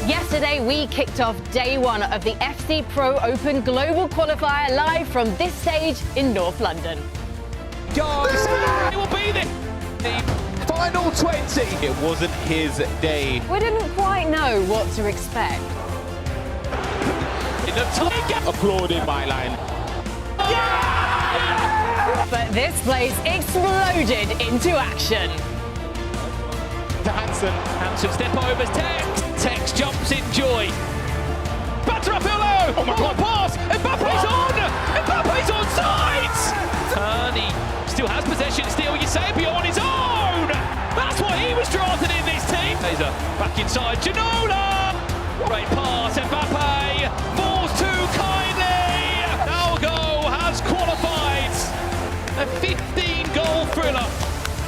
Yesterday, we kicked off day one of the FC Pro Open Global Qualifier live from this stage in North London. Guys, it will be the final 20. It wasn't his day. We didn't quite know what to expect. In the time, applauding byline. Yeah! But this place exploded into action. To Hansen step over Tex jumps in joy. Batter up low. Oh my God! Pass. Mbappe's on. Mbappe's on sides. He still has possession. Still, Eusebio on his own. That's what he was drafted in this team. Laser back inside. Ginola. Great pass. Mbappe falls too kindly. Algo has qualified. A 15-goal thriller.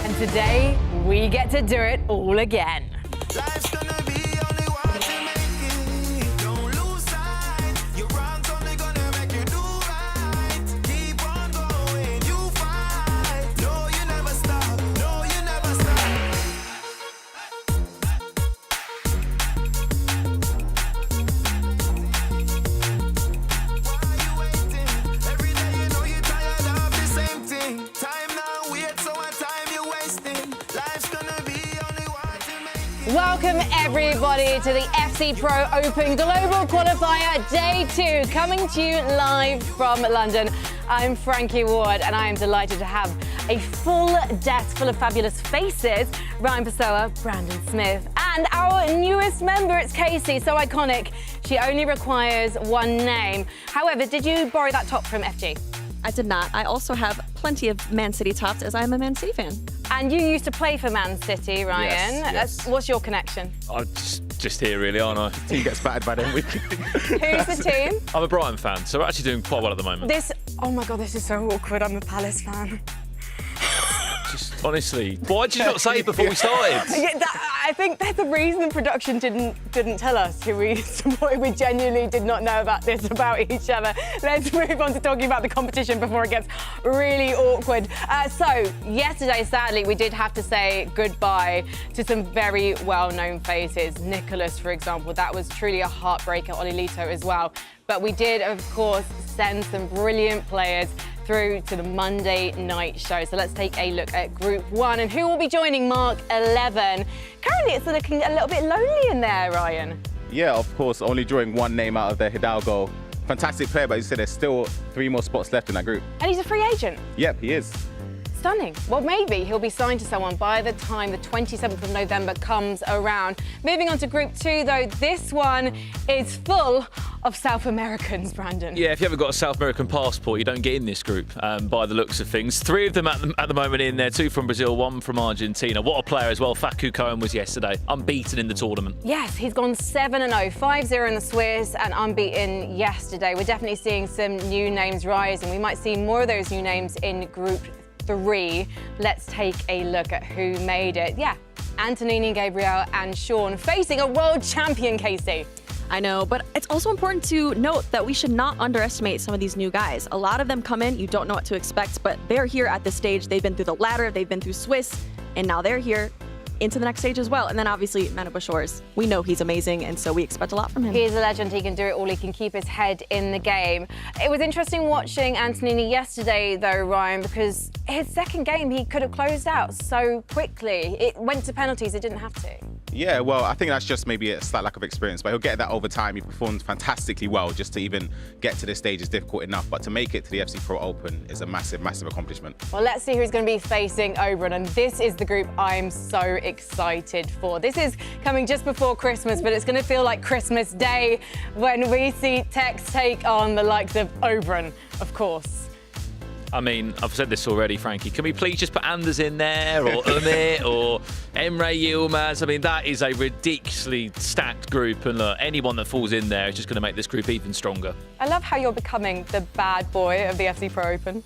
And today, we get to do it all again. Life's gonna be only one to make it. Don't lose sight. Your run's only gonna make you do right. Keep on going, you fight. No, you never stop. No, you never stop. Why are you waiting? Every day you know you're tired of the same thing. Time now weird, so what time you wasting? Life's gonna be only one to make it. Welcome, everybody, to the FC Pro Open Global Qualifier Day 2, coming to you live from London. I'm Frankie Ward, and I am delighted to have a full desk full of fabulous faces. Ryan Pessoa, Brandon Smith, and our newest member, it's Casey, so iconic. She only requires one name. However, did you borrow that top from FG? I did not. I also have plenty of Man City tops as I'm a Man City fan. And you used to play for Man City, Ryan. Yes. What's your connection? I'm just here, really, aren't I? Team gets battered by them weekly. Who's the team? I'm a Brighton fan, so we're actually doing quite well at the moment. Oh my God, this is so awkward. I'm a Palace fan. Just honestly, why did you not say it before we started? Yeah, I think that's the reason production didn't tell us who we supported. We genuinely did not know about this about each other. Let's move on to talking about the competition before it gets really awkward. So yesterday, sadly, we did have to say goodbye to some very well-known faces. Nicholas, for example, that was truly a heartbreaker. Olilito as well. But we did, of course, send some brilliant players through to the Monday night show. So let's take a look at Group 1 and who will be joining Mark 11. Currently, it's looking a little bit lonely in there, Ryan. Yeah, of course, only drawing one name out of the Hidalgo. Fantastic player, but as you said, there's still 3 more spots left in that group. And he's a free agent. Yep, he is. Stunning. Well, maybe he'll be signed to someone by the time the 27th of November comes around. Moving on to Group 2, though, this one is full of South Americans, Brandon. Yeah, if you haven't got a South American passport, you don't get in this group, by the looks of things. 3 of them at the moment in there, 2 from Brazil, 1 from Argentina. What a player as well. Facu Cohen was yesterday, unbeaten in the tournament. Yes, he's gone 7-0, 5-0 in the Swiss and unbeaten yesterday. We're definitely seeing some new names rise, and we might see more of those new names in Group 3. Let's take a look at who made it. Yeah, Antonini, Gabriel and Sean facing a world champion, Casey. I know, but it's also important to note that we should not underestimate some of these new guys. A lot of them come in, you don't know what to expect, but they're here at this stage. They've been through the ladder, they've been through Swiss, and now they're here into the next stage as well. And then obviously Manu Bashor's. We know he's amazing, and so we expect a lot from him. He's a legend. He can do it all. He can keep his head in the game. It was interesting watching Antonini yesterday, though, Ryan, because his second game he could have closed out so quickly. It went to penalties. It didn't have to. Yeah, well, I think that's just maybe a slight lack of experience, but he'll get that over time. He performed fantastically well. Just to even get to this stage is difficult enough, but to make it to the FC Pro Open is a massive, massive accomplishment. Well, let's see who's going to be facing Oberon, and this is the group I'm so excited for. This is coming just before Christmas, but it's going to feel like Christmas Day when we see Tex take on the likes of Oberon, of course. I mean, I've said this already, Frankie. Can we please just put Anders in there, or Umit, or Emre Yilmaz? I mean, that is a ridiculously stacked group, and look, anyone that falls in there is just going to make this group even stronger. I love how you're becoming the bad boy of the FC Pro Open.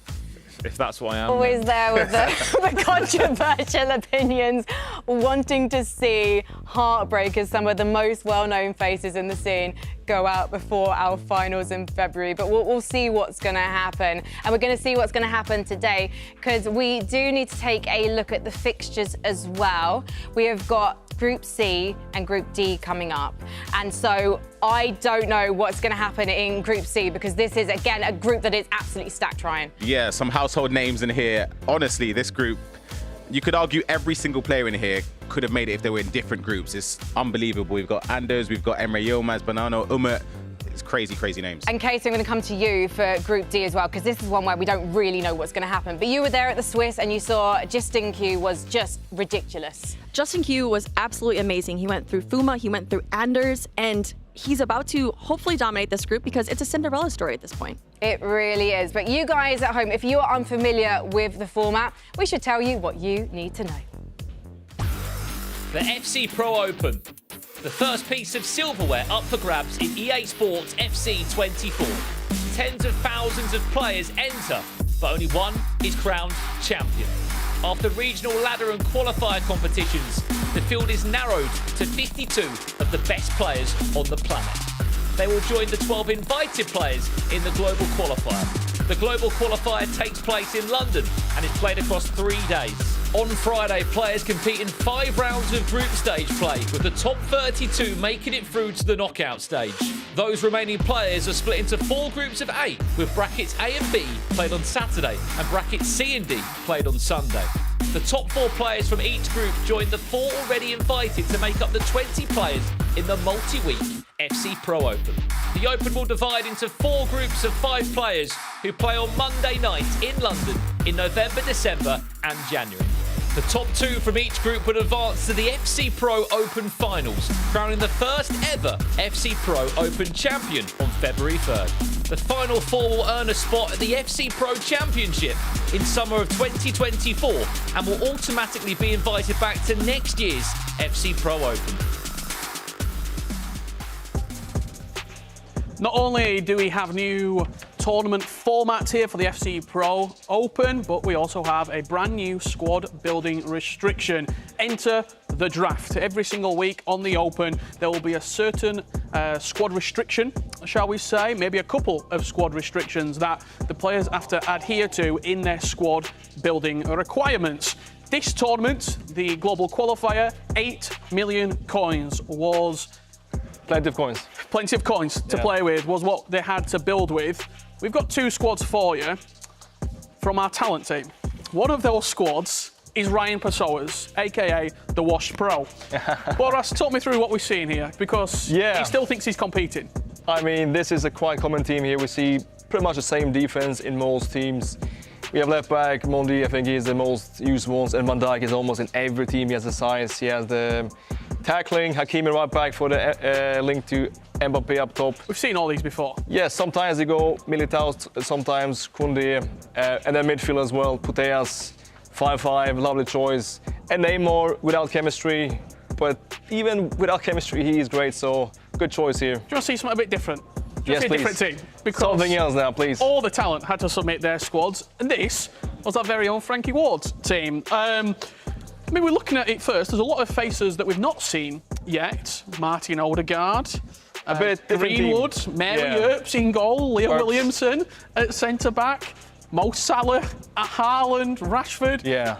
If that's what I am. Always there with the controversial opinions, wanting to see heartbreakers, some of the most well-known faces in the scene, go out before our finals in February. But we'll see what's going to happen. And we're going to see what's going to happen today, because we do need to take a look at the fixtures as well. We have got Group C and Group D coming up. And so I don't know what's going to happen in Group C because this is, again, a group that is absolutely stacked, Ryan. Yeah, some household names in here. Honestly, this group, you could argue every single player in here could have made it if they were in different groups. It's unbelievable. We've got Anders, we've got Emre Yilmaz, Bonanno, Umut. It's crazy, crazy names. And Casey, I'm going to come to you for Group D as well, because this is one where we don't really know what's going to happen. But you were there at the Swiss and you saw Justin Q was just ridiculous. Justin Q was absolutely amazing. He went through Fuma, he went through Anders, and he's about to hopefully dominate this group because it's a Cinderella story at this point. It really is. But you guys at home, if you are unfamiliar with the format, we should tell you what you need to know. The FC Pro Open. The first piece of silverware up for grabs in EA Sports FC 24. Tens of thousands of players enter, but only one is crowned champion. After regional ladder and qualifier competitions, the field is narrowed to 52 of the best players on the planet. They will join the 12 invited players in the Global Qualifier. The Global Qualifier takes place in London and is played across 3 days. On Friday, players compete in 5 rounds of group stage play, with the top 32 making it through to the knockout stage. Those remaining players are split into 4 groups of 8, with brackets A and B played on Saturday and brackets C and D played on Sunday. The top 4 players from each group join the 4 already invited to make up the 20 players in the multi-week FC Pro Open. The Open will divide into 4 groups of 5 players who play on Monday night in London in November, December and January. The top 2 from each group will advance to the FC Pro Open Finals, crowning the first ever FC Pro Open champion on February 3rd. The final 4 will earn a spot at the FC Pro Championship in summer of 2024 and will automatically be invited back to next year's FC Pro Open. Not only do we have new tournament formats here for the FC Pro Open, but we also have a brand new squad building restriction. Enter the draft. Every single week on the Open, there will be a certain squad restriction, shall we say, maybe a couple of squad restrictions that the players have to adhere to in their squad building requirements. This tournament, the Global Qualifier, 8 million coins was... Plenty of coins. Plenty of coins to play with was what they had to build with. We've got 2 squads for you from our talent team. One of those squads is Ryan Pessoa's, aka the Washed Pro. Boras, talk me through what we're seeing here, because he still thinks he's competing. I mean, this is a quite common team here. We see pretty much the same defense in most teams. We have left back, Mondi, I think he's the most used ones, and Van Dijk is almost in every team. He has the size, he has the tackling, Hakimi right back for the link to Mbappe up top. We've seen all these before. Yes, sometimes they go Militao, sometimes Koundé, and then midfield as well, Putellas, 5-5, lovely choice. And Neymar without chemistry, but even without chemistry, he is great, so good choice here. Do you want to see something a bit different? Yes, a please. different team. Because something else now, please. All the talent had to submit their squads, and this was our very own Frankie Ward's team. I mean, we're looking at it first. There's a lot of faces that we've not seen yet. Martin Odegaard, a bit Greenwood, Mary Earps in goal, Leo Williamson at centre-back, Mo Salah at Haaland, Rashford. Yeah.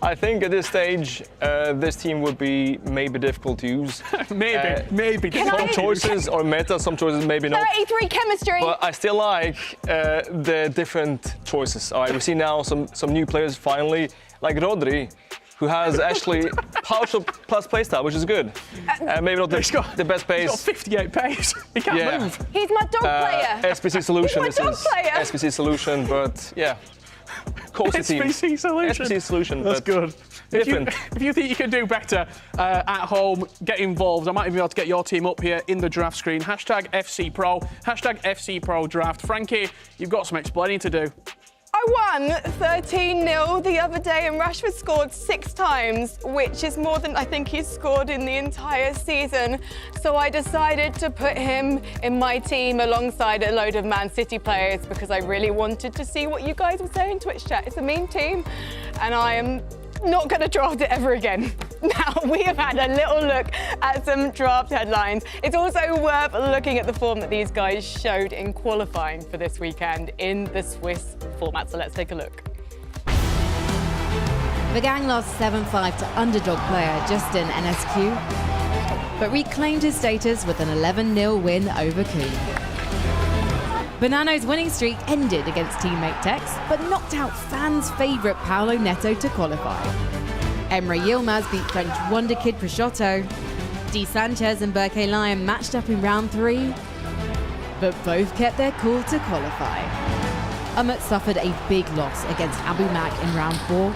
I think at this stage, this team would be maybe difficult to use. maybe. Some choices or meta, some choices maybe not. 33 chemistry. But I still like the different choices. All right, we see now some new players finally, like Rodri, who has actually partial plus playstyle, which is good. Maybe not the best pace. He's got 58 pace. He can't move. He's my dog player. SPC solution. He's my dog player. SPC solution, but yeah. SPC solution. SPC solution. That's good. Different. If you think you can do better at home, get involved. I might even be able to get your team up here in the draft screen. Hashtag FC Pro. Hashtag FC Pro Draft. Frankie, you've got some explaining to do. I won 13-0 the other day and Rashford scored 6 times, which is more than I think he's scored in the entire season. So I decided to put him in my team alongside a load of Man City players because I really wanted to see what you guys were saying in Twitch chat. It's a mean team and I am not going to draft it ever again. Now, we have had a little look at some draft headlines. It's also worth looking at the form that these guys showed in qualifying for this weekend in the Swiss format. So let's take a look. The gang lost 7-5 to underdog player Justin NSQ, but reclaimed his status with an 11-0 win over Kuhn. Banano's winning streak ended against teammate Tex, but knocked out fans' favourite Paolo Neto to qualify. Emre Yilmaz beat French wonder kid Prosciutto. Di Sanchez and Berke Lyon matched up in round 3, but both kept their cool to qualify. Umut suffered a big loss against Abu Mak in round 4,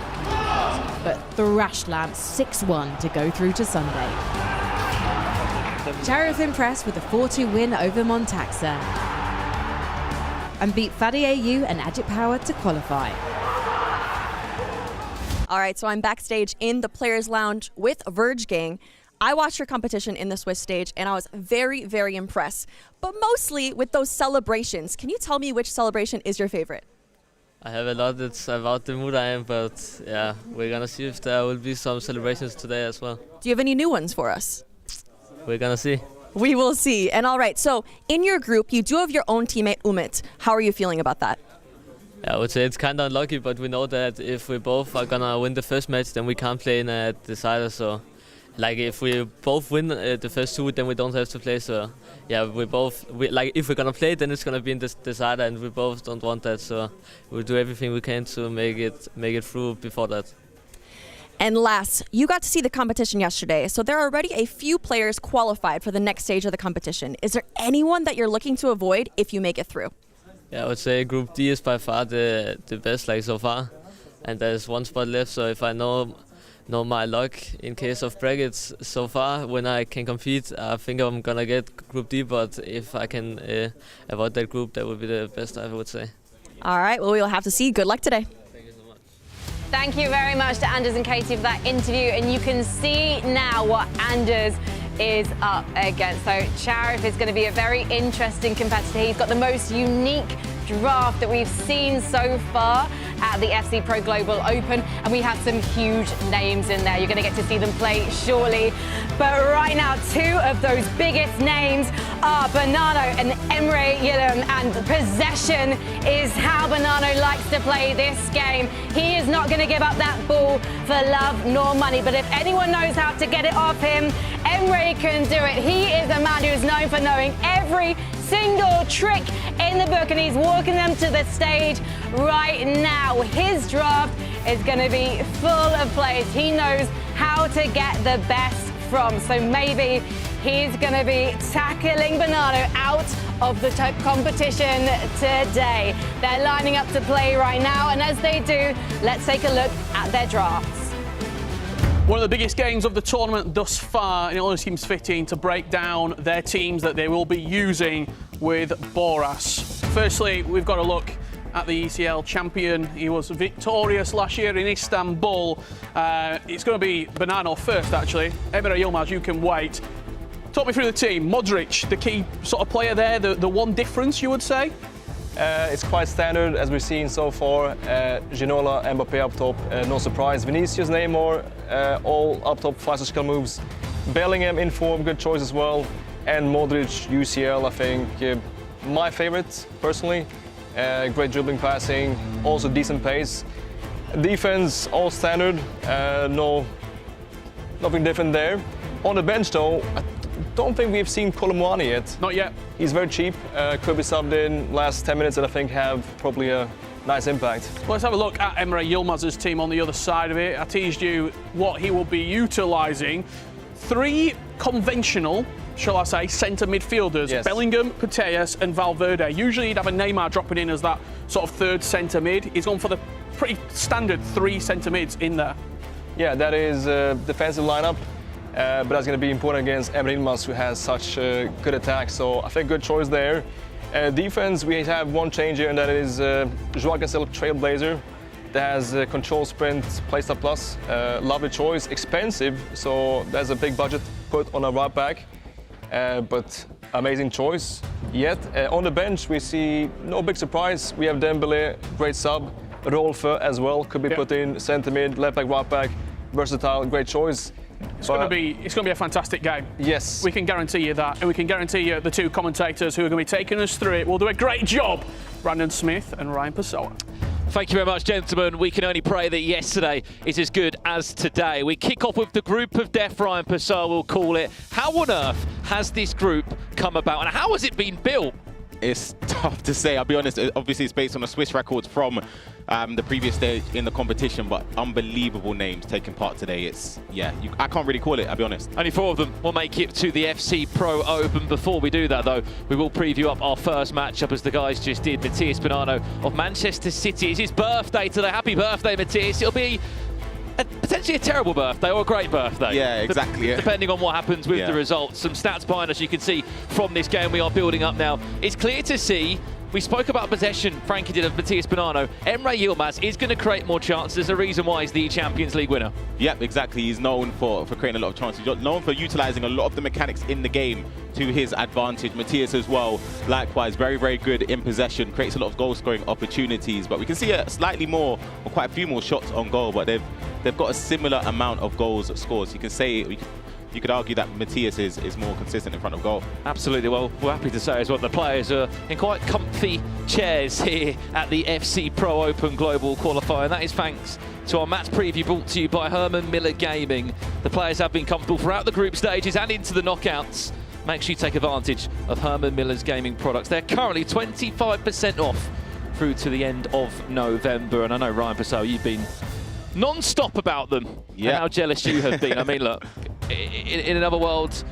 but thrashed Lamp 6-1 to go through to Sunday. Charif impressed with a 4-2 win over Montaxa and beat Fadi AU and Ajit Power to qualify. All right, so I'm backstage in the Players Lounge with Verge Gang. I watched your competition in the Swiss stage, and I was very, very impressed, but mostly with those celebrations. Can you tell me which celebration is your favorite? I have a lot. It's about the mood I am, but yeah, we're gonna see if there will be some celebrations today as well. Do you have any new ones for us? We're gonna see. We will see. And all right, so in your group, you do have your own teammate, Umut. How are you feeling about that? Yeah, I would say it's kind of unlucky, but we know that if we both are gonna win the first match, then we can't play in a decider. So, like, if we both win the first 2, then we don't have to play. So, yeah, like, if we're gonna play, then it's gonna be in the decider, and we both don't want that. So, we'll do everything we can to make it through before that. And last, you got to see the competition yesterday, so there are already a few players qualified for the next stage of the competition. Is there anyone that you're looking to avoid if you make it through? Yeah, I would say Group D is by far the best, like, so far, and there's 1 spot left. So if I know my luck in case of brackets so far, when I can compete, I think I'm gonna get Group D. But if I can avoid that group, that would be the best, I would say. All right, well, we'll have to see. Good luck today. Thank you very much to Anders and Katie for that interview, and you can see now what Anders is up against. So Charif is going to be a very interesting competitor. He's got the most unique draft that we've seen so far at the FC Pro Global Open, and we have some huge names in there. You're going to get to see them play shortly. But right now, 2 of those biggest names are Banano and Emre Yilmaz, and possession is how Banano likes to play this game. He is not going to give up that ball for love nor money, but if anyone knows how to get it off him, Emre can do it. He is a man who is known for knowing every single trick in the book, and he's walking them to the stage right now. His draft is going to be full of players he knows how to get the best from. So maybe he's going to be tackling Banano out of the competition today. They're lining up to play right now, and as they do, let's take a look at their drafts. One of the biggest games of the tournament thus far, and it only seems fitting to break down their teams that they will be using with Boras. Firstly, we've got a look at the ECL champion. He was victorious last year in Istanbul. It's going to be Banano first, actually. Emre Yilmaz, you can wait. Talk me through the team. Modric, the key sort of player there, the one difference, you would say? It's quite standard, as we've seen so far. Ginola, Mbappe up top, no surprise. Vinicius, Neymar, all up top, faster skill moves. Bellingham in form, good choice as well. And Modric, UCL, I think, my favorite, personally. Great dribbling, passing, also decent pace. Defense, all standard, nothing different there. On the bench, though, I don't think we've seen Kolomwani yet. Not yet. He's very cheap, could be subbed in last 10 minutes and I think have probably a nice impact. Well, let's have a look at Emre Yilmaz's team on the other side of it. I teased you what he will be utilising. 3 conventional, shall I say, centre midfielders. Yes. Bellingham, Putellas and Valverde. Usually you'd have a Neymar dropping in as that sort of third centre mid. He's gone for the pretty standard 3 centre mids in there. Yeah, that is a defensive lineup, but that's going to be important against Emre Yilmaz, who has such good attack. So I think good choice there. Defense, we have one change here, and that is Joao Cancelo, Trailblazer. That has control, sprint, playstyle plus. Lovely choice, expensive, so there's a big budget put on a right back, but amazing choice. Yet on the bench, we see no big surprise. We have Dembele, great sub. Rolfe as well, could be put in centre mid, left back, right back. Versatile, great choice. It's going to be a fantastic game. Yes. We can guarantee you that, and we can guarantee you the 2 commentators who are going to be taking us through it will do a great job. Brandon Smith and Ryan Pessoa. Thank you very much, gentlemen. We can only pray that yesterday is as good as today. We kick off with the group of death, Ryan Purcell will call it. How on earth has this group come about, and how has it been built? It's tough to say. I'll be honest. Obviously, it's based on the Swiss records from the previous day in the competition, but unbelievable names taking part today. I can't really call it. I'll be honest. Only 4 of them will make it to the FC Pro Open. Before we do that, though, we will preview up our first matchup, as the guys just did. Matías Bonanno of Manchester City. It's his birthday today. Happy birthday, Matías. It'll be potentially a terrible birthday or a great birthday. Yeah, exactly. Depending on what happens with the results. Some stats behind us you can see from this game we are building up now. It's clear to see, we spoke about possession, Frankie did, of Matías Bonanno. Emre Yilmaz is going to create more chances. There's a reason why he's the Champions League winner. Yep, exactly. He's known for creating a lot of chances. He's known for utilising a lot of the mechanics in the game to his advantage. Matías as well, likewise, very, very good in possession, creates a lot of goal-scoring opportunities. But we can see a slightly more, or quite a few more shots on goal, but they've got a similar amount of goals scored. So you can say, you could argue that Matías is more consistent in front of goal. Absolutely. Well, we're happy to say as well the players are in quite comfy chairs here at the FC Pro Open Global Qualifier, and that is thanks to our match preview brought to you by Herman Miller Gaming. The players have been comfortable throughout the group stages and into the knockouts. Make sure you take advantage of Herman Miller's gaming products. They're currently 25% off through to the end of November, and I know, Ryan Purcell, you've been non-stop about them. Yeah. And how jealous you have been. I mean, look, in another world,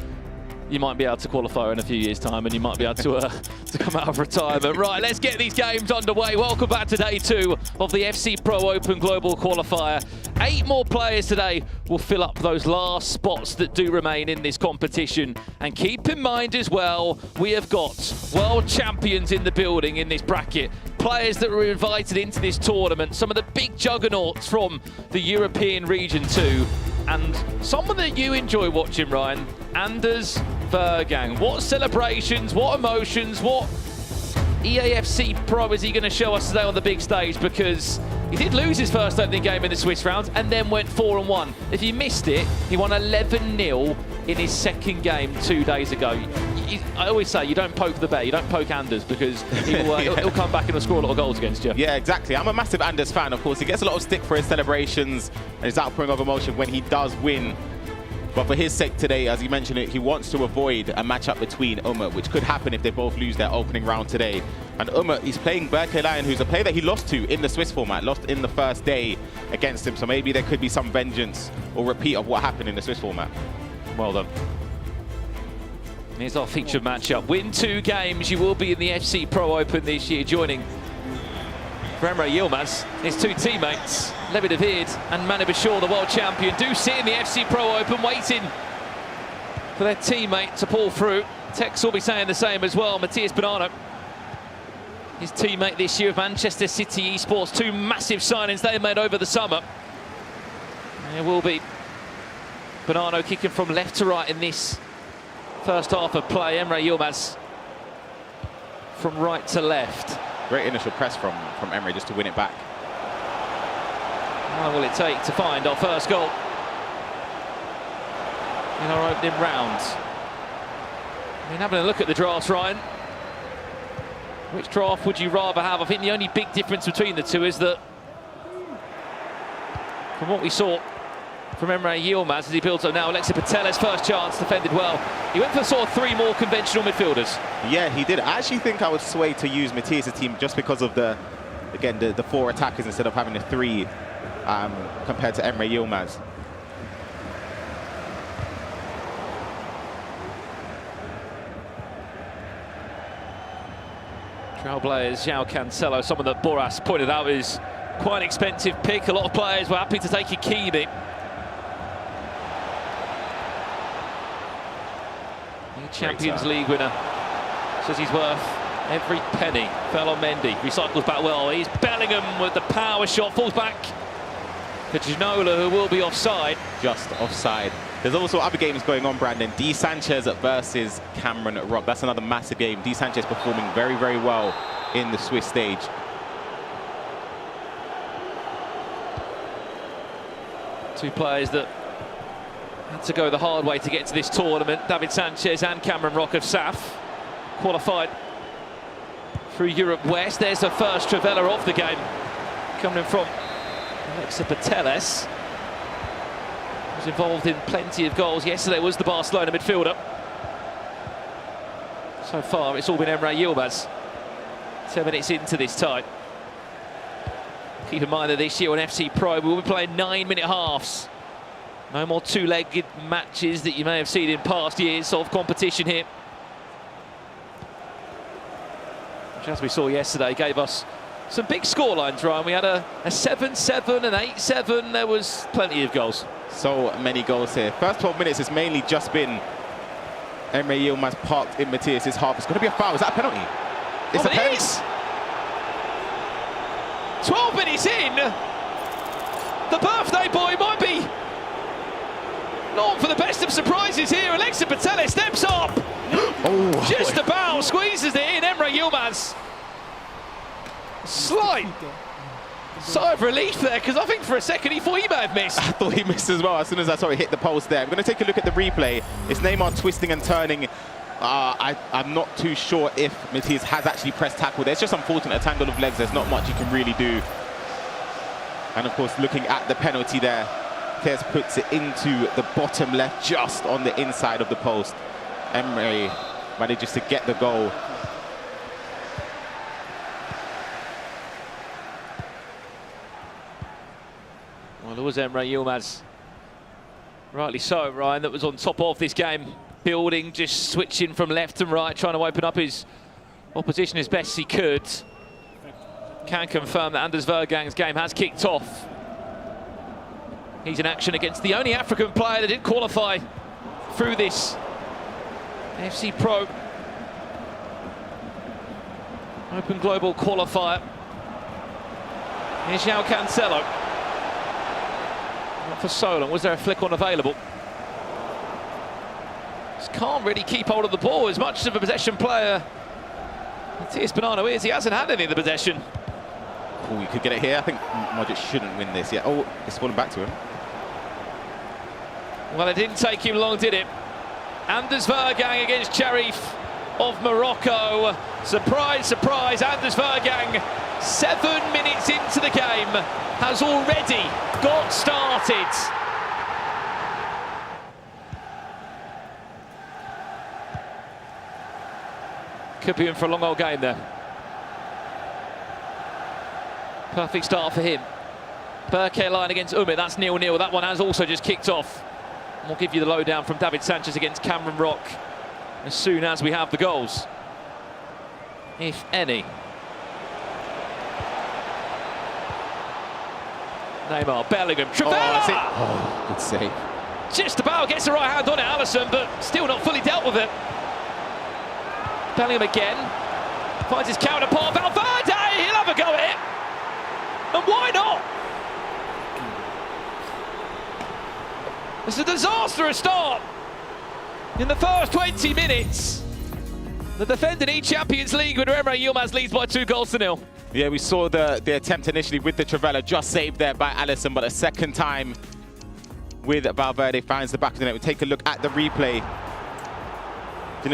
you might be able to qualify in a few years' time, and you might be able to come out of retirement. Right, let's get these games underway. Welcome back to day 2 of the FC Pro Open Global Qualifier. 8 more players today will fill up those last spots that do remain in this competition. And keep in mind as well, we have got world champions in the building in this bracket. Players that were invited into this tournament, some of the big juggernauts from the European region too. And someone that you enjoy watching, Ryan, Anders Vergang. What celebrations, what emotions, what EAFC Pro is he going to show us today on the big stage? Because he did lose his first opening game in the Swiss round and then went 4-1. If you missed it, he won 11-0 in his second game 2 days ago. I always say you don't poke the bear, you don't poke Anders, because he'll come back and he'll score a lot of goals against you. Yeah, exactly. I'm a massive Anders fan, of course. He gets a lot of stick for his celebrations and his outpouring of emotion when he does win. But for his sake today, as he mentioned it, he wants to avoid a matchup between Umut, which could happen if they both lose their opening round today. And Umut, he's playing Berke Lion, who's a player that he lost to in the Swiss format, lost in the first day against him. So maybe there could be some vengeance or repeat of what happened in the Swiss format. Well done. Here's our featured matchup. Win 2 games, you will be in the FC Pro Open this year. Joining Emre Yilmaz, his 2 teammates, Levi David and Manu Bashir, the world champion, do sit in the FC Pro Open waiting for their teammate to pull through. Tex will be saying the same as well. Matías Bonanno, his teammate this year of Manchester City Esports, 2 massive signings they made over the summer. It will be Bonanno kicking from left to right in this first half of play. Emre Yilmaz from right to left. Great initial press from Emre just to win it back. How long will it take to find our first goal in our opening round? I mean, having a look at the drafts, Ryan, which draft would you rather have? I think the only big difference between the two is that from what we saw from Emre Yilmaz as he builds up now, Alexis Patel's first chance defended well. He went for sort of 3 more conventional midfielders. Yeah, he did. I actually think I would sway to use Matías' team just because of the 4 attackers instead of having the 3 compared to Emre Yilmaz. Trailblazers, João Cancelo, someone that Boras pointed out is quite an expensive pick. A lot of players were happy to take Hakimi. Champions League winner says he's worth every penny. Fell on Mendy, recycles back well. He's Bellingham with the power shot, falls back to Ginola, who will be offside. Just offside. There's also other games going on, Brandon. D. Sanchez versus Cameron Rock. That's another massive game. D. Sanchez performing very, very well in the Swiss stage. Two players that had to go the hard way to get to this tournament. David Sanchez and Cameron Rock of SAF qualified through Europe West. There's the first Trivela of the game. coming from Alexa Pateles. Was involved in plenty of goals. Yesterday was the Barcelona midfielder. So far, it's all been Emre Yilmaz. 10 minutes into this tie. Keep in mind that this year on FC Pro, we will be playing 9-minute halves. No more two-legged matches that you may have seen in past years of competition here. Which, as we saw yesterday, gave us some big scorelines, Ryan. We had a 7-7, an 8-7. There was plenty of goals. So many goals here. First 12 minutes has mainly just been Emre Yilmaz parked in Matthias' half. It's going to be a foul. Is that a penalty? It's a penalty. It is. 12 minutes in, the birthday boy might be not for the best of surprises here. Alexa Pateles steps up. Oh, Just about squeezes it in. Emre Yilmaz. Slight sigh of relief there, because I think for a second he thought he may have missed. I thought he missed as well as soon as I saw it hit the post there. I'm going to take a look at the replay. It's Neymar twisting and turning. I'm not too sure if Matthias has actually pressed tackle. There's just unfortunate a tangle of legs. There's not much you can really do. And of course, looking at the penalty there, Tez puts it into the bottom left, just on the inside of the post. Emre manages to get the goal. Well, there was Emre Yilmaz, rightly so, Ryan, that was on top of this game. Building, just switching from left and right, trying to open up his opposition as best he could. Can confirm that Anders Vergang's game has kicked off. He's in action against the only African player that didn't qualify through this FC Pro Open Global Qualifier. Here's João Cancelo. Not for so long. Was there a flick on available? Just can't really keep hold of the ball. As much of a possession player Matthias Bonanno is, he hasn't had any of the possession. Oh, you could get it here. I think Modric shouldn't win this yet. Oh, it's fallen back to him. Well, it didn't take him long, did it? Anders Vergang against Sharif of Morocco. Surprise, surprise, Anders Vergang, 7 minutes into the game, has already got started. Could be in for a long old game there. Perfect start for him. Berke line against Umit, that's 0-0. That one has also just kicked off. And we'll give you the lowdown from David Sanchez against Cameron Rock as soon as we have the goals, if any. Neymar, Bellingham, Trivela! Oh, that's it. Oh, good save. Just about gets the right hand on it, Alisson, but still not fully dealt with it. Bellingham again, finds his counterpart, Valverde, he'll have a go at it. And why not? It's a disastrous start in the first 20 minutes. The defending each Champions League winner Emre Yilmaz leads by 2-0. Yeah, we saw the attempt initially with the Trivela, just saved there by Alisson, but a second time with Valverde finds the back of the net. We take a look at the replay.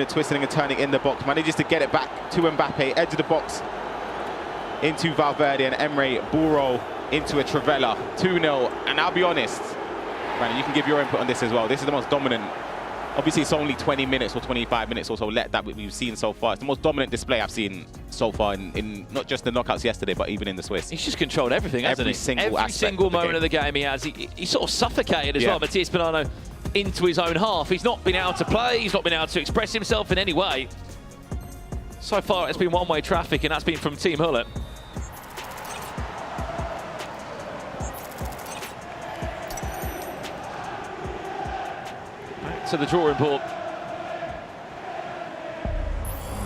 Twisting and turning in the box, manages to get it back to Mbappe, edge of the box into Valverde, and Emre Buro into a Trivela, 2-0. And I'll be honest, Brandon, you can give your input on this as well. This is the most dominant. Obviously, it's only 20 minutes or 25 minutes or so that we've seen so far. It's the most dominant display I've seen so far in not just the knockouts yesterday, but even in the Swiss. He's just controlled everything, hasn't he? Every single moment of the game he has. He sort of suffocated as well, Matthias Bonanno, into his own half. He's not been able to play, he's not been able to express himself in any way. So far, it's been one-way traffic, and that's been from Team Hullet. To the drawing board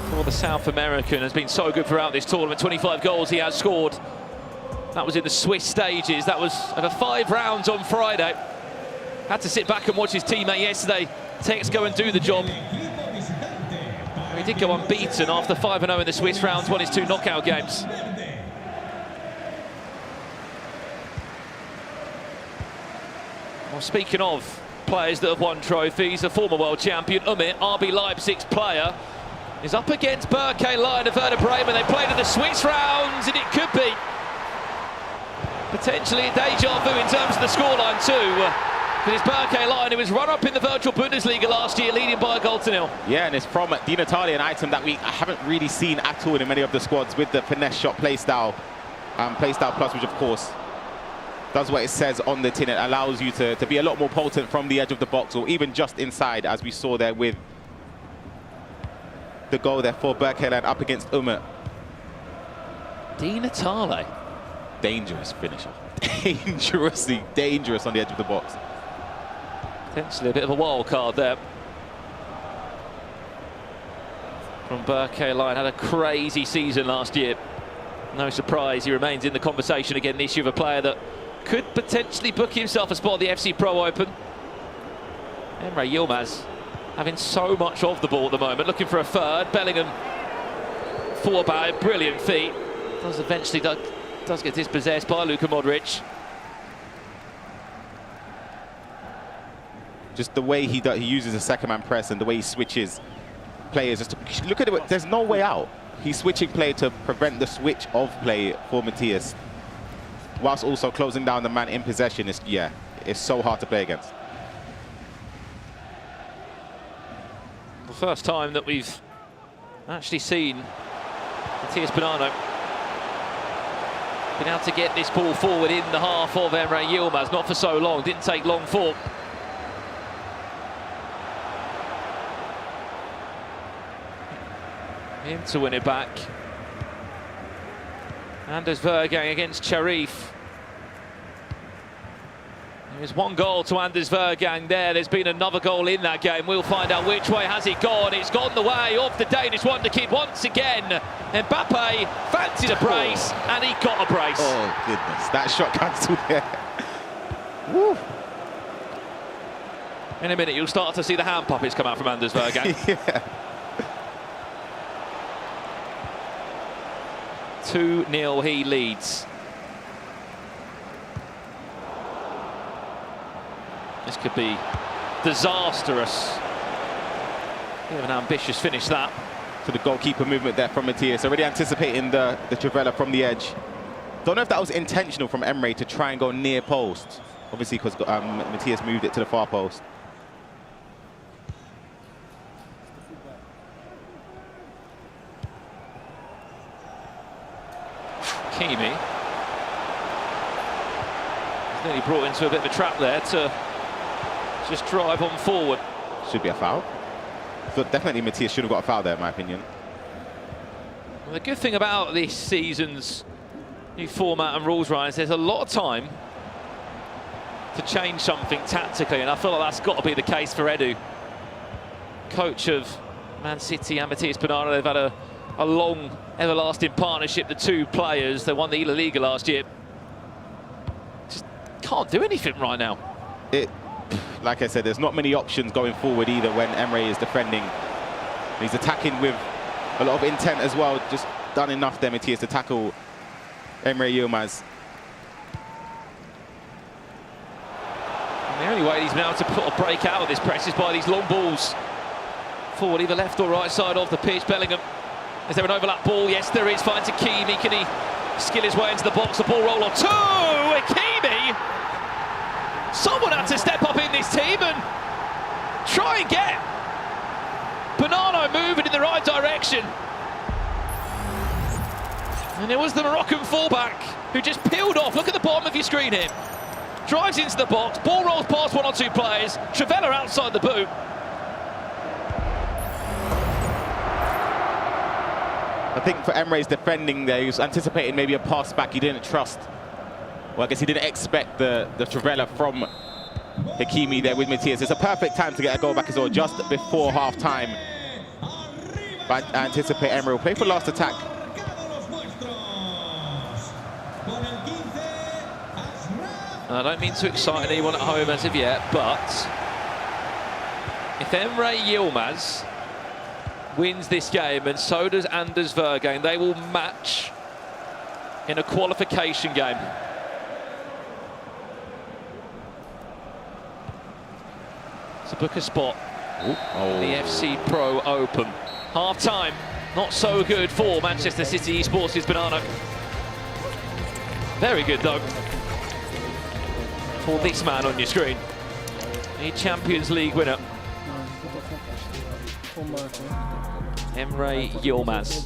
for the South American. Has been so good throughout this tournament. 25 goals he has scored. That was in the Swiss stages. That was over 5 rounds on Friday. Had to sit back and watch his teammate yesterday, Tex, go and do the job. He did go unbeaten after 5-0 in the Swiss rounds, won his 2 knockout games. Well, speaking of players that have won trophies, a former world champion, Umit, RB Leipzig's player, is up against Berke Lyon of Werder Bremen. They played in the Swiss rounds, and it could be Potentially a deja vu in terms of the scoreline too. But it's Berkay who was runner-up in the virtual Bundesliga last year, leading by a goal to nil. Yeah, and it's from Di Natale, an item that we haven't really seen at all in many of the squads, with the finesse shot playstyle plus, which of course does what it says on the tin. It allows you to be a lot more potent from the edge of the box, or even just inside, as we saw there with the goal there for Berkay up against Umut. Di Natale. Dangerous finisher. Dangerously dangerous on the edge of the box. Potentially a bit of a wild card there from Berkay. Had a crazy season last year. No surprise he remains in the conversation again this year of a player that could potentially book himself a spot at the FC Pro Open. Emre Yilmaz having so much of the ball at the moment, looking for a third. Bellingham forward by a brilliant feat. Does get dispossessed by Luka Modric. Just the way he uses a second man press and the way he switches players. Just look at it. There's no way out. He's switching play to prevent the switch of play for Matthias, whilst also closing down the man in possession. It's so hard to play against. The first time that we've actually seen Matthias Bonanno been able to get this ball forward in the half of Emre Yilmaz. Not for so long. Didn't take long for. Him to win it back. Anders Vergang against Sharif. There's one goal to Anders Vergang there. There's been another goal in that game. We'll find out which way has it gone. It's gone the way of the Danish wonder kid once again. Mbappe fancied a brace, and he got a brace. Oh, goodness. That shot cancelled there. Woo. In a minute, you'll start to see the hand puppets come out from Anders Vergang. Yeah. 2-0 he leads. This could be disastrous. Bit of an ambitious finish that. To the goalkeeper movement there from Matthias, already anticipating the Trivela from the edge. Don't know if that was intentional from Emre to try and go near post. Obviously, because Matthias moved it to the far post. Kimi. He's nearly brought into a bit of a trap there to just drive on forward. Should be a foul. But definitely Matthias should have got a foul there, in my opinion. Well, the good thing about this season's new format and rules, Ryan, is there's a lot of time to change something tactically, and I feel like that's got to be the case for Edu, coach of Man City and Matthias Bonanno. They've had a long, everlasting partnership, the two players. They won the La Liga last year. Just can't do anything right now. Like I said, there's not many options going forward either when Emre is defending. He's attacking with a lot of intent as well. Just done enough there, Matthias, to tackle Emre Yilmaz. And the only way he's been able to put a break out of this press is by these long balls forward, either left or right side of the pitch. Bellingham, is there an overlap ball? Yes, there is. Finds Hakimi. Can he skill his way into the box? The ball roll on two. Hakimi. Someone had to step up in this team and try and get Bonanno moving in the right direction. And it was the Moroccan fullback who just peeled off. Look at the bottom of your screen here. Drives into the box, ball rolls past one or two players. Trivela outside the boot. I think for Emre's defending there, he was anticipating maybe a pass back. He didn't trust. Well, I guess he didn't expect the Trivela from Hakimi there with Matthias. It's a perfect time to get a goal back as well, just before half-time. But I anticipate Emre will play for last attack. I don't mean to excite anyone at home as of yet, but if Emre Yilmaz wins this game, and so does Anders Vergang, they will match in a qualification game. To book a spot in the FC Pro Open. Half-time, not so good for Manchester City eSports' Bonanno. Very good though. for this man on your screen. A Champions League winner. Emre Yilmaz.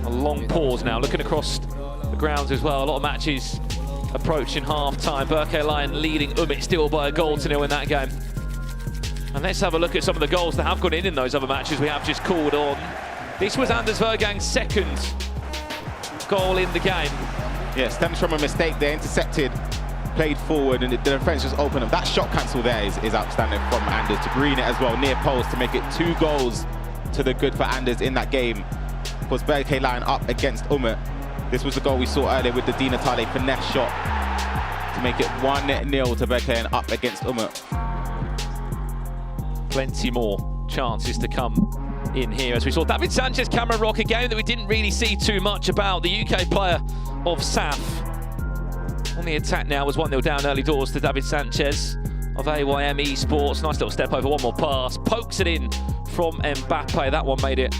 A long pause now, looking across the grounds as well. A lot of matches approaching half-time. Berke Lyon leading Umit still by a goal to 0 in that game. And let's have a look at some of the goals that have gone in those other matches we have just called on. This was Anders Vergang's second goal in the game. Yeah, stems from a mistake. They intercepted, played forward, and the defence just opened up. That shot cancel there is outstanding from Anders to green it as well, near post, to make it 2 goals to the good for Anders in that game. Of course, Berke Lyon up against Umit. This was the goal we saw earlier with the Di Natale finesse shot to make it 1-0 to Berke and up against Umit. Plenty more chances to come in here as we saw David Sanchez, Cameron Rock, a game that we didn't really see too much about. The UK player of SAF on the attack now was 1-0 down early doors to David Sanchez of AYM Esports. Nice little step over, one more pass, pokes it in from Mbappe. That one made it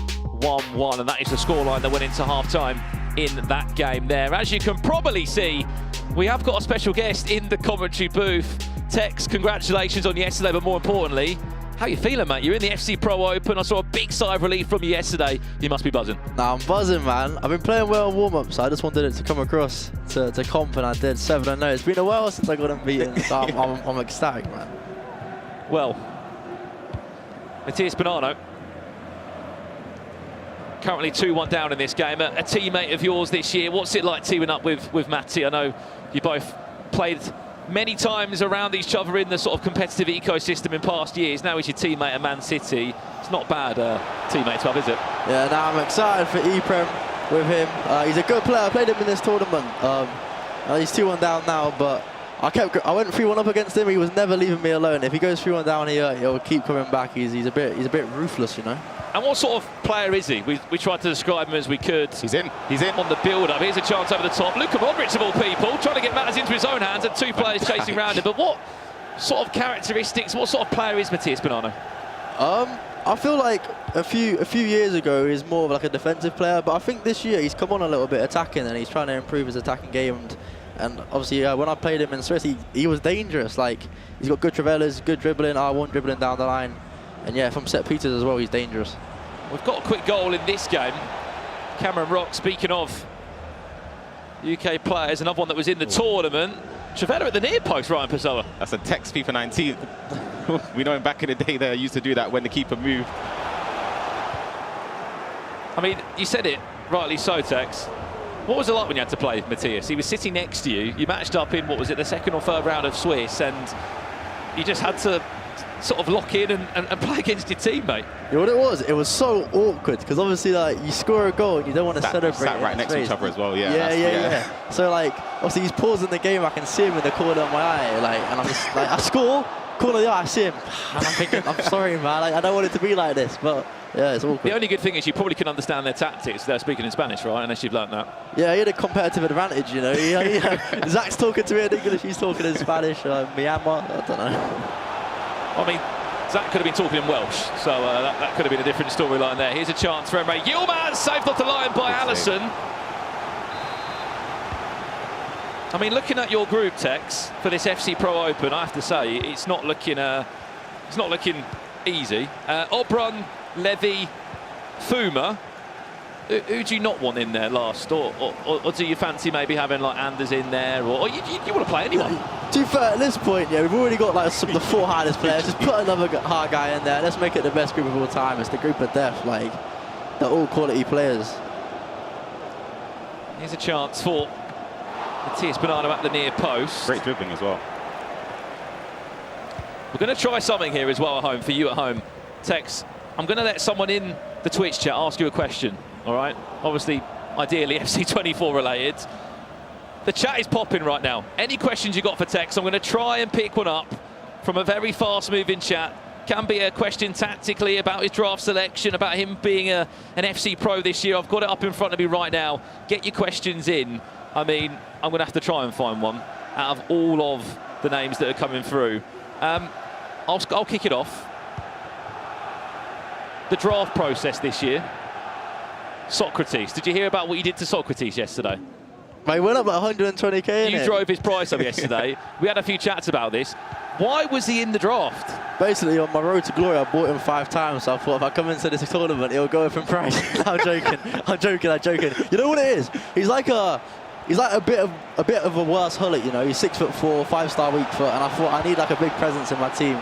1-1, and that is the scoreline that went into half-time in that game there. As you can probably see, we have got a special guest in the commentary booth. Tex, congratulations on yesterday, but more importantly, how you feeling, mate? You're in the FC Pro Open. I saw a big sigh of relief from you yesterday. You must be buzzing. Nah, I'm buzzing, man. I've been playing well in warm-up, so I just wanted it to come across to comp, and I did 7-0. It's been a while since I got unbeaten, so I'm ecstatic, man. Well, Matthias Bonanno, currently 2-1 down in this game. A teammate of yours this year. What's it like teaming up with Matty? I know you both played many times around each other in the sort of competitive ecosystem in past years. Now he's your teammate at Man City. It's not bad teammate to have, is it? Yeah, now I'm excited for E-Prem with him. He's a good player. I played him in this tournament. He's 2-1 down now, but I went 3-1 up against him. He was never leaving me alone. If he goes 3-1 down here, he'll keep coming back. He's a bit ruthless, you know. And what sort of player is he? We tried to describe him as we could. He's in on the build-up. Here's a chance over the top. Luka Modric, of all people, trying to get matters into his own hands, and 2 players chasing around him. But what sort of characteristics, what sort of player is Matthias Bonanno? I feel like a few years ago he was more of like a defensive player, but I think this year he's come on a little bit attacking, and he's trying to improve his attacking game. And obviously, when I played him in Swiss, he was dangerous. Like, he's got good travelers, good dribbling, R1 dribbling down the line. And yeah, from set pizzas as well, he's dangerous. We've got a quick goal in this game. Cameron Rock, speaking of UK players, another one that was in the tournament. Trevella at the near post, Ryan Pessoa. That's a Tex FIFA 19. We know him back in the day there used to do that when the keeper moved. I mean, you said it rightly so, Tex. What was it like when you had to play Matthias? He was sitting next to you. You matched up in, what was it, the 2nd or 3rd round of Swiss, and you just had to sort of lock in and play against your teammate. You know what it was so awkward, because obviously, like, you score a goal and you don't want to celebrate. Sat right next to each other as well, yeah. Yeah. So, like, obviously he's pausing the game. I can see him in the corner of my eye, like, and I'm just like, I score, corner of the eye, I see him, and I'm thinking, I'm sorry, man, like, I don't want it to be like this, but yeah, it's awkward. The only good thing is you probably can understand their tactics. They're speaking in Spanish, right? Unless you've learnt that. Yeah, he had a competitive advantage, you know. Zach's talking to me in English, he's talking in Spanish, Myanmar, I don't know. I mean, Zach could have been talking in Welsh, so that could have been a different storyline there. Here's a chance for Emre Yilmaz, saved off the line by Allison. I mean, looking at your group, Tex, for this FC Pro Open, I have to say it's not looking easy. Obron, Levy, Fuma. Who do you not want in there last, or do you fancy maybe having like Anders in there, or you want to play anyone? To be fair, at this point, yeah, we've already got like the 4 hardest players. Just put another hard guy in there. Let's make it the best group of all time. It's the group of death. Like, they're all quality players. Here's a chance for Matthias Bonanno at the near post. Great dribbling as well. We're going to try something here as well at home, for you at home. Tex, I'm going to let someone in the Twitch chat ask you a question, all right? Obviously, ideally, FC24 related. The chat is popping right now. Any questions you got for Tex, I'm going to try and pick one up from a very fast-moving chat. Can be a question tactically about his draft selection, about him being an FC Pro this year. I've got it up in front of me right now. Get your questions in. I mean, I'm going to have to try and find one out of all of the names that are coming through. I'll kick it off. The draft process this year. Socrates. Did you hear about what you did to Socrates yesterday? Mate, he went up like 120k. You drove his price up yesterday. We had a few chats about this. Why was he in the draft? Basically, on my road to glory, I bought him 5 times. So I thought if I come into this tournament, it'll go up in price. I'm joking. I'm joking. You know what it is? He's like a bit of a worse Hullet. You know, he's 6'4", 5-star weak foot, and I thought I need like a big presence in my team.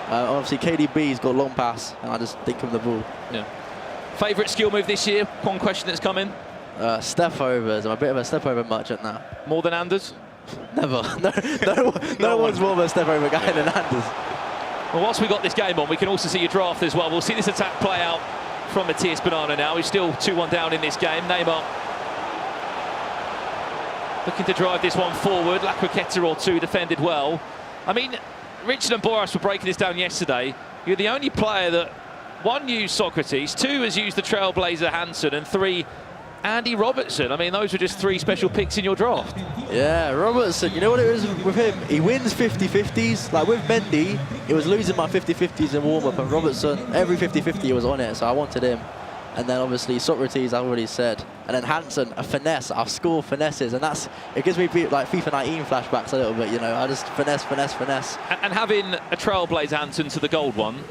Obviously, KDB's got long pass, and I just think of the ball. Yeah. Favourite skill move this year? One question that's come in. Step overs. I'm a bit of a step over merchant now. More than Anders? Never. No one's more of a step over guy than Anders. Well, whilst we got this game on, we can also see your draft as well. We'll see this attack play out from Matthias Banana now. He's still 2-1 down in this game. Neymar looking to drive this one forward. La Croqueta or two defended well. I mean, Richard and Boris were breaking this down yesterday. You're the only player that, 1, used Socrates, 2, has used the Trailblazer Hansen, and 3, Andy Robertson. I mean, those were just 3 special picks in your draft. Yeah, Robertson, you know what it is with him? He wins 50-50s. Like with Mendy, he was losing my 50-50s in warm-up, and Robertson, every 50-50 he was on it, so I wanted him. And then obviously Socrates, I already said. And then Hansen, a finesse. I've scored finesses, and it gives me like FIFA 19 flashbacks a little bit, you know. I just finesse. And having a Trailblazer Hansen to the gold one,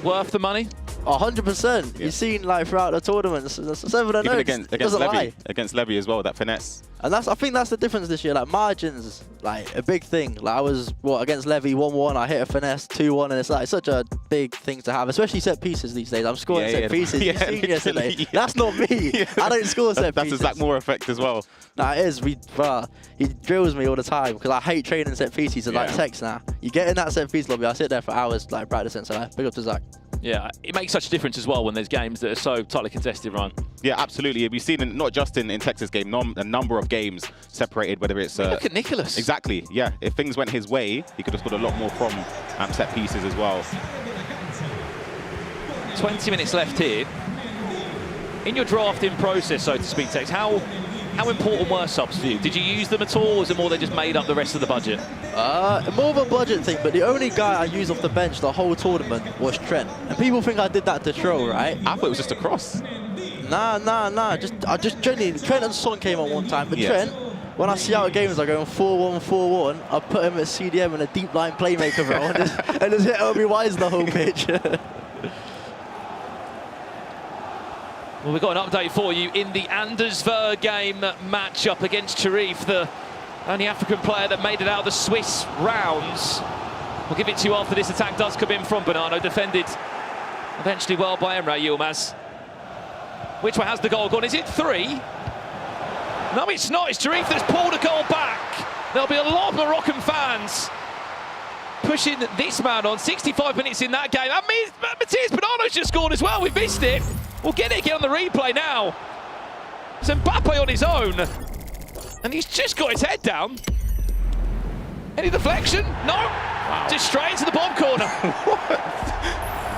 worth the money? 100%. You've seen like throughout the tournaments, 7 and 0. Even against Levy as well, that finesse. And I think that's the difference this year. Like margins, like a big thing. Like I was against Levy 1-1. I hit a finesse 2-1, and it's like such a big thing to have, especially set pieces these days. I'm scoring set pieces. You've seen yesterday. That's not me. I don't score set pieces. That's Zach Moore effect as well. Nah, it is. He drills me all the time because I hate training set pieces. It's like sex now. You get in that set piece lobby, I sit there for hours like practicing. So big up to Zach. Yeah, it makes such a difference as well when there's games that are so tightly contested, Ryan. Yeah, absolutely. We've seen not just in Texas game, a number of games separated, whether it's... look at Nicholas. Exactly, yeah. If things went his way, he could have scored a lot more from set pieces as well. 20 minutes left here. In your drafting process, so to speak, Tex, how important were subs for you? Did you use them at all, or was it more they just made up the rest of the budget? More of a budget thing, but the only guy I used off the bench the whole tournament was Trent. And people think I did that to troll, right? I thought it was just a cross. Nah. I just genuinely, Trent and Son came on one time, but Trent, when I see out games are going 4-1, I put him at CDM in a deep line playmaker role and just hit Obi Wise the whole pitch. Well, we've got an update for you in the Anders Ver game matchup against Sharif, the only African player that made it out of the Swiss rounds. We'll give it to you after this attack does come in from Bonanno, defended eventually well by Emre Yilmaz. Which one has the goal gone? Is it 3? No, it's not. It's Sharif that's pulled a goal back. There'll be a lot of Moroccan fans pushing this man on. 65 minutes in that game. That means Matthias Bonanno's just scored as well. We've missed it. We'll get it again on the replay now. It's Mbappe on his own. And he's just got his head down. Any deflection? No. Wow. Just straight into the bomb corner.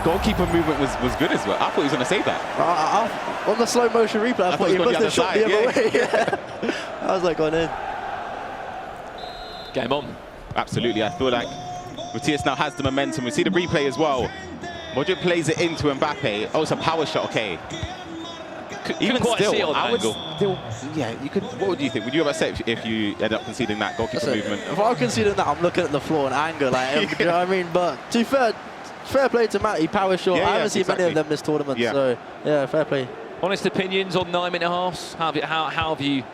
Goalkeeper movement was good as well. I thought he was going to say that. On the slow motion replay, I thought he must have shot the other way. I was like, gone in. Game on. Absolutely. I feel like Matthias now has the momentum. We see the replay as well. Modric plays it into Mbappe. Oh, it's a power shot. Okay. Even still, I would still, yeah, you could. What would you think? Would you have accept if you end up conceding that goalkeeper movement? If I'm conceding that, I'm looking at the floor in anger, like, you know what I mean? But to be fair play to Matt, he power shot. I haven't seen many of them this tournament, so yeah, fair play. Honest opinions on 9-minute halves? How have you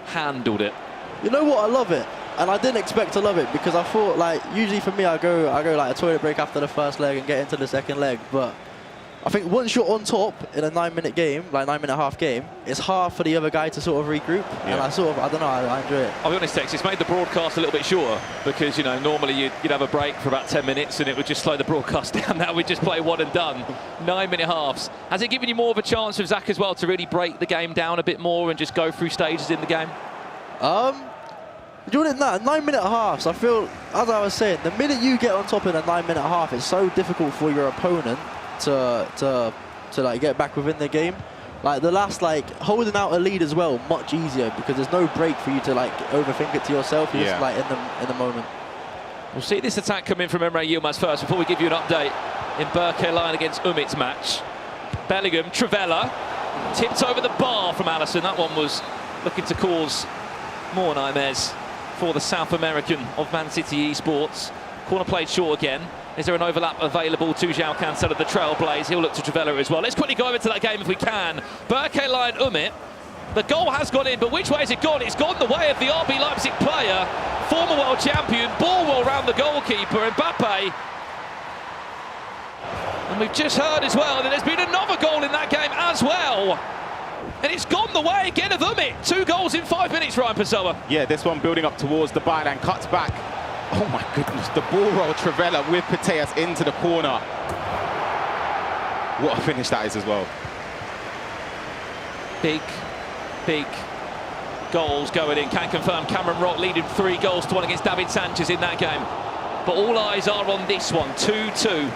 handled it? You know what? I love it. And I didn't expect to love it because I thought, like, usually for me, I go like a toilet break after the first leg and get into the second leg. But I think once you're on top in a 9-minute game, like 9-minute half game, it's hard for the other guy to sort of regroup. Yeah. And I don't know, I enjoy it. I'll be honest, Tex, it's made the broadcast a little bit shorter because, you know, normally you'd have a break for about 10 minutes and it would just slow the broadcast down. Now we just play one and done. 9-minute halves. Has it given you more of a chance with Zach as well to really break the game down a bit more and just go through stages in the game? During that 9-minute halves, I feel, as I was saying, the minute you get on top in a 9-minute half, it's so difficult for your opponent to like get back within the game. Like the last, like holding out a lead as well, much easier because there's no break for you to like overthink it to yourself. You're just like in the moment. We'll see this attack come in from Emre Yilmaz first before we give you an update in Berke Lion against Umit's match. Bellingham, Trivella, tipped over the bar from Allison. That one was looking to cause More nightmares for the South American of Man City Esports. Corner played short again. Is there an overlap available to João Cancelo, the trailblaze? He'll look to Travella as well. Let's quickly go over to that game if we can. Berke Umit. The goal has gone in, but which way has it gone? It's gone the way of the RB Leipzig player, former world champion. Ball will round the goalkeeper, Mbappe. And we've just heard as well that there's been another goal in that game as well. And it's gone the way again of Umit. 2 goals in 5 minutes, Ryan Pessoa. Yeah, this one building up towards the byline, cuts back. Oh my goodness, the ball roll, Travella with Putellas into the corner. What a finish that is as well. Big goals going in. Can confirm Cameron Rock leading 3 goals to 1 against David Sanchez in that game. But all eyes are on this one, 2-2.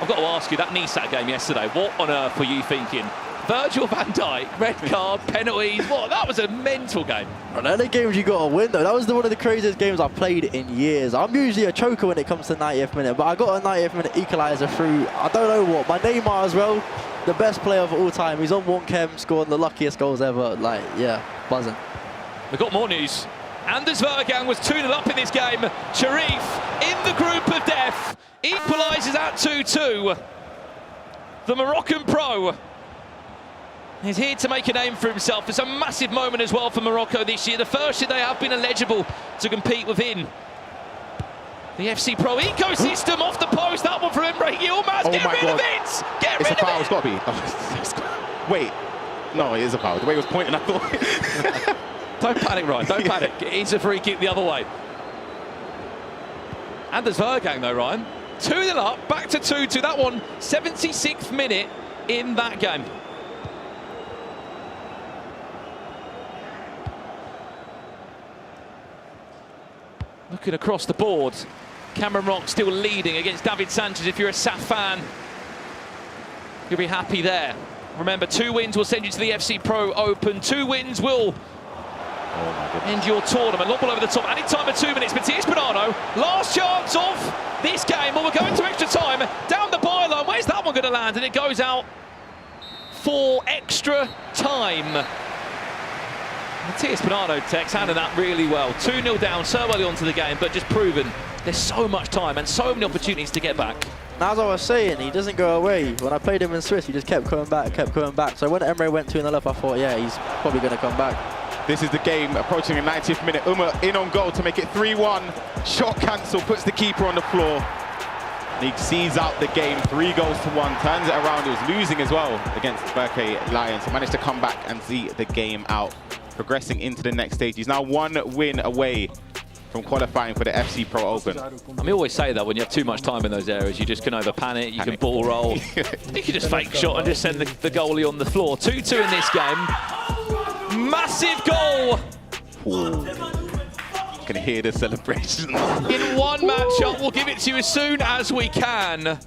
I've got to ask you, that Nice game yesterday, what on earth were you thinking? Virgil van Dijk, red card, penalties, what? That was a mental game. And they're the games you got to win, though. That was one of the craziest games I've played in years. I'm usually a choker when it comes to 90th minute, but I got a 90th minute equaliser through, I don't know what, my Neymar as well, the best player of all time. He's on 1 scoring the luckiest goals ever. Like, yeah, buzzing. We've got more news. Anders Vergang was 2-0 up in this game. Sharif in the group of death equalises at 2-2. The Moroccan pro is here to make a name for himself. It's a massive moment as well for Morocco this year. The first year they have been eligible to compete within the FC Pro ecosystem. Off the post, that one from Emre Yilmaz. Oh Get my rid God. of it! Get It's rid a of foul, it! it's got to be. Oh, wait, no, it is a foul. The way he was pointing, I thought. Don't panic, Ryan, don't panic. It's a free kick the other way. Anders Vergang though, Ryan. 2-0 up, back to 2-2. That one, 76th minute in that game. Looking across the board, Cameron Rock still leading against David Sanchez. If you're a SAF fan, you'll be happy there. Remember, 2 wins will send you to the FC Pro Open. 2 wins will end your tournament. Long ball over the top. Added time of 2 minutes. Matías Bonanno, last chance of this game. Well, we're going to extra time. Down the byline. Where's that one going to land? And it goes out for extra time. Matías Bonanno, Tex, handling that really well. 2-0 down so early onto the game, but just proven there's so much time and so many opportunities to get back. As I was saying, he doesn't go away. When I played him in Swiss, he just kept coming back. So when Emre went 2-0 up, I thought, yeah, he's probably going to come back. This is the game approaching the 90th minute. In on goal to make it 3-1. Shot cancel, puts the keeper on the floor. And he sees out the game, 3 goals to 1. Turns it around. He was losing as well against Berke Lions. So managed to come back and see the game out. Progressing into the next stage. He's now 1 win away from qualifying for the FC Pro Open. I mean, we always say that when you have too much time in those areas, you just can over panic, you can ball roll. You can just fake shot and just send the goalie on the floor. 2-2 in this game. Massive goal! Ooh. You can hear the celebrations. In one matchup, we'll give it to you as soon as we can.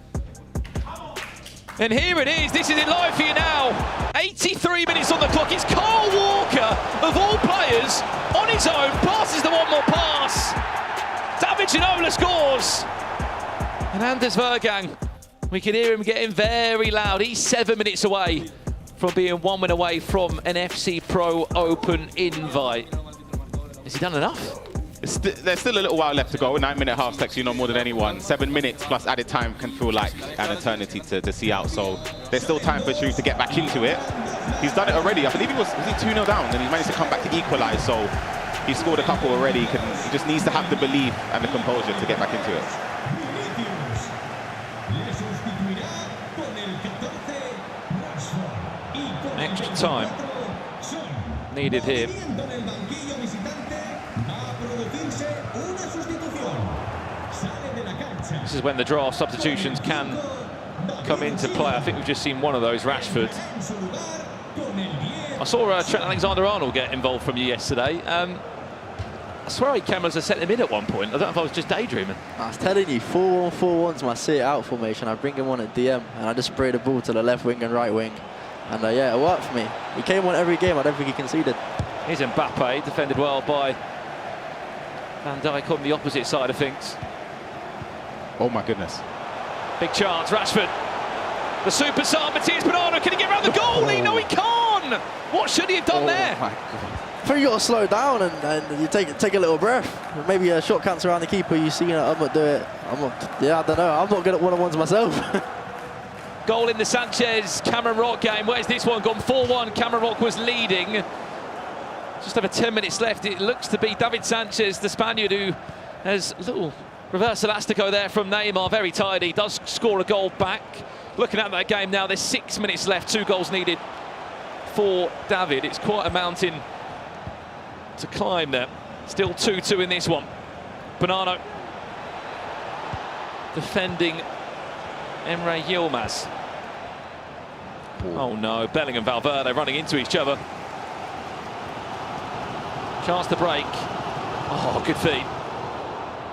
And here it is, this is it live for you now. 83 minutes on the clock, it's Carl Walker, of all players, on his own, passes the one more pass. David Ginola scores. And Anders Vergang, we can hear him getting very loud. He's 7 minutes away from being 1 win away from an FC Pro Open invite. Has he done enough? There's still a little while left to go. 9 minute half takes you know more than anyone. 7 minutes plus added time can feel like an eternity to see out. So there's still time for Sharif to get back into it. He's done it already. I believe he was he 2-0 down and he managed to come back to equalize. So he scored a couple already. He just needs to have the belief and the composure to get back into it. Extra time needed here. This is when the draft substitutions can come into play. I think we've just seen one of those, Rashford. I saw Trent Alexander-Arnold get involved from you yesterday. I swear he came as a centre mid at one point. I don't know if I was just daydreaming. I was telling you, 4-1-4-1's my sit-out formation. I bring him on at DM, and I just spray the ball to the left wing and right wing. And yeah, it worked for me. He came on every game. I don't think he conceded. Here's Mbappe, defended well by Van Dijk on the opposite side of things. Oh my goodness. Big chance, Rashford. The superstar, Matías Bonanno, can he get around the goalie? No, he can't! What should he have done there? My God. think you got to slow down and you take a little breath. Maybe a shot counts around the keeper. You see Umut do it. Yeah, I don't know. I'm not good at one-on-ones myself. Goal in the Sanchez Cameron Rock game. Where's this one gone? 4-1. Cameron Rock was leading. Just over 10 minutes left. It looks to be David Sanchez, the Spaniard, who has a little reverse elastico there from Neymar. Very tidy. Does score a goal back. Looking at that game now, there's 6 minutes left. 2 goals needed for David. It's quite a mountain to climb there. Still 2-2 in this one. Bonanno defending Emre Yilmaz. Oh no, Bellingham and Valverde running into each other. Chance to break. Oh, good feet.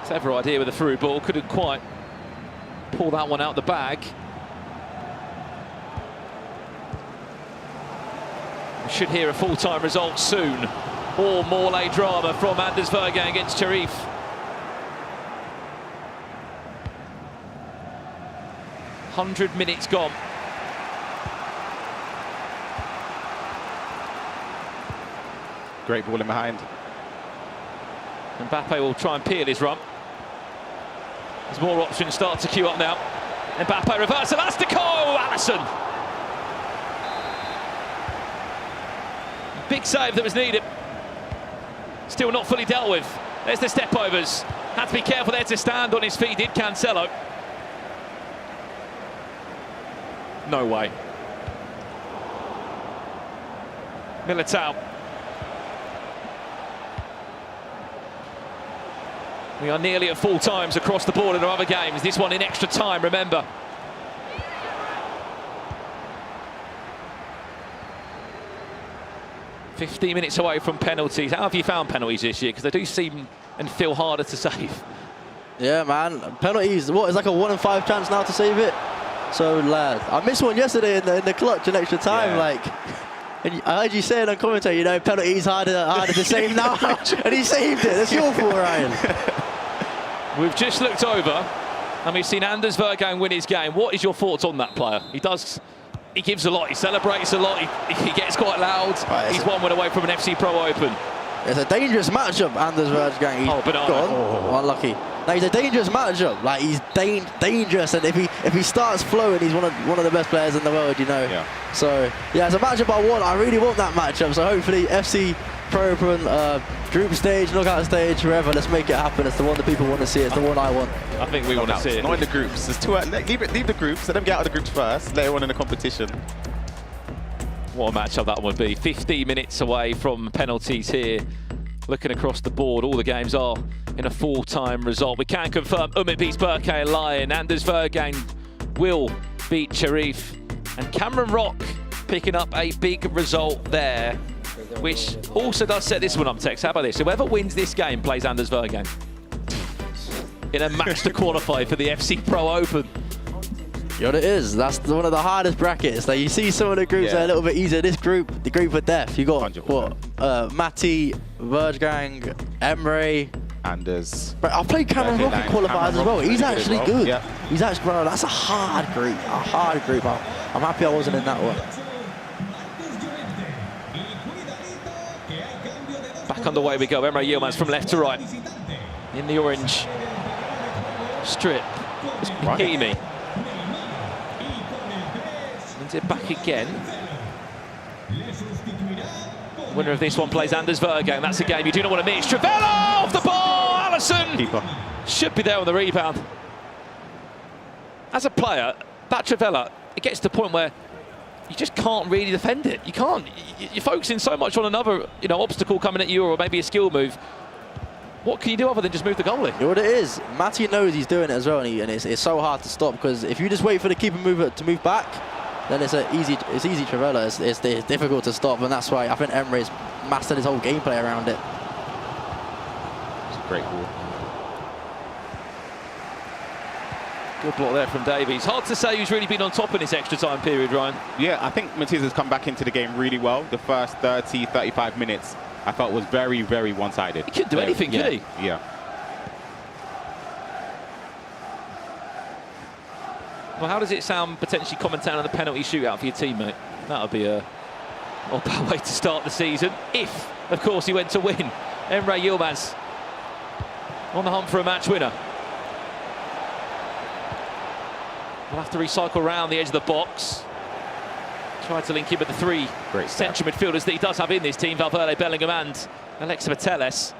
Clever idea with a through ball. Couldn't quite pull that one out the bag. We should hear a full-time result soon. Or more late drama from Anders Vergang against Sharif. "100 minutes gone. Great ball in behind. Mbappe will try and peel his run. There's more options start to queue up now. Mbappe reverse elastico. Alisson. Big save that was needed. Still not fully dealt with. There's the step overs. Had to be careful there to stand on his feet. Did Cancelo. No way. Militao. We are nearly at full times across the board in our other games. This one in extra time, remember. "15 minutes away from penalties." How have you found penalties this year? Because they do seem and feel harder to save. Yeah, man. Penalties, what, it's like a 1 in 5 chance now to save it. So, lad, I missed one yesterday in the clutch in extra time. Yeah. Like, and I heard you saying on commentary, you know, penalties harder to save now. And he saved it. That's your fault, Ryan. We've just looked over and we've seen Anders Vergang win his game. What is your thoughts on that player? He gives a lot, he celebrates a lot, he gets quite loud. Right, he's 1 win away from an FC Pro Open. It's a dangerous matchup, Anders Vergang. Oh, Bonanno. Oh, unlucky. No, he's a dangerous matchup. Like, he's dangerous, and if he starts flowing, he's one of the best players in the world, you know. Yeah. So yeah, it's a matchup I want. I really want that matchup. So hopefully, FC Pro Open, group stage, knockout stage, wherever, let's make it happen. It's the one that people want to see. It's the one I want. I think we want to see it. Not in the groups. There's two. Leave the groups. Let them get out of the groups first. Later on in the competition. What a matchup that would be. 15 minutes away from penalties here. Looking across the board, all the games are in a full-time result. We can confirm Umut beats Berkay Lion. Anders Vergang will beat Sharif. And Cameron Rock picking up a big result there, which also does set this one up, Tex. How about this? Whoever wins this game plays Anders Vergang in a match to qualify for the FC Pro Open. You know what it is? That's one of the hardest brackets. Like, you see some of the groups are a little bit easier. This group, the group of death, you got Mati, Vergang, Emre, Anders. But I played Cameron Rock in qualifiers as well. He's actually good. Yeah. He's actually, bro, that's a hard group. A hard group. I'm happy I wasn't in that one. Back on the way we go. Emre Yilmaz from left to right in the orange strip. Hakimi. Wins it back again. Winner of this one plays Anders Vergang. That's a game you do not want to miss. Trivela off the ball. Alisson Keeper. should be there on the rebound. As a player, that Trivela, it gets to the point where you just can't really defend it. You can't. You're focusing so much on another, obstacle coming at you, or maybe a skill move. What can you do other than just move the goalie? You know what it is? Matty knows he's doing it as well, and it's so hard to stop, because if you just wait for the keeper to move back, then it's easy Trivela. It's difficult to stop, and that's why I think Emre's mastered his whole gameplay around it. It's a great ball. Good block there from Davies. Hard to say who's really been on top in this extra time period, Ryan. Yeah, I think Matiz has come back into the game really well. The first 30, 35 minutes, I felt was very, very one-sided. He couldn't do anything, could he? Yeah. Well, how does it sound potentially commentating on the penalty shootout for your teammate? That would be a bad way to start the season, if of course, he went to win. Emre Yilmaz on the hunt for a match winner. We'll have to recycle around the edge of the box. Try to link in with the three central midfielders that he does have in this team, Valverde, Bellingham and Alexa Telles.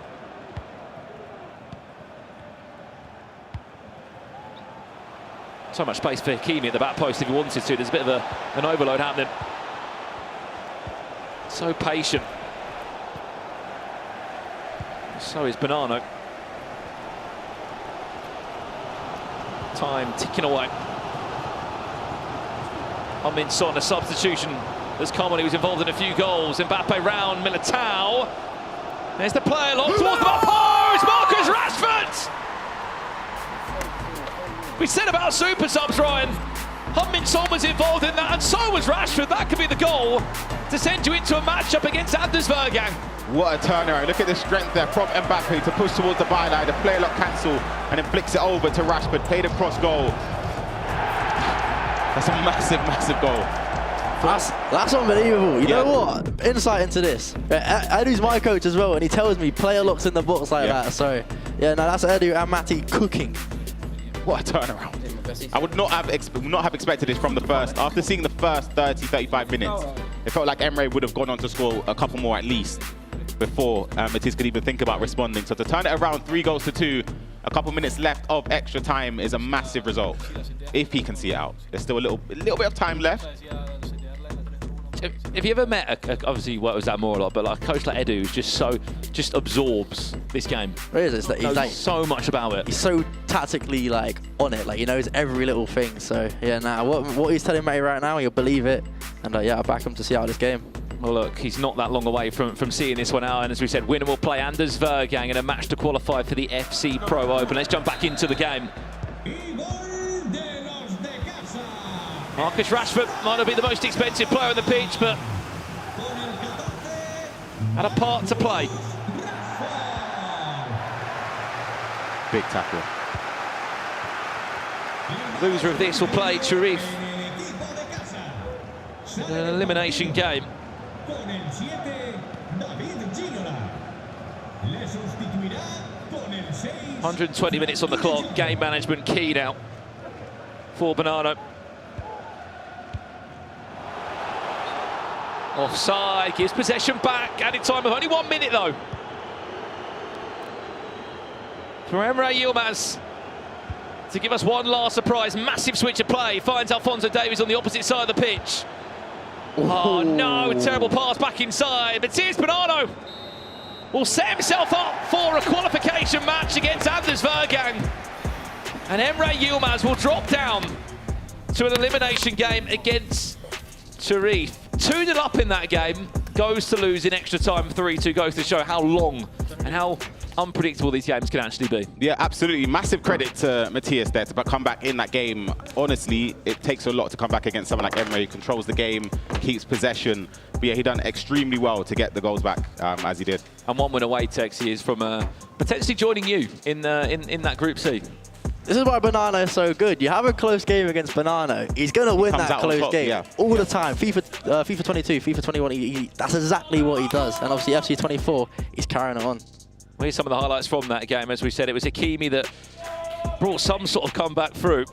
So much space for Hakimi at the back post if he wanted to. There's a bit of an overload happening. So patient. So is Bonano. Time ticking away. Min-Son, a substitution has come when he was involved in a few goals. Mbappe round Militao. There's the play along towards the post. Marcus Rashford! We said about super subs, Ryan. Min-Son was involved in that, and so was Rashford. That could be the goal to send you into a matchup against Anders Vergang. What a turnaround. Look at the strength there from Mbappe to push towards the byline. The player lock cancel and then flicks it over to Rashford. Played across goal. That's a massive, massive goal. That's unbelievable. You know what? Insight into this. Edu's my coach as well, and he tells me player locks in the box like that. So, yeah, no, that's Edu and Matty cooking. What a turnaround. I would not have expected this from the first. After seeing the first 30, 35 minutes, it felt like Emre would have gone on to score a couple more at least before Matisse could even think about responding. So to turn it around 3-2, a couple minutes left of extra time is a massive result. If he can see it out. There's still a little bit of time left. Have you ever met, obviously you work with Zamora a lot, but like a coach like Edu who's just absorbs this game? He's like so much about it. He's so tactically on it, he knows every little thing. So yeah, what he's telling Matty right now, you'll believe it. And yeah, I'll back him to see out this game. Well, look, he's not that long away from seeing this one out. And as we said, winner will play Anders Vergang in a match to qualify for the FC Pro Open. Let's jump back into the game. Marcus Rashford might not be the most expensive player on the pitch, but had a part to play. Big tackle. Loser of this will play Sharif in an elimination game. 120 minutes on the clock. Game management key now for Bonano. Offside, gives possession back. Added time of only 1 minute though. For Emre Yilmaz to give us one last surprise. Massive switch of play. Finds Alphonso Davies on the opposite side of the pitch. Oh no, terrible pass back inside. But here's Bonano. Will set himself up for a qualification match against Anders Vergang. And Emre Yilmaz will drop down to an elimination game against Sharif. 2-0 up in that game, goes to lose in extra time 3-2, goes to show how long and how unpredictable these games can actually be. Yeah, absolutely. Massive credit to Matthias there to come back in that game. Honestly, it takes a lot to come back against someone like Emre. He controls the game, keeps possession. But yeah, he done extremely well to get the goals back as he did. And one win away, Tex, he is from potentially joining you in that Group C. This is why Bonano is so good. You have a close game against Bonano, he's going to win that close game all the time. FIFA 22, FIFA 21, that's exactly what he does. And obviously FC 24, he's carrying it on. Well, here's some of the highlights from that game. As we said, it was Hakimi that brought some sort of comeback through.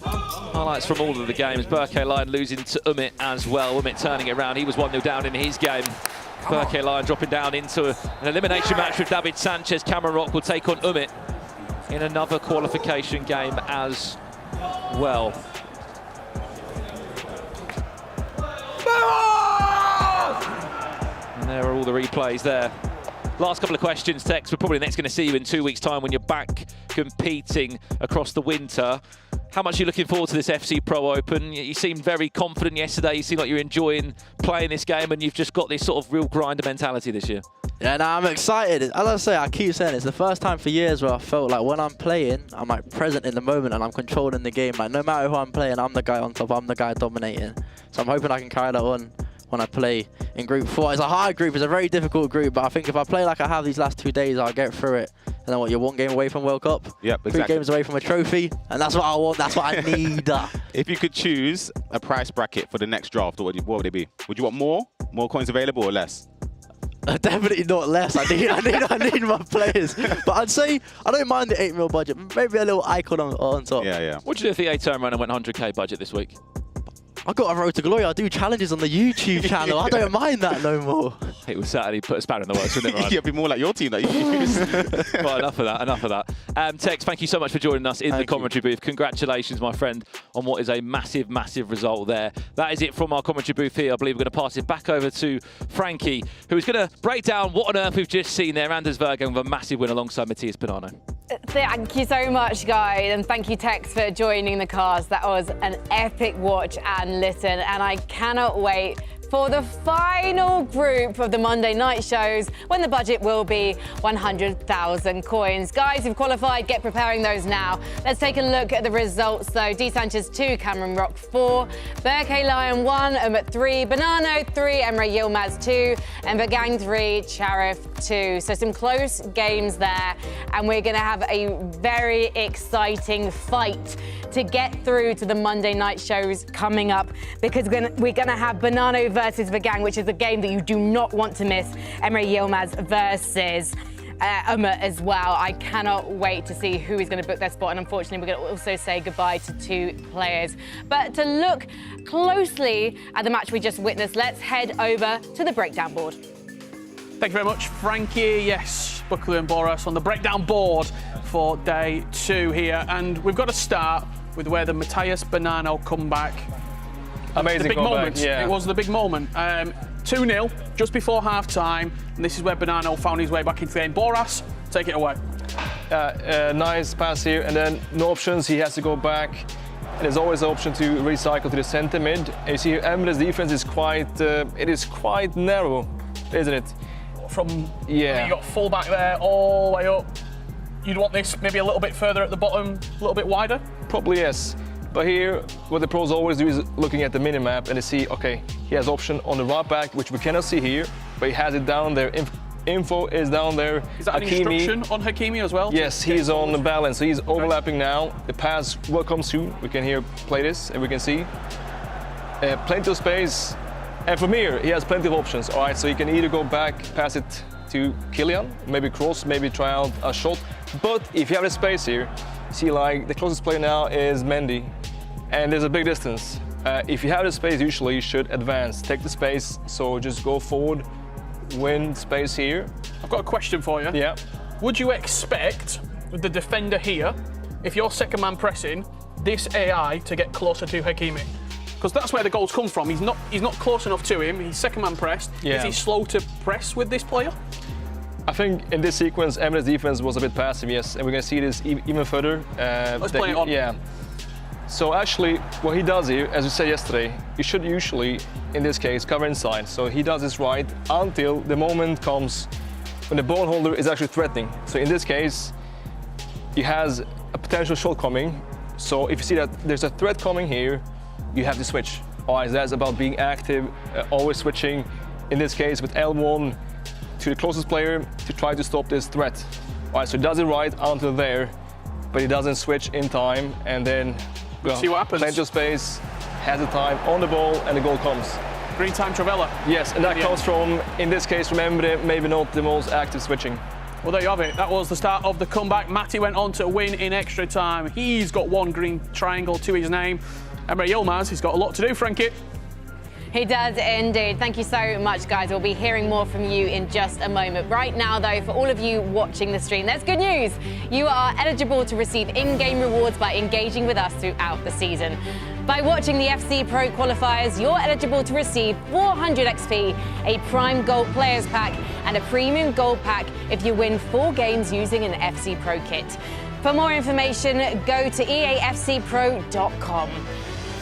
Highlights from all of the games. Berkeleyen losing to Umit as well. Umit turning it around. He was 1-0 down in his game. Berkeleyen dropping down into an elimination match with David Sanchez. Cameron Rock will take on Umit in another qualification game as well. And there are all the replays there. Last couple of questions, Tex. We're probably next going to see you in 2 weeks' time when you're back competing across the winter. How much are you looking forward to this FC Pro Open? You seemed very confident yesterday. You seem like you're enjoying playing this game, and you've just got this sort of real grinder mentality this year. Yeah, no, I'm excited. As I say, I keep saying it's the first time for years where I felt like when I'm playing, I'm present in the moment and I'm controlling the game. No matter who I'm playing, I'm the guy on top. I'm the guy dominating. So I'm hoping I can carry that on when I play in Group 4. It's a hard group. It's a very difficult group. But I think if I play like I have these last 2 days, I'll get through it. And then what? You're 1 game away from World Cup. Yep, exactly. 3 games away from a trophy, and that's what I want. That's what I need. If you could choose a price bracket for the next draft, what would it be? Would you want more coins available, or less? Definitely not less. I need my players. But I'd say I don't mind the 8 mil budget. Maybe a little icon on top. Yeah. What do you do if EA turned around and went 100k budget this week? I got a road to glory. I do challenges on the YouTube channel. I don't mind that no more. It would certainly put a spanner in the works, wouldn't it, Ryan? You'd be more like your team that you use. Right, enough of that. Tex, thank you so much for joining us in the commentary booth. Congratulations, my friend, on what is a massive, massive result there. That is it from our commentary booth here. I believe we're going to pass it back over to Frankie, who is going to break down what on earth we've just seen there. Anders Vergen with a massive win alongside Matthias Bonanno. Thank you so much, guys, and thank you, Tex, for joining the cast. That was an epic watch and listen, and I cannot wait for the final group of the Monday night shows when the budget will be 100,000 coins. Guys who've qualified, get preparing those now. Let's take a look at the results though. D Sanchez 2, Cameron Rock 4, Berke Lion 1, Umut 3, Bonanno 3, Emre Yilmaz 2, and Vergang 3, Charif 2. So some close games there, and we're going to have a very exciting fight to get through to the Monday night shows coming up, because we're going to have Bonanno versus Vergang, which is a game that you do not want to miss. Emre Yilmaz versus Umut as well. I cannot wait to see who is going to book their spot, and unfortunately we're going to also say goodbye to 2 players. But to look closely at the match we just witnessed, let's head over to the breakdown board. Thank you very much, Frankie. Yes, Buckley and Boras on the breakdown board for day 2 here, and we've got to start with where the Matthias Bonanno comeback. Amazing the big comeback, moment. yeah. It was the big moment. 2-0 just before half time, and this is where Bonanno found his way back into the game. Boras, take it away. Nice pass here, and then no options. He has to go back. And there's always the option to recycle to the centre mid. And you see here, Emre's defense is quite narrow, isn't it? You got full back there, all the way up. You'd want this maybe a little bit further at the bottom, a little bit wider? Probably yes. But here, what the pros always do is looking at the minimap and they see, okay, he has option on the right back, which we cannot see here, but he has it down there. Info is down there. Is that Hakimi, an instruction on Hakimi as well? Yes, he's on the balance, so he's overlapping now. The pass will come soon. We can here play this and we can see plenty of space. And from here, he has plenty of options. All right, so he can either go back, pass it to Kylian, maybe cross, maybe try out a shot. But if you have the space here, see, like the closest player now is Mendy, and there's a big distance. If you have the space, usually you should advance, take the space. So just go forward, win space here. I've got a question for you. Yeah. Would you expect with the defender here, if you're second man pressing, this AI to get closer to Hakimi? Because that's where the goals come from. He's not close enough to him. He's second man pressed. Yeah. Is he slow to press with this player? I think in this sequence, Emre's defense was a bit passive, yes, and we're going to see this even further. Let's play it on. Yeah. So actually, what he does here, as we said yesterday, you should usually, in this case, cover inside. So he does this right until the moment comes when the ball holder is actually threatening. So in this case, he has a potential shot coming. So if you see that there's a threat coming here, you have to switch. Alright, that's about being active, always switching. In this case, with L1 to the closest player to try to stop this threat. Alright, so he does it right until there, but he doesn't switch in time, and then see what happens. Plenty of space, has the time on the ball, and the goal comes. Green time Travella. Yes, and that comes from, in this case, from Emre, maybe not the most active switching. Well, there you have it. That was the start of the comeback. Matty went on to win in extra time. He's got 1 green triangle to his name. Emre Yilmaz, he's got a lot to do, Frankie. He does indeed. Thank you so much, guys. We'll be hearing more from you in just a moment. Right now, though, for all of you watching the stream, there's good news. You are eligible to receive in-game rewards by engaging with us throughout the season. By watching the FC Pro Qualifiers, you're eligible to receive 400 XP, a Prime Gold Players Pack, and a Premium Gold Pack if you win 4 games using an FC Pro kit. For more information, go to eafcpro.com.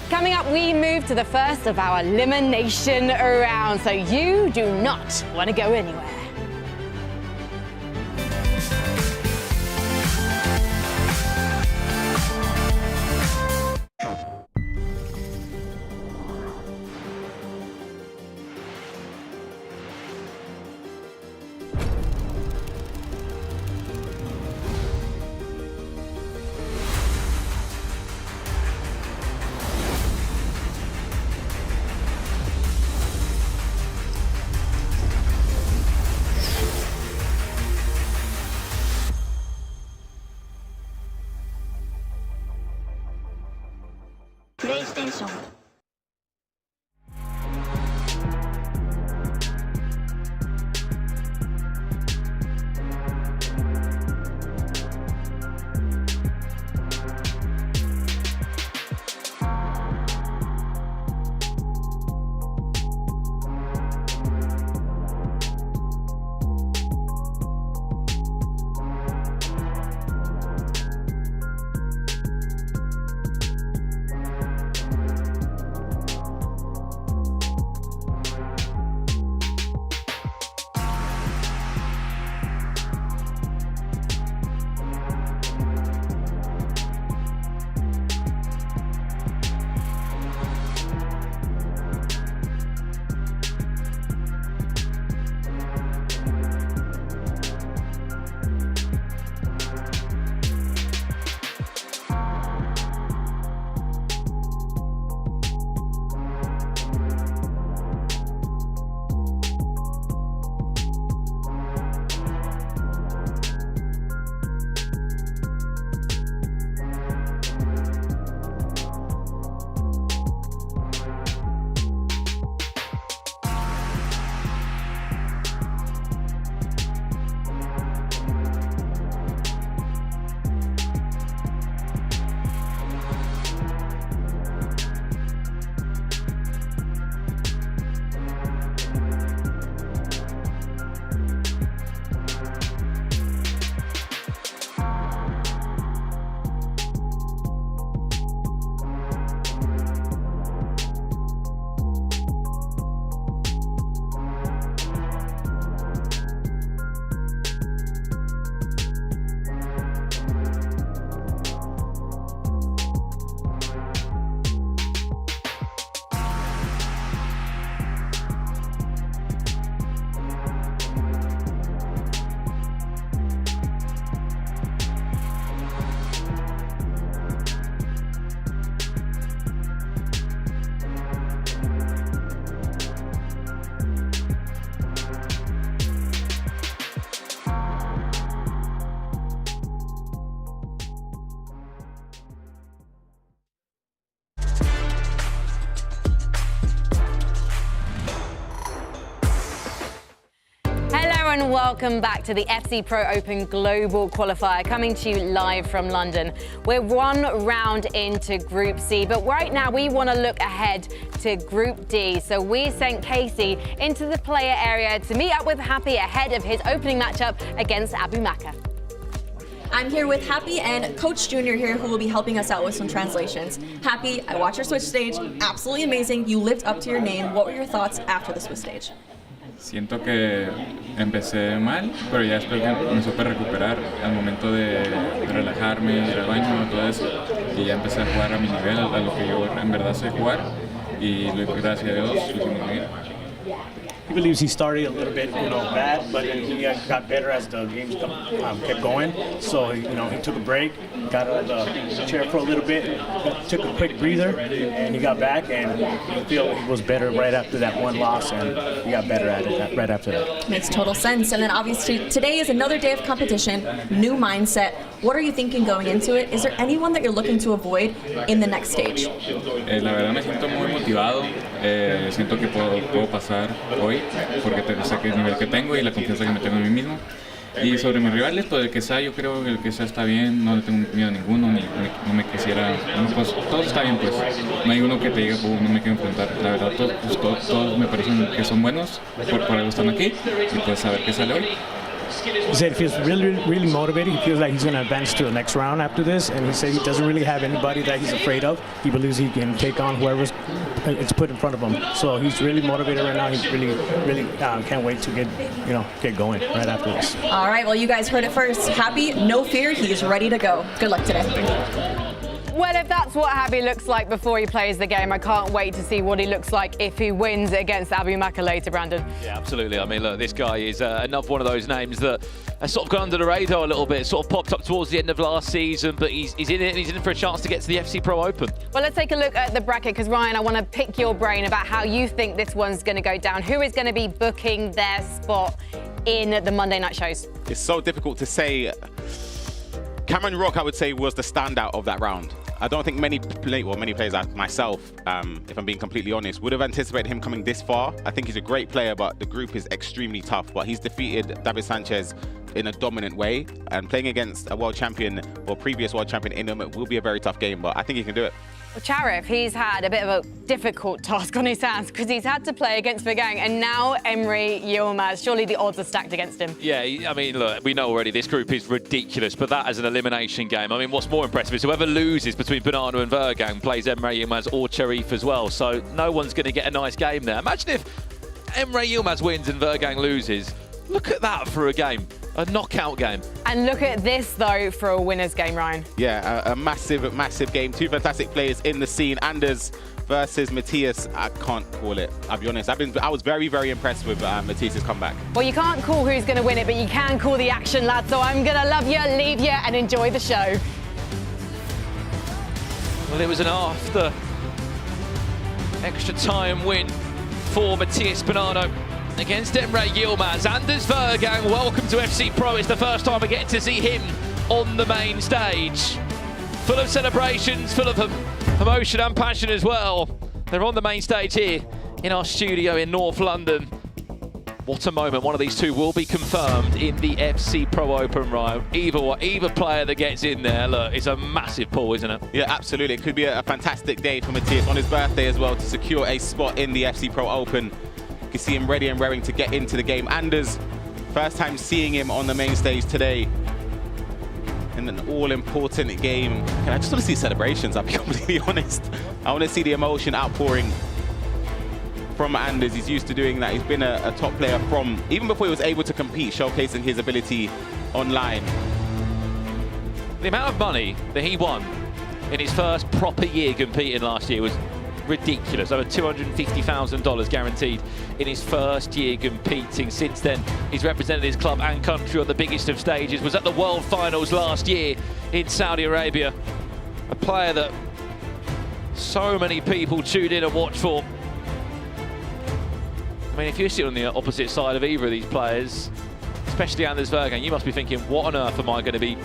Coming up, we move to the first of our elimination round, so you do not want to go anywhere. テーション。And welcome back to the FC Pro Open Global Qualifier, coming to you live from London. We're one round into Group C, but right now we want to look ahead to Group D. So we sent Casey into the player area to meet up with Happy ahead of his opening matchup against Abu Maka. I'm here with Happy and Coach Junior here, who will be helping us out with some translations. Happy, I watched your Switch stage, absolutely amazing. You lived up to your name. What were your thoughts after the Switch stage? Siento que empecé mal, pero ya después me supe recuperar al momento de relajarme, ir al baño, todo eso. Y ya empecé a jugar a mi nivel, a lo que yo en verdad sé jugar. Y gracias a Dios lo hicimos muy bien. He believes he started a little bit, bad, but then he got better as the games kept going. So, he took a break, got out of the chair for a little bit, took a quick breather, and he got back, and I feel he was better right after that one loss, and he got better at it right after that. Makes total sense. And then obviously today is another day of competition, new mindset. What are you thinking going into it? Is there anyone that you're looking to avoid in the next stage? La verdad me siento muy motivado, siento que puedo pasar hoy, porque sé que el nivel que tengo y la confianza que me tengo en mí mismo. Y sobre mis rivales, pues el que sea, yo creo que el que sea está bien, no le tengo miedo a ninguno, no me quisiera, pues todo está bien, pues no hay uno que te diga, no me quiero enfrentar. La verdad, todos me parecen que son buenos, por algo están aquí, y pues a ver qué sale hoy. He said he feels really motivated. He feels like he's going to advance to the next round after this, and he said he doesn't really have anybody that he's afraid of. He believes he can take on whoever's it's put in front of him. So he's really motivated right now. He's really can't wait to get going right after this. All right, well, you guys heard it first. Happy, no fear, he's ready to go. Good luck today. Well, if that's what Happy looks like before he plays the game, I can't wait to see what he looks like if he wins against Abu Maka later, Brandon. Yeah, absolutely. I mean, look, this guy is another one of those names that has sort of gone under the radar a little bit, sort of popped up towards the end of last season, but he's in it and he's in for a chance to get to the FC Pro Open. Well, let's take a look at the bracket, because Ryan, I want to pick your brain about how you think this one's going to go down. Who is going to be booking their spot in the Monday night shows? It's so difficult to say. Cameron Rock, I would say, was the standout of that round. I don't think many players like myself, if I'm being completely honest, would have anticipated him coming this far. I think he's a great player, but the group is extremely tough. But he's defeated David Sanchez in a dominant way, and playing against a world champion or previous world champion in him, it will be a very tough game, but I think he can do it. Well, Charif, he's had a bit of a difficult task on his hands because he's had to play against Vergang and now Emre Yilmaz. Surely the odds are stacked against him. Yeah, I mean, look, we know already this group is ridiculous, but that as an elimination game, I mean, what's more impressive is whoever loses between Banana and Vergang plays Emre Yilmaz or Sharif as well, so no one's going to get a nice game there. Imagine if Emre Yilmaz wins and Vergang loses. Look at that for a game. A knockout game. And look at this, though, for a winner's game, Ryan. Yeah, a massive, massive game. Two fantastic players in the scene. Anders versus Matthias. I can't call it, I'll be honest. I was very, very impressed with Matthias' comeback. Well, you can't call who's going to win it, but you can call the action, lads. So I'm going to love you, leave you, and enjoy the show. Well, it was an after extra time win for Matthias Bonanno against Emre Yilmaz. Anders Vergang, welcome to FC Pro. It's the first time we get to see him on the main stage. Full of celebrations, full of emotion and passion as well. They're on the main stage here in our studio in North London. What a moment. One of these two will be confirmed in the FC Pro Open, Ryan. Either player that gets in there, look, it's a massive pull, isn't it? Yeah, absolutely. It could be a fantastic day for Matthias on his birthday as well to secure a spot in the FC Pro Open. You can see him ready and raring to get into the game. Anders, first time seeing him on the main stage today in an all-important game. And I just want to see celebrations, I'll be completely honest. I want to see the emotion outpouring from Anders. He's used to doing that. He's been a top player from, even before he was able to compete, showcasing his ability online. The amount of money that he won in his first proper year competing last year was ridiculous. Over $250,000 guaranteed in his first year competing. Since then, he's represented his club and country on the biggest of stages. Was at the World Finals last year in Saudi Arabia. A player that so many people tuned in and watched for. I mean, if you're sitting on the opposite side of either of these players, especially Anders Vergang, you must be thinking, what on earth am I going to be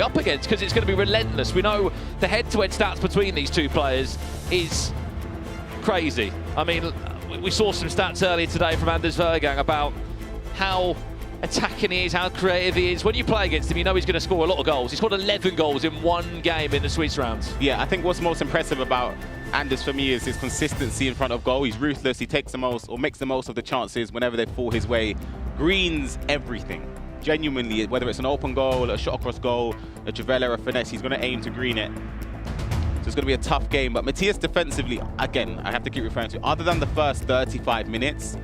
up against? Because it's going to be relentless. We know the head-to-head stats between these two players is crazy. I mean, we saw some stats earlier today from Anders Vergang about how attacking he is, how creative he is. When you play against him, you know he's going to score a lot of goals. He scored 11 goals in one game in the Swiss rounds. Yeah, I think what's most impressive about Anders for me is his consistency in front of goal. He's ruthless. He takes the most, or makes the most of the chances whenever they fall his way. Greens everything. Genuinely, whether it's an open goal, a shot across goal, a Javela, a finesse, he's going to aim to green it. So it's going to be a tough game. But Matthias defensively, again, I have to keep referring to, other than the first 35 minutes,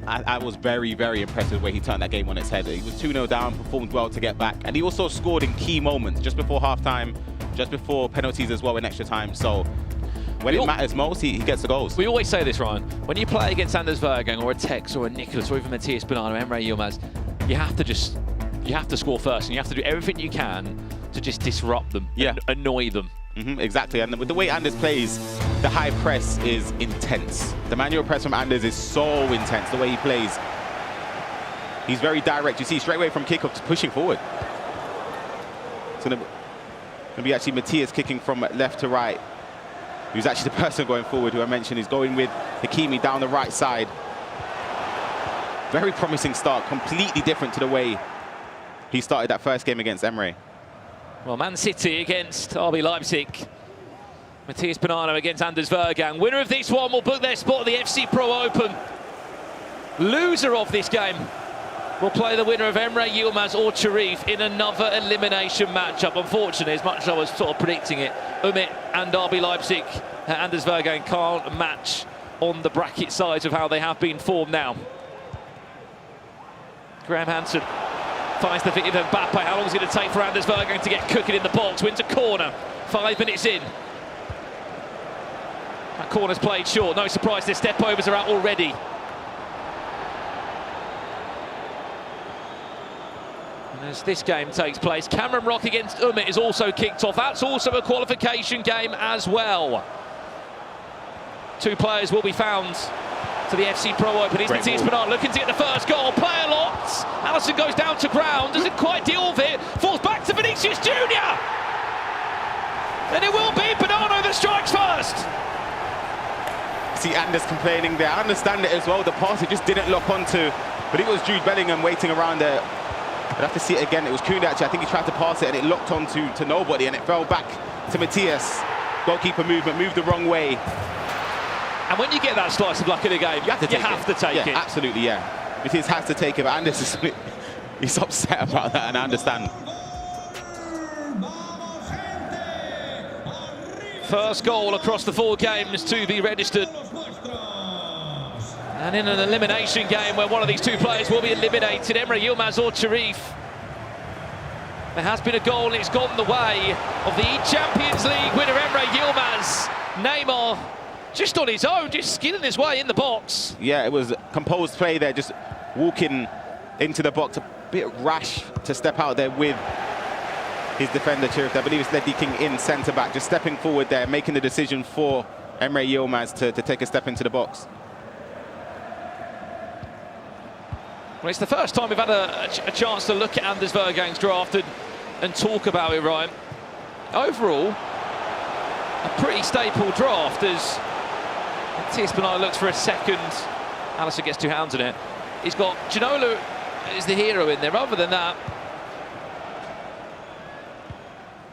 I was very, very impressed with the way he turned that game on its head. He was 2-0 down, performed well to get back. And he also scored in key moments, just before halftime, just before penalties as well in extra time. So when it matters most, he gets the goals. We always say this, Ryan. When you play against Anders Vergang or a Tex or a Nicholas or even Matthias Bonanno, Emre Yilmaz, you have to score first, and you have to do everything you can to just disrupt them, and annoy them. Exactly, and with the way Anders plays, the high press is intense. The manual press from Anders is so intense, the way he plays. He's very direct. You see straight away from kickoff to pushing forward. It's going to be actually Matthias kicking from left to right. Who's actually the person going forward, who I mentioned. He's going with Hakimi down the right side. Very promising start, completely different to the way he started that first game against Emre. Well, Man City against RB Leipzig. Matthias Bonanno against Anders Vergang. Winner of this one will book their spot at the FC Pro Open. Loser of this game will play the winner of Emre Yilmaz or Sharif in another elimination matchup. Unfortunately, as much as I was sort of predicting it, Umit and RB Leipzig, Anders Vergang can't match on the bracket sides of how they have been formed now. Graham Hansen finds the feet of Mbappe. How long is it going to take for Anders Vergang to get cooking in the box? Wins a corner. 5 minutes in. That corner's played short. No surprise, their step-overs are out already. And as this game takes place, Cameron Rock against Umit is also kicked off. That's also a qualification game as well. Two players will be found to the FC Pro Open. Here's Matthias Bonanno looking to get the first goal. Play a lot. Alisson goes down to ground, doesn't quite deal with it. Falls back to Vinicius Junior. And it will be Bonanno that strikes first. See Anders complaining there. I understand it as well. The pass it just didn't lock onto, but it was Jude Bellingham waiting around there. I'd have to see it again. It was Kuhn actually. I think he tried to pass it and it locked onto nobody and it fell back to Matthias. Goalkeeper movement, moved the wrong way. And when you get that slice of luck in a game, you have to take it. Absolutely, yeah. Matthias has to take it, but Anders is he's upset about that, and I understand. First goal across the 4 games to be registered. And in an elimination game where one of these 2 players will be eliminated, Emre Yilmaz or Sharif. There has been a goal and it's gone the way of the Champions League winner Emre Yilmaz. Neymar just on his own, just skinning his way in the box. Yeah, it was composed play there, just walking into the box. A bit rash to step out there with his defender, Sharif. I believe it's Ledley King in centre-back, just stepping forward there, making the decision for Emre Yilmaz to take a step into the box. Well, it's the first time we've had a chance to look at Anders Vergang's draft and talk about it, Ryan. Overall, a pretty staple draft as Matthias Bonanno looks for a second. Alisson gets 2 hands on it. He's got Ginola is the hero in there. Other than that,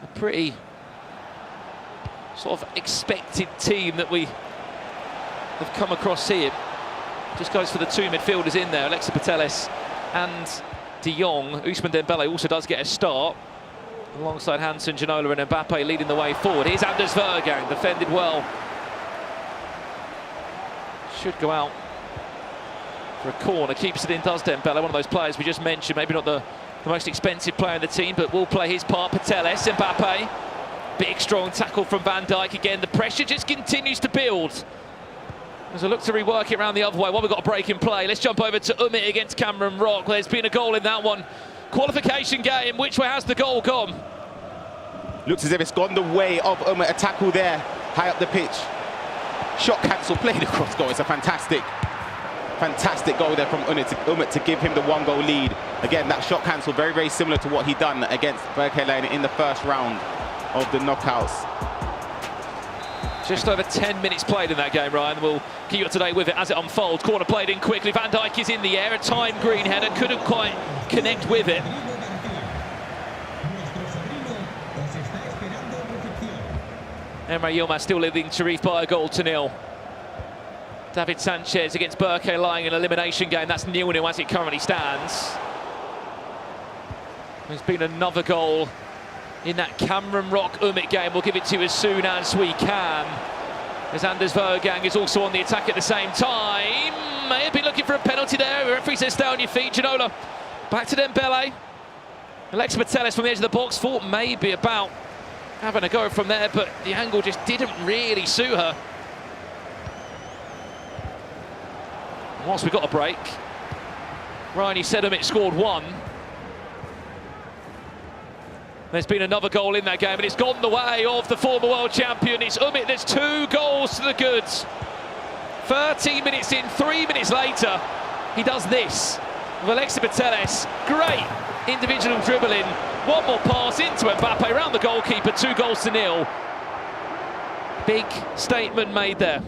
a pretty sort of expected team that we have come across here. Just goes for the 2 midfielders in there, Alexis Patelis and De Jong. Ousmane Dembele also does get a start, alongside Hansen, Ginola and Mbappe leading the way forward. Here's Anders Vergang, defended well. Should go out for a corner, keeps it in, does Dembele, one of those players we just mentioned, maybe not the most expensive player in the team, but will play his part. Patelis, Mbappe, big strong tackle from Van Dijk again. The pressure just continues to build. There's a look to rework it around the other way. Well, we've got a break in play. Let's jump over to Umit against Cameron Rock. There's been a goal in that one. Qualification game. Which way has the goal gone? Looks as if it's gone the way of Umit. A tackle there, high up the pitch. Shot cancel, played across goal. It's a fantastic goal there from Umit to give him the 1-goal lead. Again, that shot cancel, very, very similar to what he done against Berkeley in the first round of the knockouts. Just over 10 minutes played in that game, Ryan. We'll keep you up to date with it as it unfolds. Corner played in quickly. Van Dijk is in the air. A timed green header. Couldn't quite connect with it. Emre Yilmaz still leading Sharif by a 1-0. David Sanchez against Berke lying in an elimination game. That's 0-0 as it currently stands. There's been another goal in that Cameron Rock Umit game. We'll give it to you as soon as we can. As Anders Vergang is also on the attack at the same time. May have been looking for a penalty there. The referee says stay on your feet. Ginola back to Dembele. Alexis Patelis from the edge of the box thought maybe about having a go from there, but the angle just didn't really suit her. Whilst we got a break, Ryan, you said Umit scored 1. There's been another goal in that game, and it's gone the way of the former world champion. It's Umit. There's 2 goals to the goods. 13 minutes in, 3 minutes later, he does this with Alexis Patelis. Great individual dribbling. One more pass into Mbappe around the goalkeeper. 2-0. Big statement made there.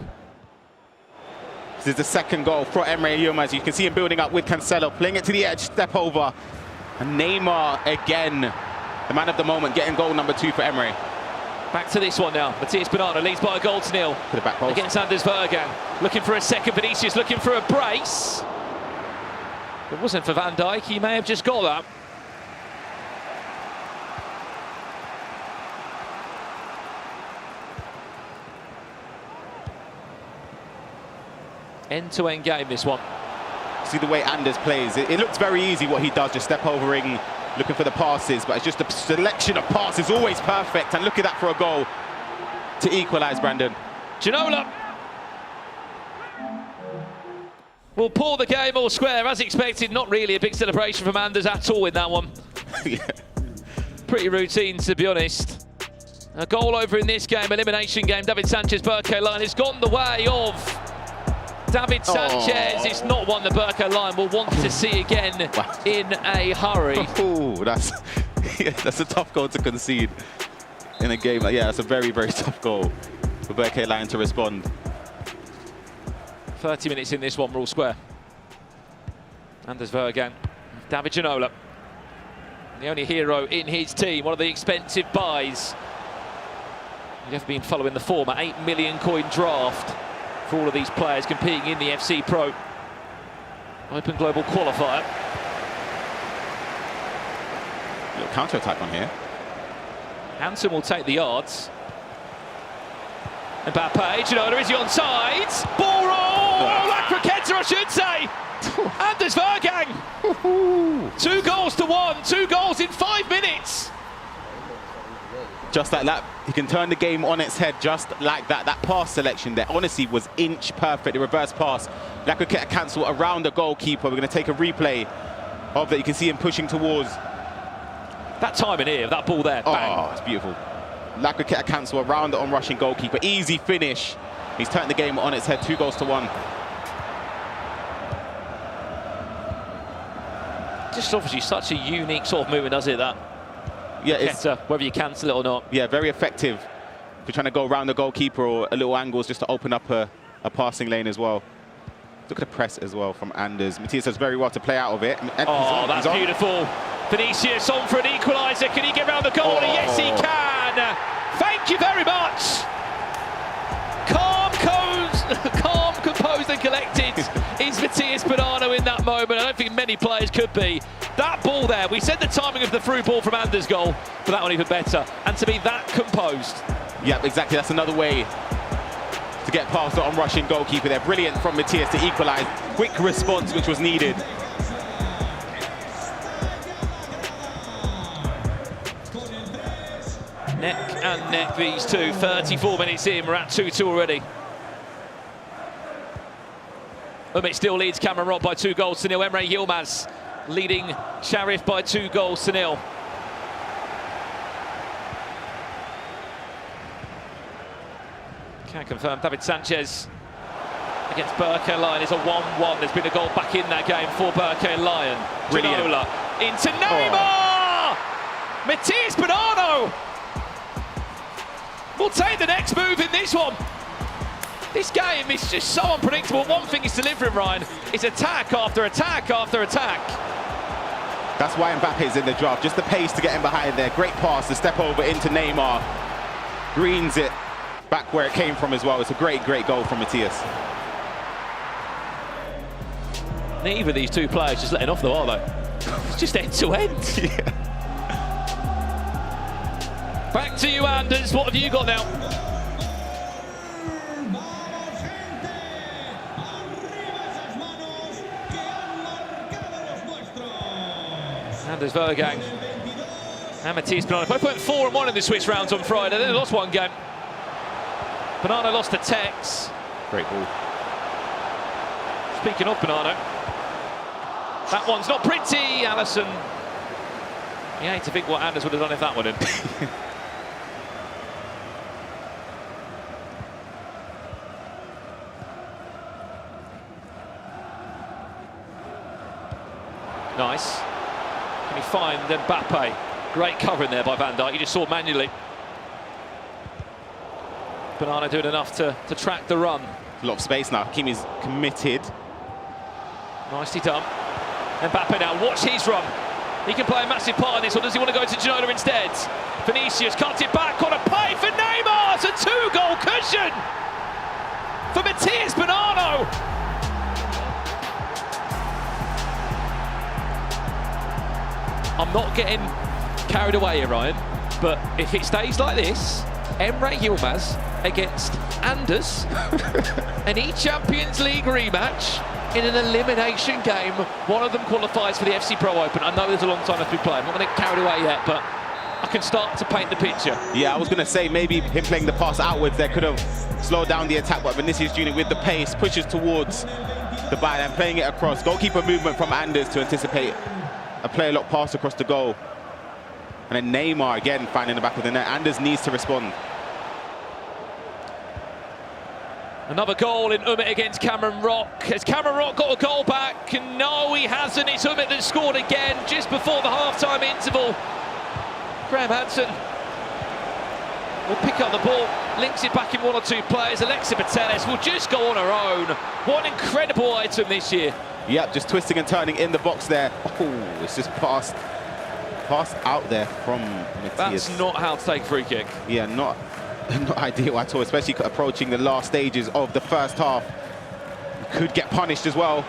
This is the second goal for Emre Yilmaz. You can see him building up with Cancelo, playing it to the edge, step over. And Neymar again, the man of the moment, getting goal number 2 for Emre. Back to this one now. Matthias Bonanno leads by a 1-0 to the back post against Anders Vergang. Looking for a second. Vinicius looking for a brace. If it wasn't for Van Dijk, he may have just got that. End-to-end game, this one. See the way Anders plays. It looks very easy what he does, just step overing, looking for the passes, but it's just the selection of passes always perfect. And look at that for a goal to equalise, Brandon. Ginola will pull the game all square as expected. Not really a big celebration from Anders at all in that one. Yeah. Pretty routine, to be honest. A goal over in this game, elimination game. David Sanchez, Berke line has gone the way of David Sanchez. It's not one the Berke line will want to see again in a hurry. Oh, that's a tough goal to concede. in a game. Yeah, that's a very, very tough goal for Berke Lion to respond. 30 minutes in this one, we're all square. Anders Vergang, David Ginola, the only hero in his team, one of the expensive buys. You've been following the format, 8 million coin draft for all of these players competing in the FC Pro Open Global Qualifier. Little counter-attack on here. Hansen will take the yards. Mbappe, Ginola, is he onside? Ball roll! La Croqueta, I should say! Anders Vergang! 2 goals to 1, 2 goals in 5 minutes! Just like that, he can turn the game on its head just like that. That pass selection there, honestly, was inch perfect. The reverse pass. La Croqueta cancel around the goalkeeper. We're going to take a replay of that. You can see him pushing towards. That timing here, that ball there, bang. Oh, it's beautiful. La Croqueta cancel around the on-rushing goalkeeper. Easy finish. He's turned the game on its head, 2 goals to 1. Just obviously such a unique sort of movement, does it, that? Yeah, it's, whether you cancel it or not. Yeah, very effective. If you're trying to go around the goalkeeper or a little angles just to open up a passing lane as well. Look at the press as well from Anders. Matthias does very well to play out of it. And oh, that's beautiful. Vinicius on for an equaliser. Can he get round the goal? Yes, he can. Thank you very much. Calm, composed and collected is Matthias Bonanno in that moment. I don't think many players could be. That ball there, we said the timing of the through ball from Anders' goal, but that one even better. And to be that composed. Yeah, exactly. That's another way to get past the on-rushing goalkeeper there. Brilliant from Matthias to equalise. Quick response, which was needed. Neck and neck, these two. 34 minutes in, we're at 2-2 already. Umit still leads Cameron Rock by 2 goals to 0. Emre Yilmaz leading Sharif by 2 goals to 0. Can confirm David Sanchez against Berke Lion is a 1-1. There's been a goal back in that game for Berke Lion. Ginola into Neymar! Matthias Bonanno will take the next move in this one. This game is just so unpredictable. One thing is delivering, Ryan. It's attack after attack after attack. That's why Mbappe's in the draft. Just the pace to get him behind there. Great pass to step over into Neymar. Greens it back where it came from as well. It's a great, great goal from Matthias. Neither of these two players just letting off though, are they? It's just end to end. Yeah. Back to you, Anders. What have you got now? Anders Vergang and Matthias Bonanno. Both went 4-1 in the Swiss rounds on Friday. They lost one game. Bonanno lost to Tex. Great ball. Speaking of Bonanno, that one's not pretty, Allison. You hate to think what Anders would have done if that one didn't. Nice. Can he find Mbappe? Great covering there by Van Dijk. You just saw manually. Bonanno doing enough to track the run. A lot of space now. Hakimi's committed. Nicely done. Mbappe now, watch his run. He can play a massive part in this, or does he want to go to Ginola instead? Vinicius cuts it back on a play for Neymar. It's a 2-goal cushion for Matthias Bonanno. I'm not getting carried away here, Ryan, but if it stays like this, Emre Yilmaz against Anders, an E-Champions League rematch in an elimination game. One of them qualifies for the FC Pro Open. I know there's a long time left to be played. I'm not going to get carried away yet, but I can start to paint the picture. Yeah, I was going to say maybe him playing the pass outwards there could have slowed down the attack, but Vinicius Jr. with the pace pushes towards the byline and playing it across. Goalkeeper movement from Anders to anticipate a play lock pass across the goal. And then Neymar again finding the back of the net. Anders needs to respond. Another goal in Umit against Cameron Rock. Has Cameron Rock got a goal back? No, he hasn't. It's Umit that scored again just before the half-time interval. Graham Hansen will pick up the ball, links it back in one or two players. Alexa Patelis will just go on her own. What an incredible item this year. Yep, just twisting and turning in the box there. Oh, it's just passed out there from Matthias. That's not how to take a free kick. Yeah, not ideal at all, especially approaching the last stages of the first half. Could get punished as well.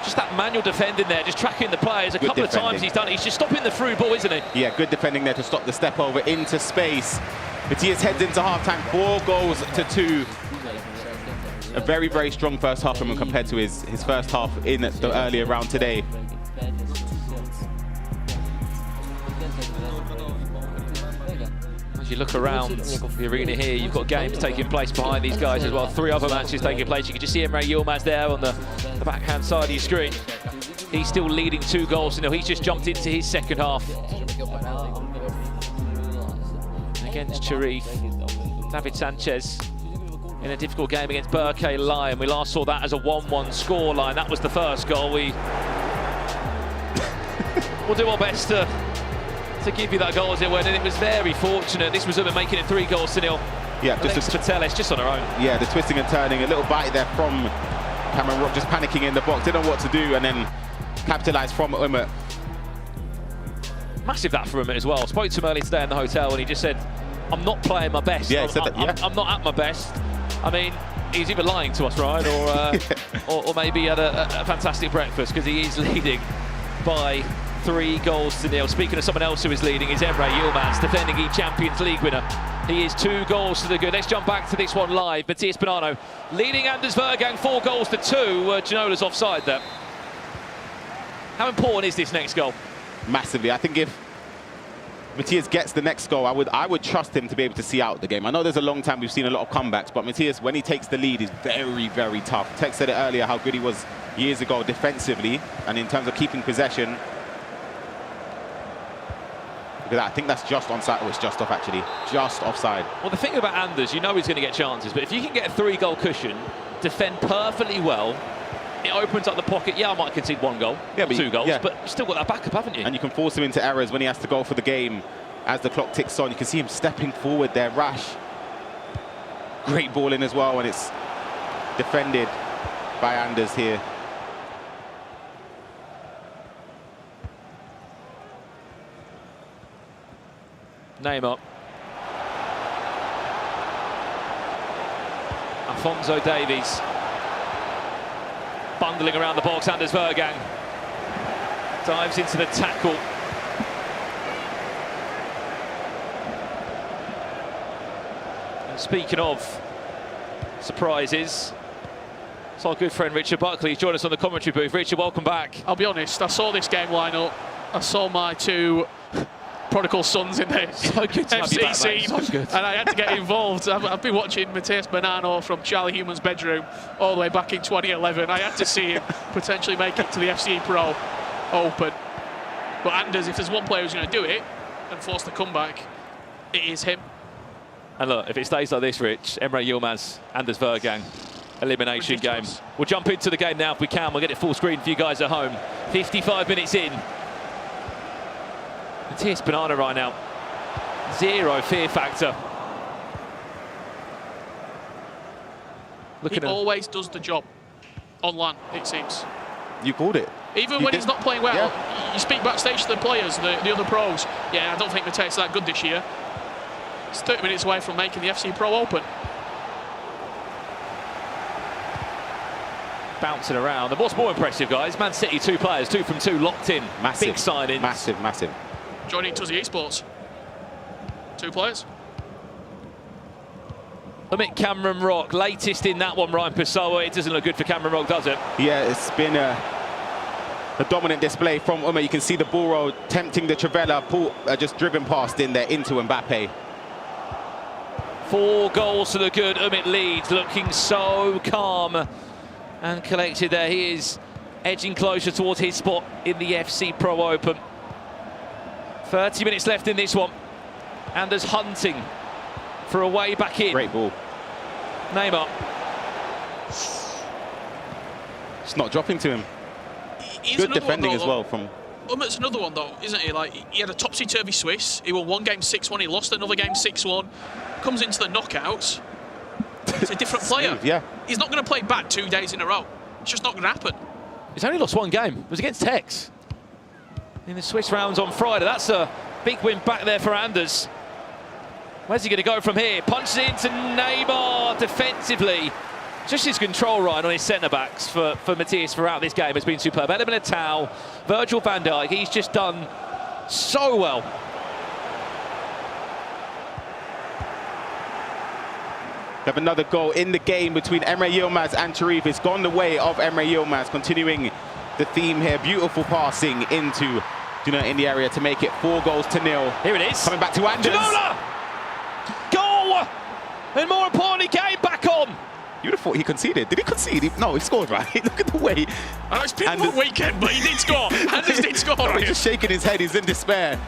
Just that manual defending there, just tracking the players. A couple of times he's done it. He's just stopping the through ball, isn't he? Yeah, good defending there to stop the step over into space. Matthias heads into half-time, 4 goals to 2. A very, very strong first half from him compared to his first half in the earlier round today. As you look around the arena here, you've got games taking place behind these guys as well. 3 other matches taking place. You can just see Emre Yilmaz there on the backhand side of your screen. He's still leading 2 goals. He's just jumped into his second half. Against Sharif, David Sanchez in a difficult game against Berkay Lyon. We last saw that as a 1-1 scoreline. That was the first goal. We'll do our best to give you that goal as it went, and it was very fortunate. This was Umar making it 3 goals to 0. Yeah, just Patelis just on her own. Yeah, the twisting and turning, a little bite there from Cameron Rock, just panicking in the box, didn't know what to do, and then capitalised from Umar. Massive that for Umar as well. Spoke to him earlier today in the hotel, and he just said, "I'm not playing my best. Yeah, he said that, yeah. I'm not at my best." I mean, he's either lying to us, Ryan, or maybe he had a fantastic breakfast, because he is leading by 3 goals to 0. Speaking of someone else who is leading, is Emre Yilmaz, defending each Champions League winner. He is 2 goals to the good. Let's jump back to this one live. Matthias Bonanno leading Anders Vergang 4 goals to 2. Ginola's offside there. How important is this next goal? Massively. I think if Matthias gets the next goal, I would trust him to be able to see out the game. I know there's a long time we've seen a lot of comebacks, but Matthias, when he takes the lead, is very, very tough. Tex said it earlier how good he was years ago defensively, and in terms of keeping possession. Look at that. I think that's just onside. Oh, it's just off, actually. Just offside. Well, the thing about Anders, you know he's going to get chances, but if you can get a 3-goal cushion, defend perfectly well, it opens up the pocket. Yeah, I might concede 1 goal, yeah, 2 goals, yeah, but you've still got that backup, haven't you? And you can force him into errors when he has to go for the game. As the clock ticks on, you can see him stepping forward there, rash. Great ball in as well, and it's defended by Anders here. Neymar. Alphonso Davies. Bundling around the box, Anders Vergang. Dives into the tackle. And speaking of surprises, it's our good friend Richard Buckley. He's joined us on the commentary booth. Richard, welcome back. I'll be honest, I saw this game line-up. I saw my 2 prodigal sons in the FC scene, and I had to get involved. I've been watching Matthias Bonanno from Charlie Human's bedroom all the way back in 2011. I had to see him potentially make it to the FC Pro Open. But Anders, if there's one player who's going to do it and force the comeback, it is him. And look, if it stays like this, Rich, Emre Yilmaz, Anders Vergang, elimination game. We'll jump into the game now if we can. We'll get it full screen for you guys at home. 55 minutes in. Matthias Bonanno right now, 0 fear factor. He always does the job on land, it seems. You called it. Even when he's not playing well, you speak backstage to the players, the other pros. Yeah, I don't think Matthias is that good this year. He's 30 minutes away from making the FC Pro Open. Bouncing around. And what's more impressive, guys? Man City, 2 players, 2 from 2, locked in. Massive. Big signings. Massive, massive. Joining Tuzzy Esports. 2 players. Amit Cameron Rock, latest in that one, Ryan Pessoa. It doesn't look good for Cameron Rock, does it? Yeah, it's been a dominant display from Umar. You can see the ball roll tempting the Trivela, just driven past in there into Mbappe. 4 goals to the good. Umit leads, looking so calm and collected there. He is edging closer towards his spot in the FC Pro Open. 30 minutes left in this one. Anders hunting for a way back in. Great ball. Neymar. It's not dropping to him. Good defending as well from Umert's another one though, isn't he? Like, he had a topsy-turvy Swiss. He won one game 6-1. He lost another game 6-1. Comes into the knockouts. He's a different player. Yeah. He's not going to play bad 2 days in a row. It's just not going to happen. He's only lost one game. It was against Tex in the Swiss rounds on Friday. That's a big win back there for Anders. Where's he going to go from here? Punches into Neymar defensively. Just his control, Ryan, on his centre-backs for Matthias throughout this game has been superb. Element of Tau, Virgil van Dijk, he's just done so well. We have another goal in the game between Emre Yilmaz and Tarif. It's gone the way of Emre Yilmaz, continuing the theme here. Beautiful passing into in the area to make it 4-0. Here it is. Coming back to Anders. Ginola! Goal! And more importantly, game back on. You'd have thought he conceded. Did he concede? No, he scored, right? Look at the way. I know it's been a long weekend, but he did score. Anders did score. No, he's just shaking his head. He's in despair.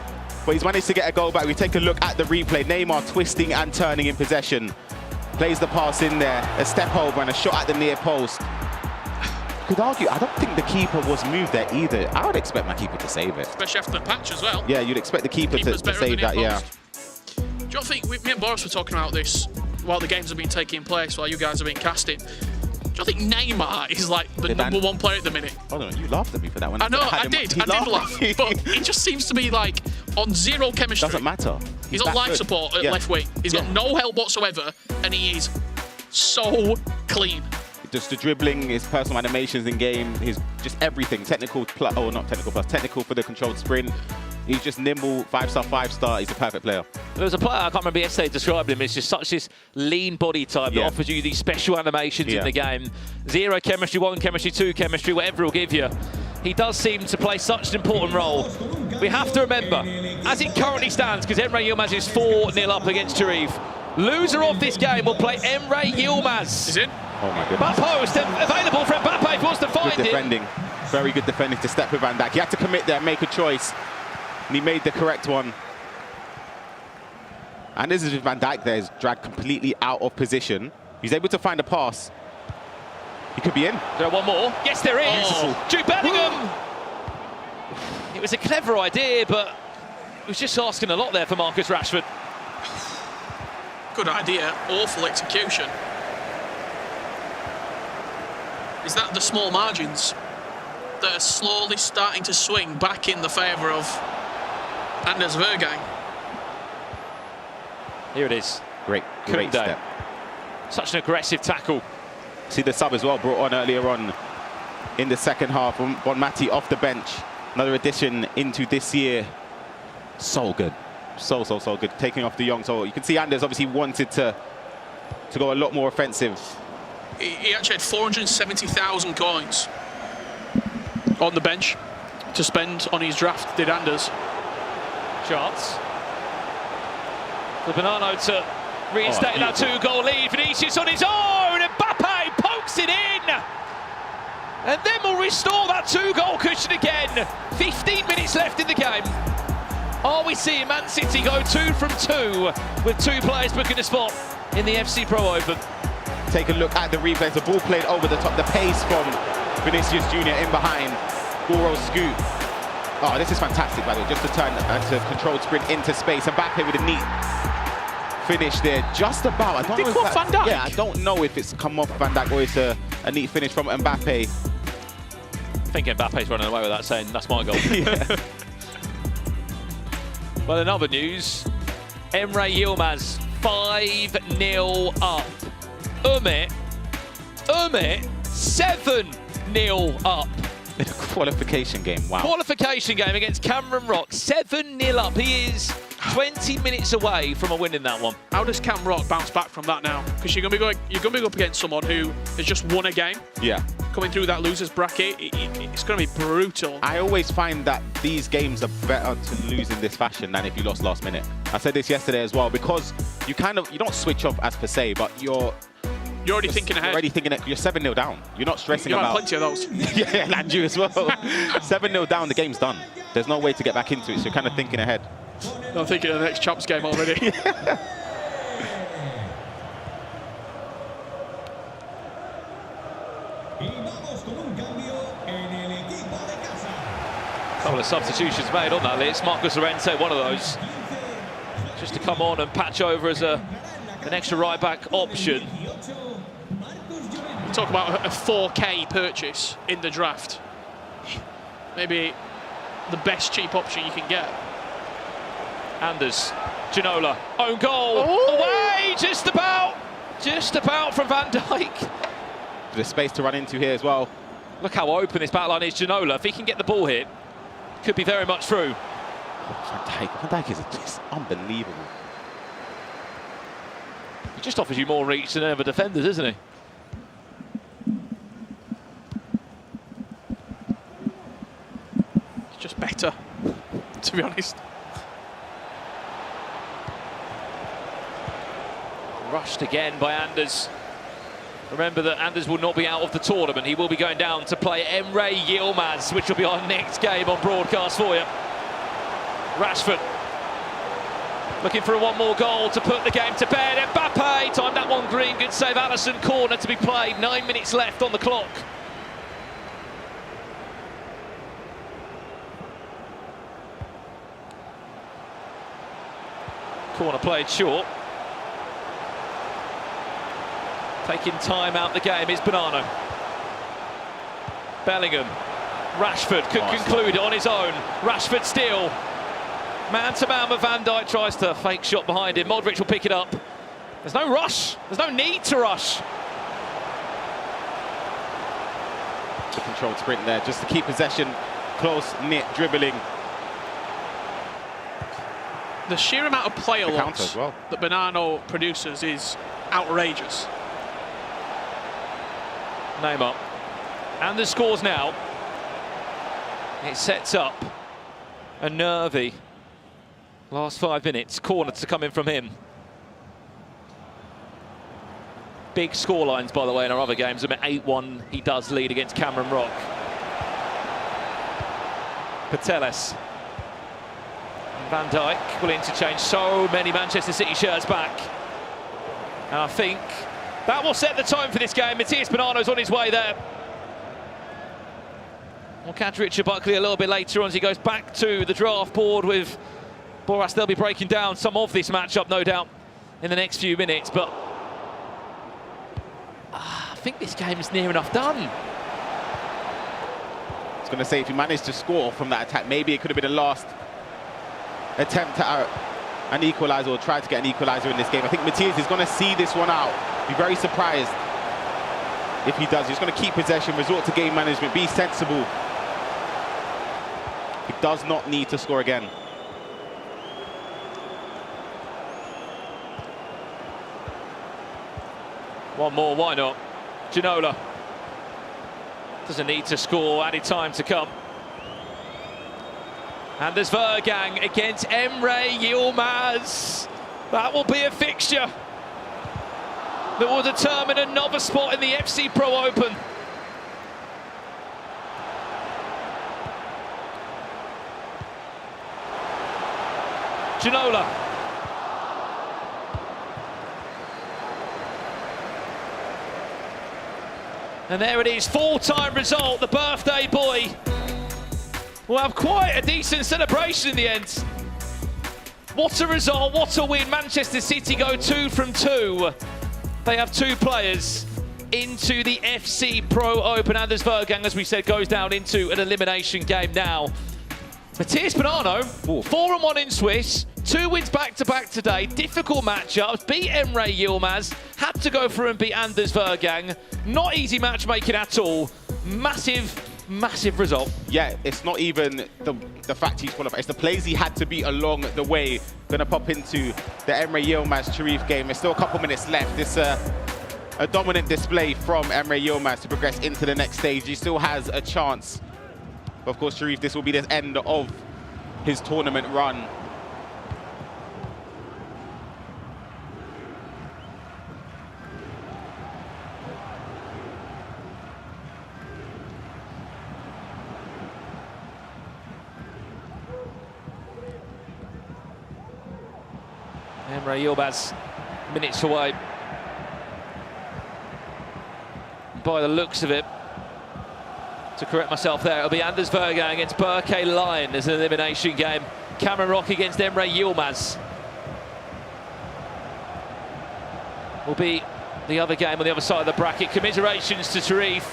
But he's managed to get a goal back. We take a look at the replay. Neymar twisting and turning in possession. Plays the pass in there. A step over and a shot at the near post. Could argue, I don't think the keeper was moved there either. I would expect my keeper to save it. Especially after the patch as well. Yeah, you'd expect the keeper to save that, yeah. Do you not think, me and Boris were talking about this while the games have been taking place, while you guys have been casting. Do you think Neymar is like the #1 player at the minute? Hold on, you laughed at me for that one. I know, I did laugh. But he just seems to be like on zero chemistry. Doesn't matter. He's on life support at left wing. He's got no help whatsoever, and he is so clean. Just the dribbling, his personal animations in game, his just everything. Technical plus, oh, not technical plus, technical for the controlled sprint. He's just nimble, 5-star, 5-star. He's a perfect player. There was a player, I can't remember yesterday, described him as just such this lean body type that offers you these special animations in the game. 0 chemistry, 1 chemistry, 2 chemistry, whatever he'll give you. He does seem to play such an important role. We have to remember, as it currently stands, because Emre Yilmaz is 4-0 up against Tarif, loser of this game will play Emre Yilmaz. He's in. Oh my goodness. Mbappe available for Mbappe if he wants to find Good defending. Very good defending to step with Van Dijk. He had to commit there, make a choice. And he made the correct one. And this is with Van Dijk there, is dragged completely out of position. He's able to find a pass. He could be in. Is there one more? Yes, there is. Oh. Jude Bellingham. It was a clever idea, but it was just asking a lot there for Marcus Rashford. Good idea, awful execution. Is that the small margins that are slowly starting to swing back in the favour of Anders Vergang? Here it is. Great Kunde. step. Such an aggressive tackle. See the sub as well, brought on earlier on in the second half. Bonmati off the bench. Another addition into this year. So good. So good. Taking off De Jong. So you can see Anders obviously wanted to go a lot more offensive. He actually had 470,000 coins on the bench to spend on his draft, did Anders. Chance. The Bonano to reinstate that 2-goal lead. Vinicius on his own. Mbappe pokes it in. And then we'll restore that 2-goal cushion again. 15 minutes left in the game. Are we seeing Man City go 2 from 2 with 2 players booking a spot in the FC Pro Open? Take a look at the replay. The ball played over the top. The pace from Vinicius Jr. in behind. Goro scoop. Oh, this is fantastic, by the way. Just to turn and to controlled sprint into space. Mbappe with a neat finish there. Just about. I don't know if Van Dijk? Yeah, I don't know if it's come off Van Dijk or it's a neat finish from Mbappe. I think Mbappe's running away with that, saying that's my goal. Well, in other news, Emre Yilmaz 5-0 up. Umit 7-0 up. In a qualification game, wow. Qualification game against Cameron Rock, 7-0 up. He is 20 minutes away from a win in that one. How does Cam Rock bounce back from that now? Because you're going to be up against someone who has just won a game. Yeah. Coming through that losers bracket, it's going to be brutal. I always find that these games are better to lose in this fashion than if you lost last minute. I said this yesterday as well, because you don't switch off as per se, but you're already thinking ahead. You're 7-0 down. You're not stressing about. You have plenty of those. Yeah, and you as well. 7-0 down, the game's done. There's no way to get back into it, so you're kind of thinking ahead. I'm thinking of the next Champs game already. Couple of substitutions made on that list. Marcus Llorente, one of those. Just to come on and patch over as an extra right-back option. Talk about a 4K purchase in the draft. Maybe the best cheap option you can get. Anders, Ginola, own goal, away, just about from Van Dijk. There's space to run into here as well. Look how open this backline is, Ginola. If he can get the ball hit, could be very much through. Van Dijk is just unbelievable. He just offers you more reach than other defenders, isn't he? It's just better, to be honest. Rushed again by Anders. Remember that Anders will not be out of the tournament. He will be going down to play Emre Yilmaz, which will be our next game on broadcast for you. Rashford looking for one more goal to put the game to bed. Mbappe timed that one green. Good save, Alisson. Corner to be played. 9 minutes left on the clock. Corner played short. Taking time out the game is Bonano. Bellingham. Rashford could conclude it on his own. Rashford still. Man-to-man with Van Dijk, tries to fake shot behind him. Modric will pick it up. There's no rush. There's no need to rush. The controlled sprint there, just to keep possession, close-knit dribbling. The sheer amount of player loss well that Bonano produces is outrageous. Neymar. And the scores now. It sets up a nervy last 5 minutes. Corner to come in from him. Big score lines, by the way, in our other games. I mean, 8-1 he does lead against Cameron Rock. Pateles. Van Dijk will interchange so many Manchester City shirts back. And I think that will set the tone for this game. Matthias Bonano's on his way there. We'll catch Richard Buckley a little bit later on as he goes back to the draft board with Boras. They'll be breaking down some of this matchup, no doubt, in the next few minutes. But I think this game is near enough done. I was going to say, if he managed to score from that attack, maybe it could have been the last attempt at an equaliser, or try to get an equaliser in this game. I think Matthias is going to see this one out. Be very surprised if he does. He's going to keep possession, resort to game management, be sensible. He does not need to score again. One more, why not? Ginola doesn't need to score, added time to come. And there's Vergang against Emre Yilmaz. That will be a fixture that will determine another spot in the FC Pro Open. Ginola. And there it is, full-time result. The birthday boy will have quite a decent celebration in the end. What a result, what a win. Manchester City go 2 from 2. They have 2 players into the FC Pro Open. Anders Vergang, as we said, goes down into an elimination game now. Matthias Bonano, 4-1 in Swiss, 2 wins back-to-back today. Difficult matchups, beat Emre Yilmaz, had to go through and beat Anders Vergang. Not easy matchmaking at all. Massive result. Yeah, it's not even the fact he's qualified. It's the plays he had to beat along the way. Going to pop into the Emre Yilmaz Sharif game. There's still a couple minutes left. It's a dominant display from Emre Yilmaz to progress into the next stage. He still has a chance. Of course, Sharif, this will be the end of his tournament run. Emre Yilmaz, minutes away. By the looks of it, To correct myself there, it'll be Anders Vergang against Berke Lyon as an elimination game. Cameron Rock against Emre Yilmaz will be the other game on the other side of the bracket. Commiserations to Tarif,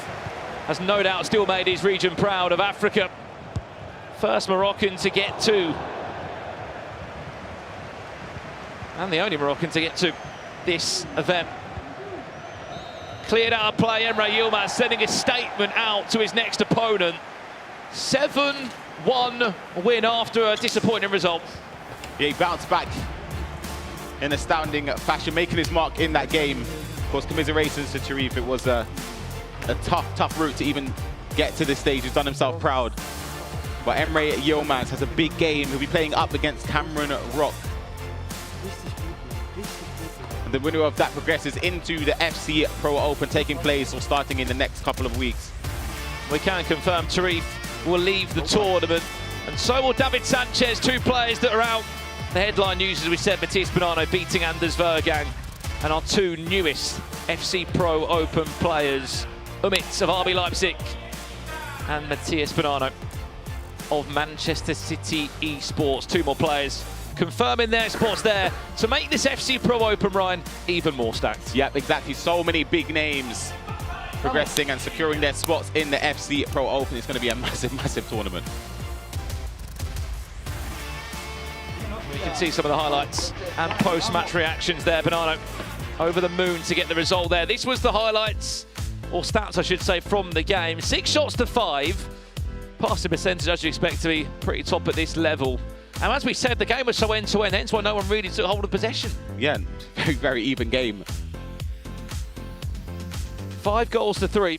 has no doubt still made his region proud of Africa. First Moroccan to get to, and the only Moroccan to get to this event. Cleared out of play, Emre Yilmaz sending a statement out to his next opponent. 7-1 win after a disappointing result. Yeah, he bounced back in astounding fashion, making his mark in that game. Of course, commiserations to Tarif. It was a tough route to even get to this stage. He's done himself proud. But Emre Yilmaz has a big game. He'll be playing up against Cameron Rock. The winner of that progresses into the FC Pro Open, taking place or starting in the next couple of weeks. We can confirm Tarif will leave the tournament, and so will David Sanchez, 2 players that are out. The headline news, as we said, Matthias Bonanno beating Anders Vergang, and our 2 newest FC Pro Open players, Umit of RB Leipzig and Matthias Bonanno of Manchester City Esports. 2 more players confirming their spots there to make this FC Pro Open, Ryan, even more stacked. Yep, exactly. So many big names progressing and securing their spots in the FC Pro Open. It's going to be a massive tournament. You can see some of the highlights and post-match reactions there. Bonanno over the moon to get the result there. This was the highlights, or stats I should say, from the game. 6 shots to 5. Passing percentage, as you expect, to be pretty top at this level. And as we said, the game was so end-to-end, hence why no one really took hold of possession. Yeah, very even game. 5 goals to 3.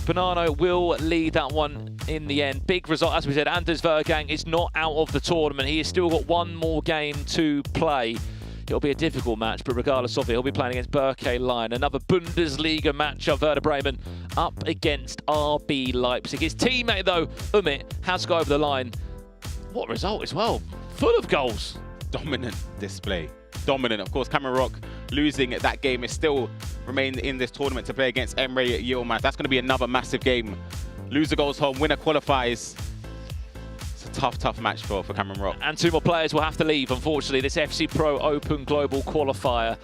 Bonanno will lead that one in the end. Big result, as we said. Anders Vergang is not out of the tournament. He has still got 1 more game to play. It'll be a difficult match, but regardless of it, he'll be playing against Berke Lyon. Another Bundesliga match of Werder Bremen up against RB Leipzig. His teammate, though, Umit, has got over the line. What result as well. Full of goals. Dominant display. Dominant. Of course, Cameron Rock losing that game is still remained in this tournament to play against Emre Yilmaz. That's going to be another massive game. Loser goes home, winner qualifies. It's a tough match for Cameron Rock. And 2 more players will have to leave, unfortunately. This FC Pro Open Global Qualifier.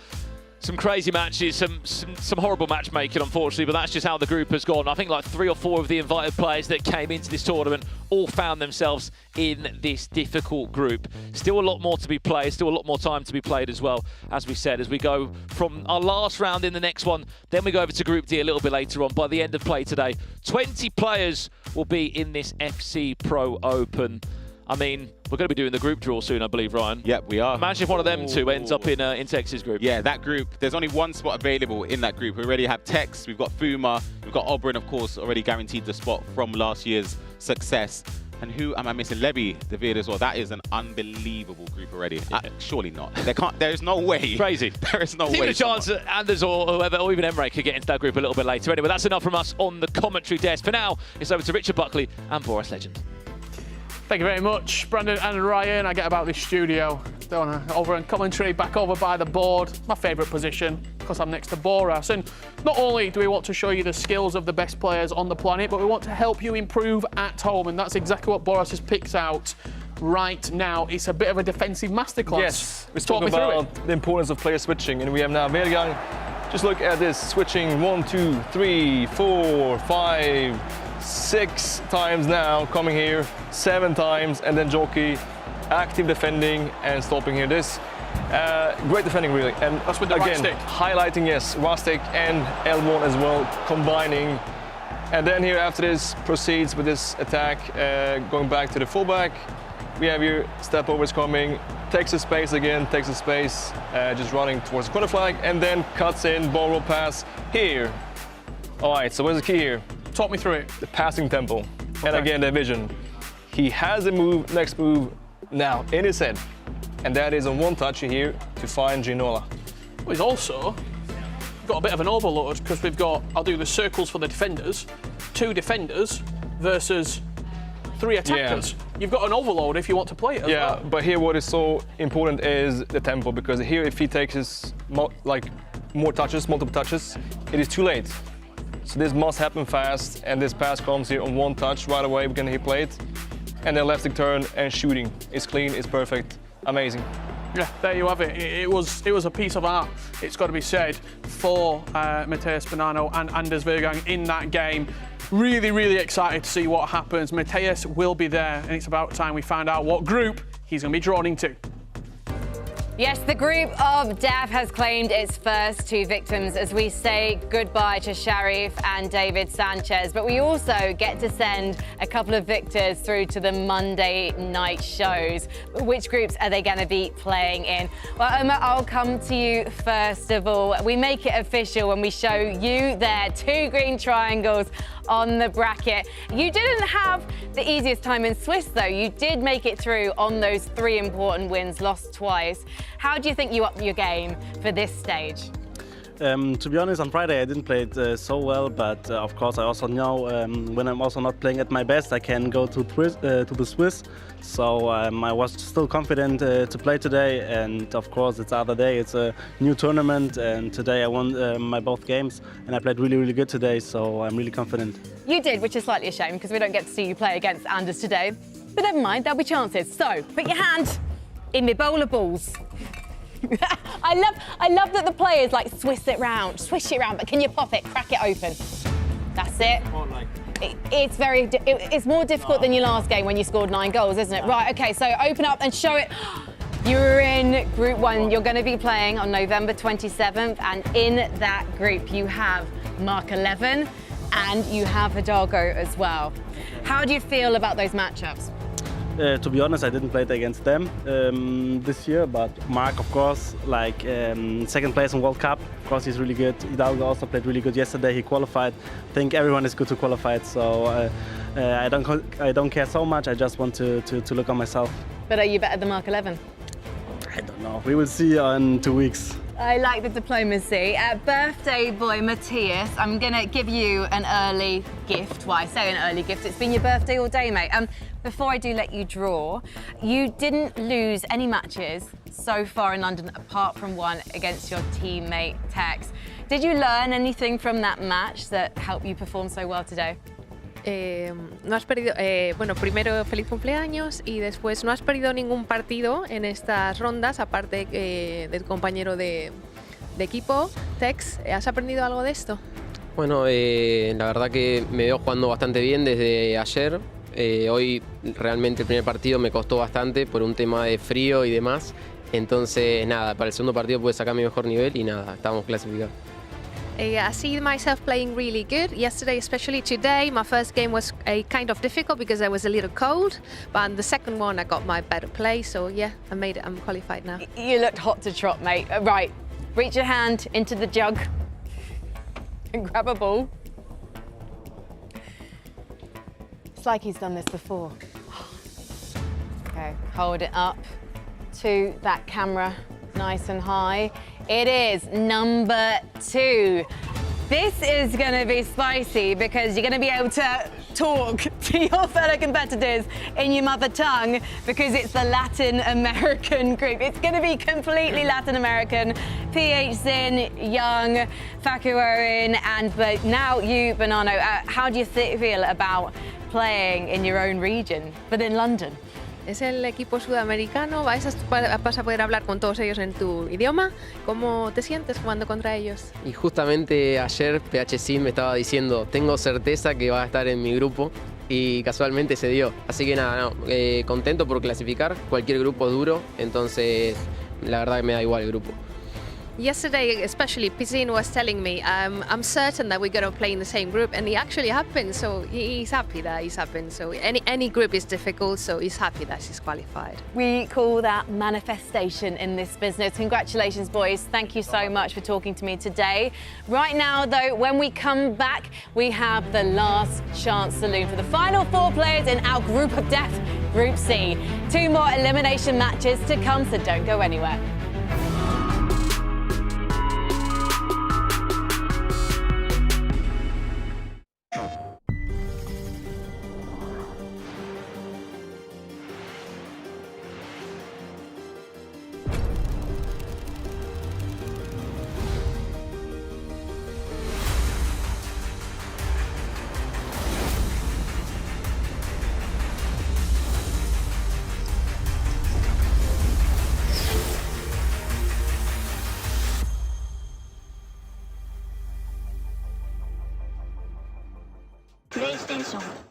Some crazy matches, some horrible matchmaking, unfortunately, but that's just how the group has gone. I think like 3 or 4 of the invited players that came into this tournament all found themselves in this difficult group. Still a lot more to be played, still a lot more time to be played as well, as we said, as we go from our last round in the next one, then we go over to Group D a little bit later on. By the end of play today, 20 players will be in this FC Pro Open. I mean, we're going to be doing the group draw soon, I believe, Ryan. Yep, we are. Imagine if one of them 2 ends up in Tex's group. Yeah, that group, there's only 1 spot available in that group. We already have Tex, we've got Fuma, we've got Oberon, of course, already guaranteed the spot from last year's success. And who am I missing? Levy, David as well. That is an unbelievable group already. Surely not. There's no way. Crazy. There is no way. Even a chance that Anders or whoever, or even Emre, could get into that group a little bit later. Anyway, that's enough from us on the commentary desk. For now, it's over to Richard Buckley and Boris Legend. Thank you very much, Brandon and Ryan. I get about this studio, don't I? Over in commentary, back over by the board. My favourite position, because I'm next to Boris. And not only do we want to show you the skills of the best players on the planet, but we want to help you improve at home. And that's exactly what Boris has picked out right now. It's a bit of a defensive masterclass. Yes, we spoke about the importance of player switching, and we have now Vergang. Just look at this, switching 1, 2, 3, 4, 5, 6 times now, coming here 7 times, and then Jockey active defending and stopping here. This great defending, really. And that's with the again, right stick. Highlighting, yes, right stick and L1 as well, combining. And then here after this proceeds with this attack, going back to the fullback. We have here step overs coming, takes the space again, takes the space, just running towards the corner flag, and then cuts in, ball roll pass here. All right, so what's the key here? Talk me through it. The passing tempo. Okay. And again, the vision. He has a move, next move now in his head. And that is on 1 touch here to find Ginola. Well, he's also got a bit of an overload because we've got, I'll do the circles for the defenders, 2 defenders versus 3 attackers. Yeah. You've got an overload if you want to play it as well. But here what is so important is the tempo, because here if he takes his more touches, multiple touches, it is too late. So this must happen fast, and this pass comes here on one touch right away. We can hit plate, and then left turn and shooting. It's clean, it's perfect, amazing. Yeah, there you have it. It was a piece of art, it's got to be said, for Matheus Bonanno and Anders Vergang in that game. Really, really excited to see what happens. Matheus will be there, and it's about time we find out what group he's going to be drawn into. Yes, the group of death has claimed its first 2 victims as we say goodbye to Sharif and David Sanchez. But we also get to send a couple of victors through to the Monday night shows. Which groups are they going to be playing in? Well, Omar, I'll come to you first of all. We make it official when we show you there 2 green triangles on the bracket. You didn't have the easiest time in Swiss, though. You did make it through on those 3 important wins, lost twice. How do you think you up your game for this stage? To be honest, on Friday I didn't play it so well, but of course I also know when I'm also not playing at my best, I can go to the Swiss. So I was still confident to play today, and of course it's the other day. It's a new tournament, and today I won my both games, and I played really, really good today. So I'm really confident. You did, which is slightly a shame because we don't get to see you play against Anders today. But never mind, there'll be chances. So put your hand in the bowl of balls. I love that the players like swish it round, but can you pop it, crack it open? That's it. It's more difficult than your last game when you scored 9 goals, isn't it? Right, okay, so open up and show it. You're in Group 1. You're going to be playing on November 27th, and in that group you have Mark 11 and you have Hidalgo as well. How do you feel about those matchups? To be honest, I didn't play against them this year, but Mark, of course, like second place in World Cup, of course he's really good. Hidalgo also played really good yesterday. He qualified. I think everyone is good to qualify, so I don't care so much. I just want to look on myself. But are you better than Mark 11? I don't know. We will see in 2 weeks. I like the diplomacy. Birthday boy Matthias, I'm going to give you an early gift. Well, I say an early gift. It's been your birthday all day, mate. Before I do let you draw, you didn't lose any matches so far in London apart from one against your teammate Tex. Did you learn anything from that match that helped you perform so well today? No has perdido, bueno, primero feliz cumpleaños y después no has perdido ningún partido en estas rondas, aparte de tu compañero de equipo, Tex. ¿Has aprendido algo de esto? Bueno, la verdad que me veo jugando bastante bien desde ayer. Hoy realmente el primer partido me costó bastante por un tema de frío y demás. Entonces, nada, para el segundo partido pude sacar mi mejor nivel y nada, estamos clasificados. I see myself playing really good. Yesterday, especially today, my first game was kind of difficult because I was a little cold. But in the second one, I got my better play. So yeah, I made it. I'm qualified now. You looked hot to trot, mate. Right, reach your hand into the jug and grab a ball. It's like he's done this before. Okay, hold it up to that camera, nice and high. It is number 2. This is going to be spicy because you're going to be able to talk to your fellow competitors in your mother tongue because it's the Latin American group. It's going to be completely Latin American. PH Zin, Young, Facuorin, but now you, Bonanno. How do you feel about playing in your own region, but in London? Es el equipo sudamericano, vas a poder hablar con todos ellos en tu idioma. ¿Cómo te sientes jugando contra ellos? Y justamente ayer PHC me estaba diciendo, tengo certeza que va a estar en mi grupo y casualmente se dio. Así que nada, contento por clasificar, cualquier grupo es duro, entonces la verdad que me da igual el grupo. Yesterday, especially, Pizin was telling me, I'm certain that we're going to play in the same group, and it actually happened, so he's happy that it's happened. So any group is difficult, so he's happy that he's qualified. We call that manifestation in this business. Congratulations, boys. Thank you so much for talking to me today. Right now, though, when we come back, we have the last chance saloon for the final 4 players in our group of death, Group C. 2 more elimination matches to come, so don't go anywhere. プレイステーション。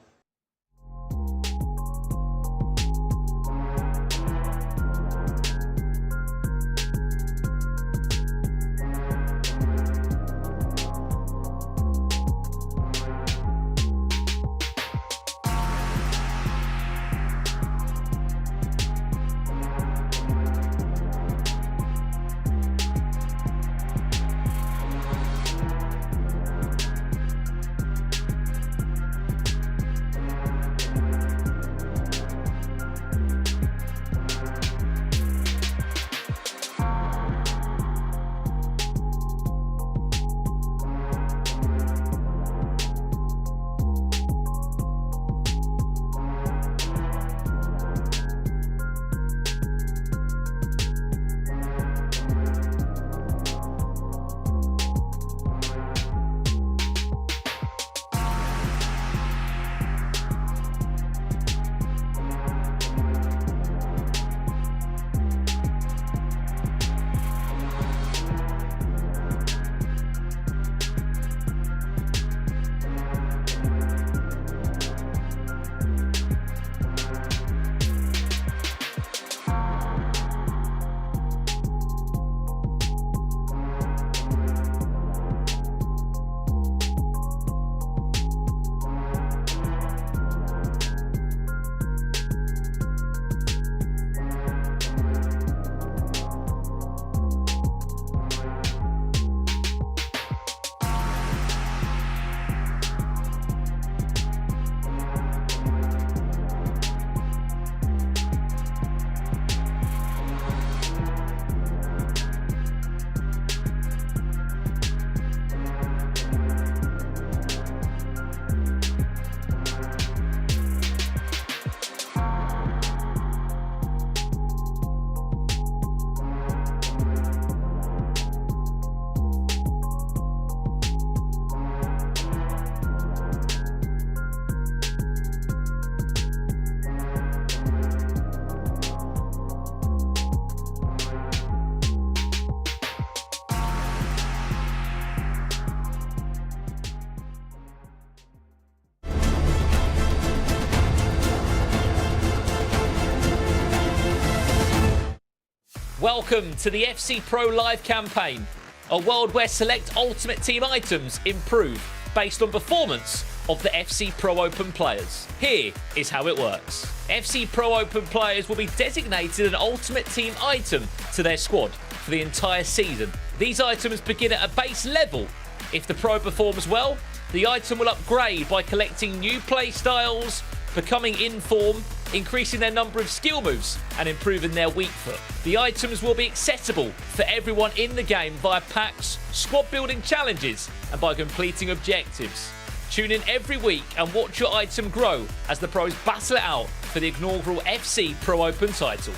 Welcome to the FC Pro Live campaign, a world where select Ultimate Team items improve based on performance of the FC Pro Open players. Here is how it works. FC Pro Open players will be designated an Ultimate Team item to their squad for the entire season. These items begin at a base level. If the pro performs well, the item will upgrade by collecting new play styles, becoming in form, increasing their number of skill moves and improving their weak foot. The items will be accessible for everyone in the game via packs, squad building challenges and by completing objectives. Tune in every week and watch your item grow as the pros battle it out for the inaugural FC Pro Open title.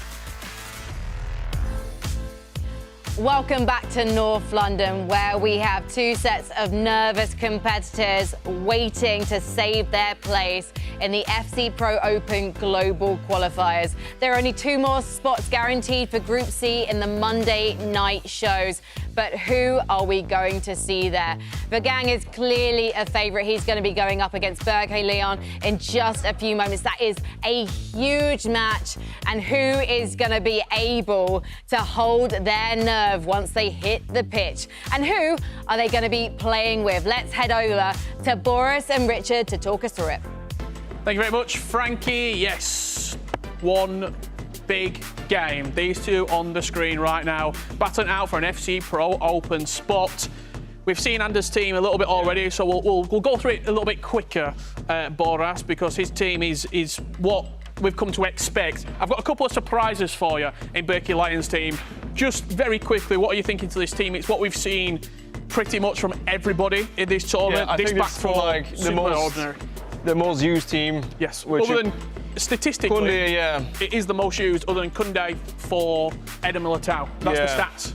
Welcome back to North London, where we have two sets of nervous competitors waiting to save their place in the FC Pro Open Global Qualifiers. There are only two more spots guaranteed for Group C in the Monday night shows. But who are we going to see there? Vergang is clearly a favourite. He's going to be going up against Berke Leon in just a few moments. That is a huge match. And who is going to be able to hold their nerve once they hit the pitch? And who are they going to be playing with? Let's head over to Boris and Richard to talk us through it. Thank you very much, Frankie. Yes, one big game. These two on the screen right now, battling out for an FC Pro Open spot. We've seen Anders' team a little bit already, so we'll go through it a little bit quicker, Boras, because his team is what we've come to expect. I've got a couple of surprises for you in Berkey Lions' team. Just very quickly, what are you thinking to this team? It's what we've seen pretty much from everybody in this tournament. Yeah, I this think back it's four, like the most used team. Yes, which other than statistically, Koundé, yeah, it is the most used, other than Koundé for Eder Militao. That's the stats.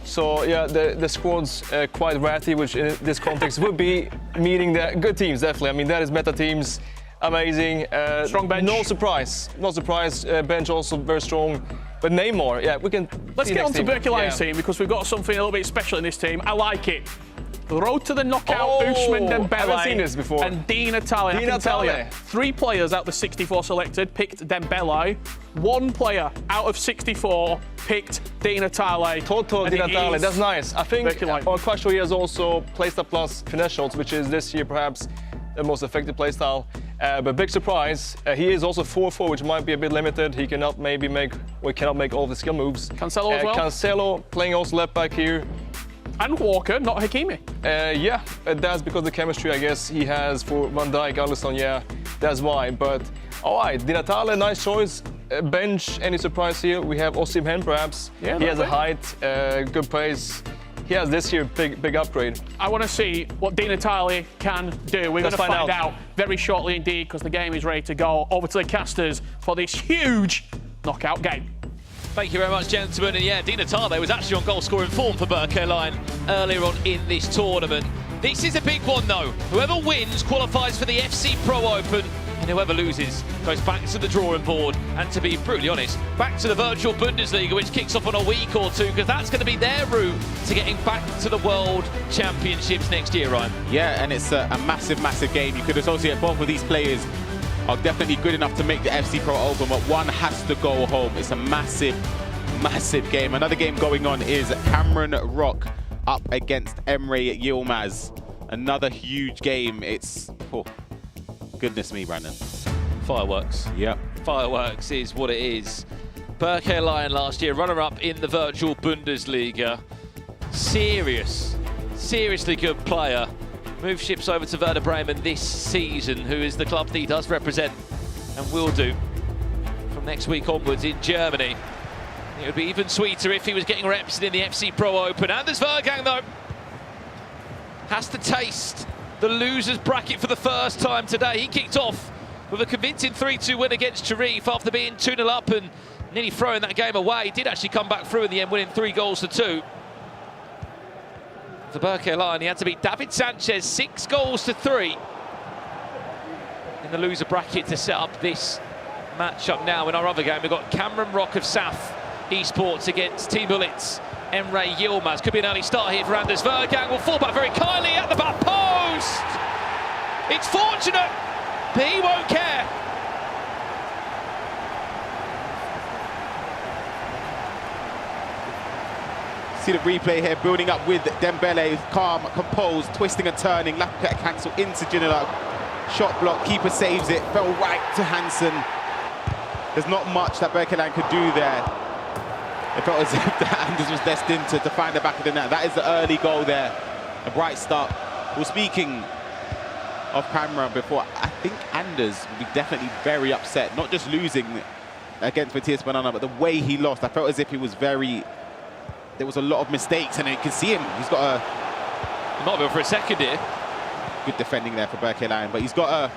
So yeah, the squad's quite ratty, which in this context would be meeting the good teams, definitely. I mean, that is meta teams, amazing. Strong bench. No surprise. Bench also very strong. But Neymar, yeah, we can. Let's get on to Berkey Lions' team, because we've got something a little bit special in this team. I like it. The road to the knockout, Usman Dembele. Haven't seen this before. And Di Natale. I can tell you, 3 players out of the 64 selected picked Dembele. 1 player out of 64 picked Di Natale. Toto Di Natale, that's nice. I think on Clash he has also playstyle plus finesse shots, which is this year perhaps the most effective playstyle. But big surprise, he is also 4-4, which might be a bit limited. He cannot maybe make, or cannot make all the skill moves. Cancelo as well. Cancelo playing also left back here. And Walker, not Hakimi. Yeah, that's because the chemistry, I guess, he has for Van Dijk, Alisson, yeah, that's why. But all right, Di Natale, nice choice. Bench, any surprise here? We have Osimhen perhaps. Yeah, he has a height, good pace. He has this year big upgrade. I want to see what Di Natale can do. We're going to find out very shortly indeed, because the game is ready to go. Over to the casters for this huge knockout game. Thank you very much, gentlemen. And yeah, Di Natale was actually on goal-scoring form for Berke Line earlier on in this tournament. This is a big one, though. Whoever wins qualifies for the FC Pro Open, and whoever loses goes back to the drawing board. And to be brutally honest, back to the virtual Bundesliga, which kicks off in a week or two, because that's going to be their route to getting back to the World Championships next year, Ryan. Yeah, and it's a massive, massive game. You could associate both of these players are definitely good enough to make the FC Pro Open, but one has to go home. It's a massive, massive game. Another game going on is Cameron Rock up against Emre Yilmaz. Another huge game. It's, oh, goodness me, Brandon. Fireworks. Yep. Fireworks is what it is. Berke Line last year, runner-up in the virtual Bundesliga. Seriously good player. Move ships over to Werder Bremen this season, who is the club that he does represent and will do from next week onwards in Germany. It would be even sweeter if he was getting reps in the FC Pro Open. Anders Vergang, though, has to taste the losers bracket for the first time today. He kicked off with a convincing 3-2 win against Sharif after being 2-0 up and nearly throwing that game away. He did actually come back through in the end, winning 3-2. For Berke Line, he had to beat David Sanchez 6-3 in the loser bracket to set up this matchup. Now in our other game, we've got Cameron Rock of South Esports against Team Bullets. Emre Yilmaz. Could be an early start here for Anders Vergang. Will fall back very kindly at the back post. It's fortunate, but he won't care. See the replay here, building up with Dembele, calm, composed, twisting and turning. Lacquer cancel into Ginola. Shot block, keeper saves it, fell right to Hansen. There's not much that Berke Line could do there. It felt as if Anders was destined to find the back of the net. That is the early goal there, a bright start. Well, speaking of camera before, I think Anders will be definitely very upset, not just losing against Matthias Banana, but the way he lost. I felt as if he was there was a lot of mistakes, and you can see him. He's got a... He might be for a second here. Good defending there for Berke Line, but he's got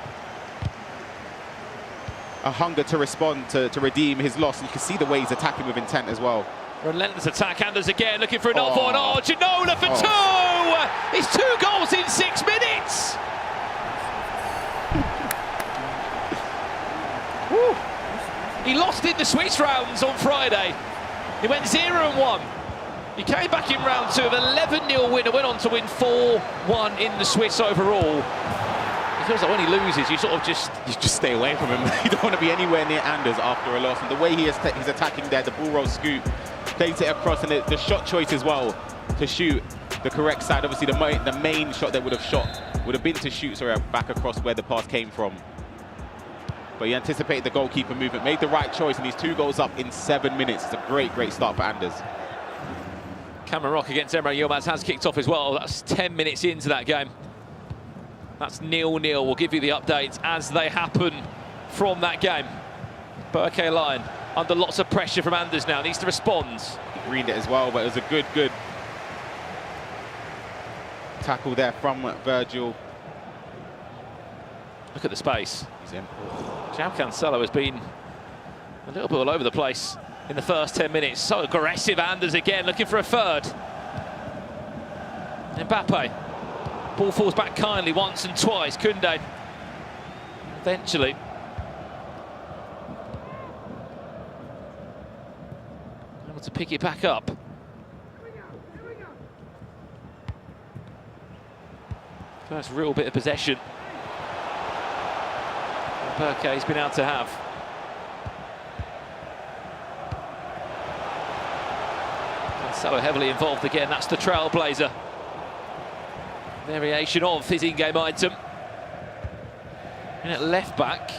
a hunger to respond, to redeem his loss. And you can see the way he's attacking with intent as well. Relentless attack, Anders again, looking for another one. Oh, Ginola for 2! It's 2 goals in 6 minutes! He lost in the Swiss rounds on Friday. He went 0-1. He came back in round 2 with an 11-0 win and went on to win 4-1 in the Swiss overall. It feels like when he loses, you sort of just stay away from him. You don't want to be anywhere near Anders after a loss. And the way he's attacking there, the ball roll scoop, plays it across, and the shot choice as well to shoot the correct side. Obviously, the main shot that would have been to shoot back across where the pass came from. But he anticipated the goalkeeper movement, made the right choice, and he's 2 goals up in 7 minutes. It's a great, great start for Anders. Cameron Rock against Emre Yilmaz has kicked off as well. That's 10 minutes into that game. That's 0-0. We'll give you the updates as they happen from that game. Berke Line under lots of pressure from Anders now. Needs to respond. He greened it as well, but it was a good tackle there from Virgil. Look at the space. He's in. João Cancelo has been a little bit all over the place in the first 10 minutes. So aggressive, Anders again, looking for a third. Mbappe. Ball falls back kindly once and twice. Koundé eventually. Able to pick it back up. First real bit of possession Berke's been able to have. Cancelo heavily involved again, that's the trailblazer. Variation of his in-game item. And at left back,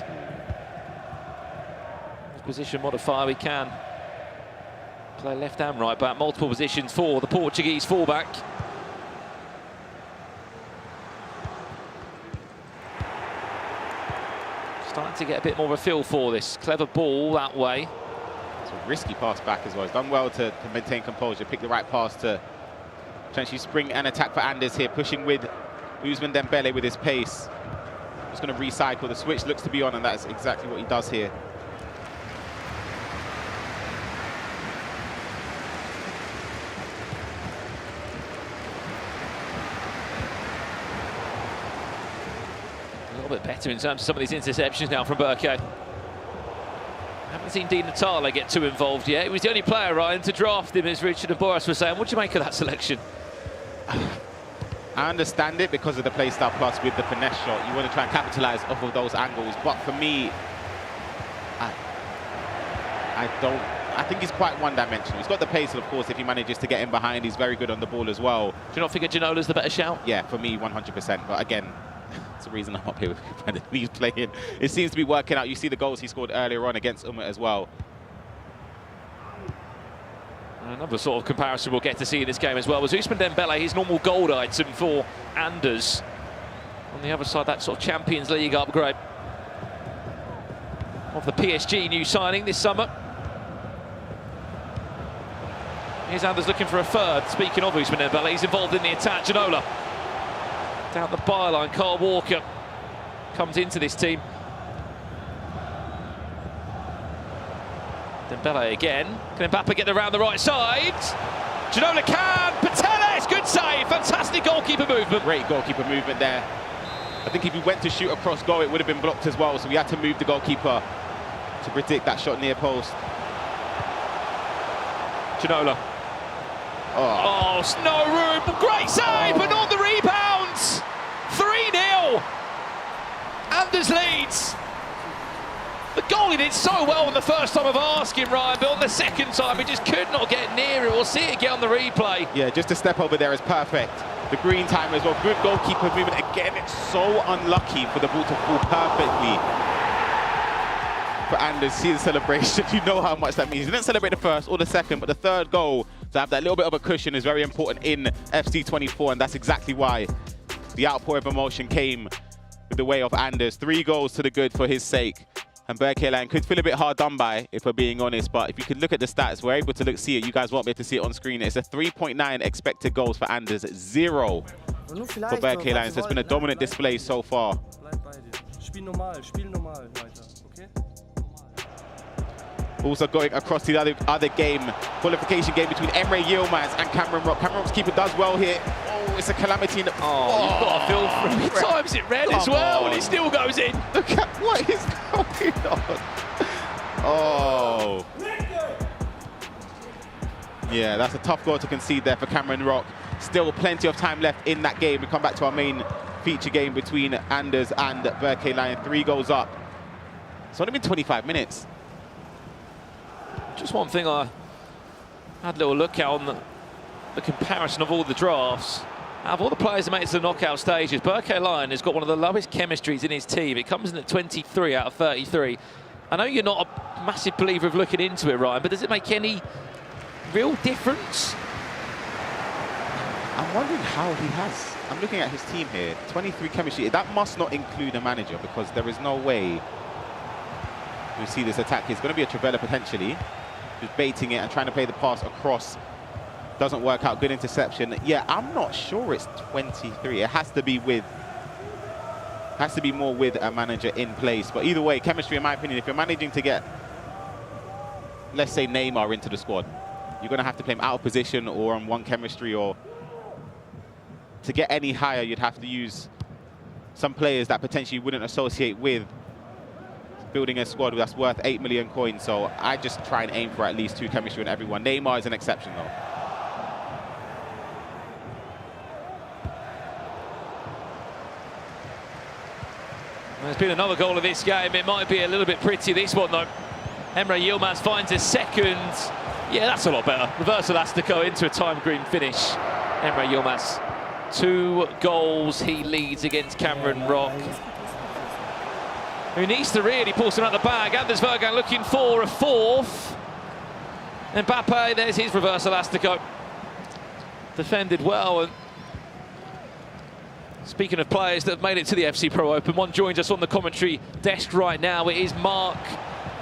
position modifier, we can play left and right back, multiple positions for the Portuguese fullback. Starting to get a bit more of a feel for this. Clever ball that way. It's a risky pass back as well. He's done well to maintain composure, pick the right pass to potentially spring an attack for Anders here, pushing with Ousmane Dembele with his pace. Just going to recycle. The switch looks to be on, and that's exactly what he does here. A little bit better in terms of some of these interceptions now from Berke. Haven't seen Dean Natale get too involved yet. He was the only player, Ryan, to draft him, as Richard and Boris were saying. What do you make of that selection? I understand it because of the play style plus with the finesse shot. You want to try and capitalize off of those angles. But for me, I think he's quite one-dimensional. He's got the pace, of course, if he manages to get in behind. He's very good on the ball as well. Do you not think Janola's the better shout? Yeah, for me, 100%. But again, it's the reason I'm up here with Brandon. He's playing. It seems to be working out. You see the goals he scored earlier on against as well. Another sort of comparison we'll get to see in this game as well was Ousmane Dembele, his normal gold item for Anders. On the other side, that sort of Champions League upgrade of the PSG new signing this summer. Here's Anders looking for a third. Speaking of Ousmane Dembele, he's involved in the attack. Janola down the byline. Carl Walker comes into this team. Dembele again. Can Mbappe get around the right side? Janola can. Pateles, good save. Fantastic goalkeeper movement. Great goalkeeper movement there. I think if he went to shoot across goal, it would have been blocked as well. So we had to move the goalkeeper to predict that shot near post. Janola. Oh, no room. Great save, but not the rebounds. 3-0. Anders leads. The goalie did so well on the first time of asking, Ryan, but on the second time he just could not get near it. We'll see it again on the replay. Yeah, just a step over there is perfect. The green time as well, good goalkeeper movement. Again, it's so unlucky for the ball to fall perfectly for Anders. See the celebration, you know how much that means. He didn't celebrate the first or the second, but the third goal, to have that little bit of a cushion, is very important in FC24, and that's exactly why the outpour of emotion came with the way of Anders. 3 goals to the good for his sake. And Berke could feel a bit hard done by, if we're being honest, but if you could look at the stats, we're able to see it. You guys won't be able to see it on screen. It's a 3.9 expected goals for Anders, 0 for Berke. So it's been a dominant display so far. Also going across to the other game, qualification game between Emre Yilmaz and Cameron Rock. Cameron Rock's keeper does well here. Oh, it's a calamity. You've got to feel for him. He times it red as well, and it still goes in. Look at what is going on. Oh. Yeah, that's a tough goal to concede there for Cameron Rock. Still plenty of time left in that game. We come back to our main feature game between Anders and Berke. 3 goals up. It's only been 25 minutes. Just one thing I had a little look at on the comparison of all the drafts. Out of all the players that made it to the knockout stages, Berke has got one of the lowest chemistries in his team. It comes in at 23 out of 33. I know you're not a massive believer of looking into it, Ryan, but does it make any real difference? I'm wondering how he has. I'm looking at his team here. 23 chemistry. That must not include a manager, because there is no way we see this attack. It's going to be a Travella potentially. Just baiting it and trying to play the pass across. Doesn't work out. Good interception. Yeah, I'm not sure it's 23. It has to be more with a manager in place. But either way, chemistry, in my opinion, if you're managing to get, let's say, Neymar into the squad, you're going to have to play him out of position or on one chemistry, or to get any higher, you'd have to use some players that potentially you wouldn't associate with building a squad that's worth 8 million coins. So I just try and aim for at least 2 chemistry in everyone. Neymar is an exception, though. There's been another goal of this game. It might be a little bit pretty, this one, though. Emre Yilmaz finds a second. Yeah, that's a lot better. Reverse elastico into a time green finish. Emre Yilmaz, 2 goals he leads against Cameron Rock, who needs to really pull some out the bag. Anders Vergang looking for a 4th. Mbappe, there's his reverse elastico. Defended well. And speaking of players that have made it to the FC Pro Open, one joins us on the commentary desk right now. It is Mark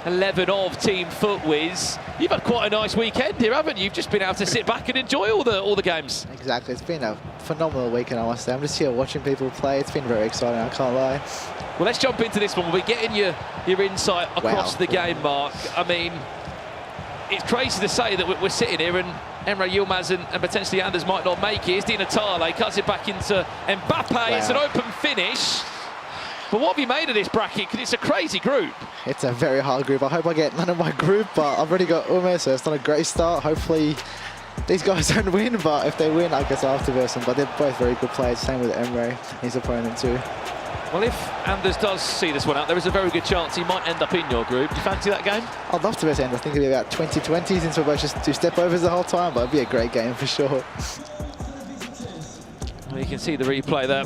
11 of Team Footwiz. You've had quite a nice weekend here, haven't you? You've just been able to sit back and enjoy all the games. Exactly, it's been a phenomenal weekend, I must say. I'm just here watching people play. It's been very exciting, I can't lie. Well, let's jump into this one. We'll be getting your insight across the game, Mark. I mean, it's crazy to say that we're sitting here and Emre Yilmaz and potentially Anders might not make it. It's Di Natale, cuts it back into Mbappe. Wow. It's an open finish. But what have you made of this bracket? Because it's a crazy group. It's a very hard group. I hope I get none of my group, but I've already got Ume, so it's not a great start. Hopefully these guys don't win, but if they win, I guess I'll have to verse them. But they're both very good players. Same with Emre, his opponent too. Well, if Anders does see this one out, there is a very good chance he might end up in your group. Do you fancy that game? I'd love to verse Anders. I think it'll be about 20-20 since we're both just 2 step-overs the whole time, but it'll be a great game for sure. Well, you can see the replay there.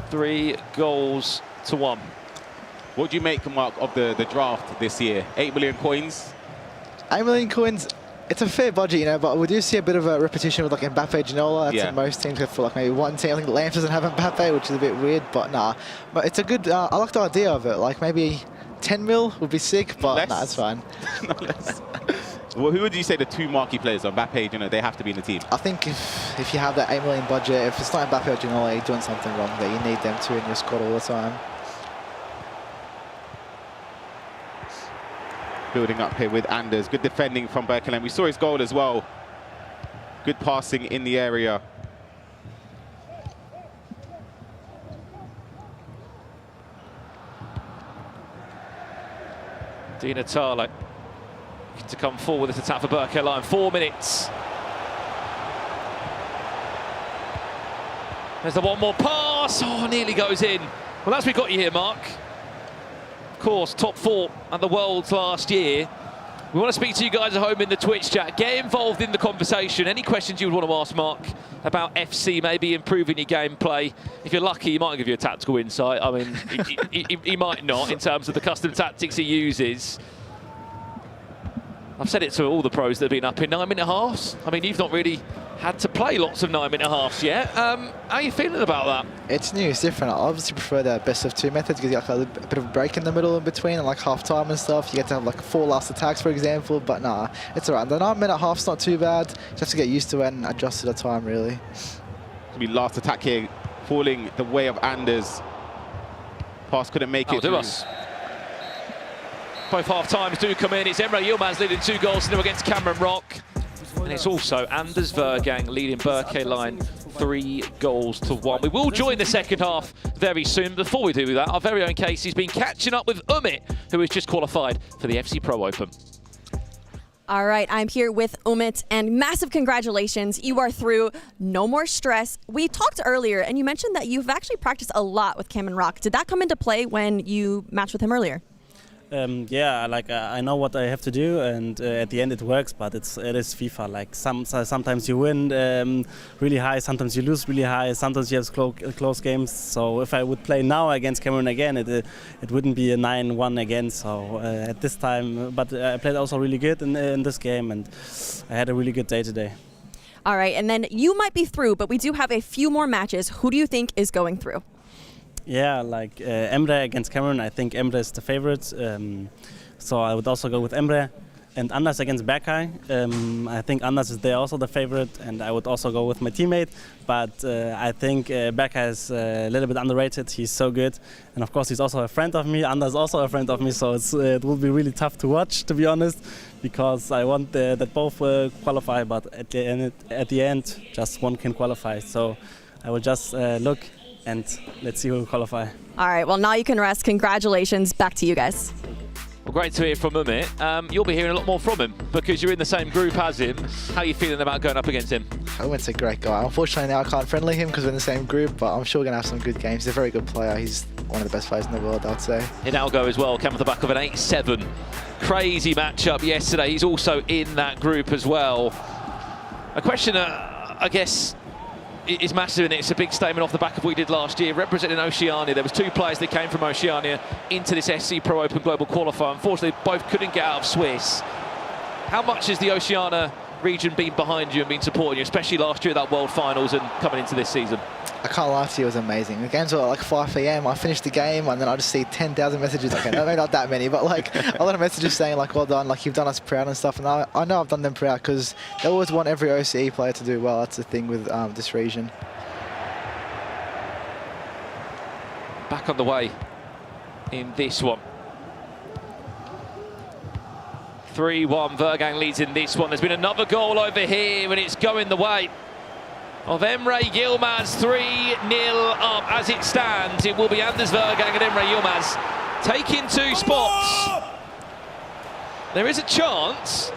3 goals to 1. What do you make, Mark, of the draft this year? 8 million coins? 8 million coins, it's a fair budget, you know, but we do see a bit of a repetition with like Mbappe, Ginola. That's most teams have for like maybe one team. I think Lance doesn't have Mbappe, which is a bit weird, but nah. But it's a good, I like the idea of it. Like maybe 10 mil would be sick, but nah, it's fine. Well, who would you say the 2 marquee players are? Mbappe, you know, they have to be in the team. I think if you have that 8 million budget, if it's not Mbappe or Ginola, you're doing something wrong there. You need them 2 in your squad all the time. Building up here with Anders. Good defending from Berkeland. We saw his goal as well. Good passing in the area. Di Natale to come forward with this attack for Berkeland. 4 minutes. There's the one more pass. Oh, nearly goes in. Well, as we got you here, Mark. Of course, top 4 at the Worlds last year. We want to speak to you guys at home in the Twitch chat. Get involved in the conversation. Any questions you would want to ask Mark about FC, maybe improving your gameplay. If you're lucky, he might give you a tactical insight. I mean, he might not in terms of the custom tactics he uses. I've said it to all the pros that have been up in 9-minute halves. I mean, you've not really had to play lots of 9-minute halves yet. How are you feeling about that? It's new, it's different. I obviously prefer the best of 2 methods because you get like a bit of a break in the middle in between and like half time and stuff. You get to have like 4 last attacks, for example, but nah, it's alright. The 9-minute half's not too bad. You just have to get used to it and adjust to the time, really. It'll be last attack here, falling the way of Anders. Pass couldn't make it. Both half-times do come in. It's Emre Yilmaz leading 2 goals to 0 against Cameron Rock. And it's also Anders Vergang leading Berkeland 3 goals to 1. We will join the second half very soon. Before we do that, our very own Casey's been catching up with Umit, who has just qualified for the FC Pro Open. All right, I'm here with Umit, and massive congratulations. You are through. No more stress. We talked earlier, and you mentioned that you've actually practiced a lot with Cameron Rock. Did that come into play when you matched with him earlier? Yeah, like I know what I have to do, and at the end it works. But it is FIFA. Like sometimes you win really high, sometimes you lose really high, sometimes you have close games. So if I would play now against Cameron again, it wouldn't be a 9-1 again. So at this time, but I played also really good in this game, and I had a really good day today. All right, and then you might be through, but we do have a few more matches. Who do you think is going through? Yeah, like Emre against Cameron, I think Emre is the favorite. So I would also go with Emre. And Anders against Berkay, I think Anders is there also the favorite, and I would also go with my teammate. But I think Berkay is a little bit underrated. He's so good. And of course, he's also a friend of me. Anders is also a friend of me, so it will be really tough to watch, to be honest, because I want that both qualify, but at the end, just one can qualify. So I will just look and let's see who will qualify. All right, well, now you can rest. Congratulations. Back to you guys. Well, great to hear from Umit. You'll be hearing a lot more from him because you're in the same group as him. How are you feeling about going up against him? Umit's a great guy. Unfortunately, now I can't friendly him because we're in the same group, but I'm sure we're going to have some good games. He's a very good player. He's one of the best players in the world, I'd say. Hidalgo as well, came off the back of an 8-7. Crazy matchup yesterday. He's also in that group as well. A question, I guess, is massive, and it's a big statement off the back of what we did last year. Representing Oceania, there was 2 players that came from Oceania into this SC Pro Open Global Qualifier. Unfortunately, both couldn't get out of Swiss. How much has the Oceania region been behind you and been supporting you, especially last year at that World Finals and coming into this season? I can't lie to you, it was amazing. The games were like 5 PM. I finished the game and then I just see 10,000 messages. Okay, no, maybe not that many, but like a lot of messages saying like, well done, like you've done us proud and stuff. And I know I've done them proud because they always want every OCE player to do well. That's the thing with this region. Back on the way in this one. 3-1, Vergang leads in this one. There's been another goal over here and it's going the way of Emre Yilmaz. 3-0 up as it stands. It will be Anders Vergang and Emre Yilmaz taking 2 spots. There is a chance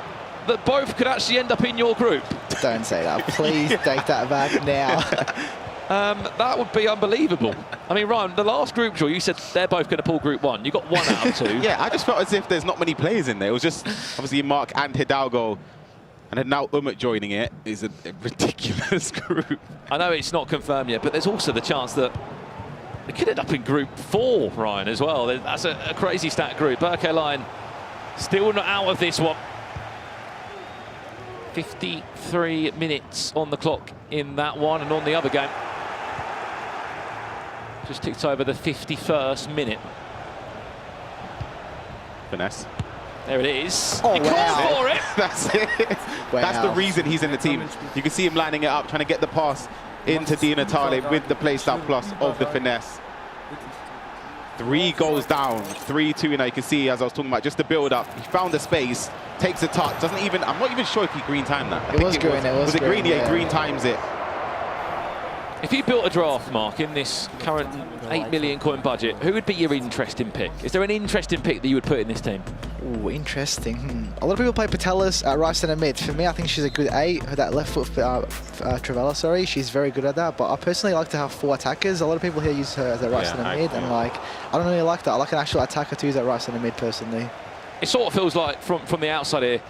that both could actually end up in your group. Don't say that. Please take that back now. That would be unbelievable. I mean, Ryan, the last group draw, you said they're both going to pull Group 1. You got 1 out of 2. Yeah, I just felt as if there's not many players in there. It was just obviously Mark and Hidalgo, and then now Umut joining it is a ridiculous group. I know it's not confirmed yet, but there's also the chance that it could end up in Group 4, Ryan, as well. That's a crazy stat group. Berke Line still not out of this one. 53 minutes on the clock in that one, and on the other game, just ticked over the 51st minute. Finesse. There it is. Oh, he calls for it. That's it. Wow. That's the reason he's in the team. You can see him lining it up, trying to get the pass into Di Natale with the playstyle plus of the finesse. 3 goals down, 3-2 now. You can see, as I was talking about, just the build up. He found the space, takes a touch, doesn't even, I'm not even sure if he green timed that. It was green. Was it green? Yeah, green times it. If you built a draft, Mark, in this current 8 million coin budget, who would be your interesting pick? Is there an interesting pick that you would put in this team? Ooh, interesting. A lot of people play Patelis at right centre mid. For me, I think she's a good 8. That left foot Travella, sorry, she's very good at that. But I personally like to have 4 attackers. A lot of people here use her as a right centre mid, and like I don't really like that. I like an actual attacker to use at right centre mid personally. It sort of feels like from the outside here,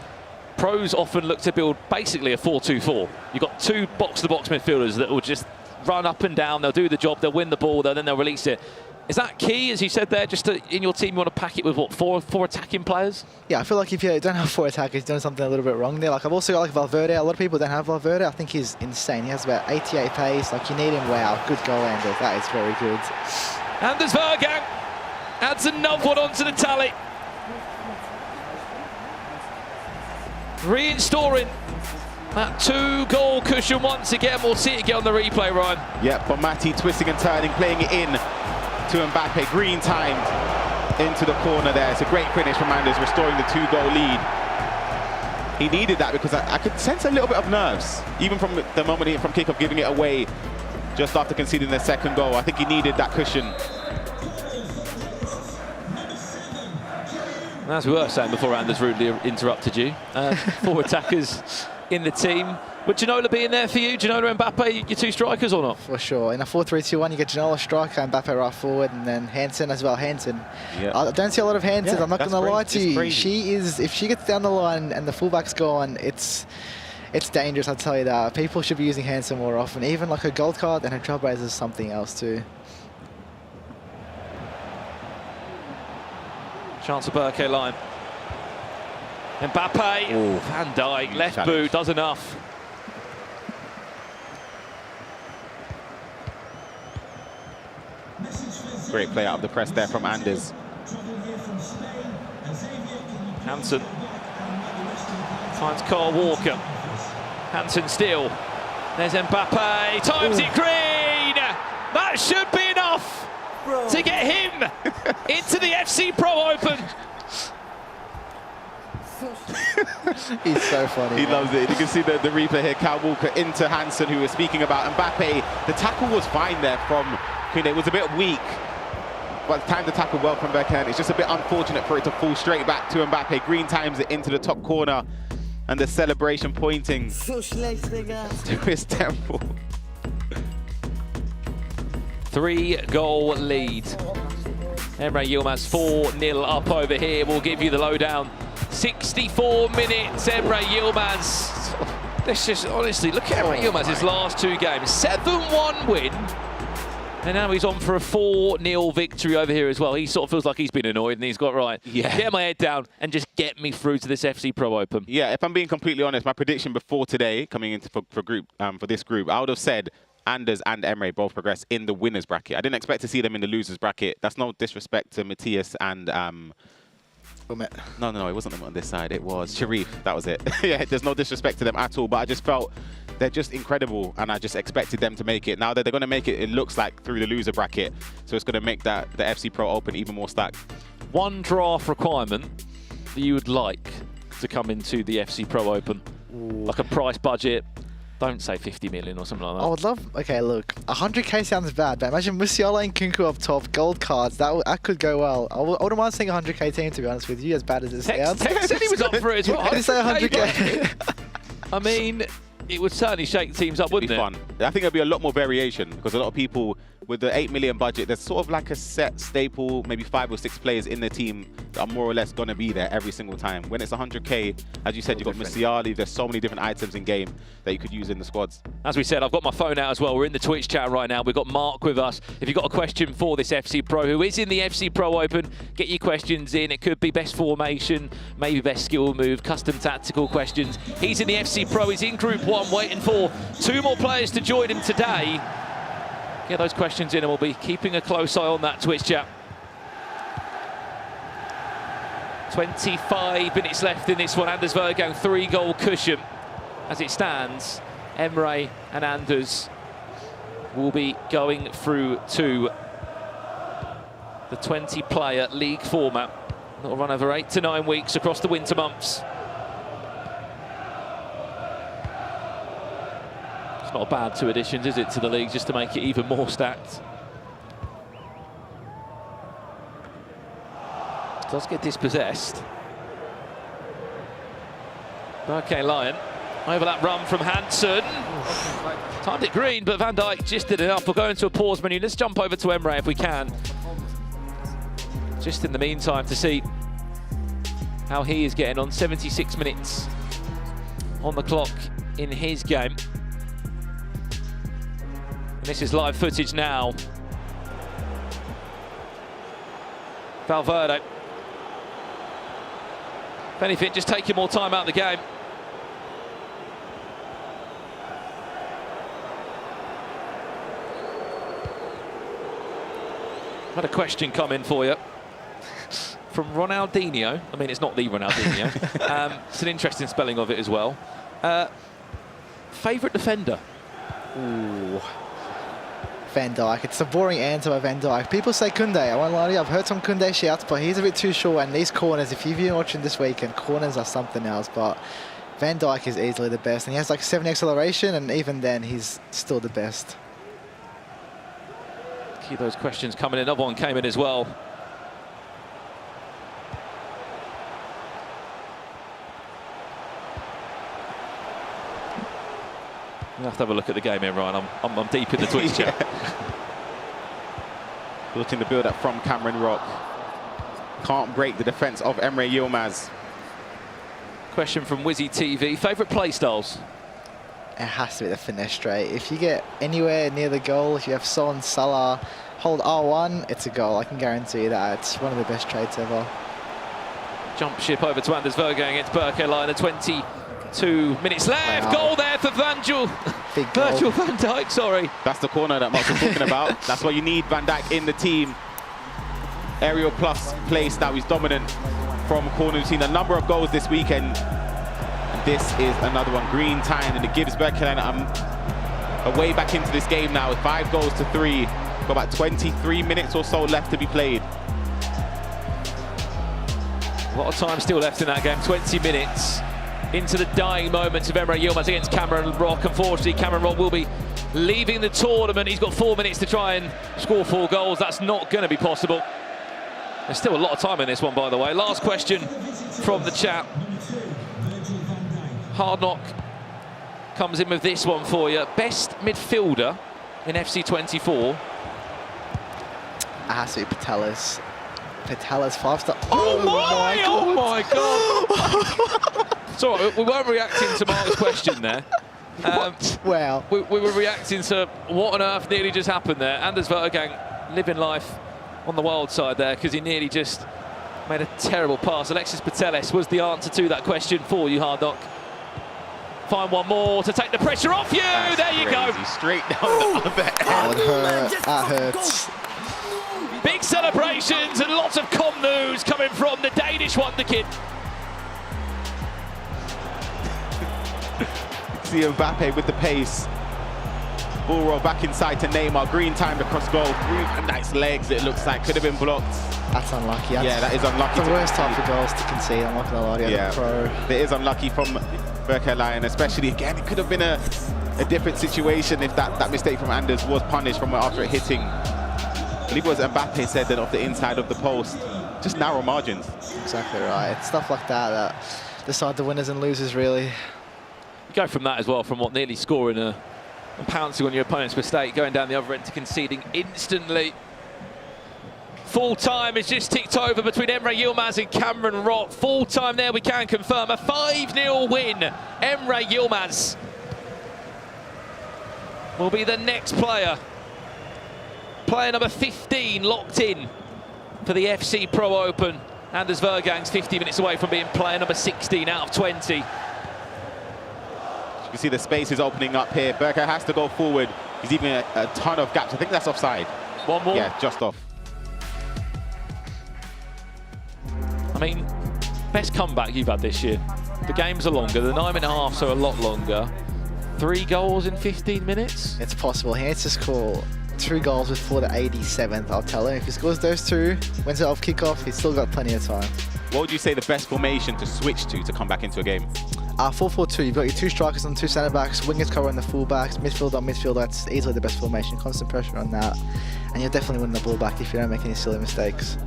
pros often look to build basically a 4-2-4. You've got 2 box-to-box midfielders that will just run up and down. They'll do the job. They'll win the ball. Then they'll release it. Is that key, as you said there, just in your team you want to pack it with what, 4 attacking players? Yeah, I feel like if you don't have 4 attackers, you're doing something a little bit wrong there. Like I've also got like Valverde. A lot of people don't have Valverde. I think he's insane. He has about 88 pace. Like you need him. Wow, good goal, Anders. That is very good. Anders Vergang adds another one onto the tally. Reinstalling that 2-goal cushion once again. We'll see it again on the replay, Ryan. Yep, but Matti twisting and turning, playing it in to Mbappe. Green timed into the corner there. It's a great finish from Anders, restoring the 2-goal lead. He needed that because I could sense a little bit of nerves, even from the moment from kickoff, giving it away just after conceding their 2nd goal. I think he needed that cushion. As we were saying before Anders rudely interrupted you, 4 attackers in the team. Would Ginola be in there for you? Ginola and Mbappe, your 2 strikers or not? For sure. In a 4-3-2-1, you get Ginola striker and Mbappe right forward, and then Hansen as well. Hansen. Yeah. I don't see a lot of Hansens. I'm not going to lie to you. Crazy. She is. If she gets down the line and the fullback's gone, it's dangerous. I'll tell you that. People should be using Hansen more often. Even like her gold card and her trailblazer is something else too. Chance of Berke Line. Mbappe. Ooh. Van Dijk, left boot, does enough. Great play out of the press there from Anders. Hansen finds Carl Walker. Hansen still. There's Mbappe. Times it green. That should be enough to get him into the FC Pro Open. He's so funny. He loves it. You can see the replay here. Carl Walker into Hansen, who we're speaking about. Mbappe, the tackle was fine there from Kunde. It was a bit weak, but timed the tackle well from Berke. It's just a bit unfortunate for it to fall straight back to Mbappe. Green times it into the top corner. And the celebration pointing to his temple. 3-goal lead. Emre Yilmaz 4-0 up over here. We'll give you the lowdown. 64 minutes, Emre Yilmaz. Let's just honestly look at Emre Yilmaz's last 2 games. 7-1 win. And now he's on for a 4-0 victory over here as well. He sort of feels like he's been annoyed and he's got get my head down and just get me through to this FC Pro Open. Yeah, if I'm being completely honest, my prediction before today, coming into for this group, I would have said Anders and Emre both progress in the winners bracket. I didn't expect to see them in the losers bracket. That's no disrespect to Matthias and No, it wasn't them on this side. It was Sharif. That was it. Yeah, there's no disrespect to them at all, but I just felt they're just incredible, and I just expected them to make it. Now that they're going to make it, it looks like through the loser bracket, so it's going to make the FC Pro Open even more stacked. One draft requirement that you would like to come into the FC Pro Open, like a price budget. Don't say 50 million or something like that. I would love. Okay, look, 100k sounds bad, but imagine Musiala and Kunku up top, gold cards. That could go well. I wouldn't mind seeing a 100k team, to be honest with you, as bad as it sounds. Tex said he was up for it as well. Did he say 100k? I mean, it would certainly shake teams up, wouldn't it? It'd be fun. I think there'll be a lot more variation because a lot of people with the 8 million budget, there's sort of like a set staple, maybe 5 or 6 players in the team that are more or less going to be there every single time. When it's 100k, as you said, you've got Musiala, there's so many different items in game that you could use in the squads. As we said, I've got my phone out as well. We're in the Twitch chat right now. We've got Mark with us. If you've got a question for this FC Pro, who is in the FC Pro Open, get your questions in. It could be best formation, maybe best skill move, custom tactical questions. He's in the FC Pro. He's in Group 1, waiting for 2 more players to join him today. Get those questions in and we'll be keeping a close eye on that Twitch chat. 25 minutes left in this one. Anders Vergang 3-goal cushion. As it stands, Emre and Anders will be going through to the 20-player league format. That'll run over 8 to 9 weeks across the winter months. Not bad 2 additions, is it, to the league, just to make it even more stacked. Does get dispossessed. Okay, Lion. Over that run from Hansen. Timed it green, but Van Dijk just did enough. We'll go into a pause menu. Let's jump over to Emre if we can. Just in the meantime to see how he is getting on. 76 minutes on the clock in his game. And this is live footage now. Valverde. If anything, just taking more time out of the game. I've had a question come in for you. From Ronaldinho. I mean, it's not the Ronaldinho. It's an interesting spelling of it as well. Favourite defender? Ooh. Van Dijk. It's a boring answer by Van Dijk. People say Koundé. I won't lie to you. I've heard some Koundé shouts, but he's a bit too short. And these corners, if you've been watching this weekend, corners are something else. But Van Dijk is easily the best. And he has like 7 acceleration, and even then, he's still the best. Keep those questions coming in. Another one came in as well. We'll have to have a look at the game here, Ryan. I'm deep in the Twitch chat. Looking to build up from Cameron Rock. Can't break the defence of Emre Yilmaz. Question from Wizzy TV. Favourite play styles? It has to be the finesse straight. If you get anywhere near the goal, if you have Son, Salah, hold R1, it's a goal. I can guarantee that. It's one of the best trades ever. Jump ship over to Anders Vergang against Berke Liner. 22 minutes left. Wow. Goal there for Virgil van Dijk, sorry. That's the corner that Mark was talking about. That's why you need Van Dijk in the team. Aerial plus play style is dominant from corner. We've seen a number of goals this weekend. This is another one. Green tying, and it gives Berkeland a way back into this game now with 5 goals to 3. Got about 23 minutes or so left to be played. A lot of time still left in that game. 20 minutes into the dying moments of Emre Yilmaz against Cameron Rock. Unfortunately, Cameron Rock will be leaving the tournament. He's got 4 minutes to try and score 4 goals. That's not going to be possible. There's still a lot of time in this one, by the way. Last question from the chat. Hard Knock comes in with this one for you. Best midfielder in FC24. It has to be Patelis. Patelis 5-star. Oh my God! It's all right, we weren't reacting to Mark's question there. Well, we were reacting to what on earth nearly just happened there. Anders Vergang living life on the wild side there because he nearly just made a terrible pass. Alexis Patelis was the answer to that question for you, Hard Knock. Find one more to take the pressure off you. That's there you go. Straight down the other end. That would hurt. That hurts. Big celebrations and lots of com news coming from the Danish wonder kid. See Mbappe with the pace. Ball roll back inside to Neymar. Green timed across goal. Nice legs, it looks like. Could have been blocked. That's unlucky. Yeah, that is unlucky. The worst type of goals to concede. I'm not going to lie to you. Yeah, Pro. it is unlucky from Berke Lion, especially again. It could have been a different situation if that mistake from Anders was punished from after it hitting. I believe it was Mbappe said that off the inside of the post. Just narrow margins. Exactly right. It's stuff like that decide the winners and losers, really. You go from that as well, from what nearly scoring and pouncing on your opponent's mistake, going down the other end to conceding instantly. Full time is just ticked over between Emre Yilmaz and Cameron Rock. Full time there, we can confirm a 5-0 win. Emre Yilmaz will be the next player. Player number 15 locked in for the FC Pro Open. Anders Vergang's 50 minutes away from being player number 16 out of 20. You can see the space is opening up here. Berke has to go forward. He's leaving a ton of gaps. I think that's offside. One more? Yeah, just off. I mean, best comeback you've had this year. The games are longer. The 9.5 are a lot longer. 3 goals in 15 minutes? It's possible. He needs to score 2 goals before the 87th. I'll tell him. If he scores those 2, wins it off kickoff, he's still got plenty of time. What would you say the best formation to switch to come back into a game? 4-4-2. You've got your 2 strikers on 2 centre-backs, wingers covering the full-backs, midfield on midfield. That's easily the best formation. Constant pressure on that. And you'll definitely win the ball back if you don't make any silly mistakes.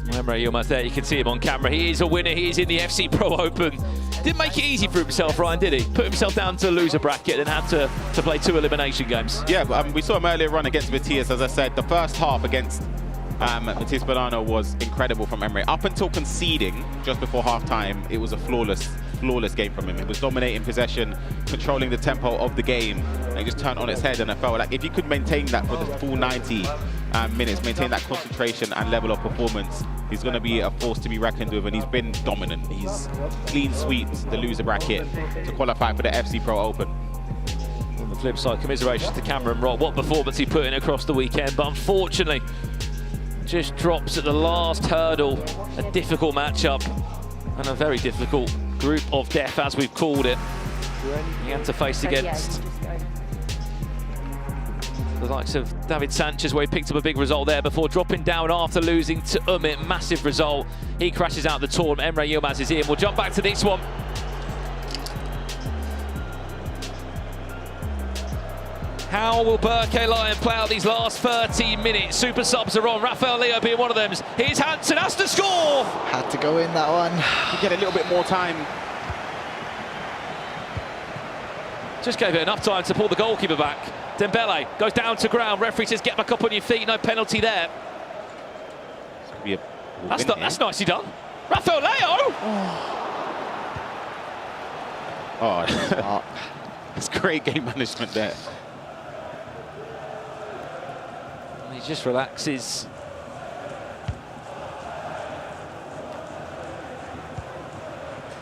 Emre Yilmaz there, you can see him on camera. He is a winner, he is in the FC Pro Open. Didn't make it easy for himself, Ryan, did he? Put himself down to loser bracket and had to play 2 elimination games. Yeah, but, we saw him earlier on against Matthias. As I said, the first half against Matthias Bonanno was incredible from Emre. Up until conceding, just before half-time, it was a flawless game from him. It was dominating possession, controlling the tempo of the game, and it just turned on its head. And I felt like if you could maintain that for the full 90 minutes, maintain that concentration and level of performance, he's going to be a force to be reckoned with, and he's been dominant. He's clean sweeps the loser bracket to qualify for the FC Pro Open. On the flip side, commiserations to Cameron Rock. What performance he put in across the weekend, but unfortunately, just drops at the last hurdle. A difficult matchup and a very difficult group of death, as we've called it. He had to face against the likes of David Sanchez, where he picked up a big result there before dropping down after losing to Umit. Massive result. He crashes out the tournament. Emre Yilmaz is in. We'll jump back to this one. How will Berke Lion play out these last 13 minutes? Super subs are on. Rafael Leo being one of them. Here's Hansen, has to score! Had to go in that one. You get a little bit more time. Just gave it enough time to pull the goalkeeper back. Dembele goes down to ground. Referee says get back up on your feet. No penalty there. That's nicely done. Rafael Leo! Oh, it's great game management there. He just relaxes.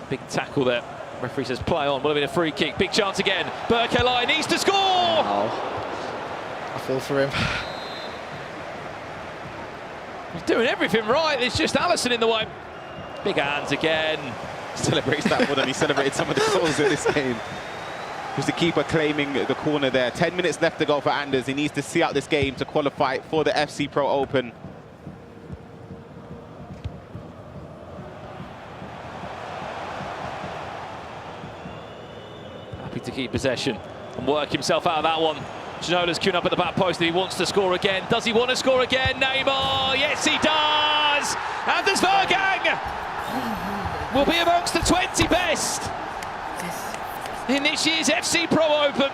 Big tackle there. Referee says play on. Will have been a free kick. Big chance again. Berke Lion needs to score! I feel for him. He's doing everything right. It's just Allison in the way. Big hands again. Celebrates that more than he celebrated some of the goals in this game. Was the keeper claiming the corner there. 10 minutes left to go for Anders. He needs to see out this game to qualify for the FC Pro Open. Happy to keep possession and work himself out of that one. Ginola's queuing up at the back post and he wants to score again. Does he want to score again? Neymar, yes he does! Anders Vergang will be amongst the 20 best in this year's FC Pro Open.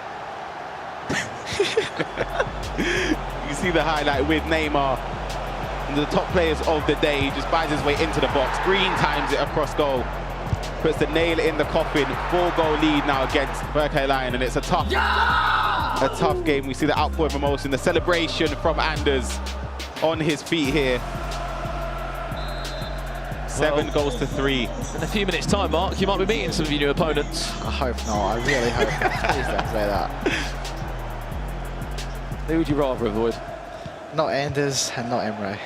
You see the highlight with Neymar, the top players of the day. He just buys his way into the box. Green times it across goal. Puts the nail in the coffin. 4-goal lead now against Berkay Lion, and it's a tough game. We see the outpour of emotion, the celebration from Anders on his feet here. 7 goals to 3. In a few minutes' time, Mark, you might be meeting some of your new opponents. I hope not. I really hope not. Please don't say that. Who would you rather avoid? Not Anders and not Emre.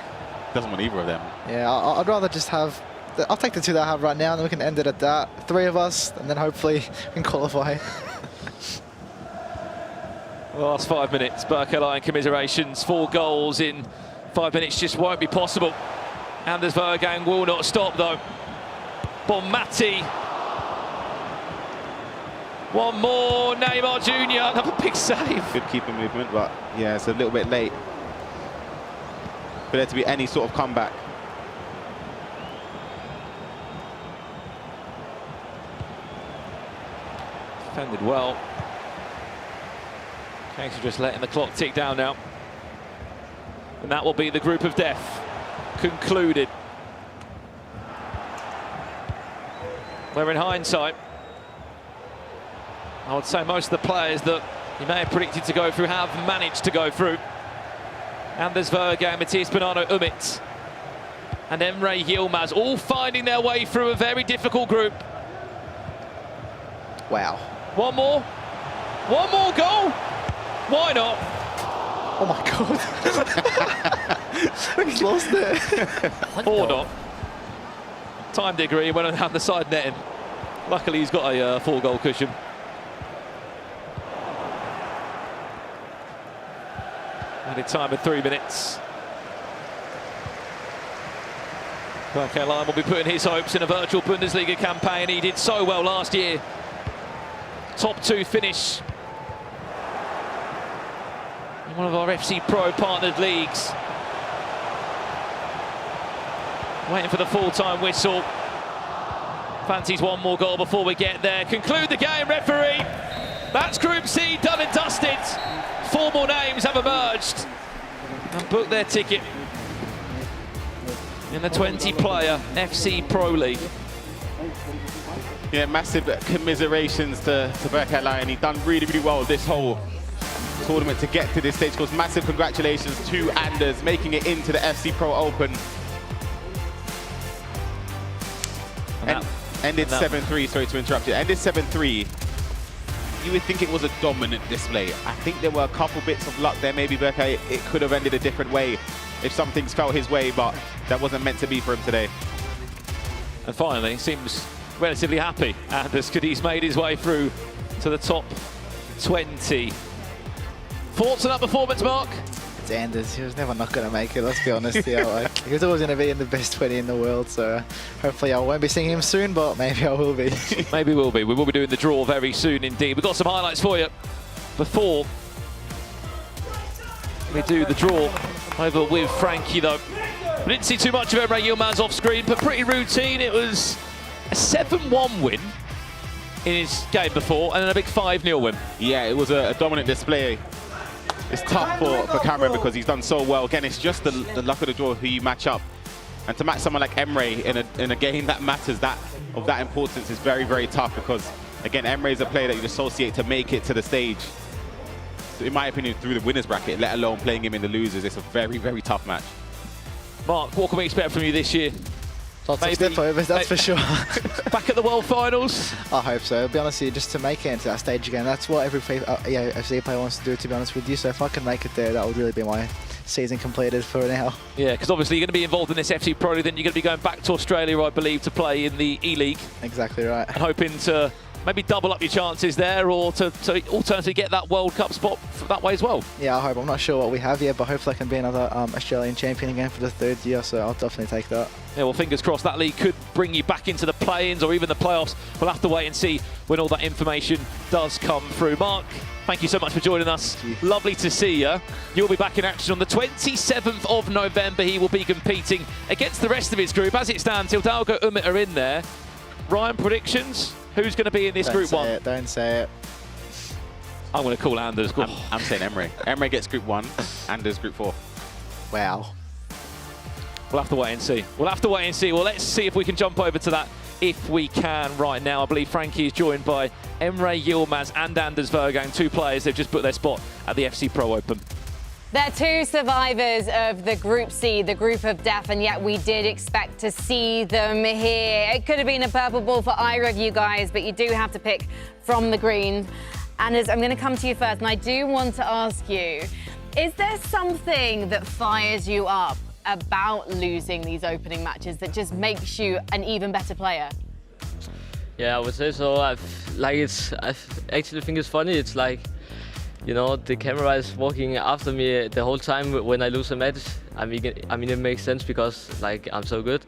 Doesn't want either of them. Yeah, I'd rather just have... I'll take the 2 that I have right now, and then we can end it at that. 3 of us, and then hopefully we can qualify. Last 5 minutes, Berkay Lion commiserations. 4 goals in 5 minutes just won't be possible. Anders Vergang will not stop though. Bonmati. One more, Neymar Jr. Another big save. Good keeper movement, but yeah, it's a little bit late for there to be any sort of comeback. Defended well. Case of just letting the clock tick down now. And that will be the group of death concluded. Where in hindsight, I would say most of the players that you may have predicted to go through have managed to go through. Anders Vergang, Matthias Bonanno, Umit and Emre Yilmaz all finding their way through a very difficult group. Wow. One more goal. Why not? Oh my God. He's lost it. Or not. Time degree went down the side netting. Luckily he's got a 4-goal cushion. Added time of 3 minutes. Berkay Lion will be putting his hopes in a virtual Bundesliga campaign. He did so well last year. Top 2 finish in one of our FC Pro partnered leagues. Waiting for the full-time whistle. Fancies one more goal before we get there. Conclude the game, referee. That's Group C done and dusted. 4 more names have emerged and booked their ticket in the 20-player FC Pro League. Yeah, massive commiserations to Berkay Lion. He's done really, really well this whole tournament to get to this stage. Of course, massive congratulations to Anders making it into the FC Pro Open. Ended 7-3, sorry to interrupt you. Ended 7-3. You would think it was a dominant display. I think there were a couple bits of luck there. Maybe Berkay, it could have ended a different way if some things fell his way, but that wasn't meant to be for him today. And finally, seems relatively happy, Anders, because he's made his way through to the top 20. Thoughts on that performance, Mark? It's Anders. He was never not going to make it, let's be honest. Yeah, like, he was always going to be in the best 20 in the world, so hopefully I won't be seeing him soon, but maybe I will be. Maybe we'll be. We will be doing the draw very soon indeed. We've got some highlights for you before we do the draw over with Frankie, though. We didn't see too much of Emre Yilmaz off screen, but pretty routine. It was a 7-1 win in his game before, and then a big 5-0 win. Yeah, it was a dominant display. It's tough for Cameron because he's done so well. Again, it's just the luck of the draw who you match up. And to match someone like Emre in a game that matters, of that importance, is very, very tough because, again, Emre is a player that you associate to make it to the stage. So in my opinion, through the winners bracket, let alone playing him in the losers, it's a very, very tough match. Mark, what can we expect from you this year? Lots of step overs, that's for sure. Back at the World Finals? I hope so. To be honest with you, just to make it into that stage again, that's what every FC player wants to do, to be honest with you. So if I can make it there, that would really be my season completed for now. Yeah, because obviously you're going to be involved in this FC Pro League, then you're going to be going back to Australia, I believe, to play in the E-League. Exactly right. And hoping to maybe double up your chances there, or to alternatively get that World Cup spot that way as well. Yeah, I hope. I'm not sure what we have yet, but hopefully I can be another Australian champion again for the 3rd year, so I'll definitely take that. Yeah, well, fingers crossed that league could bring you back into the play-ins or even the playoffs. We'll have to wait and see when all that information does come through. Mark, thank you so much for joining us. Lovely to see you. You'll be back in action on the 27th of November. He will be competing against the rest of his group. As it stands, Hidalgo, Umit are in there. Ryan, predictions? Who's going to be in this group one? Don't say it. I'm going to call Anders. Go on. I'm saying Emre. Emre gets group 1, Anders group 4. Wow. We'll have to wait and see. We'll have to wait and see. Well, let's see if we can jump over to that if we can right now. I believe Frankie is joined by Emre Yilmaz and Anders Vergang, 2 players. They've just put their spot at the FC Pro Open. They're 2 survivors of the Group C, the group of death, and yet we did expect to see them here. It could have been a purple ball for either of you guys, but you do have to pick from the green. Anders, I'm going to come to you first, and I do want to ask you, is there something that fires you up about losing these opening matches that just makes you an even better player? Yeah, I would say so. I actually think it's funny. It's like, you know, the camera is walking after me the whole time when I lose a match. I mean, it makes sense because like I'm so good.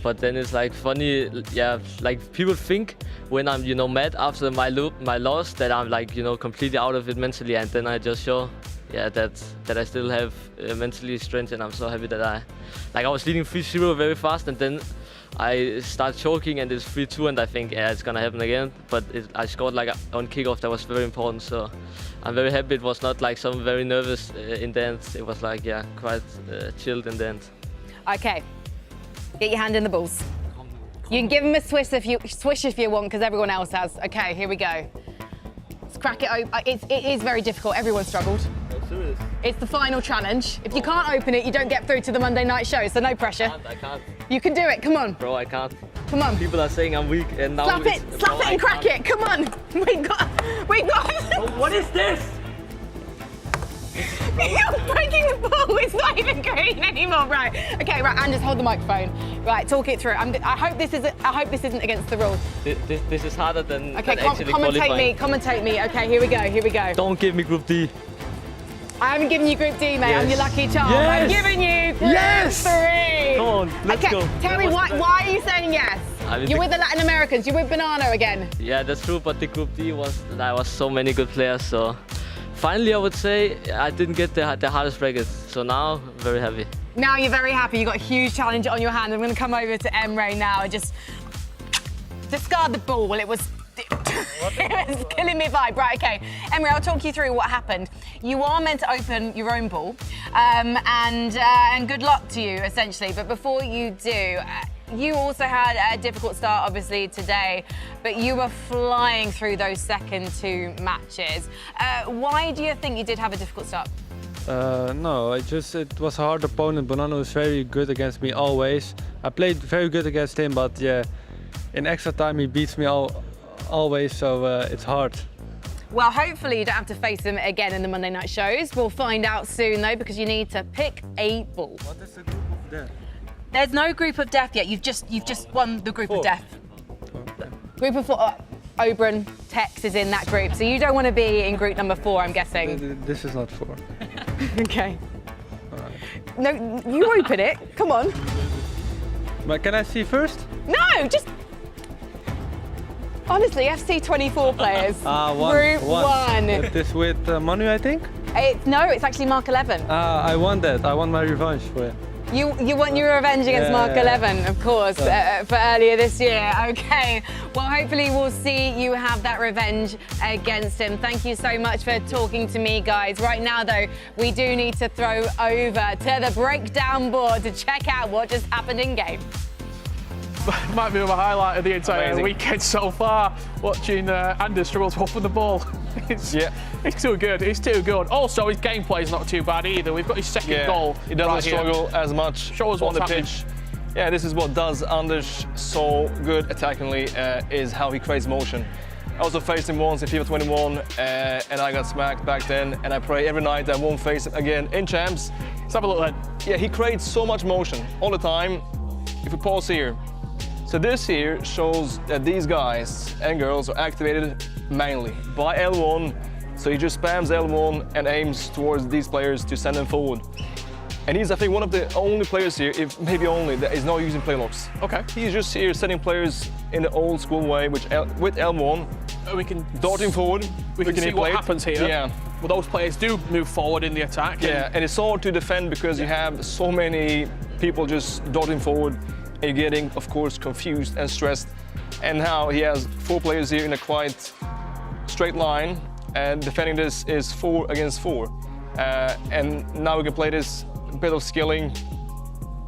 But then it's like funny, yeah. Like people think when I'm, you know, mad after my loss that I'm like, you know, completely out of it mentally, and then I just show, yeah, that I still have mentally strength, and I'm so happy that I was leading 3-0 very fast, and then I start choking, and it's 3-2, and I think, yeah, it's gonna happen again. But I scored like on kickoff. That was very important. So I'm very happy. It was not like some very nervous in the end. It was like, yeah, quite chilled in the end. Okay, get your hand in the balls. You can give them a swish if you want, because everyone else has. Okay, here we go. Let's crack it open. It is very difficult. Everyone struggled. It's the final challenge. If you can't open it, you don't get through to the Monday night show, so no pressure. I can't. You can do it, come on. Bro, I can't. Come on. People are saying I'm weak, and now slap it and crack it, come on. We got. Oh, what is this? You're breaking the ball, it's not even green anymore, right. Okay, right, Anders, hold the microphone. Right, talk it through. I hope this isn't against the rules. This is harder than okay, actually qualifying. Commentate me. Okay, here we go. Don't give me Group D. I haven't given you Group D, mate. Yes. I'm your lucky charm. Yes. I'm giving you Group 3. Come on, let's go. Tell me why are you saying yes? You're with the Latin Americans. You're with Banana again. Yeah, that's true. But the Group D was so many good players. So finally, I would say I didn't get the hardest bracket. So now, very happy. Now you're very happy. You got a huge challenge on your hand. I'm going to come over to Emre now and just discard the ball. Well, it was killing me vibe. Right, okay. Emre, I'll talk you through what happened. You are meant to open your own ball, and good luck to you, essentially. But before you do, you also had a difficult start, obviously, today, but you were flying through those second 2 matches. Why do you think you did have a difficult start? No, it was a hard opponent. Bonanno was very good against me always. I played very good against him, but yeah, in extra time he beats me always, so it's hard. Well, hopefully you don't have to face them again in the Monday night shows. We'll find out soon, though, because you need to pick a ball. What is the group of death? There's no group of death yet. You've just won the group of death. Group of 4. Oberon, Tex is in that group, so you don't want to be in group number 4, I'm guessing. This is not 4. Okay. No, you open it. Come on. But can I see first? No, just. Honestly, FC 24 players. Group 1. This with Manu, I think? No, it's actually Mark 11. I want that. I want my revenge for it. You want your revenge against Mark 11, of course, for earlier this year. Okay, well, hopefully we'll see you have that revenge against him. Thank you so much for talking to me, guys. Right now, though, we do need to throw over to the breakdown board to check out what just happened in game. Might be my highlight of the entire weekend so far, watching Anders struggle to open the ball. It's too good. It's too good. Also, his gameplay is not too bad either. We've got his second goal. He doesn't struggle as much on the pitch. Yeah, this is what does Anders so good attackingly, is how he creates motion. I also faced him once in FIFA 21, and I got smacked back then, and I pray every night I won't face him again in Champs. Let's have a look then. Yeah, he creates so much motion all the time. If we pause here. So this here shows that these guys and girls are activated manually by L1. So he just spams L1 and aims towards these players to send them forward. And he's, I think, one of the only players here, if maybe only, that is not using play locks. Okay. He's just here setting players in the old school way, which with L1, we can dart him forward. We can see what happens here. Yeah. Well, those players do move forward in the attack. Yeah, and it's hard to defend because you have so many people just darting forward. and you're getting, of course, confused and stressed. And now he has 4 players here in a quite straight line, and defending this is 4 against 4. And now we can play this bit of skilling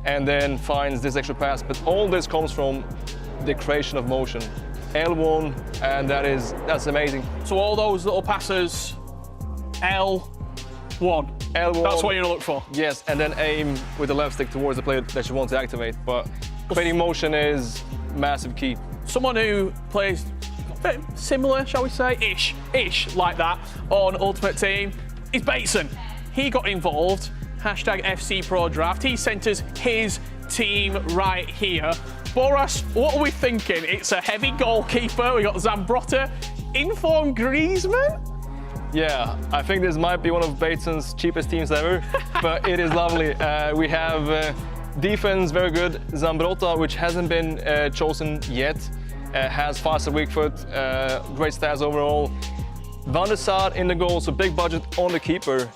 and then finds this extra pass. But all this comes from the creation of motion. L1, and that's amazing. So all those little passes, L1. L1. That's what you're gonna look for. Yes, and then aim with the left stick towards the player that you want to activate. But creating motion is massive key. Someone who plays a bit similar, shall we say, ish like that on Ultimate Team is Bateson. He got involved, #FC Pro Draft. He sent us his team right here. Boras, what are we thinking? It's a heavy goalkeeper. We got Zambrotta, informed Griezmann. Yeah, I think this might be one of Bateson's cheapest teams ever, but it is lovely. We have defense, very good. Zambrotta, which hasn't been chosen yet, has faster weak foot, great stats overall. Van der Sar in the goal, so big budget on the keeper.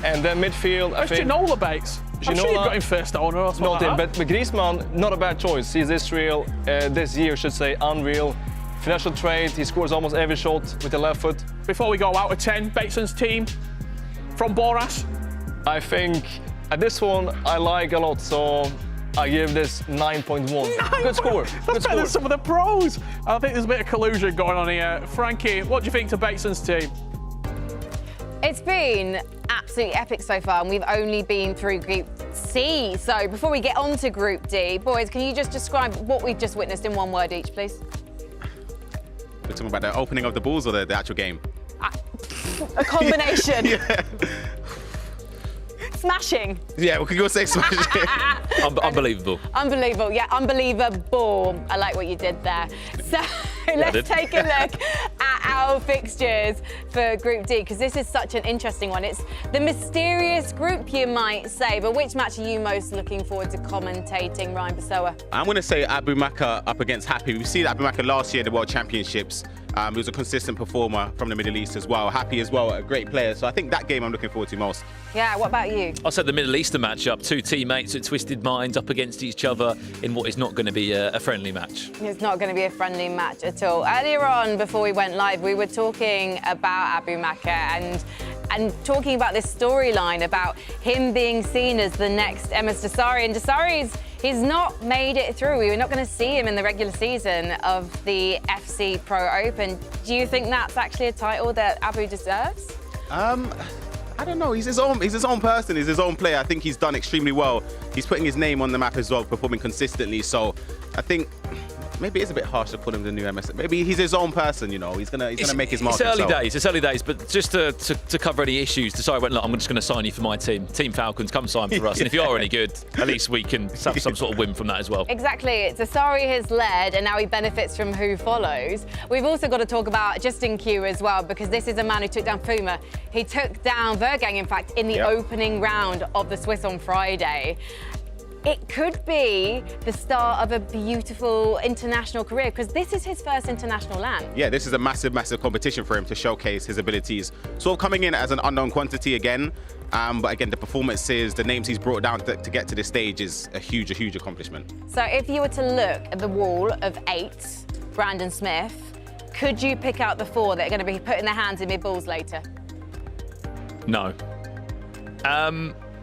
And then midfield, I think... Ginola, Bates. I'm sure you've got him first owner or something Not him, but Griezmann, not a bad choice. He's Israel, this year, should say, unreal. Financial trade, he scores almost every shot with the left foot. Before we go out of 10, Bateson's team from Boras? I think this one I like a lot, so I give this 9.1. Good score. That's better than some of the pros. I think there's a bit of collusion going on here. Frankie, what do you think to Bateson's team? It's been absolutely epic so far, and we've only been through Group C. So before we get on to Group D, boys, can you just describe what we've just witnessed in one word each, please? We're talking about the opening of the balls or the actual game? A combination. Yeah. Smashing. Yeah, we could go say smashing. Unbelievable. Unbelievable. Yeah, unbelievable. I like what you did there. So let's take a look at our fixtures for Group D, because this is such an interesting one. It's the mysterious group, you might say. But which match are you most looking forward to commentating, Ryan Basoa? I'm going to say Abu Maka up against Happy. We've seen Abu Maka last year in the World Championships. He was a consistent performer from the Middle East as well. Happy as well, a great player. So I think that game I'm looking forward to most. Yeah, what about you? I said the Middle Eastern matchup, 2 teammates at twisted minds up against each other in what is not going to be a friendly match. It's not going to be a friendly match at all. Earlier on, before we went live, we were talking about Abu Maka and talking about this storyline about him being seen as the next Emes Desari. And he's not made it through. We're not going to see him in the regular season of the FC Pro Open. Do you think that's actually a title that Abu deserves? I don't know. He's his own person. He's his own player. I think he's done extremely well. He's putting his name on the map as well, performing consistently. So I think maybe it's a bit harsh to call him the new MS. Maybe he's his own person, you know. He's gonna make his mark. It's early days, but just to cover any issues, Desari went, look, I'm just going to sign you for my team. Team Falcons, come sign for us. And if you are any good, at least we can have some sort of win from that as well. Exactly. Desari has led, and now he benefits from who follows. We've also got to talk about Justin Q as well, because this is a man who took down Fuma. He took down Vergang, in fact, in the opening round of the Swiss on Friday. It could be the start of a beautiful international career, because this is his first international land. Yeah, this is a massive, massive competition for him to showcase his abilities. Sort of coming in as an unknown quantity again, but again, the performances, the names he's brought down to get to this stage is a huge accomplishment. So if you were to look at the wall of 8, Brandon Smith, could you pick out the 4 that are going to be putting their hands in mid-balls later? No.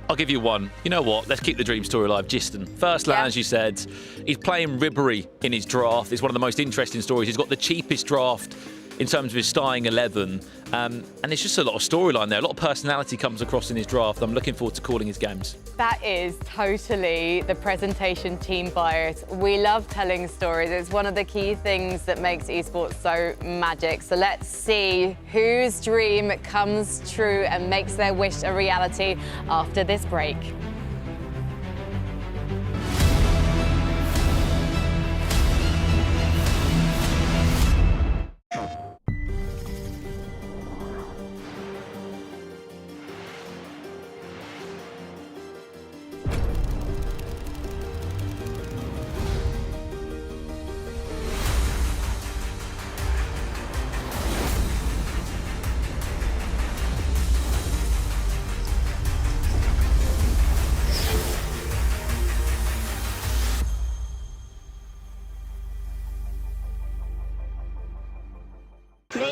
I'll give you one. You know what? Let's keep the dream story alive. Giston. First land, as you said. He's playing Ribery in his draft. It's one of the most interesting stories. He's got the cheapest draft in terms of his starting 11. And it's just a lot of storyline there. A lot of personality comes across in his draft. I'm looking forward to calling his games. That is totally the presentation team bias. We love telling stories. It's one of the key things that makes esports so magic. So let's see whose dream comes true and makes their wish a reality after this break.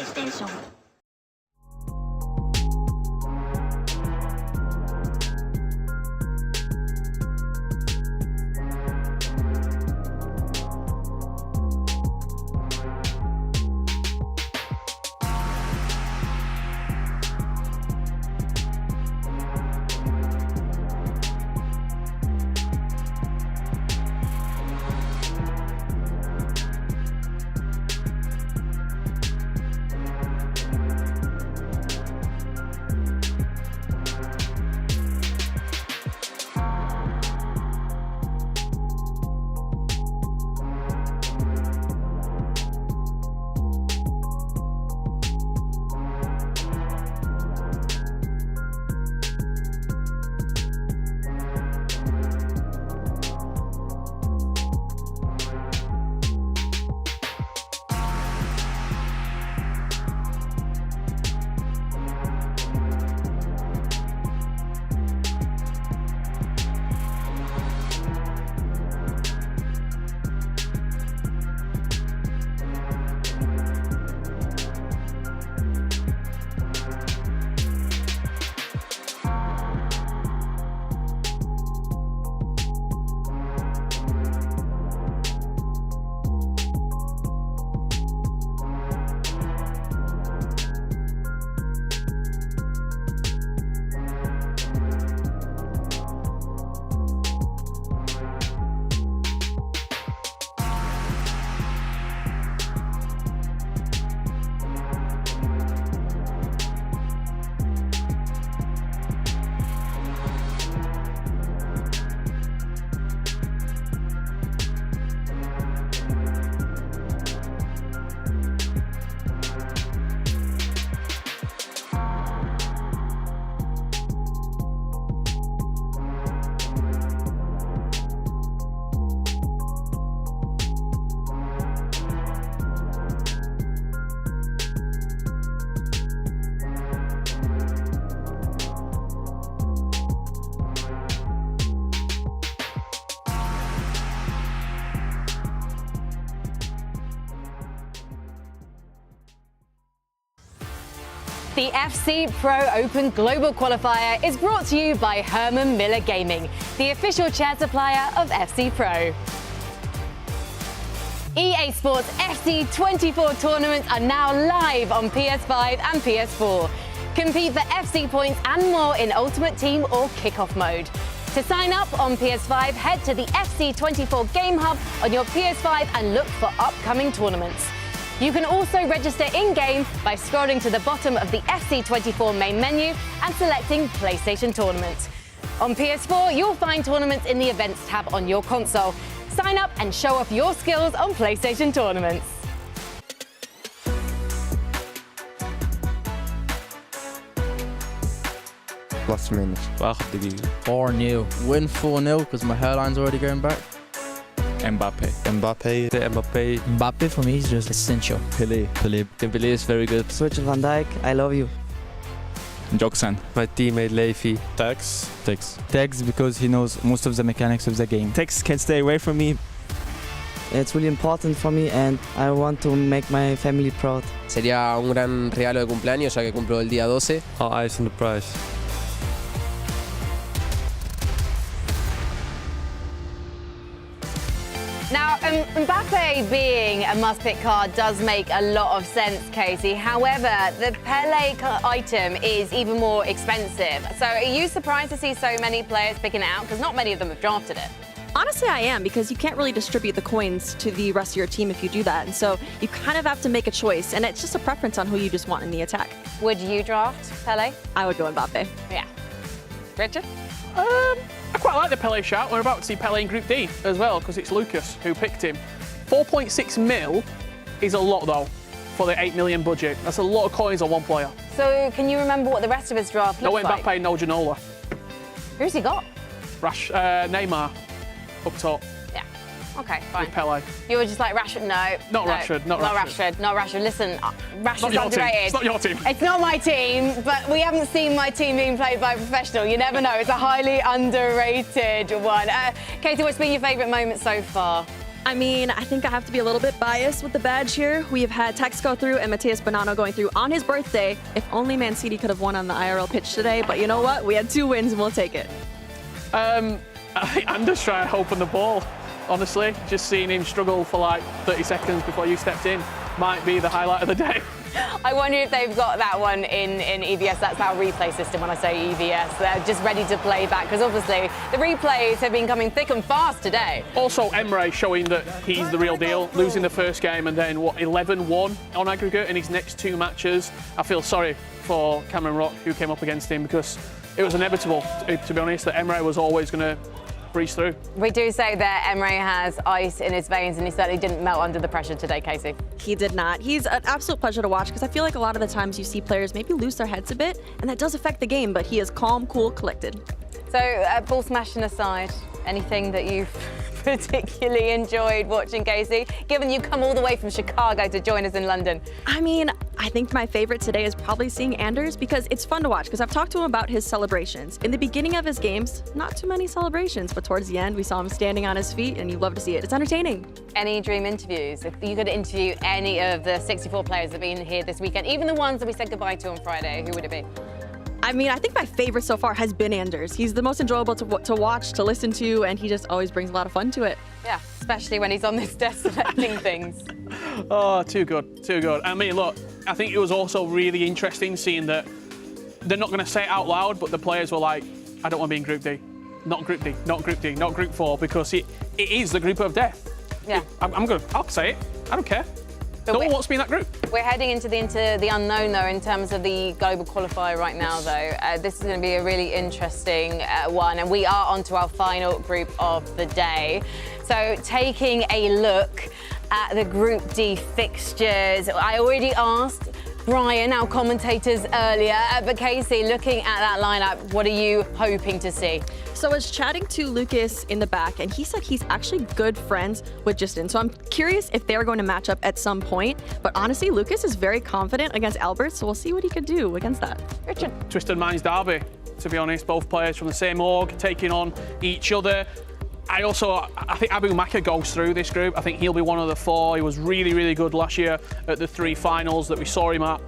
PlayStation. The FC Pro Open Global Qualifier is brought to you by Herman Miller Gaming, the official chair supplier of FC Pro. EA Sports FC 24 tournaments are now live on PS5 and PS4. Compete for FC points and more in Ultimate Team or Kickoff mode. To sign up on PS5, head to the FC 24 Game Hub on your PS5 and look for upcoming tournaments. You can also register in-game by scrolling to the bottom of the FC24 main menu and selecting PlayStation Tournaments. On PS4, you'll find tournaments in the Events tab on your console. Sign up and show off your skills on PlayStation Tournaments. Plus minus 1 دقيقة 4-0 win 4-0 because my hairline's already going back. Mbappe for me is just essential. Pelé Dembélé is very good. Virgil van Dijk, I love you. Joksan. My teammate Leify. Tex because he knows most of the mechanics of the game. Tex can stay away from me. It's really important for me and I want to make my family proud. Sería un gran regalo de cumpleaños ya que cumplo el día 12. All eyes on the prize. Now, Mbappe being a must-pick card does make a lot of sense, Casey. However, the Pelé item is even more expensive. So are you surprised to see so many players picking it out? Because not many of them have drafted it. Honestly, I am, because you can't really distribute the coins to the rest of your team if you do that. And so you kind of have to make a choice, and it's just a preference on who you just want in the attack. Would you draft Pelé? I would go Mbappe. Yeah. Richard? I quite like the Pelé shout. We're about to see Pelé in Group D as well, because it's Lucas who picked him. 4.6 mil is a lot, though, for the 8 million budget. That's a lot of coins on one player. So can you remember what the rest of his draft looks like? No Mbappe, no Ginola. Who's he got? Neymar, up top. Yeah. Okay, fine. With Pelé. You were just like Rashford. No. Rashford. Not Rashford. Listen, Rashford's underrated. It's not your team. It's not my team, but we haven't seen my team being played by a professional. You never know. It's a highly underrated one. Katie, what's been your favourite moment so far? I mean, I think I have to be a little bit biased with the badge here. We have had Tex go through and Matthias Bonanno going through on his birthday. If only Man City could have won on the IRL pitch today, but you know what? We had 2 wins and we'll take it. I think Anders trying to open the ball. Honestly, just seeing him struggle for like 30 seconds before you stepped in might be the highlight of the day. I wonder if they've got that one in EVS. That's our replay system when I say EVS. They're just ready to play back because obviously the replays have been coming thick and fast today. Also, Emre showing that he's the real deal, losing the first game and then, 11-1 on aggregate in his next 2 matches. I feel sorry for Cameron Rock, who came up against him, because it was inevitable, to be honest, that Emre was always going to breeze through. We do say that Emre has ice in his veins and he certainly didn't melt under the pressure today, Casey. He did not. He's an absolute pleasure to watch because I feel like a lot of the times you see players maybe lose their heads a bit, and that does affect the game, but he is calm, cool, collected. So, ball smashing aside, anything that you've particularly enjoyed watching, Casey, given you come all the way from Chicago to join us in London? I mean, I think my favorite today is probably seeing Anders because it's fun to watch because I've talked to him about his celebrations. In the beginning of his games, not too many celebrations, but towards the end, we saw him standing on his feet and you love to see it. It's entertaining. Any dream interviews? If you could interview any of the 64 players that have been here this weekend, even the ones that we said goodbye to on Friday, who would it be? I mean, I think my favorite so far has been Anders. He's the most enjoyable to watch, to listen to, and he just always brings a lot of fun to it. Yeah, especially when he's on this desk selecting things. Oh, too good, too good. I mean, look, I think it was also really interesting seeing that they're not going to say it out loud, but the players were like, I don't want to be in Group D. Not Group D, not Group D, not Group 4, because it is the group of death. Yeah. I'll say it. I don't care. No one wants to be in that group. We're heading into the unknown, though, in terms of the global qualifier right now, though. This is going to be a really interesting one, and we are on to our final group of the day. So, taking a look at the Group D fixtures, I already asked Brian, our commentators, earlier, but Casey, looking at that lineup, what are you hoping to see? So I was chatting to Lucas in the back, and he said he's actually good friends with Justin. So I'm curious if they're going to match up at some point. But honestly, Lucas is very confident against Albert, so we'll see what he could do against that. Richard. Twisted Minds derby, to be honest. Both players from the same org, taking on each other. I think Abu Maka goes through this group. I think he'll be one of the 4. He was really, really good last year at the 3 finals that we saw him at.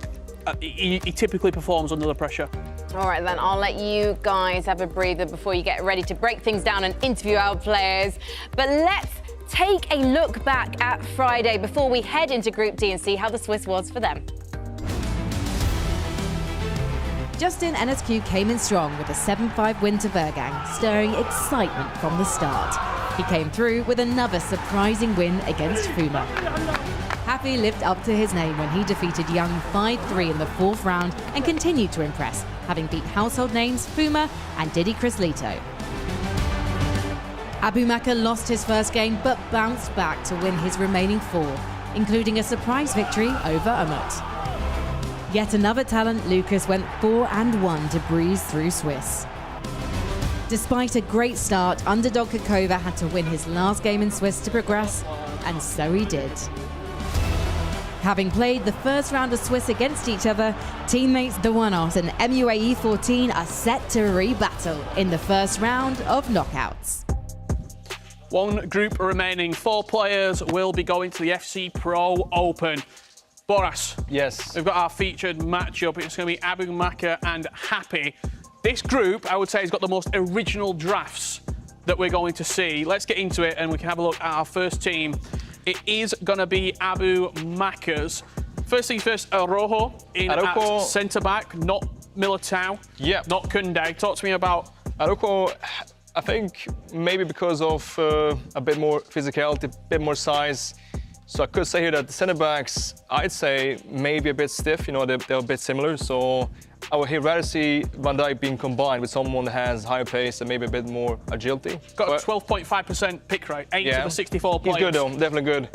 He typically performs under the pressure. All right, then I'll let you guys have a breather before you get ready to break things down and interview our players. But let's take a look back at Friday before we head into Group D and see how the Swiss was for them. Justin NSQ came in strong with a 7-5 win to Vergang, stirring excitement from the start. He came through with another surprising win against Fuma. Happy lived up to his name when he defeated Young 5-3 in the 4th round and continued to impress, having beat household names Fuma and Didi Crislito. Abu Maka lost his first game but bounced back to win his remaining 4, including a surprise victory over Umut. Yet another talent, Lucas went 4-1 to breeze through Swiss. Despite a great start, underdog Kakova had to win his last game in Swiss to progress, and so he did. Having played the first round of Swiss against each other, teammates The One-Offs and MUAE 14 are set to rebattle in the first round of knockouts. 1 group remaining. 4 players will be going to the FC Pro Open. Boras. Yes. We've got our featured matchup. It's going to be Abu Maka and Happy. This group, I would say, has got the most original drafts that we're going to see. Let's get into it and we can have a look at our first team. It is going to be Abu Maka's. First things first, Arojo in at centre-back, not Militao, not Kunde. Talk to me about... Arojo, I think maybe because of a bit more physicality, a bit more size. So I could say here that the centre-backs, I'd say maybe a bit stiff, they're a bit similar. So I would rather see Van Dijk being combined with someone that has higher pace and maybe a bit more agility. Got a 12.5% pick rate, 8 of the 64 players. He's good though, definitely good.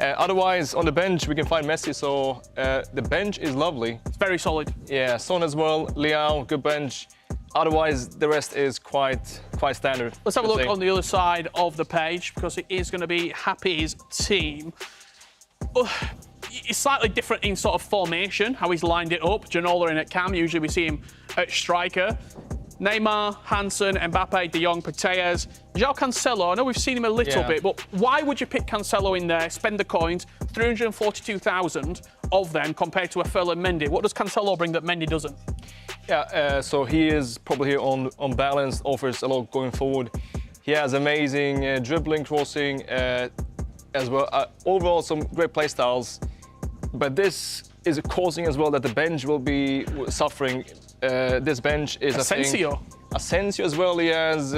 Otherwise, on the bench, we can find Messi, so the bench is lovely. It's very solid. Yeah, Son as well, Liao, good bench. Otherwise, the rest is quite standard. Let's have a look on the other side of the page, because it is going to be Happy's team. It's slightly different in sort of formation, how he's lined it up. Janola in at cam, usually we see him at striker. Neymar, Hansen, Mbappe, De Jong, Paredes, João Cancelo. I know we've seen him a little bit, but why would you pick Cancelo in there, spend the coins, 342,000 of them compared to a Ferland Mendy? What does Cancelo bring that Mendy doesn't? Yeah, so he is probably here on balance, offers a lot going forward. He has amazing dribbling, crossing, as well. Overall, some great play styles. But this is causing as well that the bench will be suffering. This bench is Asensio as well. He has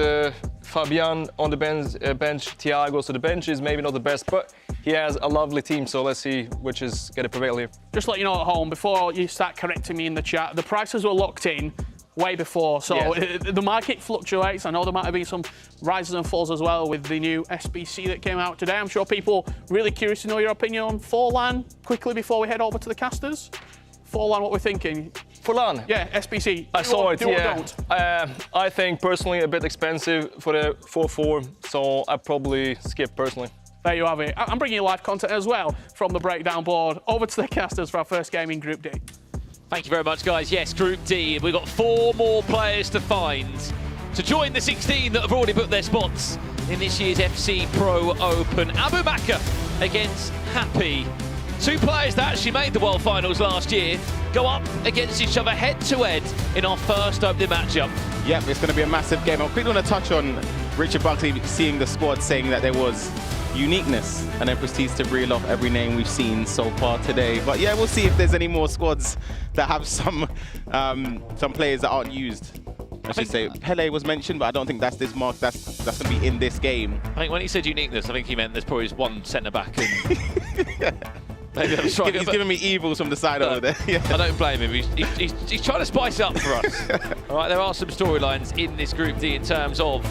Fabian on the bench, Thiago. So the bench is maybe not the best, but he has a lovely team. So let's see which is going to prevail here. Just let you know at home, before you start correcting me in the chat, the prices were locked in way before. So the market fluctuates. I know there might have been some rises and falls as well with the new SBC that came out today. I'm sure people really curious to know your opinion on Forlan quickly before we head over to the casters. Forlan, what we're thinking? Forlan? Yeah, SBC. I saw it, do or don't? I think personally a bit expensive for the 4-4, so I probably skip personally. There you have it. I'm bringing you live content as well from the breakdown board. Over to the casters for our first game in Group D. Thank you very much, guys. Yes, Group D. We've got 4 more players to find to join the 16 that have already booked their spots in this year's FC Pro Open. Abu Bakr against Happy. 2 players that actually made the World Finals last year go up against each other head-to-head in our first opening matchup. Yep, it's going to be a massive game. I quickly want to touch on Richard Buckley seeing the squad, saying that there was uniqueness, and then proceeds to reel off every name we've seen so far today. But yeah, we'll see if there's any more squads that have some players that aren't used. I should say Pele was mentioned, but I don't think that's this mark. That's going to be in this game. I think when he said uniqueness, I think he meant there's probably one centre back. And maybe I'm trying, he's giving me evils from the side over there. Yeah. I don't blame him. He's trying to spice it up for us. All right, there are some storylines in this Group D in terms of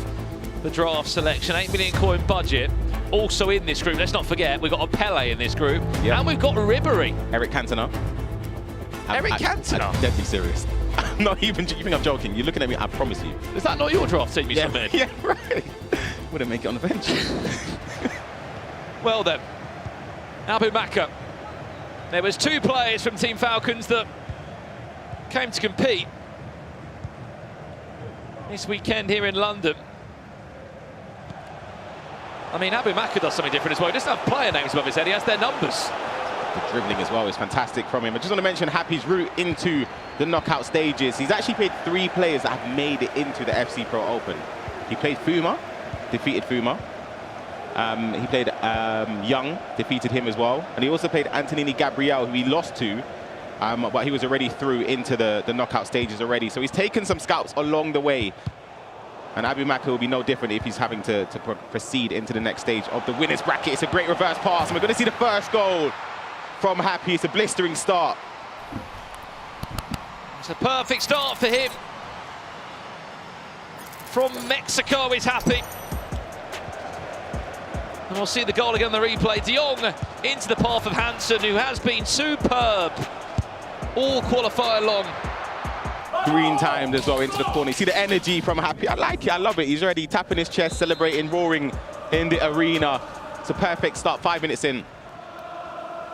the draft selection. 8 million coin budget. Also in this group, let's not forget, we've got a Pele in this group, and we've got Ribery. Eric Cantona. Eric Cantona? I'm deadly serious. I'm not even, you think I'm joking? You're looking at me, I promise you. Is that not your draft team you submitted? Yeah, right. Wouldn't make it on the bench. Well then, Abu Bakr. There was 2 players from Team Falcons that came to compete this weekend here in London. I mean, Abu Bakr does something different as well. He doesn't have player names above his head, he has their numbers. The dribbling as well is fantastic from him. I just want to mention Happy's route into the knockout stages. He's actually played 3 players that have made it into the FC Pro Open. He played Fuma, defeated Fuma. He played Young, defeated him as well. And he also played Antonini Gabriel, who he lost to, but he was already through into the knockout stages already. So he's taken some scouts along the way. And Abu Bakr will be no different if he's having to proceed into the next stage of the winners bracket. It's a great reverse pass, and we're going to see the first goal from Happy. It's a blistering start. It's a perfect start for him. From Mexico is Happy. And we'll see the goal again on the replay. De Jong into the path of Hansen, who has been superb all qualifier long. Green timed as well into the corner. You see the energy from Happy. I like it, I love it. He's already tapping his chest, celebrating, roaring in the arena. It's a perfect start, 5 minutes in.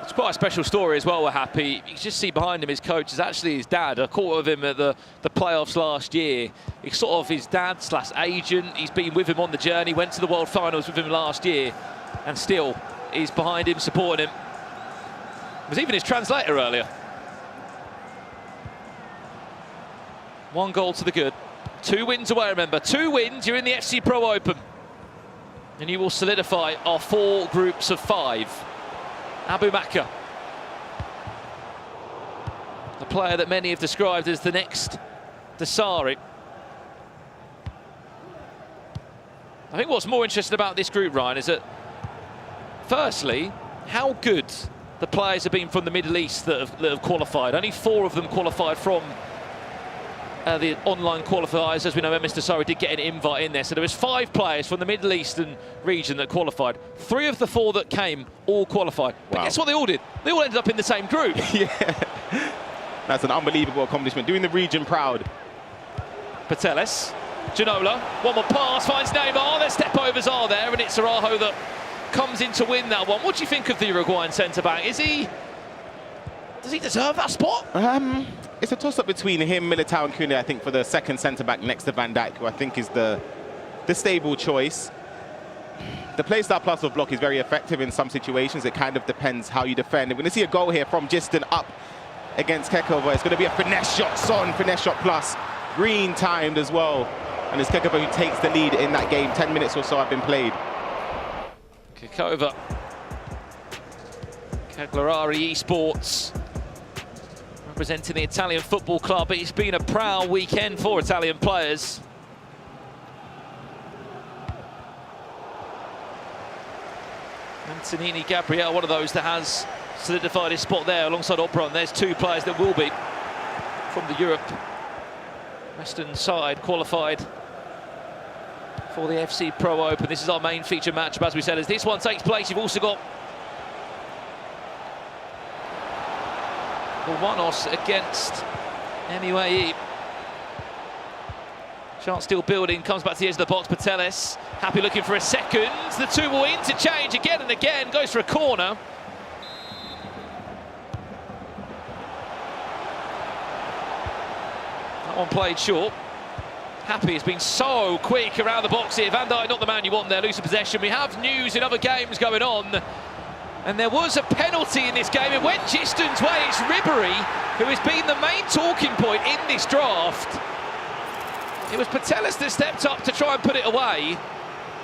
It's quite a special story as well, we're Happy. You can just see behind him his coach is actually his dad. I caught with him at the playoffs last year. He's sort of his dad / agent. He's been with him on the journey, went to the World Finals with him last year, and still he's behind him, supporting him. It was even his translator earlier. 1 goal to the good. 2 wins away, remember. 2 wins, you're in the FC Pro Open. And you will solidify our 4 groups of 5. Abu Bakr. The player that many have described as the next Desari. I think what's more interesting about this group, Ryan, is that, firstly, how good the players have been from the Middle East that have qualified. Only 4 of them qualified from the online qualifiers. As we know, Mr. Desari did get an invite in there. So there was 5 players from the Middle Eastern region that qualified. 3 of the 4 that came all qualified. But guess what they all did? They all ended up in the same group. Yeah, that's an unbelievable accomplishment. Doing the region proud. Pateles, Ginola, 1 more pass, finds Neymar. Their step overs are there, and it's Araujo that comes in to win that one. What do you think of the Uruguayan centre-back? Does he deserve that spot? it's a toss-up between him, Militao and Koundé, I think, for the second centre-back next to Van Dijk, who I think is the stable choice. The play-style plus of block is very effective in some situations. It kind of depends how you defend. We're going to see a goal here from Giston up against Kekova. It's going to be a finesse shot, Son, finesse shot plus. Green timed as well. And it's Kekova who takes the lead in that game. 10 minutes or so have been played. Kekova. Cagliari Esports. Representing the Italian football club. It's been a proud weekend for Italian players. Antonini Gabriel, one of those that has solidified his spot there alongside Opron. There's two players that will be from the Europe Western side qualified for the FC Pro Open. This is our main feature matchup, as we said. As this one takes place, you've also got Wanos against MUAE. Chance still building, comes back to the edge of the box. Patelis, happy looking for a second. The two will interchange again and again, goes for a corner. That one played short. Happy has been so quick around the box here. Van Dijk, not the man you want there, losing possession. We have news in other games going on. And there was a penalty in this game. It went Giston's way. It's Ribery who has been the main talking point in this draft. It was Patelis that stepped up to try and put it away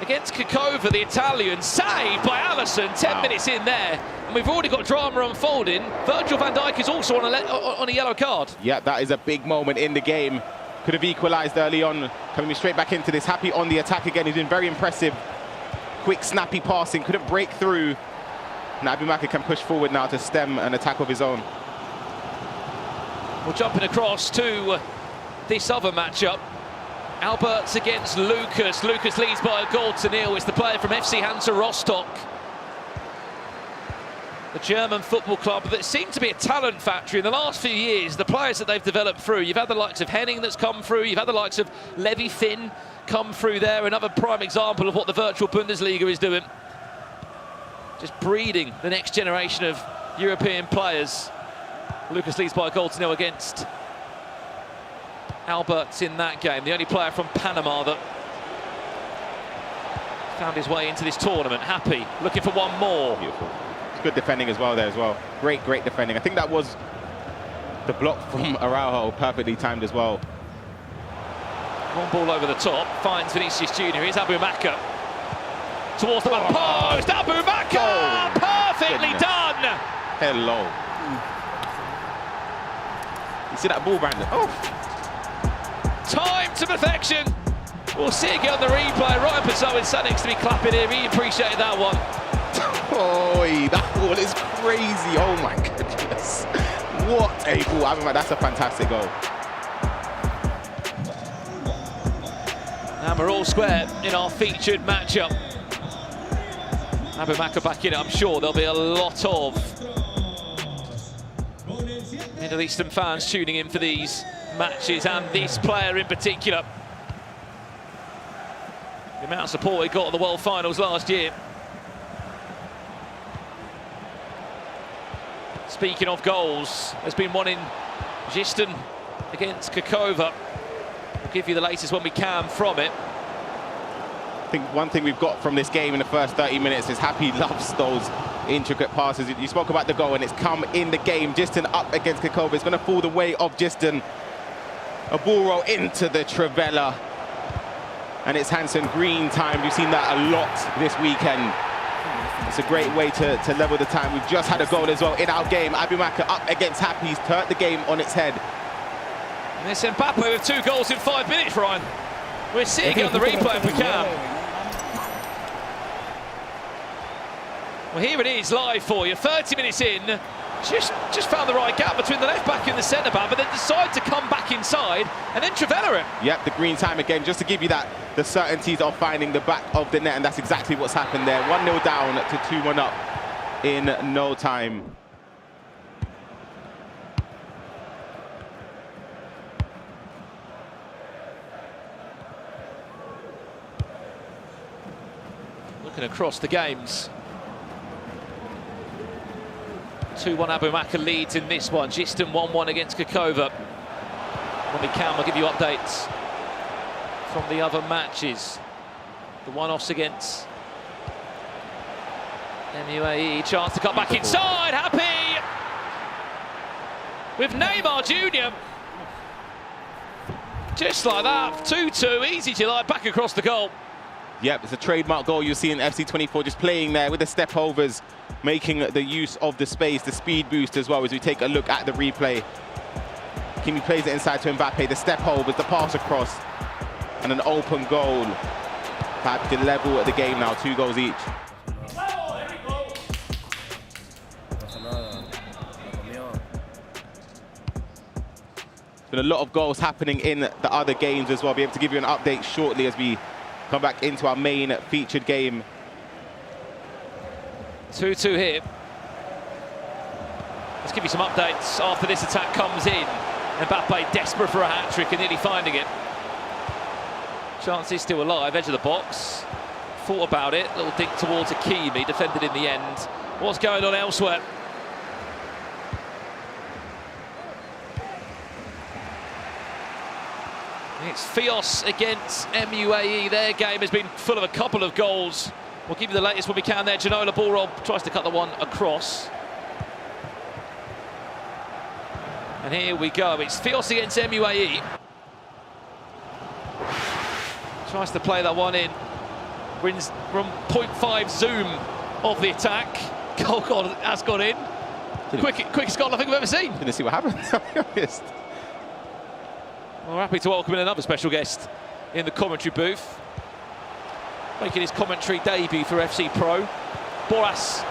against Kekova, the Italian. Saved by Alisson, 10 minutes in there. And we've already got drama unfolding. Virgil van Dijk is also on a yellow card. Yeah, that is a big moment in the game. Could have equalised early on. Coming straight back into this. Happy on the attack again. He's been very impressive. Quick, snappy passing. Couldn't break through. Naby Maka can push forward now to stem an attack of his own. We're jumping across to this other matchup. Alberts against Lucas. Lucas leads by a goal to nil. It's the player from FC Hansa Rostock, the German football club that seemed to be a talent factory in the last few years. The players that they've developed through. You've had the likes of Henning that's come through. You've had the likes of Levi Finn come through there. Another prime example of what the virtual Bundesliga is doing. Just breeding the next generation of European players. Lucas leads by a goal to nil against Alberts in that game. The only player from Panama that found his way into this tournament. Happy, looking for one more. Beautiful. It's good defending as well there as well. Great, great defending. I think that was the block from Araujo, perfectly timed as well. One ball over the top, finds Vinicius Junior. Here's Abu Maka. Towards the back post, Abu Maka! Perfectly done! Hello. You see that ball, Brandon? Oh! Time to perfection. We'll see it again on the replay. Ryan Pazoa sat next to me clapping here. He appreciated that one. Oh, that ball is crazy. Oh my goodness. What a ball. I mean, that's a fantastic goal. And we're all square in our featured matchup. Abu Maka back in it. I'm sure there'll be a lot of Middle Eastern fans tuning in for these matches, and this player in particular. The amount of support he got at the World Finals last year. Speaking of goals, there's been one in Giston against Kekova. We'll give you the latest when we can from it. I think one thing we've got from this game in the first 30 minutes is Happy loves those intricate passes. You spoke about the goal and it's come in the game. Giston up against Kekova. It's going to fall the way of Giston. A ball roll into the Trivela. And it's Hansen Green time. We've seen that a lot this weekend. It's a great way to level the time. We've just had a goal as well in our game. Abu Maka up against Happy. He's turned the game on its head. And it's Mbappe with 2 goals in 5 minutes, Ryan. We're seeing it on the replay if we can. Well, here it is live for you. 30 minutes in, just found the right gap between the left back and the centre back, but then decided to come back inside and then Trivela it. Yep, the green time again, just to give you that, the certainties of finding the back of the net, and that's exactly what's happened there. 1-0 down to 2-1 up in no time. Looking across the games. 2-1 Abumaka leads in this one. Giston 1-1 against Kakova. When we can, we'll give you updates from the other matches. The one-offs against MUAE. Chance to cut back inside. Happy with Neymar Jr. Just like that. 2-2. Easy to like. Back across the goal. Yep, it's a trademark goal you see in FC24, just playing there with the step overs, making the use of the space, the speed boost as well. As we take a look at the replay, Kimi plays it inside to Mbappe, the step overs, the pass across, and an open goal. Perhaps the level at the game now, 2 goals each. Been a lot of goals happening in the other games as well. I'll be able to give you an update shortly as we come back into our main featured game. 2-2 here. Let's give you some updates after this attack comes in. Mbappe desperate for a hat-trick and nearly finding it. Chance is still alive, edge of the box. Thought about it, little dink towards Hakimi, defended in the end. What's going on elsewhere? It's Fios against MUAE. Their game has been full of a couple of goals. We'll give you the latest when we can there. Janola ball roll, tries to cut the one across. And here we go. It's Fios against MUAE. Tries to play that one in. Wins from 0.5 zoom of the attack. Goal has gone in. Quickest goal I think I've ever seen. Didn't see what happened, to be honest. We're happy to welcome in another special guest in the commentary booth. Making his commentary debut for FC Pro. Boras,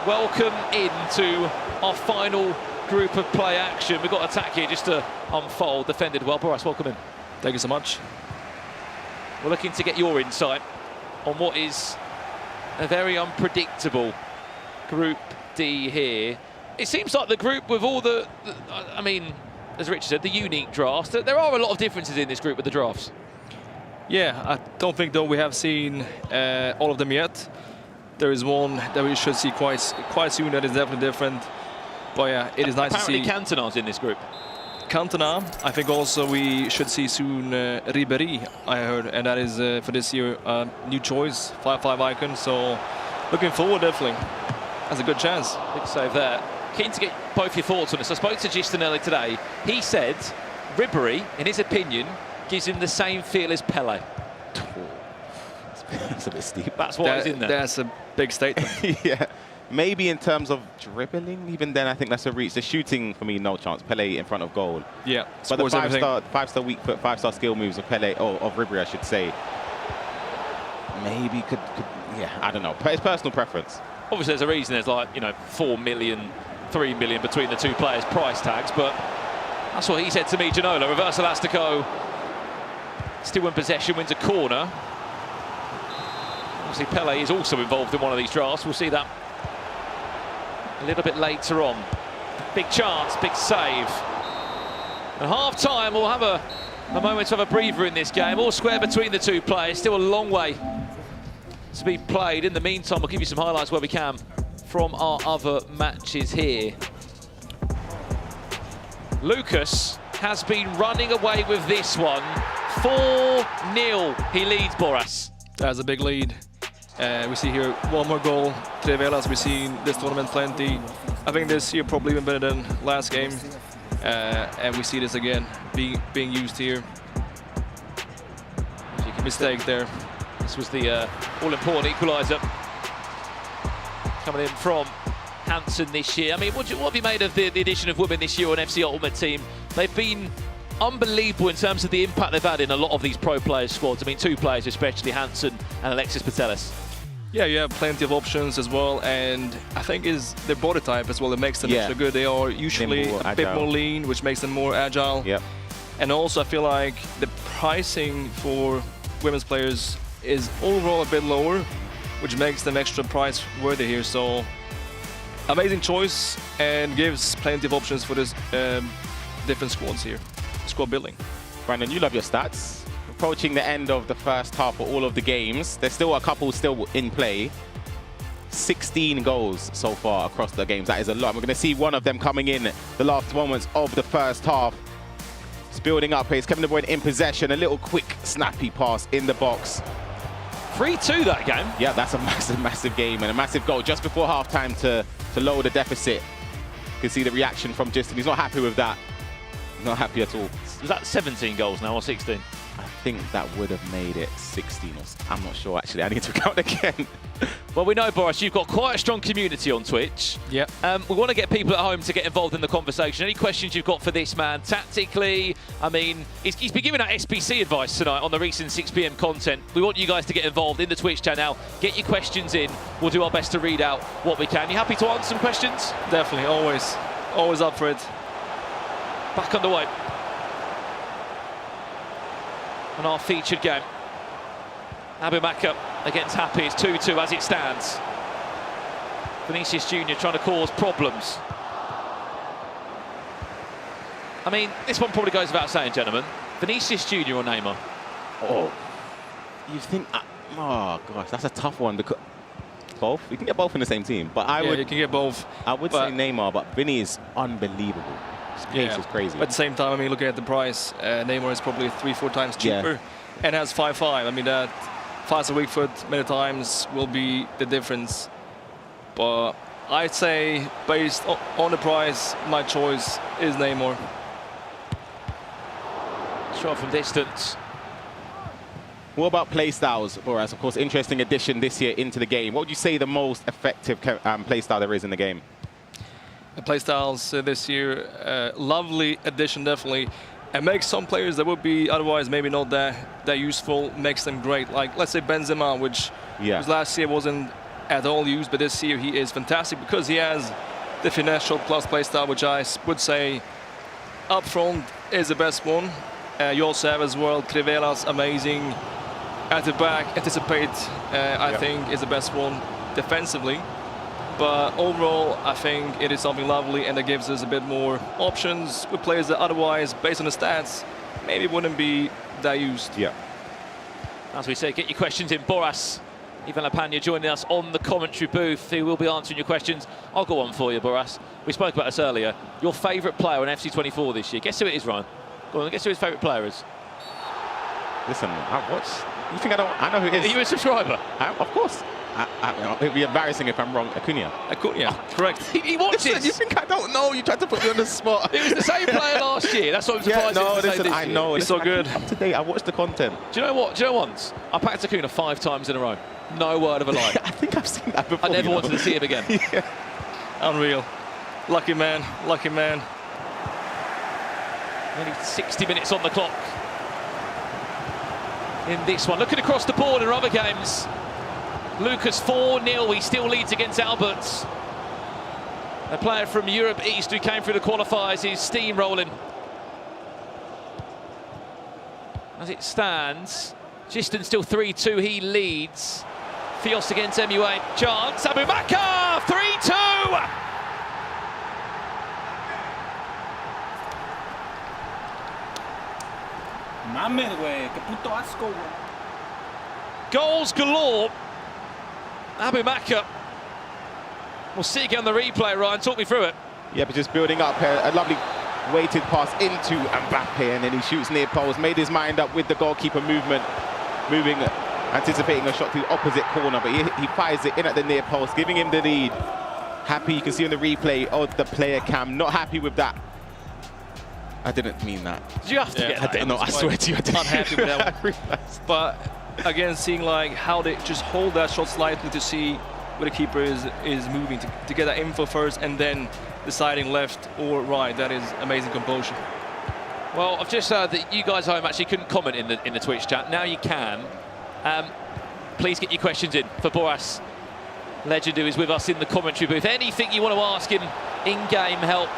welcome into our final group of play action. We've got attack here just to unfold. Defended well. Boras, welcome in. Thank you so much. We're looking to get your insight on what is a very unpredictable Group D here. It seems like the group with all I mean, as Richard said, the unique drafts. There are a lot of differences in this group with the drafts. Yeah, I don't think though we have seen all of them yet. There is one that we should see quite soon that is definitely different. But yeah, it is nice to see. Apparently Cantona's in this group. Cantona, I think also we should see soon Ribéry, I heard, and that is for this year a new choice, 5/5 icon. So looking forward definitely. That's a good chance. Big save there. Keen to get both your thoughts on this. I spoke to Giston earlier today. He said Ribéry, in his opinion, gives him the same feel as Pele. That's a bit steep. That's what was in there. That's a big statement. Yeah. Maybe in terms of dribbling, even then I think that's a reach. The shooting, for me, no chance. Pele in front of goal. Yeah. But the five-star weak foot, 5-star skill moves of Pele, of Ribéry, I should say, maybe could yeah, I don't know. It's personal preference. Obviously, there's a reason there's like, 4 million, 3 million between the two players' price tags, but that's what he said to me, Janola. Reverse elastico. Still in possession, wins a corner. Obviously, Pele is also involved in one of these drafts. We'll see that a little bit later on. Big chance, big save. At half-time, we'll have a moment to have a breather in this game. All square between the two players. Still a long way to be played. In the meantime, we'll give you some highlights where we can from our other matches here. Lucas has been running away with this one. 4-0, he leads Boras. That's a big lead. We see here one more goal. Trevelas, we've seen this tournament plenty. I think this year probably even better than last game. And we see this again being used here. Mistake there. This was the all-important equaliser coming in from Hansen this year. I mean, what have you made of the addition of women this year on FC Ultimate Team? They've been unbelievable in terms of the impact they've had in a lot of these pro players' squads. I mean, 2 players especially, Hansen and Alexis Patelis. Yeah, you have plenty of options as well, and I think is their body type as well that makes them extra good. They are usually a bit more lean, which makes them more agile. Yep. And also I feel like the pricing for women's players is overall a bit lower, which makes them extra price worthy here. So amazing choice and gives plenty of options for this different squads here. Squad building. Brandon, you love your stats. Approaching the end of the first half for all of the games. There's still a couple still in play. 16 goals so far across the games. That is a lot. We're going to see one of them coming in the last moments of the first half. It's building up. It's Kevin De Bruyne in possession. A little quick, snappy pass in the box. 3-2 that game. Yeah, that's a massive, massive game and a massive goal just before half-time to lower the deficit. You can see the reaction from Justin. He's not happy with that. Not happy at all. Was that 17 goals now or 16? I think that would have made it 16 or I'm not sure actually. I need to count again. Well, we know, Boris, you've got quite a strong community on Twitch. Yeah. We want to get people at home to get involved in the conversation. Any questions you've got for this man tactically? I mean, he's been giving out SBC advice tonight on the recent 6 PM content. We want you guys to get involved in the Twitch channel. Get your questions in. We'll do our best to read out what we can. You happy to answer some questions? Definitely, always. Always up for it. Back underway. On our featured game. Abubakar against Happy. It's 2-2 as it stands. Vinicius Jr. trying to cause problems. I mean, this one probably goes without saying, gentlemen. Vinicius Jr. or Neymar? Oh, you think? Oh gosh, that's a tough one because both. You can get both in the same team, but you can get both. I would say Neymar, but Vinny is unbelievable. His pace is crazy. But at the same time, I mean, looking at the price, Neymar is probably 3-4 times cheaper and has 5-5. I mean, that faster weak foot many times will be the difference. But I'd say, based on the price, my choice is Neymar. Shot from distance. What about play styles, Boras? Of course, interesting addition this year into the game. What would you say the most effective play style there is in the game? The play styles this year, lovely addition, definitely. And makes some players that would be otherwise maybe not that useful, makes them great. Like, let's say Benzema, which was last year wasn't at all used, but this year he is fantastic because he has the finesse shot plus play style, which I would say up front is the best one. You also have as well Crivell's amazing. At the back, anticipate, I think, is the best one defensively. But overall, I think it is something lovely, and that gives us a bit more options with players that otherwise, based on the stats, maybe wouldn't be that used. Yeah. As we say, get your questions in. Boras, Ivan Lapagna joining us on the commentary booth. He will be answering your questions. I'll go on for you, Boras. We spoke about this earlier. Your favourite player in FC24 this year. Guess who it is, Ryan? Go on, guess who his favourite player is. Listen, I watch. You think I don't? I know who it is. Are you a subscriber? Of course. It'd be embarrassing if I'm wrong. Acuna. Correct. He watches. Listen, you think I don't know? You tried to put me on the spot. It was the same player last year. That's what I'm surprised. No, listen, I know. It's so good. Up to date. I watched the content. Do you know what? Do you know once? I packed Acuna 5 times in a row. No word of a lie. I think I've seen that before. I never wanted to see him again. Unreal. Lucky man. Lucky man. Nearly 60 minutes on the clock in this one. Looking across the board in other games. Lucas 4-0, he still leads against Alberts. A player from Europe East who came through the qualifiers is steamrolling. As it stands, Giston still 3-2, he leads. Fios against MUA, chance, Abubakar, 3-2! Mames, güey, qué puto asco, güey. Goals galore. Abubakar. We'll see again on the replay, Ryan. Talk me through it. Yeah, but just building up a lovely weighted pass into Mbappe, and then he shoots near post. Made his mind up with the goalkeeper moving, anticipating a shot to the opposite corner, but he fires it in at the near post, giving him the lead. Happy, you can see on the replay of the player cam, not happy with that. I didn't mean that. Did you have to get that? No, I swear to you, I didn't. Unhappy with that one. But again, seeing like how they just hold that shot slightly to see where the keeper is moving, to get that info first and then deciding left or right. That is amazing composure. Well, I've just heard that you guys at home actually couldn't comment in the Twitch chat. Now you can. Please get your questions in for Boras Legend, who is with us in the commentary booth. Anything you want to ask him, in-game help,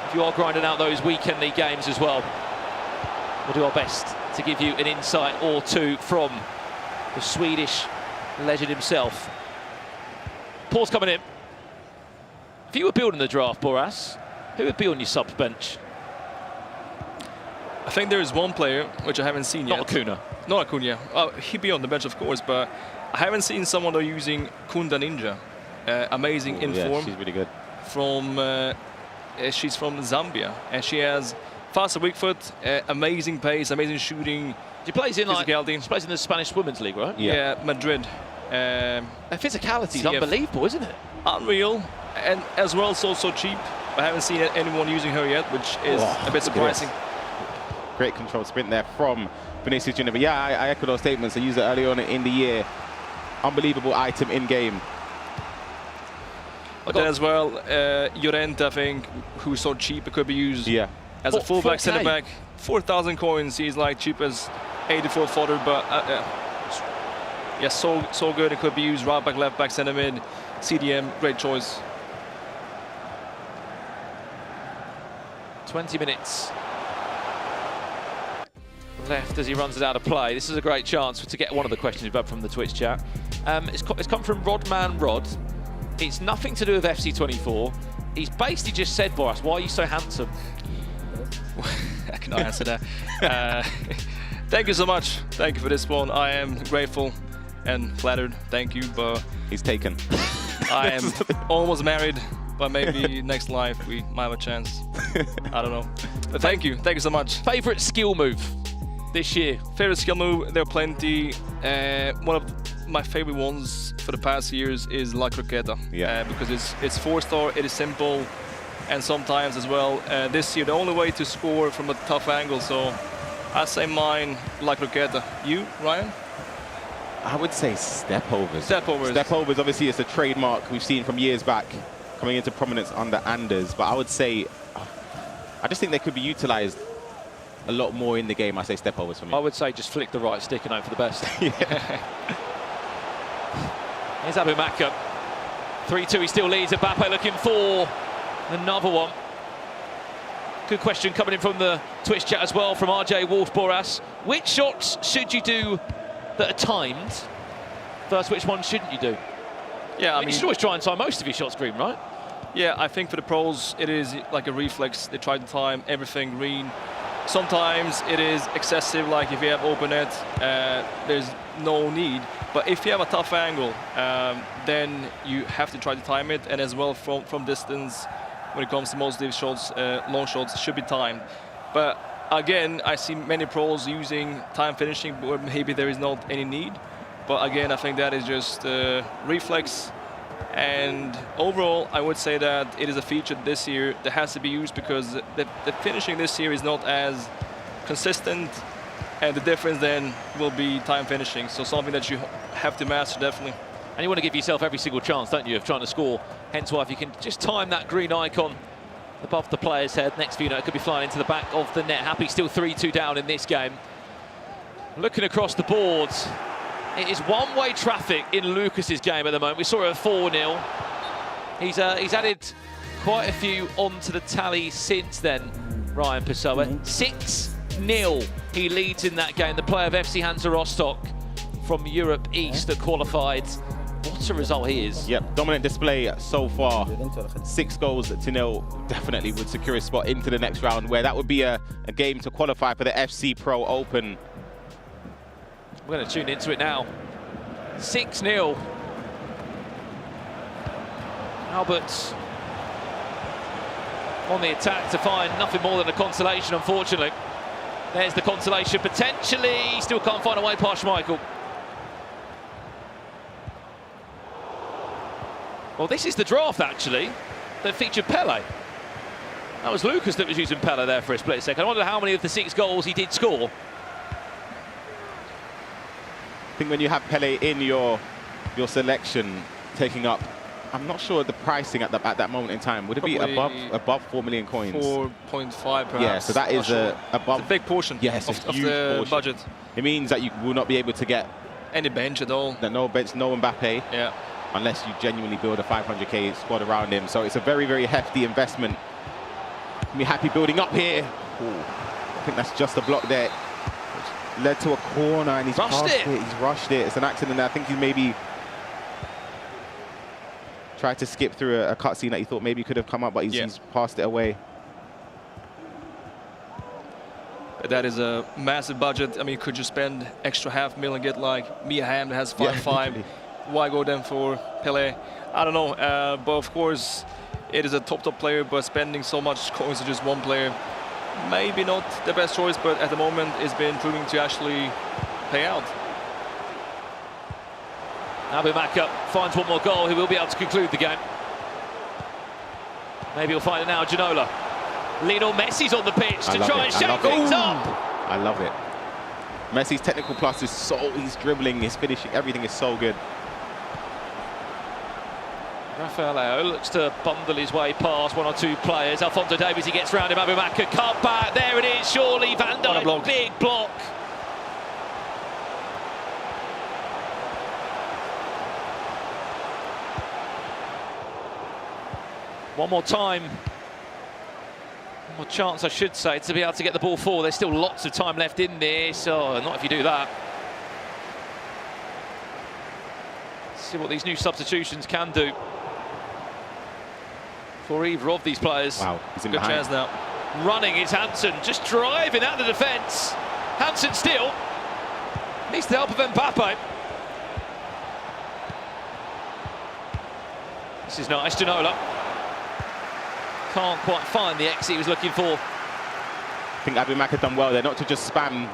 if you are grinding out those weekend league games as well. We'll do our best to give you an insight or two from the Swedish legend himself. Paul's coming in. If you were building the draft, Boras, who would be on your sub bench? I think there is one player which I haven't seen yet. Not Acuna. Not Acuna. He'd be on the bench, of course, but I haven't seen someone using Kunda Ninja. amazing in form. She's really good. She's from Zambia, and she has faster weak foot, amazing pace, amazing shooting. She plays in physicality. She plays in the Spanish Women's League, right? Yeah, Madrid. Her physicality is CF. unbelievable, isn't it? Unreal, and as well so cheap. I haven't seen anyone using her yet, which is a bit surprising. Great control sprint there from Vinicius Junior. But yeah, I echo those statements. I used it early on in the year. Unbelievable item in game. But then as well, Llorente, I think, who's so cheap, it could be used as a fullback, centre back. 4,000 coins. He's like cheap as 84 fodder, but yeah, so good. It could be used right back, left back, centre mid, CDM. Great choice. 20 minutes left as he runs it out of play. This is a great chance to get one of the questions we've had from the Twitch chat. It's come from Rodman Rod. It's nothing to do with FC24. He's basically just said, Boris, why are you so handsome? I cannot answer that. Thank you so much. Thank you for this one. I am grateful and flattered. Thank you, but he's taken. I am almost married, but maybe next life we might have a chance. I don't know. But thank you so much. Favorite skill move this year? Favorite skill move? There are plenty. One of my favorite ones for the past years is La Croqueta. Because it's 4-star. It is simple. And sometimes as well, this year, the only way to score from a tough angle. So I say mine, La Croqueta. You, Ryan? I would say step overs. Step overs. Step overs, obviously, it's a trademark we've seen from years back coming into prominence under Anders. But I would say, I just think they could be utilized a lot more in the game. I say step overs for me. I would say just flick the right stick and hope for the best. Here's Abumaka. 3-2, he still leads. Mbappe looking for another one. Good question coming in from the Twitch chat as well from RJ Wolf Boras. Which shots should you do that are timed versus which ones shouldn't you do? Yeah, I mean, you should always try and time most of your shots green, right? Yeah, I think for the pros it is like a reflex. They try to time everything green. Sometimes it is excessive, like if you have open net, there's no need. But if you have a tough angle, then you have to try to time it. And as well from distance, when it comes to most of these shots, long shots should be timed. But again, I see many pros using time finishing, where maybe there is not any need. But again, I think that is just reflex. And overall, I would say that it is a feature this year that has to be used because the finishing this year is not as consistent, and the difference then will be time finishing. So something that you have to master, definitely. And you want to give yourself every single chance, don't you, of trying to score. Hence why if you can just time that green icon above the player's head, next few it could be flying into the back of the net. Happy still 3-2 down in this game. Looking across the boards, it is one-way traffic in Lucas's game at the moment. We saw it at 4-0. He's added quite a few onto the tally since then, Ryan Pessoa. 6-0 he leads in that game. The player of FC Hansa Rostock from Europe East that qualified. What a result he is. Yep, dominant display so far. 6 goals to 0 definitely would secure a spot into the next round, where that would be a game to qualify for the FC Pro Open. We're going to tune into it now. 6-0. Alberts on the attack to find nothing more than a consolation, unfortunately. There's the consolation, potentially. Still can't find a way past Schmeichel. Well, this is the draft, actually, that featured Pele. That was Lucas that was using Pele there for a split second. I wonder how many of the 6 goals he did score. I think when you have Pele in your selection taking up, I'm not sure the pricing at that moment in time. Would it be above 4 million coins? 4.5 perhaps. Yeah, so that is above. It's a big portion yes, of the portion. budget. It means that you will not be able to get any bench at all. No bench, no Mbappe. Yeah. Unless you genuinely build a 500k squad around him. So it's a very, very hefty investment. Be happy building up here. Ooh, I think that's just a block there. Which led to a corner and he's rushed it. He's rushed it. It's an accident there. I think he maybe tried to skip through a cutscene that he thought maybe could have come up, but he's passed it away. That is a massive budget. I mean, could you spend extra $500,000 and get like Mia Hamm that has 5.5? why go then for Pele? I don't know, but of course it is a top player, but spending so much coins on just one player, maybe not the best choice, but at the moment it's been proving to actually pay out. Abimaka finds one more goal. He will be able to conclude the game. Maybe he'll find it now. Ginola. Lionel Messi's on the pitch to try and shake things up. I love it. Messi's technical plus is he's dribbling, his finishing, everything is so good. Rafael Leao looks to bundle his way past one or two players. Alphonso Davies, he gets round him. Abimaka cut back. There it is. Surely Van Dijk, big block. One more time. One more chance, I should say, to be able to get the ball forward. There's still lots of time left in this. Oh, not if you do that. Let's see what these new substitutions can do for either of these players. Wow, he's in Good behind. chance now. Running is Hansen, just driving out the defence. Hansen still needs the help of Mbappe. This is nice, Ginola. Can't quite find the exit he was looking for. I think Abimaka done well there, not to just spam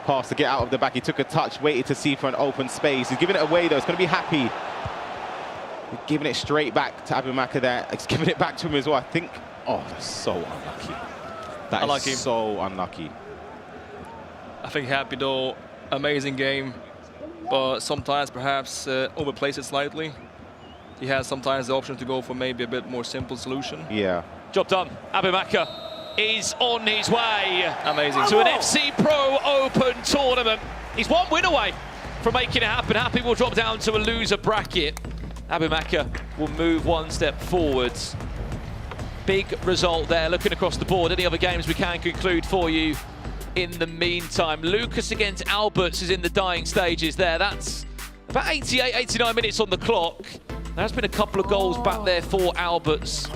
pass to get out of the back. He took a touch, waited to see for an open space. He's giving it away though, it's going to be happy. He's giving it straight back to Abimaka there. He's giving it back to him as well, I think. Oh, that's so unlucky. That is so unlucky. I think Happy though, amazing game, but sometimes perhaps overplays it slightly. He has sometimes the option to go for maybe a bit more simple solution. Yeah. Job done. Abimaka is on his way. Amazing. To an FC Pro Open tournament. He's one win away from making it happen. Happy will drop down to a loser bracket. Abimaka will move one step forwards. Big result there, looking across the board. Any other games we can conclude for you in the meantime? Lucas against Alberts is in the dying stages there. That's about 88, 89 minutes on the clock. There's been a couple of goals back there for Alberts.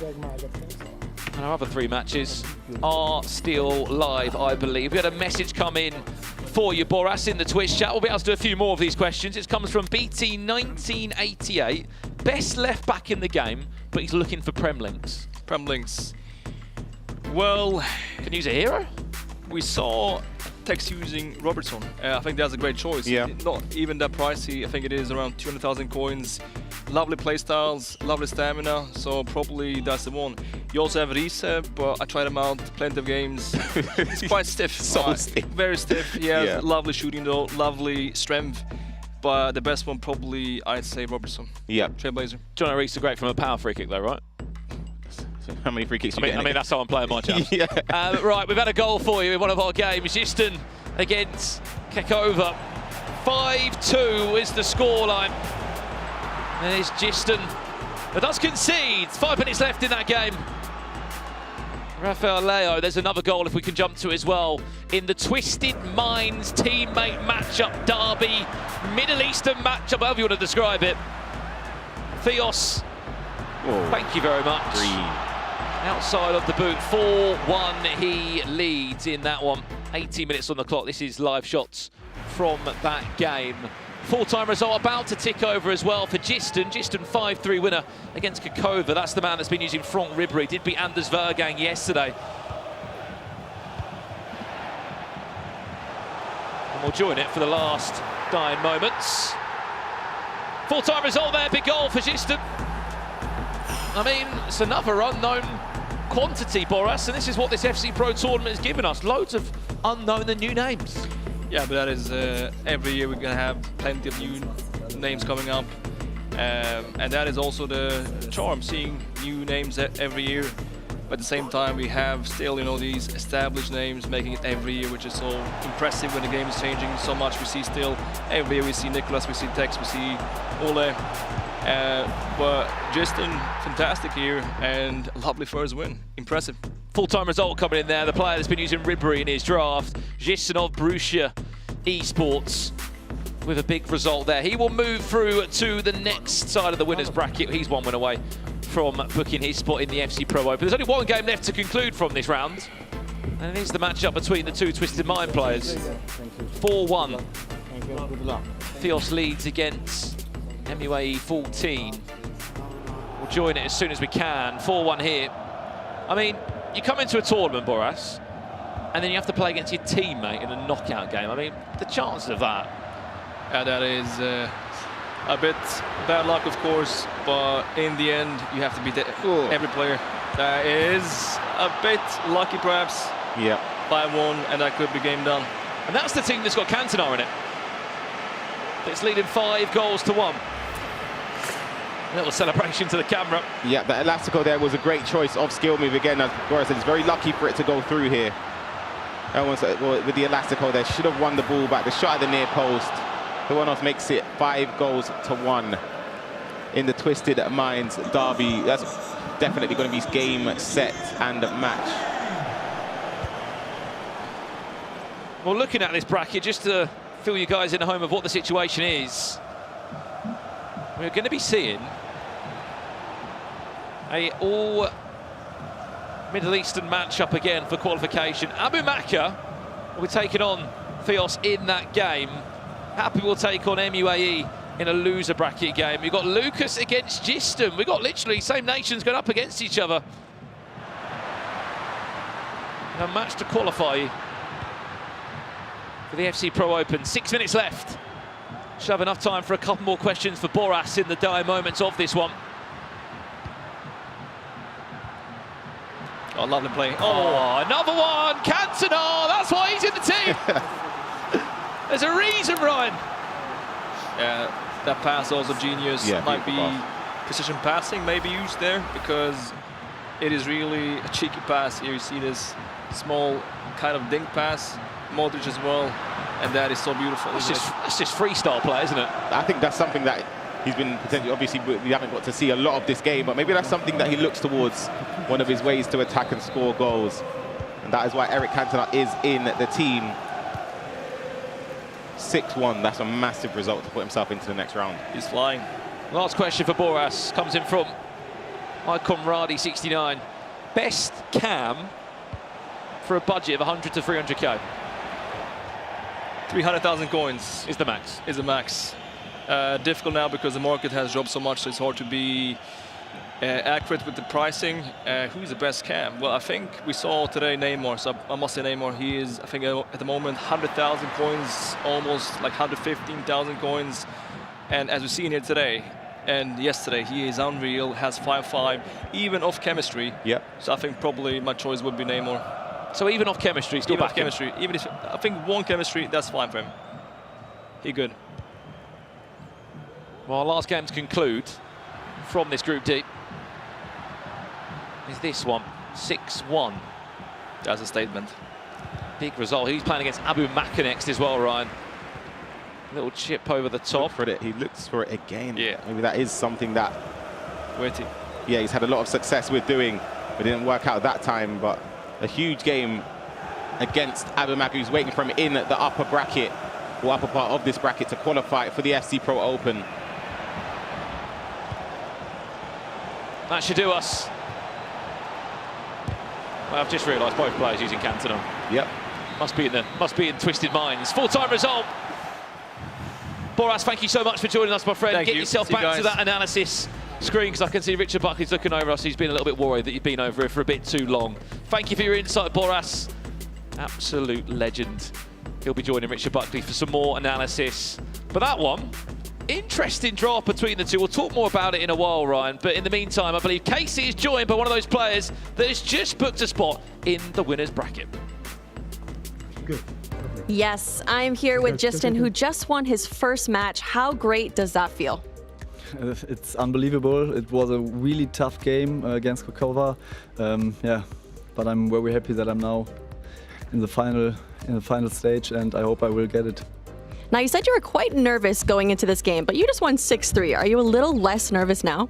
And our other three matches are still live, I believe. We had a message come in for you, Boras, in the Twitch chat. We'll be able to do a few more of these questions. It comes from BT1988. Best left back in the game, but he's looking for Prem links. Prem links. Well, can you use a hero? We saw Tex using Robertson. I think that's a great choice. Yeah. Not even that pricey. I think it is around 200,000 coins. Lovely playstyles, lovely stamina, so probably that's the one. You also have Riese, but I tried him out plenty of games. He's quite stiff. So stiff. Very stiff. He has lovely shooting though, lovely strength. But the best one probably, I'd say, Robertson. Yeah. Trailblazer. John Reese is great from a power free kick though, right? How many free kicks you I mean, that's how I'm playing my chaps. Yeah. Right, we've had a goal for you in one of our games. Giston against Kekova. 5-2 is the scoreline. There's Giston, but does concede. 5 minutes left in that game. Rafael Leao, there's another goal if we can jump to it as well. In the Twisted Minds teammate matchup derby, Middle Eastern matchup, however you want to describe it. Theos, thank you very much. Outside of the boot, 4-1 he leads in that one. 80 minutes on the clock. This is live shots from that game. Full-time result about to tick over as well for Giston. Giston 5-3 winner against Kekova. That's the man that's been using front ribbery. Did beat Anders Vergang yesterday. And we'll join it for the last dying moments. Full-time result there, big goal for Giston. I mean, it's another unknown quantity, Boras, and this is what this FC Pro tournament has given us. Loads of unknown and new names. Yeah, but that is every year we're going to have plenty of new names coming up. And that is also the charm, seeing new names every year. But at the same time, we have still, you know, these established names making it every year, which is so impressive when the game is changing so much. We see still, every year we see Nicholas, we see Tex, we see Ole. But Giston, fantastic here and a lovely first win. Impressive. Full-time result coming in there. The player that's been using ribbery in his draft, Giston of Borussia Esports, with a big result there. He will move through to the next side of the winners bracket. He's one win away from booking his spot in the FC Pro Open. There's only one game left to conclude from this round, and it is the matchup between the two Twisted Mind players. 4-1. Theos leads against MUAE 14 will join it as soon as we can. 4-1 here. I mean, you come into a tournament, Boras, and then you have to play against your teammate in a knockout game. I mean, the chances of that. Yeah, that is a bit bad luck, of course, but in the end, you have to beat every player. That is a bit lucky, perhaps. Yeah. 5-1, and that could be game done. And that's the team that's got Cantona in it. It's leading 5-1. A little celebration to the camera. Yeah, the elastico there was a great choice of skill move again. As Boris said, it's very lucky for it to go through here. With the elastico there, should have won the ball back. The shot at the near post. The one-off makes it 5-1 in the Twisted Minds derby. That's definitely going to be game, set, and match. Well, looking at this bracket, just to fill you guys in home of what the situation is, we're going to be seeing a all Middle Eastern matchup again for qualification. Abu Makka will be taking on Fios in that game. Happy will take on MUAE in a loser bracket game. We've got Lucas against Giston. We've got literally same nations going up against each other. And a match to qualify for the FC Pro Open. 6 minutes left. Should have enough time for a couple more questions for Boras in the dire moments of this one. Oh, lovely play. Oh, another one. Cantona, that's why he's in the team. There's a reason, Ryan. Yeah, that pass also genius. Yeah, might be precision passing maybe used there, because it is really a cheeky pass. Here you see this small kind of dink pass. Modric as well, and that is so beautiful. That's just freestyle play, isn't it? I think that's something that he's been potentially, obviously we haven't got to see a lot of this game, but maybe that's something that he looks towards, one of his ways to attack and score goals. And that is why Eric Cantona is in the team. 6-1, that's a massive result to put himself into the next round. He's flying. Last question for Boras comes in from my comrade 69. Best cam for a budget of 100 to 300k? 300,000 coins is the max. Is the max. Difficult now because the market has dropped so much, so it's hard to be accurate with the pricing. Who's the best cam? Well, I think we saw today Neymar, so I must say Neymar. He is, I think, at the moment 100,000 coins, almost like 115,000 coins. And as we've seen here today and yesterday, he is unreal, has 5-5, even off chemistry. Yep. So I think probably my choice would be Neymar. So even off chemistry, still even back off chemistry. Even if I think one chemistry, that's fine for him. He good. Well, our last game to conclude from this Group D is this one, 6-1. That's a statement. Big result. He's playing against Abu Makka next as well, Ryan. Little chip over the top. For it, he looks for it again. Yeah. Maybe that is something that witty. Yeah, he's had a lot of success with doing, but it didn't work out that time. But a huge game against Abu Makka, who's waiting for him in the upper bracket, or upper part of this bracket, to qualify for the FC Pro Open. That should do us. Well, I've just realised both players using Cantona. Yep. Must be in Twisted Minds. Full-time result. Boras, thank you so much for joining us, my friend. Thank Get you. yourself See you back to guys. that analysis screen, because I can see Richard Buckley's looking over us. He's been a little bit worried that you've been over here for a bit too long. Thank you for your insight, Boras. Absolute legend. He'll be joining Richard Buckley for some more analysis. But that one, interesting draft between the two. We'll talk more about it in a while, Ryan. But in the meantime, I believe Casey is joined by one of those players that has just booked a spot in the winner's bracket. Good. Yes, I'm here with Giston, who just won his first match. How great does that feel? It's unbelievable. It was a really tough game against Kokova. Yeah, but I'm very happy that I'm now in the final stage, and I hope I will get it. Now, you said you were quite nervous going into this game, but you just won 6-3. Are you a little less nervous now?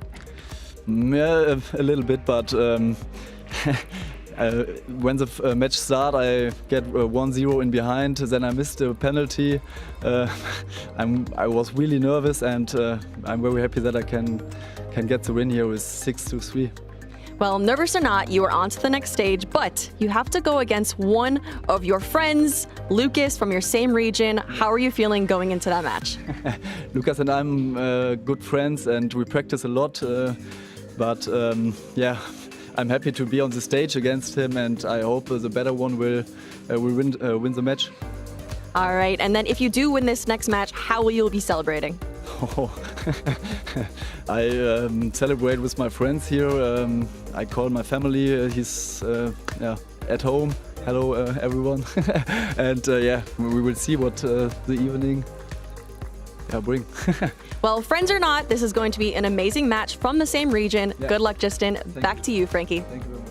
Yeah, a little bit, but when the match started, I get 1-0 in behind, then I missed a penalty. I was really nervous, and I'm very happy that I can get the win here with 6-3. Well, nervous or not, you are on to the next stage, but you have to go against one of your friends, Lucas, from your same region. How are you feeling going into that match? Lucas and I'm good friends and we practice a lot, but yeah, I'm happy to be on the stage against him and I hope the better one will win the match. All right, and then if you do win this next match, how will you be celebrating? Oh. I celebrate with my friends here. I call my family. He's yeah, at home. Hello, everyone. And yeah, we will see what the evening bring. Well, friends or not, this is going to be an amazing match from the same region. Yeah. Good luck, Justin. Back to you, Frankie. Thank you very much.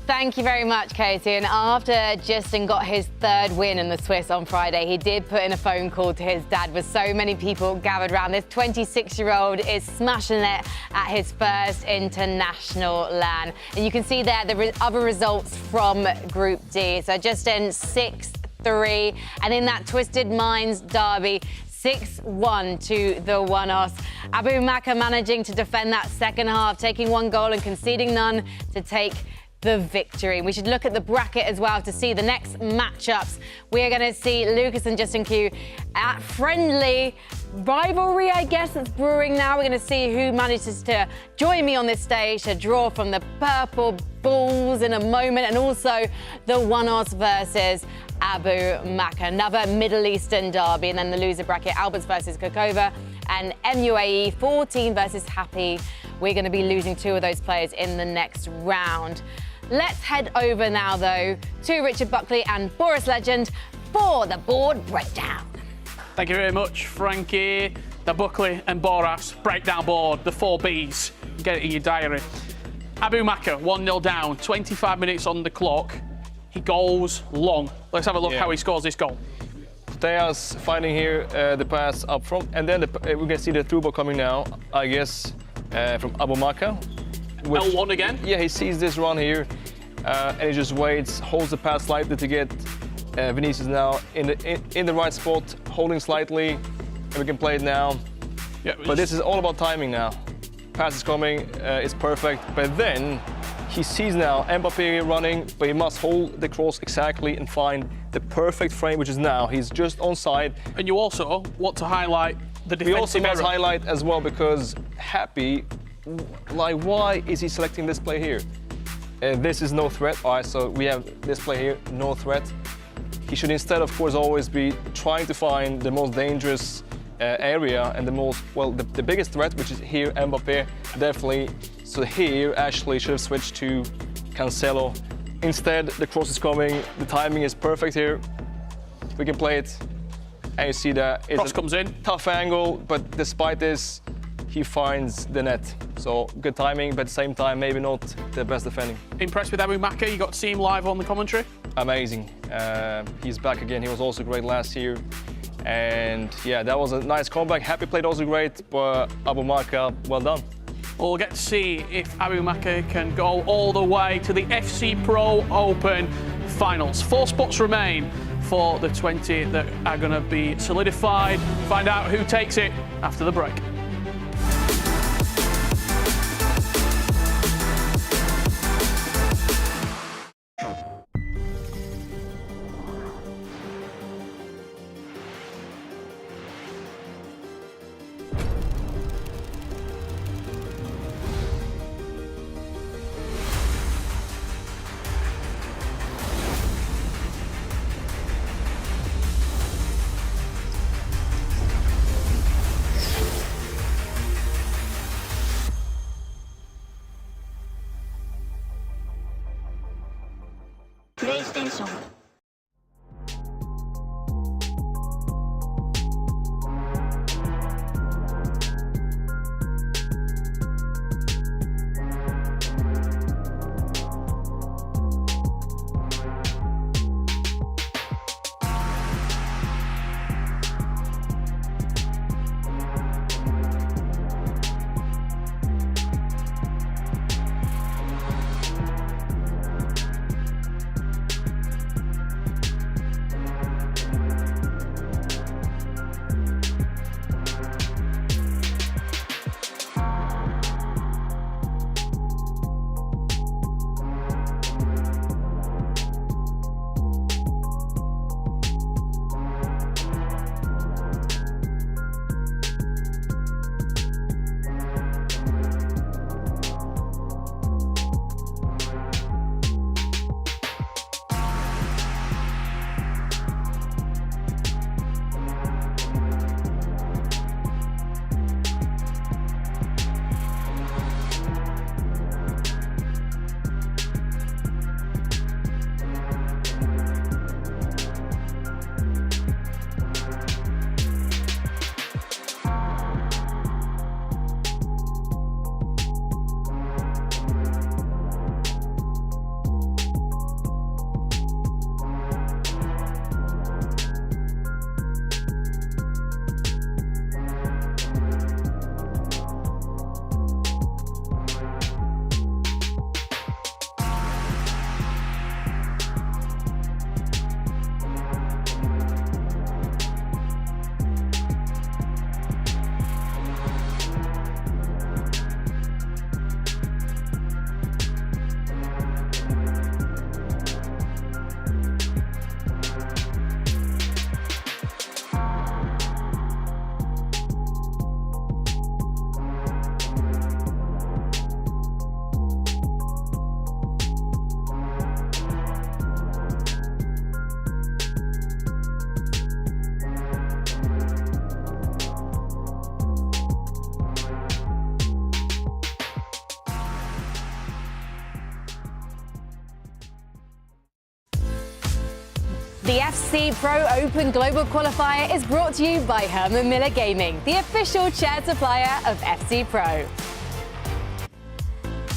Thank you very much, Katie. And after Justin got his third win in the Swiss on Friday, he did put in a phone call to his dad with so many people gathered around. This 26-year-old is smashing it at his first international LAN. And you can see there the other results from Group D. So Justin 6-3. And in that Twisted Minds derby, 6-1 to the one-os. Abu Maka managing to defend that second half, taking one goal and conceding none to take the victory. We should look at the bracket as well to see the next matchups. We are going to see Lucas and Justin Q at friendly rivalry, I guess, that's brewing now. We're going to see who manages to join me on this stage to draw from the Purple Bulls in a moment, and also the one-os versus Abu Maka, another Middle Eastern derby, and then the loser bracket, Alberts versus Kokova, and MUAE 14 versus Happy. We're going to be losing two of those players in the next round. Let's head over now, though, to Richard Buckley and Boris Legend for the board breakdown. Thank you very much, Frankie. The Buckley and Boras breakdown board, the 4 Bs. Get it in your diary. Abu Maka, 1-0 down, 25 minutes on the clock. He goes long. Let's have a look how he scores this goal. Tejas finding here the pass up front, and then we can see the through ball coming now, I guess, from Abu Maka. L1 again? Yeah, he sees this run here, and he just waits, holds the pass slightly to get Vinicius now in the right spot, holding slightly, and we can play it now. Yeah, but this is all about timing now. Pass is coming, it's perfect, but then he sees now Mbappé running, but he must hold the cross exactly and find the perfect frame, which is now. He's just onside. And you also want to highlight the defensive We also must error. highlight as well, because Happy, like, why is he selecting this play here? This is no threat. All right, so we have this play here, no threat. He should instead, of course, always be trying to find the most dangerous area and the most, well, the biggest threat, which is here, Mbappé, definitely. So here, Ashley should have switched to Cancelo. Instead, the cross is coming. The timing is perfect here. We can play it. And you see that it's cross comes in. Tough angle, but despite this, he finds the net. So good timing, but at the same time, maybe not the best defending. Impressed with Abu Maka? You got to see him live on the commentary? Amazing. He's back again. He was also great last year. And yeah, that was a nice comeback. Happy played also great, but Abu Maka, well done. Well, we'll get to see if Abu Maka can go all the way to the FC Pro Open finals. 4 spots remain for the 20 that are going to be solidified. Find out who takes it after the break. PlayStation. The FC Pro Open Global Qualifier is brought to you by Herman Miller Gaming, the official chair supplier of FC Pro.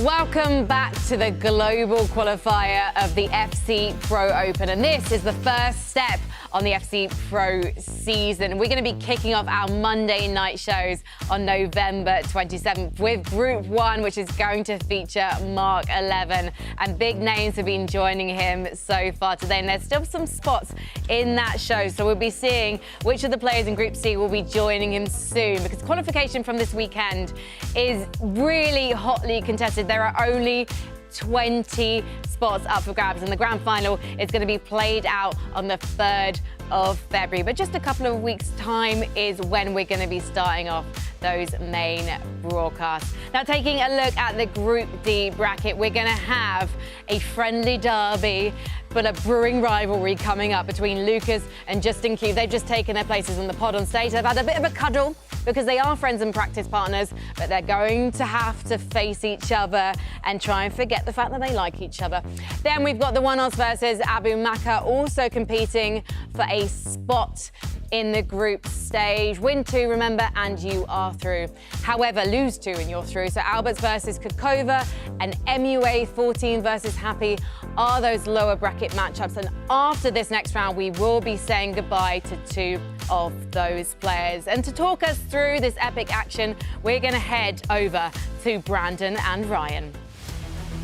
Welcome back to the Global Qualifier of the FC Pro Open, and this is the first step on the FC Pro season. We're going to be kicking off our Monday night shows on November 27th with Group 1, which is going to feature Mark 11. And big names have been joining him so far today, and there's still some spots in that show. So we'll be seeing which of the players in Group C will be joining him soon, because qualification from this weekend is really hotly contested. There are only 20 spots up for grabs, and the grand final is going to be played out on the 3rd of February. But just a couple of weeks' time is when we're going to be starting off those main broadcasts. Now, taking a look at the Group D bracket, we're going to have a friendly derby, but a brewing rivalry coming up between Lucas and Justin Q. They've just taken their places on the pod on stage. They've had a bit of a cuddle because they are friends and practice partners, but they're going to have to face each other and try and forget the fact that they like each other. Then we've got the One-Oz versus Abu Maka, also competing for a spot in the group stage. Win 2, remember, and you are through. However, lose 2 and you're through. So Alberts versus Kokova and MUA 14 versus Happy are those lower bracket matchups. And after this next round, we will be saying goodbye to 2 of those players. And to talk us through this epic action, we're going to head over to Brandon and Ryan.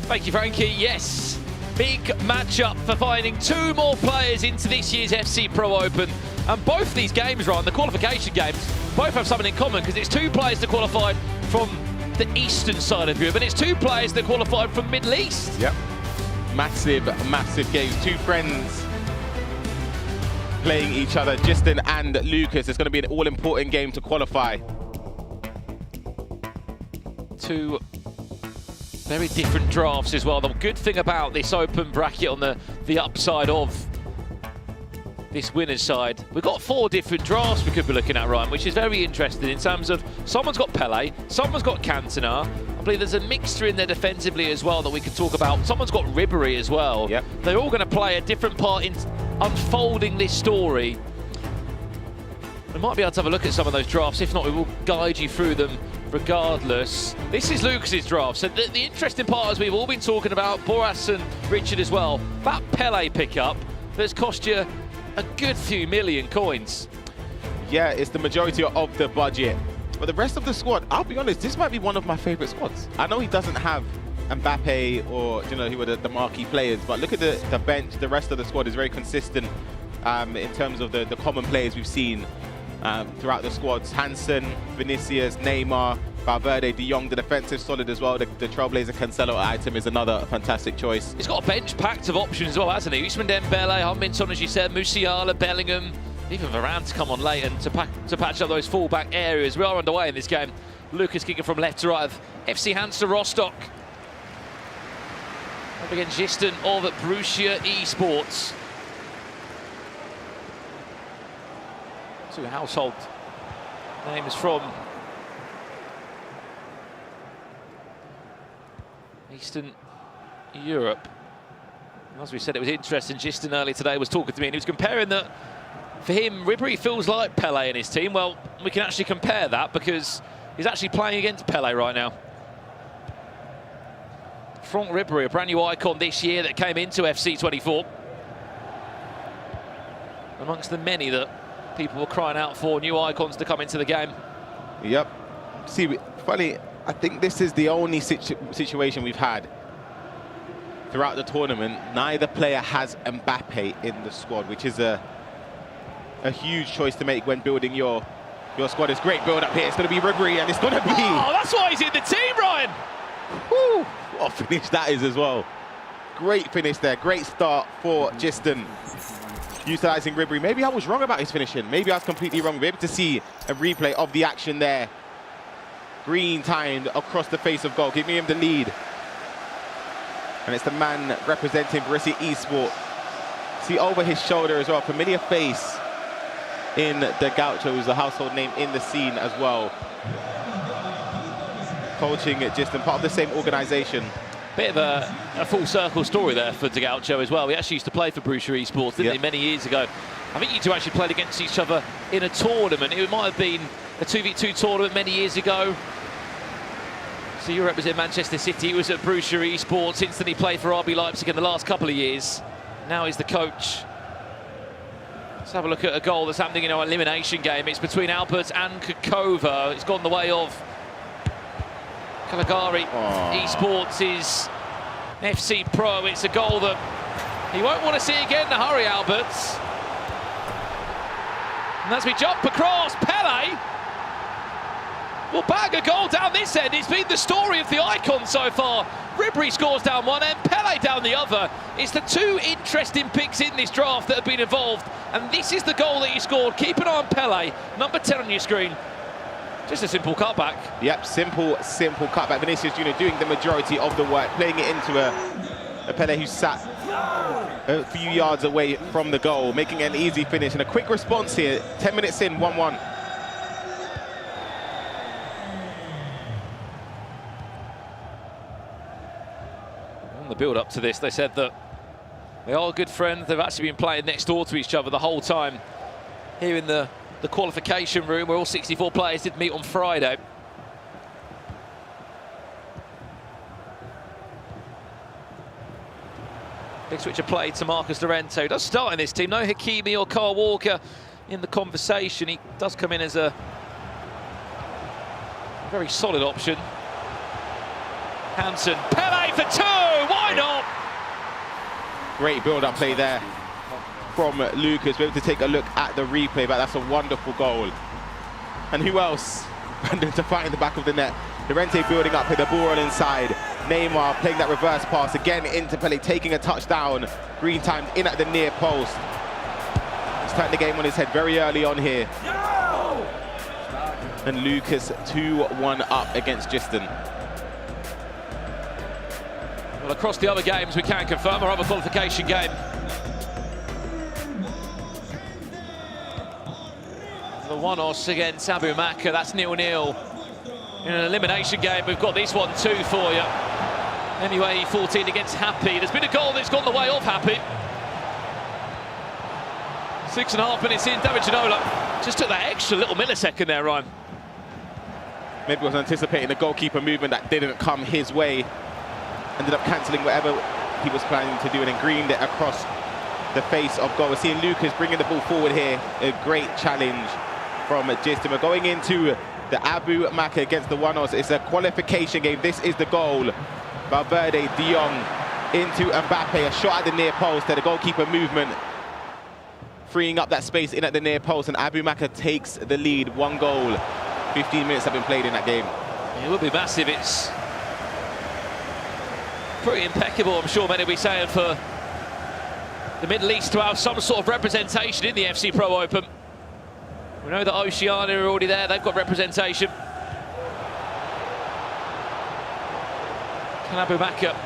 Thank you, Frankie. Yes, big matchup for finding 2 more players into this year's FC Pro Open. And both these games, Ryan, the qualification games, both have something in common, because it's 2 players that qualified from the eastern side of Europe, and it's 2 players that qualified from Middle East. Yep. Massive, massive games. 2 friends playing each other, Justin and Lucas. It's going to be an all-important game to qualify. 2 very different drafts as well. The good thing about this open bracket on the upside of this winner's side, we've got 4 different drafts we could be looking at, Ryan, which is very interesting in terms of someone's got Pele, someone's got Cantona. I believe there's a mixture in there defensively as well that we could talk about. Someone's got Ribery as well. Yep. They're all going to play a different part in unfolding this story. We might be able to have a look at some of those drafts. If not, we will guide you through them regardless. This is Lucas's draft. So the interesting part, as we've all been talking about, Boras and Richard as well, that Pele pickup that's cost you a good few million coins. Yeah, it's the majority of the budget. But the rest of the squad, I'll be honest, this might be one of my favorite squads. I know he doesn't have Mbappe or, you know, who were the marquee players, but look at the bench. The rest of the squad is very consistent in terms of the common players we've seen throughout the squads. Hansen, Vinicius, Neymar, Valverde, De Jong, the defensive solid as well. The Trailblazer Cancelo item is another fantastic choice. He's got a bench packed of options as well, hasn't he? Usman Dembele, Hung-Min-Son, as you said, Musiala, Bellingham, even Varane to come on late and to patch up those full-back areas. We are underway in this game. Lucas kicking from left to right of FC Hansa Rostock. Up against Giston of Borussia Esports. 2 household names from Eastern Europe. And as we said, it was interesting. Giston earlier today was talking to me, and he was comparing that for him, Ribery feels like Pele in his team. Well, we can actually compare that because he's actually playing against Pele right now. Franck Ribery, a brand new icon this year that came into FC 24. Amongst the many that people were crying out for, new icons to come into the game. Yep. See, funny, I think this is the only situation we've had throughout the tournament. Neither player has Mbappe in the squad, which is a huge choice to make when building your squad. It's great build up here. It's going to be Ribery, and it's going to be... Oh, that's why he's in the team, Ryan! Woo! What a finish that is as well. Great finish there. Great start for Giston. Utilising Ribery. Maybe I was wrong about his finishing. Maybe I was completely wrong. We're able to see a replay of the action there. Green timed across the face of goal, giving him the lead. And it's the man representing Borussia Esports. See over his shoulder as well, familiar face in the Gaucho, who's a household name in the scene as well. Coaching at Giston, part of the same organisation. Bit of a full circle story there for De Gaucho as well. He actually used to play for Brucia Esports, didn't he, many years ago. I think you two actually played against each other in a tournament. It might have been a 2v2 tournament many years ago. So you represent Manchester City. He was at Brucia Esports, instantly played for RB Leipzig in the last couple of years. Now he's the coach. Let's have a look at a goal that's happening in our elimination game. It's between Albert and Kakova. It's gone the way of Caligari. Esports is FC Pro. It's a goal that he won't want to see again in a hurry, Albert. And as we jump across, Pele will bag a goal down this end. It's been the story of the icon so far. Ribery scores down one end, Pele down the other. It's the two interesting picks in this draft that have been involved, and this is the goal that he scored. Keep an eye on Pele, number 10 on your screen. Just a simple cutback. Yep, simple cutback. Vinicius Junior doing the majority of the work, playing it into a Pele who sat a few yards away from the goal, making it an easy finish and a quick response here. 10 minutes in, 1-1. On the build-up to this, they said that they are good friends. They've actually been playing next door to each other the whole time here in the qualification room where all 64 players did meet on Friday. Big switch of play to Marcus Llorente. Does start in this team. No Hakimi or Kyle Walker in the conversation. He does come in as a very solid option. Hansen, Pele for two, why not? Great build-up play there from Lucas. We're able to take a look at the replay, but that's a wonderful goal. And who else? Brandon to fight in the back of the net. Llorente building up with the ball on inside. Neymar playing that reverse pass again into Pele, taking a touchdown. Green timed in at the near post. He's turned the game on his head very early on here. And Lucas 2-1 up against Giston. Well, across the other games, we can confirm our other qualification game. The one-off against Abu Maka, that's 0-0. In an elimination game, we've got this one too for you. Anyway, 14 against Happy. There's been a goal that's gone the way of Happy. 6.5 minutes in, David Ginola just took that extra little millisecond there, Ryan. Maybe was anticipating the goalkeeper movement that didn't come his way. Ended up cancelling whatever he was planning to do and then greened it across the face of goal. We're seeing Lucas bringing the ball forward here. A great challenge from Giston. We're going into the Abu Maka against the One-Os. It's a qualification game. This is the goal. Valverde, De Jong into Mbappe. A shot at the near post. The goalkeeper movement, freeing up that space in at the near post. And Abu Maka takes the lead. One goal. 15 minutes have been played in that game. It will be massive. It's pretty impeccable, I'm sure many will be saying, for the Middle East to have some sort of representation in the FC Pro Open. We know that Oceania are already there, they've got representation. Can Abu Maka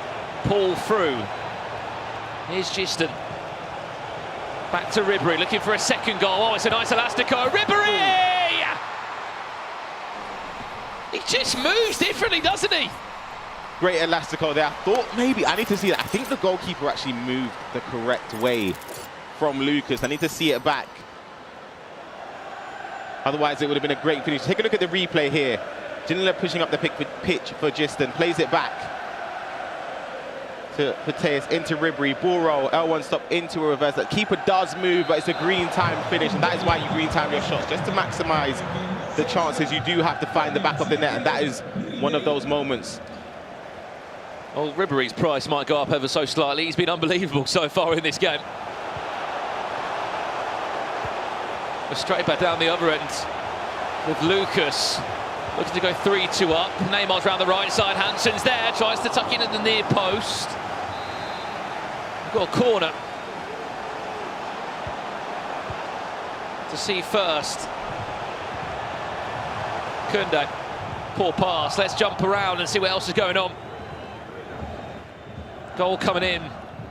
pull through? Here's Giston. Back to Ribery, looking for a second goal. Oh, it's a nice elastico. Ribery! He just moves differently, doesn't he? Great elastico there. I thought maybe, I need to see that. I think the goalkeeper actually moved the correct way from Lucas. I need to see it back. Otherwise, it would have been a great finish. Take a look at the replay here. Ginola pushing up the pitch for Giston. Plays it back to Mateus, into Ribery. Ball roll, L1 stop into a reverse. That keeper does move, but it's a green time finish. And that is why you green time your shots, just to maximize the chances. You do have to find the back of the net, and that is one of those moments. Well, Ribery's price might go up ever so slightly. He's been unbelievable so far in this game. We're straight back down the other end with Lucas looking to go 3-2 up. Neymar's round the right side. Hansen's there, tries to tuck in at the near post. We've got a corner to see first. Kunde, poor pass. Let's jump around and see what else is going on. Goal coming in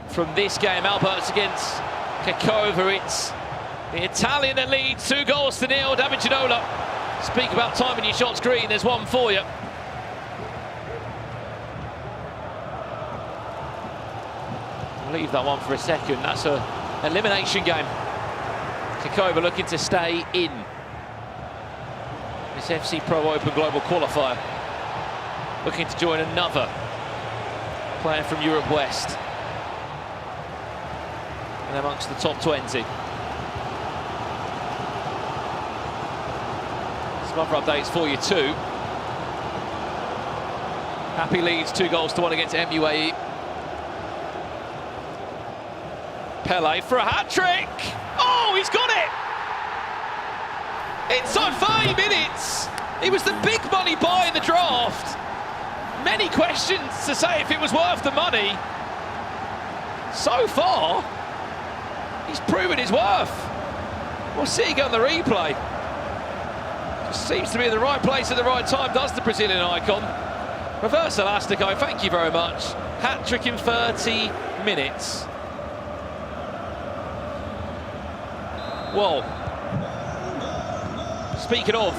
from this game. Albert's against Kakova. It's the Italian that leads 2-0. David Ginola. Speak about timing your shots green. There's one for you. I'll leave that one for a second. That's a elimination game. Kakova looking to stay in this FC Pro Open Global Qualifier. Looking to join another player from Europe West. And amongst the top 20. Some other updates for you too. Happy leads 2-1 against MUAE. Pele for a hat-trick! Oh, he's got it! Inside 5 minutes! He was the big money buy in the draft. Many questions to say if it was worth the money. So far, he's proven his worth. We'll see again on the replay. Just seems to be in the right place at the right time, does the Brazilian icon. Reverse elastico, thank you very much. Hat-trick in 30 minutes. Well, speaking of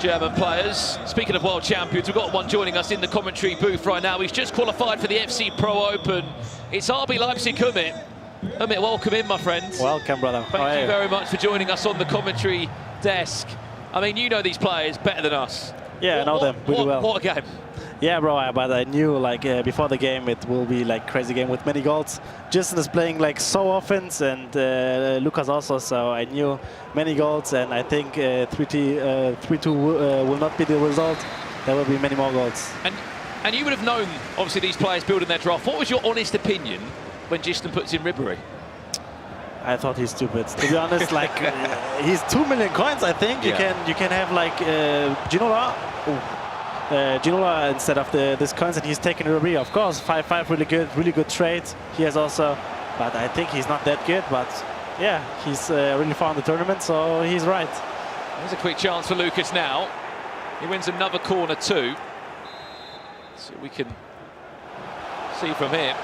German players, speaking of world champions, we've got one joining us in the commentary booth right now. He's just qualified for the FC Pro Open. It's RB Leipzig Umit. Umit, welcome in, my friend. Welcome, brother. Thank you very much for joining us on the commentary desk. I mean, you know these players better than us. Yeah, I know them pretty well. What a game. Yeah, bro, but I knew like before the game it will be like crazy game with many goals. Justin is playing like so often, and Lucas also, so I knew many goals, and I think 3-2 will not be the result. There will be many more goals. And you would have known, obviously, these players building their draft. What was your honest opinion when Justin puts in Ribéry? I thought he's stupid. To be honest, like he's 2 million coins. I think you can have like Ginola. Ginola instead of this coins, and he's taking Ribéry. Of course, 5-5, really good trade. He has also, but I think he's not that good. But yeah, he's really far in the tournament, so he's right. There's a quick chance for Lucas now. He wins another corner too. So we can see from here.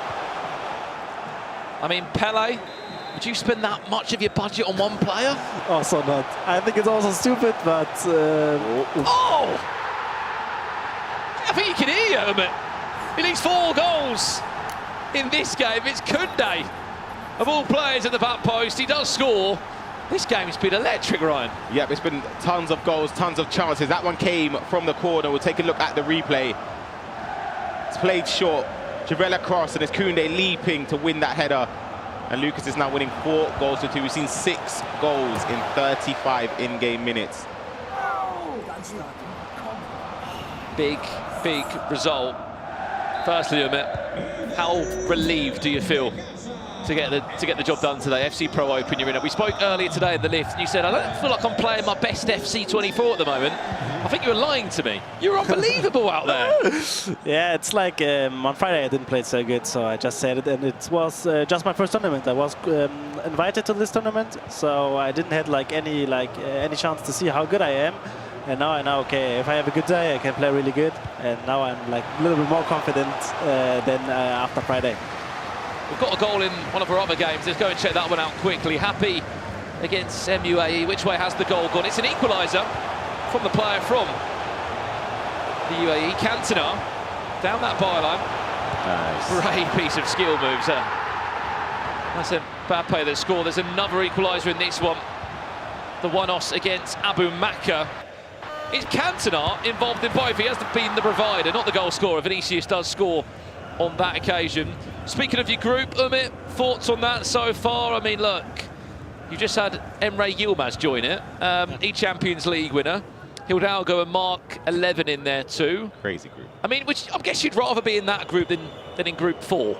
I mean, Pele, would you spend that much of your budget on one player? Also not. I think it's also stupid, but... Oh! I think you can hear you, Umit. He needs 4 goals in this game. It's Kunde, of all players at the back post. He does score. This game's been electric, Ryan. Yep, it's been tons of goals, tons of chances. That one came from the corner. We'll take a look at the replay. It's played short. Javella cross, and it's Kunde leaping to win that header. And Lucas is now winning 4-2. We've seen 6 goals in 35 in-game minutes. Big result. Firstly, Umit, how relieved do you feel to get the job done today? FC Pro Open, you're in it. We spoke earlier today in the lift, and you said, I don't feel like I'm playing my best FC 24 at the moment. I think you were lying to me. You're unbelievable out there. Yeah, it's like on Friday I didn't play it so good, so I just said it, and it was just my first tournament. I was invited to this tournament, so I didn't have like any chance to see how good I am. And now I know, okay, if I have a good day, I can play really good. And now I'm like a little bit more confident than after Friday. We've got a goal in one of our other games. Let's go and check that one out quickly. Happy against MUAE. Which way has the goal gone? It's an equaliser from the player from the UAE. Cantona down that byline. Nice. Great piece of skill moves there. That's Mbappe that scored. There's another equaliser in this one. The one-offs against Abu Makka. Is Cantona involved in both? He has been the provider, not the goal scorer. Vinicius does score on that occasion. Speaking of your group, Umit, thoughts on that so far? I mean, look, you just had Emre Yilmaz join it, E-Champions League winner. Hidalgo and Mark 11 in there too. Crazy group. I mean, which I guess you'd rather be in that group than in group 4.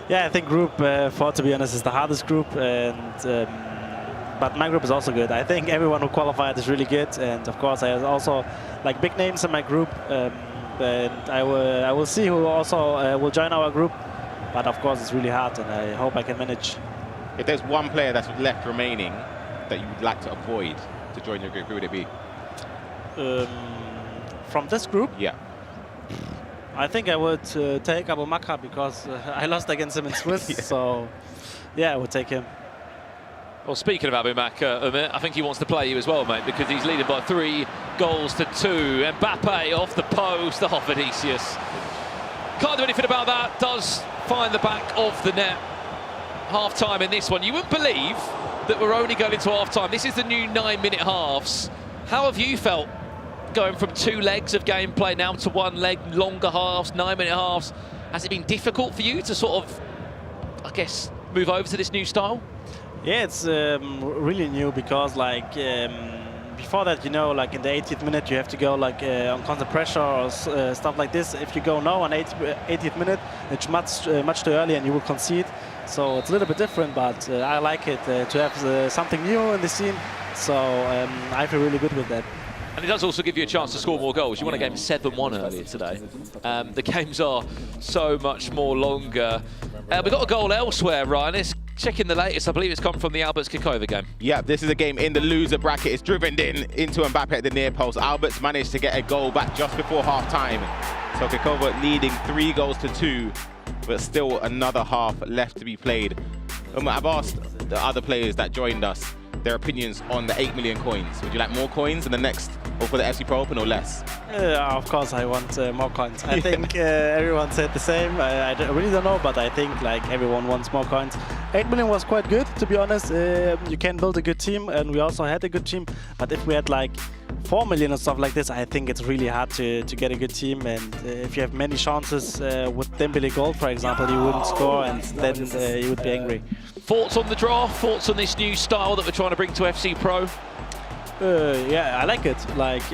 Yeah, I think group 4, to be honest, is the hardest group, and but my group is also good. I think everyone who qualified is really good, and of course I have also like big names in my group, and I will see who also will join our group. But of course it's really hard, and I hope I can manage. If there's one player that's left remaining that you would like to avoid to join your group, who would it be? From this group? Yeah. I think I would take Abu Makka, because I lost against him in Swiss, yeah. So yeah, I would take him. Well, speaking of Abu Makka, Umit, I think he wants to play you as well, mate, because he's leading by 3-2. Mbappe off the post. Oh, Vinicius. Can't do anything about that. Does find the back of the net. Half-time in this one. You wouldn't believe that we're only going into half-time. This is the new 9-minute halves. How have you felt going from 2 legs of gameplay now to 1 leg, longer halves, 9-minute halves? Has it been difficult for you to sort of, I guess, move over to this new style? Yeah, it's really new because like before that, you know, like in the 80th minute, you have to go like on constant pressure or stuff like this. If you go now on 80th minute, it's much too early and you will concede. So it's a little bit different, but I like it to have something new in the scene. So I feel really good with that. And it does also give you a chance to score more goals. You won a game 7-1 earlier today. The games are so much more longer. We've got a goal elsewhere, Ryan. Let's check in the latest. I believe it's come from the Alberts kickover game. Yeah, this is a game in the loser bracket. It's driven into Mbappe at the near post. Alberts managed to get a goal back just before half-time. So Kikova leading 3-2, but still another half left to be played. I've asked the other players that joined us their opinions on the 8 million coins. Would you like more coins in the next, or for the FC Pro Open, or less? Of course, I want more coins. I think everyone said the same. I really don't know, but I think like everyone wants more coins. 8 million was quite good, to be honest. You can build a good team, and we also had a good team. But if we had like 4 million and stuff like this, I think it's really hard to get a good team. And if you have many chances with Dembele goal, for example, you wouldn't score, and then you would be angry. Thoughts on the draw? Thoughts on this new style that we're trying to bring to FC Pro? Yeah, I like it. Like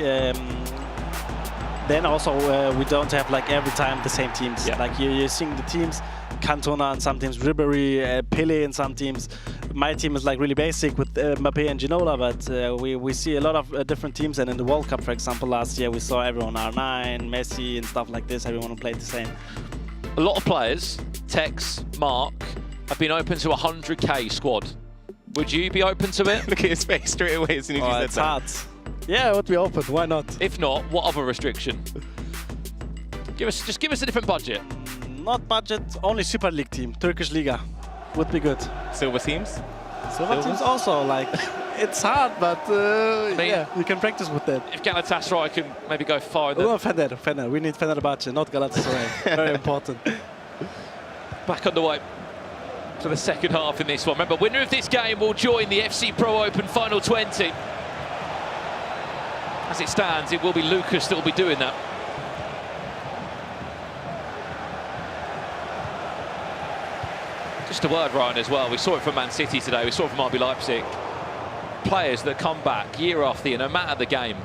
then also we don't have like every time the same teams. Yeah. Like you're seeing the teams, Cantona and some teams, Ribéry, Pelé and some teams. My team is like really basic with Mbappé and Ginola, but we see a lot of different teams. And in the World Cup, for example, last year we saw everyone R9, Messi and stuff like this. Everyone played the same. A lot of players, Tex, Mark, have been open to 100k squad. Would you be open to it? Look at his face straight away as soon as you said it's that. Hard. Yeah, it would be open. Why not? If not, what other restriction? Just give us a different budget. Not budget, only Super League team, Turkish Liga. Would be good. Silver teams? Silver teams also, like, it's hard, but yeah, you can practice with that. If Galatasaray can maybe go farther. No, Fener. We need Fenerbahce, not Galatasaray. Very important. Back underway for the second half in this one. Remember, winner of this game will join the FC Pro Open Final 20. As it stands, it will be Lucas that will be doing that. Just a word, Ryan, as well. We saw it from Man City today. We saw it from RB Leipzig. Players that come back year after year, no matter the game,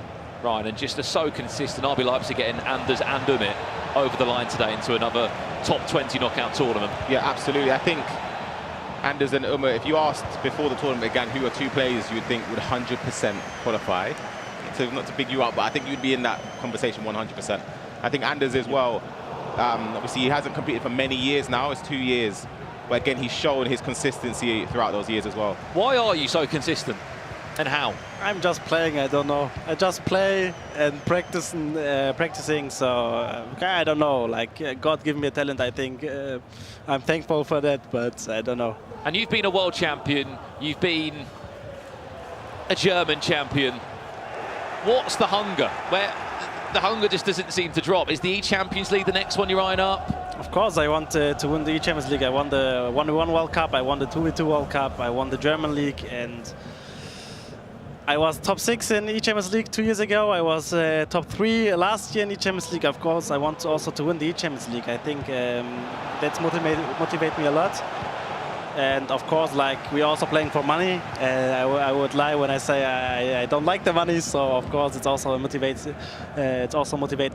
Ryan, and just are so consistent. RB Leipzig getting Anders and Umit over the line today into another top 20 knockout tournament. Yeah, absolutely. I think Anders and Umit, if you asked before the tournament began who are 2 players you would think would 100% qualify, so not to big you up, but I think you'd be in that conversation 100%. I think Anders as well, obviously he hasn't competed for many years now, it's 2 years, but again he's shown his consistency throughout those years as well. Why are you so consistent, and how? I'm just playing, I don't know. I just play and practicing, so I don't know. Like God gave me a talent, I think. I'm thankful for that, but I don't know. And you've been a world champion, you've been a German champion. What's the hunger? Where the hunger just doesn't seem to drop. Is the E-Champions League the next one you're eyeing up? Of course, I want to win the E-Champions League. I won the 1v1 World Cup, I won the 2v2 World Cup, I won the German League, and I was top 6 in E-Champions League 2 years ago. I was top 3 last year in E-Champions League. Of course, I want also to win the E-Champions League. I think that's motivate me a lot. And of course, like we're also playing for money. I would lie when I say I don't like the money. So of course, it's also motivates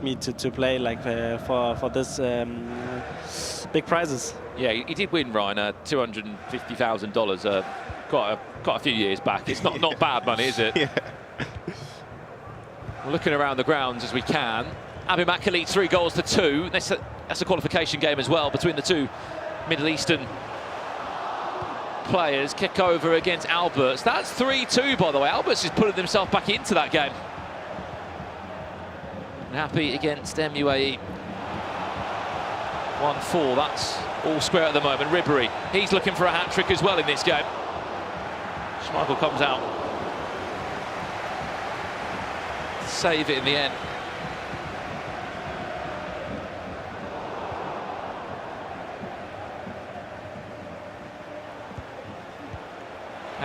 me to play like for this big prizes. Yeah, you did win, Ryan, $250,000 quite a few years back. It's not bad money, is it? Yeah. We're looking around the grounds as we can. Abi Makka leads 3 goals to 2. That's a qualification game as well between the 2 Middle Eastern players. Kick over against Alberts. That's 3-2, by the way. Alberts is putting themselves back into that game. Happy against MUAE. 1-4. That's all square at the moment. Ribéry, he's looking for a hat-trick as well in this game. Schmeichel comes out to save it in the end.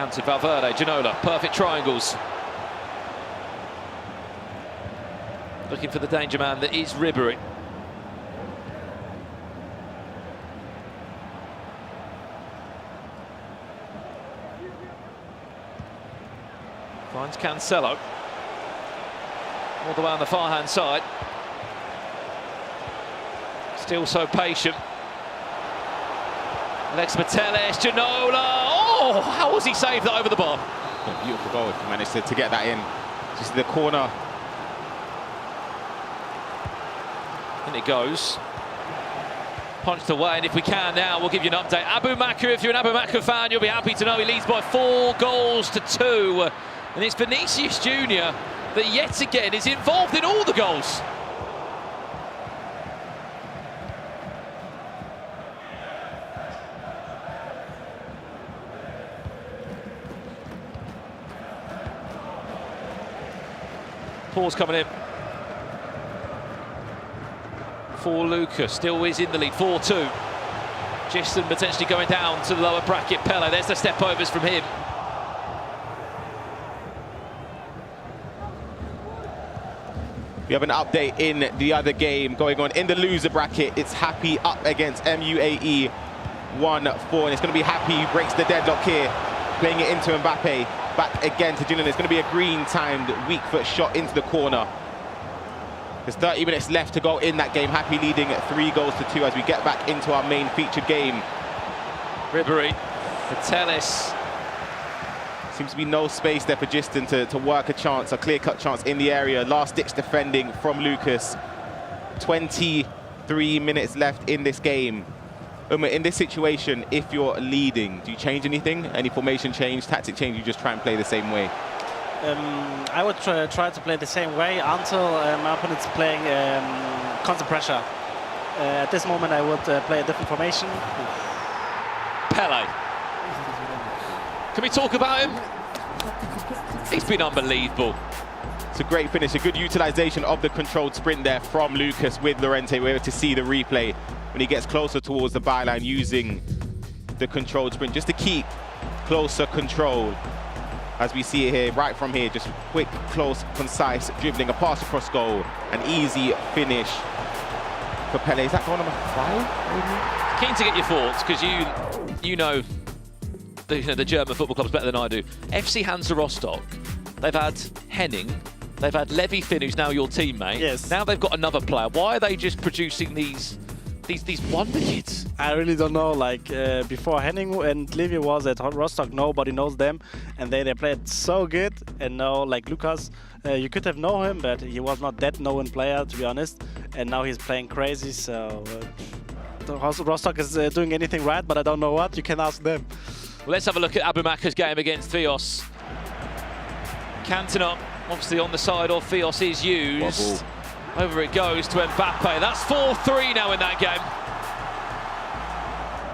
Hansen, Valverde, Ginola, perfect triangles. Looking for the danger man that is Ribery. Finds Cancelo. All the way on the far hand side. Still so patient. Alex Matelis, Ginola. Oh, how was he saved that over the bar? A beautiful goal if he managed to get that in. Just the corner. And it goes. Punched away, and if we can now, we'll give you an update. Abu Makr, if you're an Abu Makr fan, you'll be happy to know he leads by 4 goals to 2. And it's Vinicius Junior that yet again is involved in all the goals. Paul's coming in for Lucas, still is in the lead, 4-2. Giston potentially going down to the lower bracket. Pele, there's the step overs from him. We have an update in the other game going on in the loser bracket. It's Happy up against MUAE 1-4, and it's going to be Happy who breaks the deadlock here, playing it into Mbappe. Back again to Julian. It's going to be a green-timed weak foot shot into the corner. There's 30 minutes left to go in that game. Happy leading at 3 goals to 2 as we get back into our main featured game. Ribery, Matelis. Seems to be no space there for Giston to work a chance, a clear-cut chance in the area. Last-ditch defending from Lucas. 23 minutes left in this game. In this situation, if you're leading, do you change anything? Any formation change, tactic change? You just try and play the same way? I would try to play the same way until my opponent's playing constant pressure. At this moment, I would play a different formation. Pele. Can we talk about him? He's been unbelievable. It's a great finish, a good utilization of the controlled sprint there from Lucas with Llorente. We're able to see the replay when he gets closer towards the byline using the controlled sprint just to keep closer control. As we see it here, right from here, just quick, close, concise dribbling, a pass across goal, an easy finish for Pele. Is that goal number 5? Keen to get your thoughts, because you know the German football clubs better than I do. FC Hansa Rostock, they've had Henning, they've had Levi Finn, who's now your teammate. Yes. Now they've got another player. Why are they just producing these wonder kids? I really don't know. Like before Henning and Levi was at Rostock, nobody knows them, and they played so good. And now, like Lucas, you could have known him, but he was not that known player, to be honest. And now he's playing crazy. So Rostock is doing anything right, but I don't know what. You can ask them. Well, let's have a look at Abu Makr's game against Fios. Cantona, obviously on the side of Fios, is used. Over it goes to Mbappe. That's 4-3 now in that game.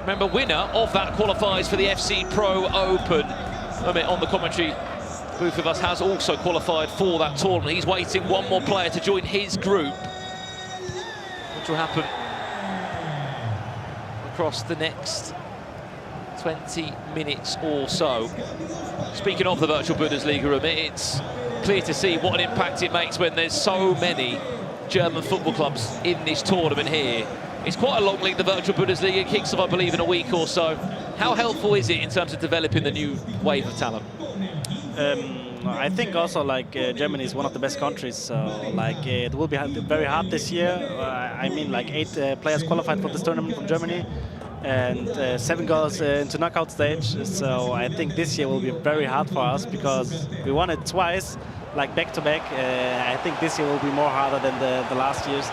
Remember, winner of that qualifies for the FC Pro Open. On the commentary booth with us has also qualified for that tournament. He's waiting one more player to join his group. What will happen across the next 20 minutes or so? Speaking of the virtual Bundesliga room, it's clear to see what an impact it makes when there's so many German football clubs in this tournament here. It's quite a long league, the virtual Bundesliga. It kicks off, I believe, in a week or so. How helpful is it in terms of developing the new wave of talent? I think also like Germany is one of the best countries, so like it will be very hard this year. I mean, like 8 players qualified for this tournament from Germany, and 7 goals into knockout stage. So I think this year will be very hard for us because we won it twice, like back to back. I think this year will be more harder than the last years.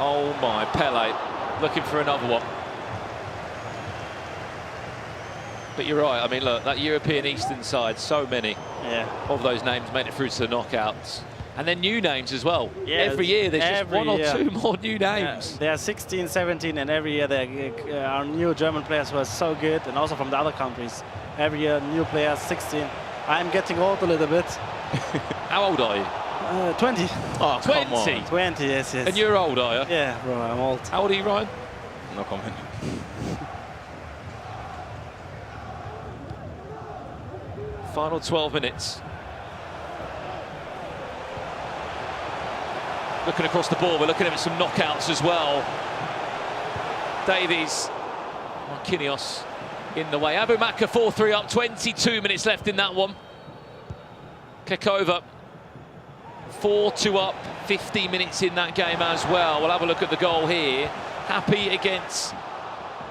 Oh my, Pele looking for another one. But you're right, I mean, look, that European Eastern side, so many of those names made it through to the knockouts. And then new names as well. Yeah, every year there's just 1 or 2 more new names. There are 16, 17, and every year there are new German players who are so good, and also from the other countries. Every year, new players, 16. I'm getting old a little bit. How old are you? 20. Oh, 20? 20, yes. And you're old, are you? Yeah, bro, I'm old. How old are you, Ryan? No comment. Final 12 minutes. Looking across the board, we're looking at some knockouts as well. Davies, Marquinhos in the way. Abu Maka 4-3 up, 22 minutes left in that one. Kekova 4-2 up, 50 minutes in that game as well. We'll have a look at the goal here. Happy against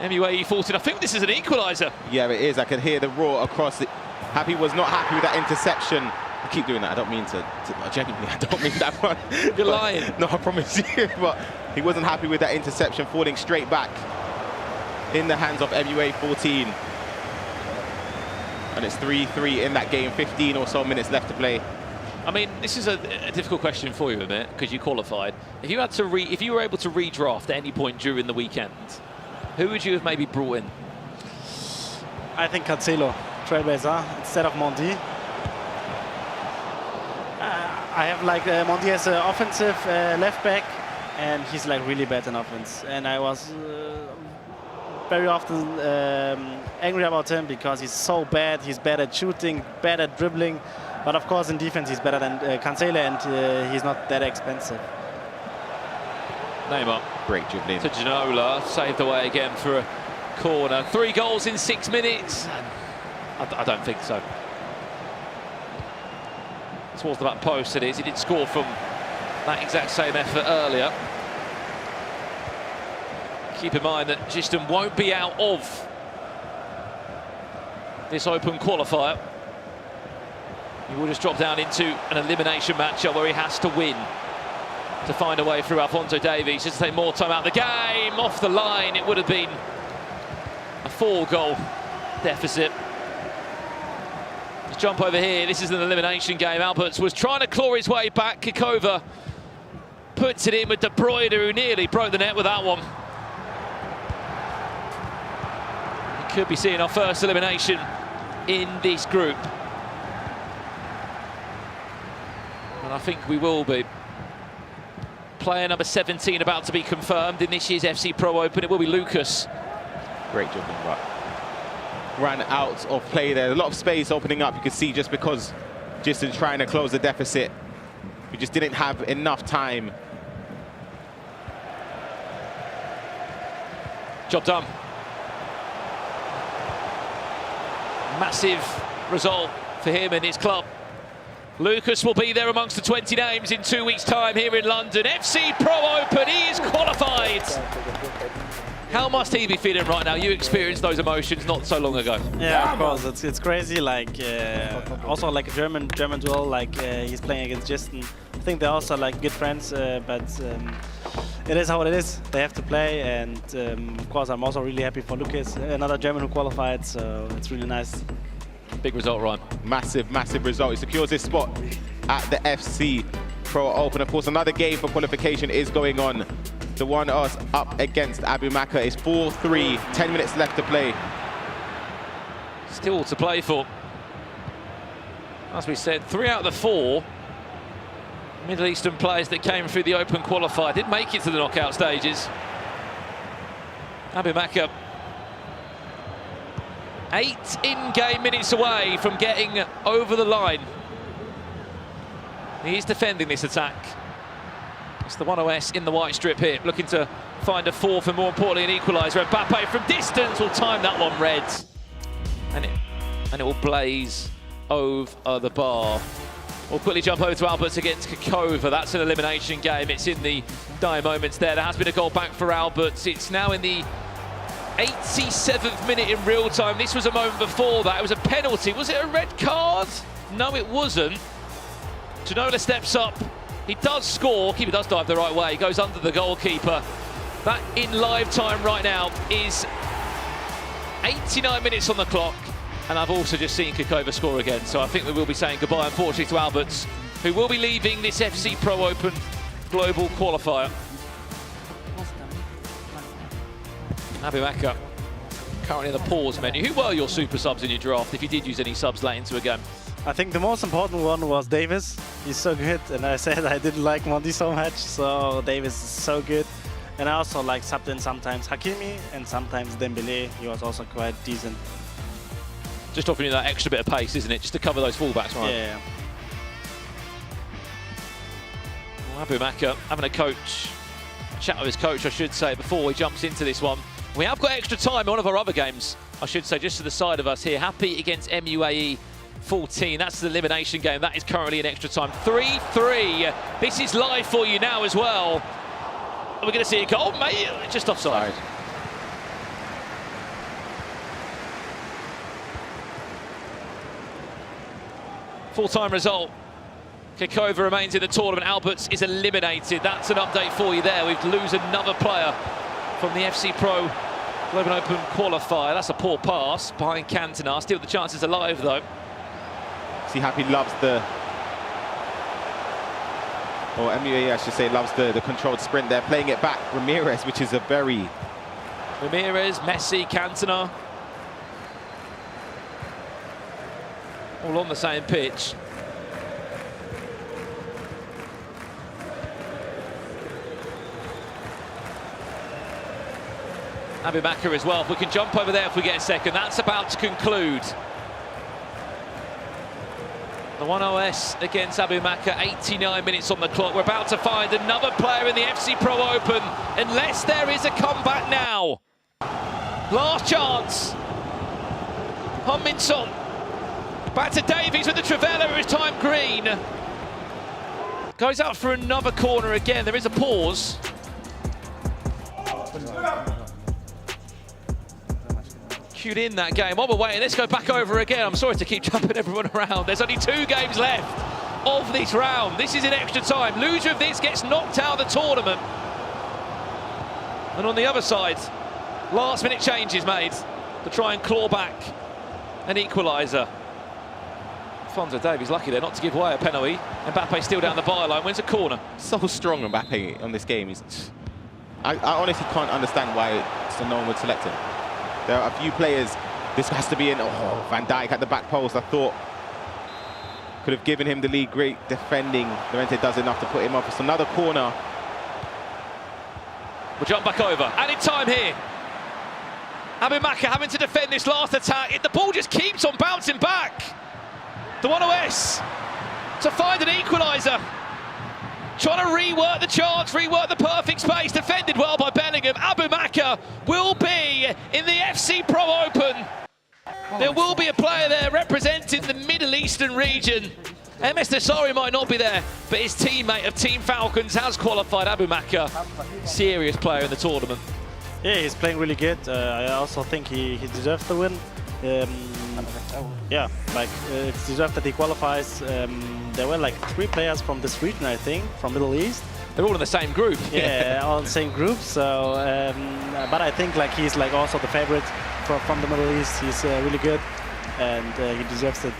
MUAE 14. I think this is an equaliser. Yeah, it is. I can hear the roar across it. Happy was not happy with that interception. I keep doing that. I don't mean to genuinely, I don't mean that one. You're lying. No, I promise you. But he wasn't happy with that interception, falling straight back in the hands of MUAE 14. And it's 3-3 in that game, 15 or so minutes left to play. I mean, this is a difficult question for you, Amit, because you qualified. If you had to if you were able to redraft at any point during the weekend, who would you have maybe brought in? I think Cancelo, trailblazer, instead of Mondi. I have like Mondi as an offensive left back, and he's like really bad in offense. And I was very often angry about him because he's so bad. He's bad at shooting, bad at dribbling. But of course, in defense, he's better than Cancelo, and he's not that expensive. Neymar. Great dribbling. To Ginola, saved away again for a corner. 3 goals in 6 minutes. I don't think so. Towards the back post it is. He did score from that exact same effort earlier. Keep in mind that Giston won't be out of this Open Qualifier. He will just drop down into an elimination matchup where he has to win to find a way through. Alphonso Davies just to take more time out of the game. Off the line, it would have been a 4-goal deficit. Let's jump over here. This is an elimination game. Alberts was trying to claw his way back. Kekova puts it in with De Bruyne, who nearly broke the net with that one. We could be seeing our first elimination in this group. And I think we will be. Player number 17 about to be confirmed in this year's FC Pro Open. It will be Lucas. Great dribbling, but ran out of play there. A lot of space opening up, you could see, just because Giston trying to close the deficit. We just didn't have enough time. Job done. Massive result for him and his club. Lucas will be there amongst the 20 names in 2 weeks' time here in London. FC Pro Open, he is qualified. How must he be feeling right now? You experienced those emotions not so long ago. Yeah, of course. It's crazy. Like also like a German duel. Like he's playing against Giston. I think they're also like good friends, but it is how it is. They have to play, and of course I'm also really happy for Lucas, another German who qualified. So it's really nice. Big result, Ryan. Massive, massive result. He secures his spot at the FC Pro Open. Of course, another game for qualification is going on. The one us up against Abu Maka is 4-3. 10 minutes left to play. Still to play for. As we said, 3 out of the 4 Middle Eastern players that came through the Open Qualifier did make it to the knockout stages. Abu Maka 8 in-game minutes away from getting over the line. He's defending this attack. It's the 1OS in the white strip here, looking to find a 4th and more importantly an equaliser. Mbappe from distance will time that one red. And it will blaze over the bar. We'll quickly jump over to Alberts against Kekova. That's an elimination game. It's in the dire moments there. There has been a goal back for Alberts. It's now in the 87th minute in real time. This was a moment before that. It was a penalty. Was it a red card? No, it wasn't. Ginola steps up. He does score. Keeper does dive the right way. He goes under the goalkeeper. That in live time right now is 89 minutes on the clock. And I've also just seen Kekova score again. So I think we will be saying goodbye, unfortunately, to Alberts, who will be leaving this FC Pro Open Global Qualifier. Abu Maka currently in the pause menu. Who were your super subs in your draft, if you did use any subs late into a game? I think the most important one was Davis. He's so good, and I said I didn't like Mondi so much, so Davis is so good. And I also like subbed in sometimes Hakimi and sometimes Dembele. He was also quite decent. Just offering you that extra bit of pace, isn't it? Just to cover those fullbacks, right? Yeah. Well, Abumaka having a chat with his coach, I should say, before he jumps into this one. We have got extra time in one of our other games, I should say, just to the side of us here. Happy against MUAE 14. That's the elimination game. That is currently in extra time. 3-3. This is live for you now as well. We're going to see a goal, mate. Just offside. Full-time result. Kekova remains in the tournament. Alberts is eliminated. That's an update for you there. We've lose another player from the FC Pro Global Open Qualifier. That's a poor pass behind Cantona. Still the chances alive, though. See, Happy loves the... Or MUA, I should say, loves the controlled sprint. They're playing it back. Ramirez, which is a very... Ramirez, Messi, Cantona. All on the same pitch. Abumaka as well. If we can jump over there if we get a second. That's about to conclude. The 1-0s against Abumaka, 89 minutes on the clock. We're about to find another player in the FC Pro Open, unless there is a comeback now. Last chance. Humminson. Back to Davies with the Trivela, it's time green. Goes out for another corner again. There is a pause. Cued in that game. While we're waiting, let's go back over again. I'm sorry to keep jumping everyone around. There's only 2 games left of this round. This is in extra time. Loser of this gets knocked out of the tournament. And on the other side, last minute changes made to try and claw back an equaliser. Fonzo Davies lucky there not to give away a penalty. Mbappe still down the byline, wins a corner. So strong Mbappe on this game. I honestly can't understand why no one would select him. There are a few players, this has to be in. Oh, Van Dijk at the back post, I thought could have given him the lead. Great defending. Llorente does enough to put him off. It's another corner. We'll jump back over. And in time here. Abumaka having to defend this last attack. The ball just keeps on bouncing back. The 1-0s to find an equaliser. Trying to rework the chance, rework the perfect space. Defended well by Bellingham. Abumaka will be in the FC Pro Open. There will be a player there representing the Middle Eastern region. MS Nassari might not be there, but his teammate of Team Falcons has qualified. Abumaka, serious player in the tournament. Yeah, he's playing really good. I also think he deserves the win. Yeah, like it's deserved that he qualifies. There were like 3 players from this region, I think, from Middle East. They're all in the same group. Yeah, all in the same group. So, but I think like he's like also the favorite from the Middle East. He's really good, and he deserves it.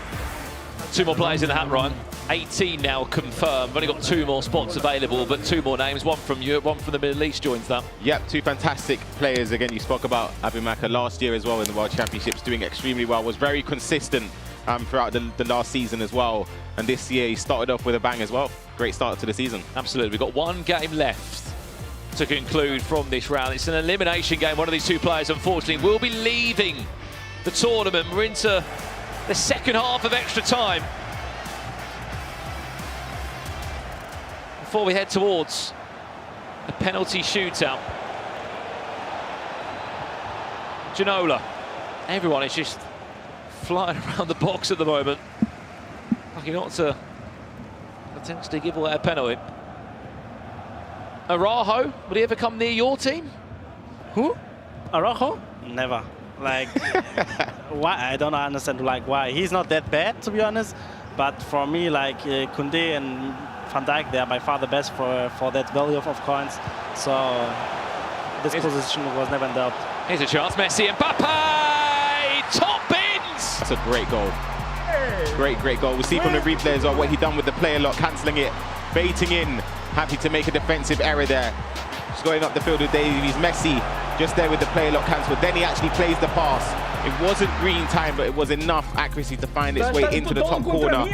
2 more players in the hat, Ryan. 18 now confirmed. We've only got 2 more spots available, but 2 more names. 1 from Europe, 1 from the Middle East joins that. Yep, 2 fantastic players. Again, you spoke about Abumaka last year as well in the World Championships, doing extremely well. Was very consistent throughout the last season as well. And this year he started off with a bang as well. Great start to the season. Absolutely. We've got 1 game left to conclude from this round. It's an elimination game. One of these 2 players, unfortunately, will be leaving the tournament. We're into the second half of extra time. Before we head towards a penalty shootout. Ginola. Everyone is just flying around the box at the moment. Lucky not to potentially give away a penalty. Araujo, would he ever come near your team? Who? Araujo? Never. Like, why? I don't understand like why. He's not that bad, to be honest. But for me, like Koundé and Van Dijk, they are by far the best for that value of coins. So this position was never in doubt. Here's a chance, Messi and Mbappe! Top bins! That's a great goal. Great goal. We'll see from the replay as well what he done with the player lock, cancelling it, baiting in. Happy to make a defensive error there. Just going up the field with Davies. Messi just there with the player lock cancelled. Then he actually plays the pass. It wasn't green time, but it was enough accuracy to find its way into the top corner.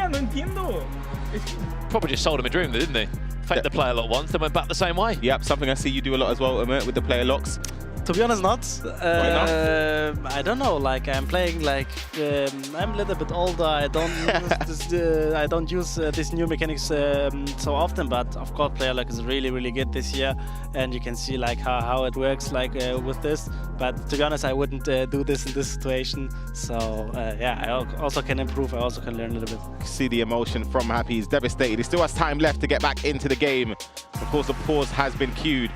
Probably just sold him a dream, didn't he? Faked the player lock once, then went back the same way. Yep, something I see you do a lot as well, Umut, with the player locks. To be honest, not. I don't know. Like I'm playing like I'm a little bit older. I don't use these new mechanics so often. But of course, player luck is really good this year, and you can see like how it works like with this. But to be honest, I wouldn't do this in this situation. So yeah, I also can improve. I also can learn a little bit. See the emotion from Happy. He's devastated. He still has time left to get back into the game. Of course, the pause has been cued.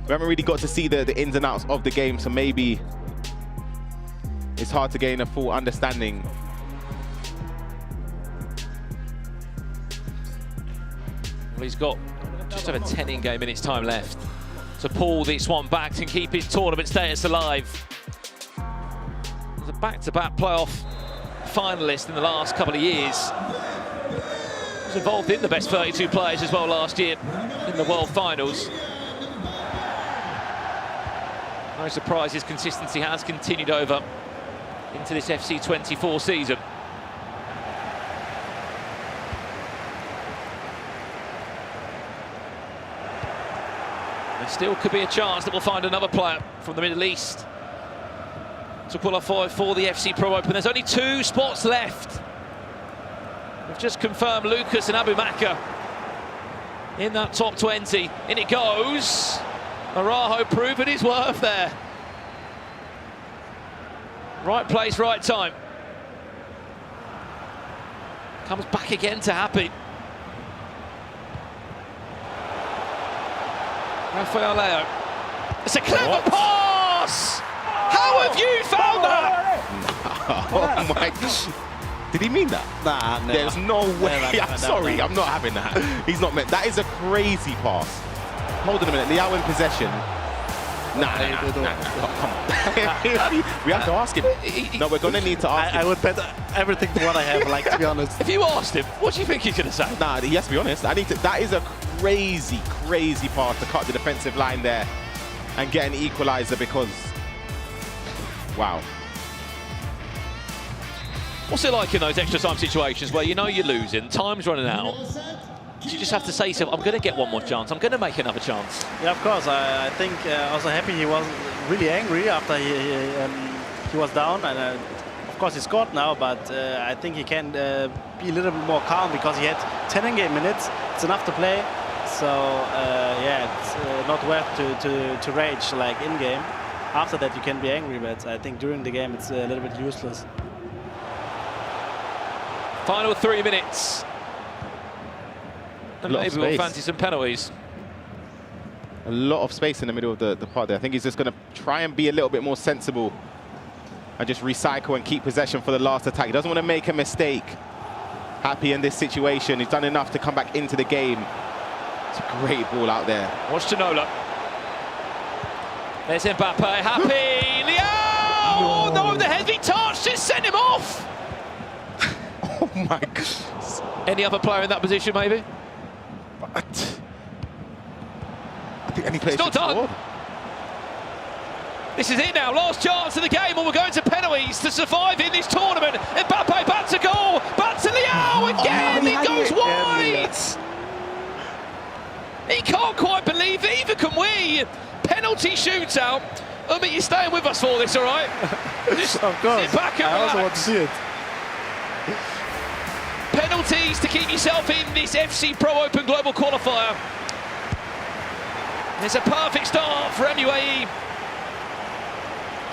We haven't really got to see the ins and outs of the game, so maybe it's hard to gain a full understanding. Well, he's got just over 10 in-game minutes time left to pull this one back and keep his tournament status alive. He's a back-to-back playoff finalist in the last couple of years. He was involved in the best 32 players as well last year in the World Finals. No surprise his consistency has continued over into this FC24 season. There still could be a chance that we'll find another player from the Middle East to qualify for the FC Pro Open. There's only 2 spots left. We've just confirmed Lucas and Abu Makar in that top 20. In it goes. Arajo proving his worth there. Right place, right time. Comes back again to Happy. Rafael Leo. It's a clever pass! How have you found that? Oh my gosh. Did he mean that? Nah, never. There's no way. Never, I'm sorry, I'm not having that. He's not meant. That is a crazy pass. Hold on a minute, Liao in possession. Nah, come on. We have to ask him. No, we're going to need to ask him. I would bet everything to what I have, like, to be honest. If you asked him, what do you think he's going to say? Nah, he has to be honest. That is a crazy pass to cut the defensive line there and get an equalizer because, wow. What's it like in those extra time situations where you know you're losing, time's running out? You just have to say, so I'm going to get one more chance. I'm going to make another chance. Yeah, of course. I think also Happy he was really angry after he was down, and of course he scored now. But I think he can be a little bit more calm because he had 10 in-game minutes. It's enough to play. So yeah, it's not worth to rage like in-game. After that you can be angry, but I think during the game it's a little bit useless. Final 3 minutes. And maybe we'll fancy some penalties. A lot of space in the middle of the part there. I think he's just going to try and be a little bit more sensible and just recycle and keep possession for the last attack. He doesn't want to make a mistake. Happy in this situation. He's done enough to come back into the game. It's a great ball out there. Watch Ginola. There's Mbappe. Happy. Liao! Oh, no, the heavy touch just sent him off. Oh, my goodness. Any other player in that position, maybe? I think any player it's not done. This is it now, last chance of the game, and we're going to penalties to survive in this tournament. Mbappe back to goal, back to Liao again, it goes wide. He can't quite believe it, either can we. Penalty shootout. Umi, you're staying with us for this, all right? Just of course, sit back and I relax. also want to see it. Penalties to keep yourself in this FC Pro Open Global Qualifier. There's a perfect start for MUAE.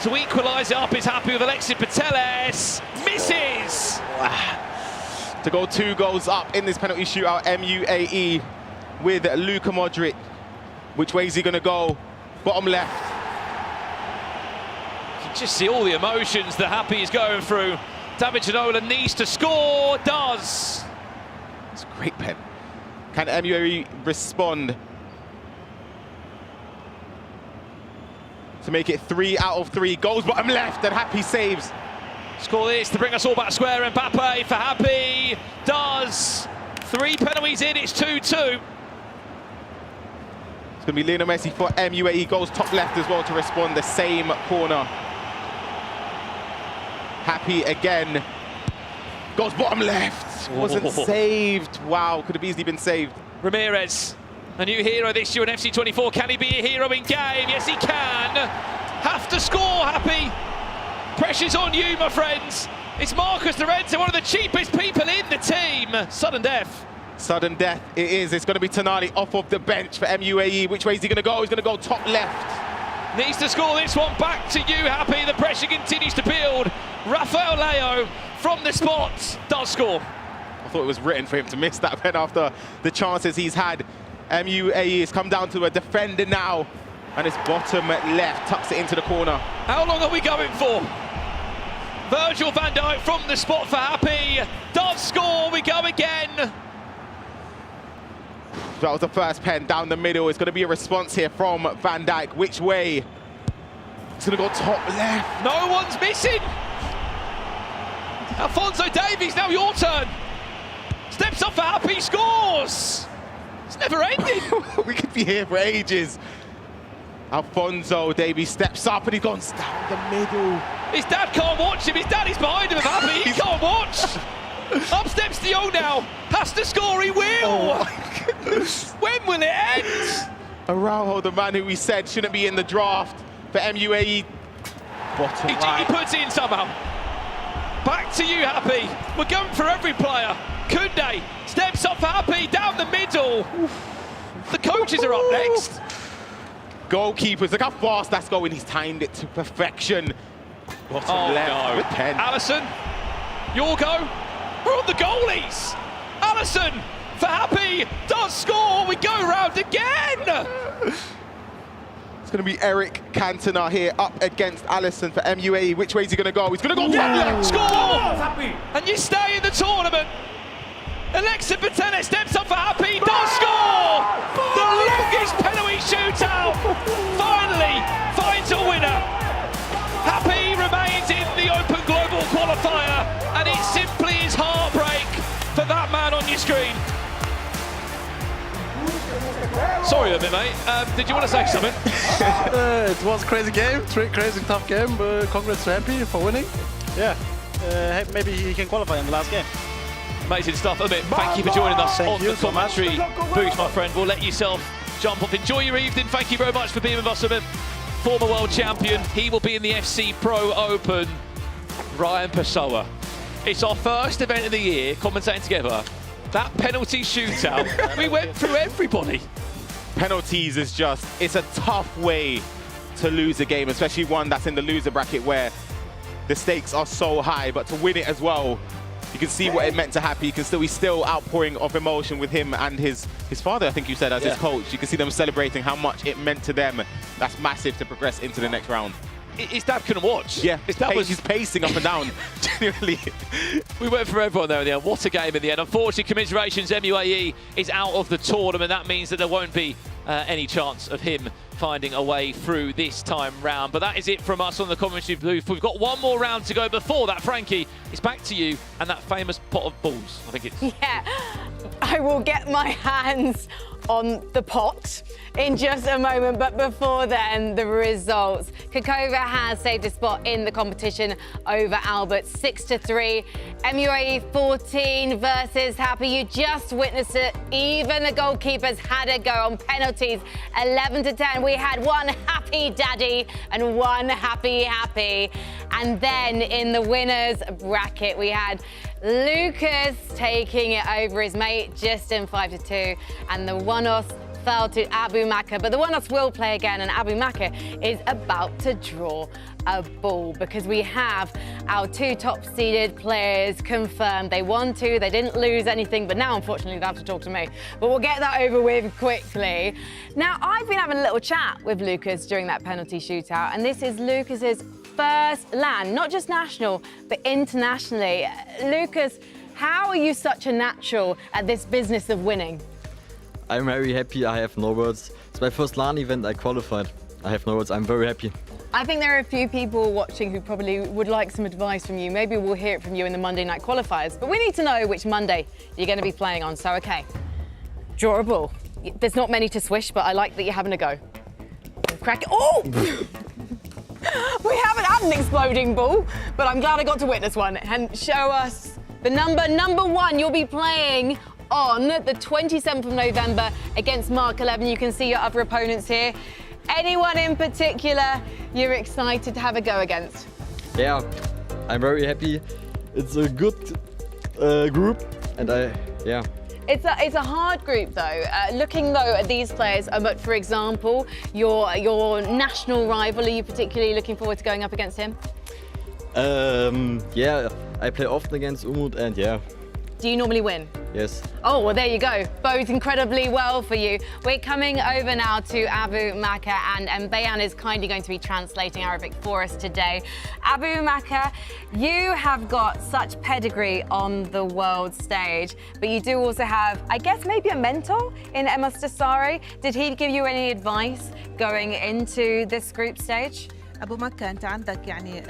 To equalise it up is Happy with Alexis Pateles. Misses! To go 2 goals up in this penalty shootout, MUAE with Luka Modric. Which way is he going to go? Bottom left. You can just see all the emotions that Happy is going through. David Ginola needs to score, does. It's a great pen. Can MUAE respond to make it 3 out of 3 goals? Bottom left, and Happy saves. Score this to bring us all back square. Mbappe for Happy, does. 3 penalties in, it's 2-2. It's going to be Lionel Messi for MUAE. Goes top left as well to respond, the same corner. Happy again. Goes bottom left. Wasn't saved. Wow, could have easily been saved. Ramirez A new hero this year in FC24. Can he be a hero in game? Yes, he can. Have to score, Happy. Pressure's on you, my friends. It's Marcus Lorenzo, one of the cheapest people in the team. Sudden death. Sudden death it is. It's going to be Tonali off of the bench for MUAE. Which way is he going to go? He's going to go top left. Needs to score this one. Back to you, Happy. The pressure continues to build. Rafael Leo from the spot does score. I thought it was written for him to miss that pen after the chances he's had. MUAE has come down to a defender now. And his bottom left tucks it into the corner. How long are we going for? Virgil van Dijk from the spot for Happy. Does score. We go again. That was the first pen down the middle. It's going to be a response here from Van Dijk. Which way? It's going to go top left. No one's missing. Alphonso Davies, now your turn. Steps up for Happy, scores. It's never ending. We could be here for ages. Alphonso Davies steps up and he goes down the middle. His dad can't watch him. His daddy's behind him. Happy, he can't watch. Up steps Dio now. Has to score, he will. Oh when will it end? Araujo, the man who we said shouldn't be in the draft for MUAE. Bottom right. He puts it in somehow. Back to you, Happy. We're going for every player. Kunde steps up for Happy down the middle. The coaches are up next. Goalkeepers, look how fast that's going. He's timed it to perfection. Bottom left with 10. Allison, your go. We're on the goalies. Allison for Happy does score. We go round again. It's going to be Eric Cantona here up against Allison for MUAE. Which way is he going to go? He's going to go top left. Score! And you stay in the tournament. Alexa Patene steps up for Happy, does score! The longest penalty shootout finally finds a winner. Happy remains in the Open Global Qualifier, and it simply is heartbreak for that man on your screen. Sorry a bit, mate. Did you want to say something? It was a crazy game, crazy tough game. Congrats to Happy for winning. Yeah, maybe he can qualify in the last game. Amazing stuff. Amit, thank you for joining us on the commentary booth, my friend. We'll let yourself jump off. Enjoy your evening. Thank you very much for being with us, Amit. Former world champion. He will be in the FC Pro Open. Ryan Pessoa. It's our first event of the year, commentating together. That penalty shootout, we went through everybody. Penalties is just, it's a tough way to lose a game, especially one that's in the loser bracket where the stakes are so high, but to win it as well, you can see what it meant to Happy. He's still outpouring of emotion with him and his father, I think you said, as his coach. You can see them celebrating how much it meant to them. That's massive to progress into the next round. His dad couldn't watch. Yeah, he's pacing up and down, genuinely. We went for everyone there in the end. What a game in the end. Unfortunately, commiserations, MUAE is out of the tournament. That means that there won't be any chance of him finding a way through this time round. But that is it from us on the commentary booth. We've got one more round to go. Before that, Frankie, it's back to you and that famous pot of balls. I think it's... Yeah, I will get my hands on the pot in just a moment, but before then, the results. Kokova has saved a spot in the competition over Albert 6-3. MUAE 14 versus Happy. You just witnessed it. Even the goalkeepers had a go on penalties. 11-10. We had one happy daddy and one happy. And then in the winners bracket, we had Lucas taking it over his mate, Justin 5-2, and the one-off fell to Abu Maka, but the one-off will play again, and Abu Maka is about to draw a ball because we have our two top-seeded players confirmed. They won two, they didn't lose anything, but now, unfortunately, they have to talk to me. But we'll get that over with quickly. Now, I've been having a little chat with Lucas during that penalty shootout, and this is Lucas's first LAN, not just national, but internationally. Lucas, how are you such a natural at this business of winning? I'm very happy. I have no words. It's my first LAN event. I qualified. I have no words. I'm very happy. I think there are a few people watching who probably would like some advice from you. Maybe we'll hear it from you in the Monday night qualifiers, but we need to know which Monday you're going to be playing on. So, okay, draw a ball. There's not many to swish, but I like that you're having a go. Crack it. Oh! We haven't had an exploding ball, but I'm glad I got to witness one. And show us the number one. You'll be playing on the 27th of November against Mark 11. You can see your other opponents here. Anyone in particular you're excited to have a go against? Yeah, I'm very happy. It's a good group, and yeah. It's a hard group though. Looking though at these players, but for example, your national rival, are you particularly looking forward to going up against him? Yeah, I play often against Umut, and yeah. Do you normally win? Yes. Oh, well, there you go. Both incredibly well for you. We're coming over now to Abu Maka, and Bayan is kindly going to be translating Arabic for us today. Abu Maka, you have got such pedigree on the world stage, but you do also have, I guess, maybe a mentor in Emma Stasari. Did he give you any advice going into this group stage? أبو مكة أنت عندك يعني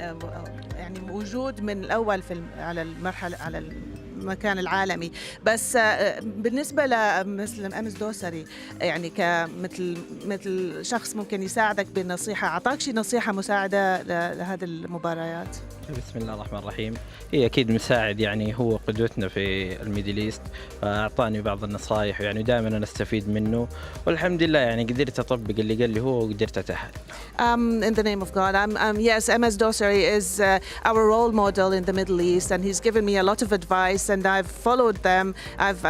وجود من الأول على المرحلة على المكان العالمي، بس بالنسبة لمثل أمس دوسري يعني كمثل شخص ممكن يساعدك بالنصيحة، أعطاك شي نصيحة مساعدة لهذه المباريات؟ بسم الله الرحمن الرحيم. هي أكيد مساعد، يعني هو قدوتنا في الميدل إيست، فأعطاني بعض النصائح يعني دائما أنا أستفيد منه، والحمد لله يعني قدرت أطبق اللي قال لي هو وقدرت أتأهل. In the name of God, yes, MS Dosari is our role model in the Middle East, and he's given me a lot of advice, and I've followed them. I've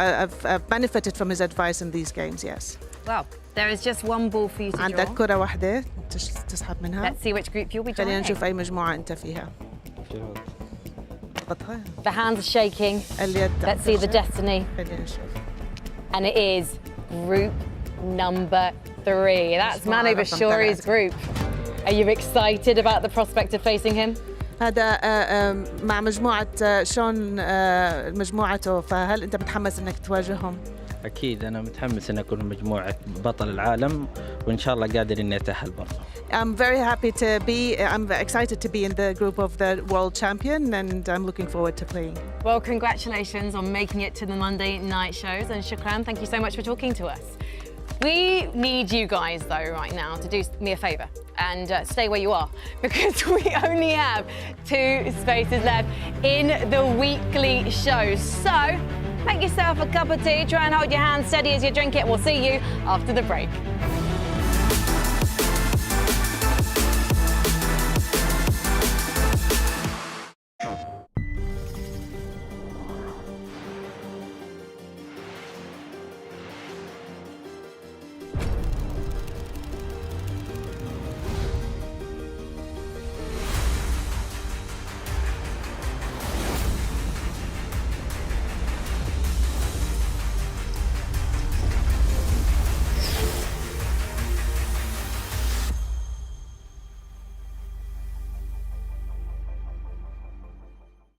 benefited from his advice in these games, yes. Well, there is just one ball for you to draw. عندك كرة واحدة تسحب منها. Let's see which group you'll be joining. خلينا نشوف أي مجموعة أنت فيها. The hands are shaking. Let's see the destiny. And it is group number 3. That's Manu Bashori's group. Are you excited about the prospect of facing him? هذا مع مجموعة شون مجموعته، فهل أنت متحمس إنك تواجههم؟ أكيد أنا متحمس إن أكون مجموعة بطل العالم، وإن شاء الله قادر إني أتأهل برضه. I'm excited to be in the group of the world champion, and I'm looking forward to playing. Well, congratulations on making it to the Monday night shows, and Shukran, thank you so much for talking to us. We need you guys though right now to do me a favour and stay where you are, because we only have 2 spaces left in the weekly show. So make yourself a cup of tea, try and hold your hand steady as you drink it. We'll see you after the break.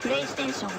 PlayStation.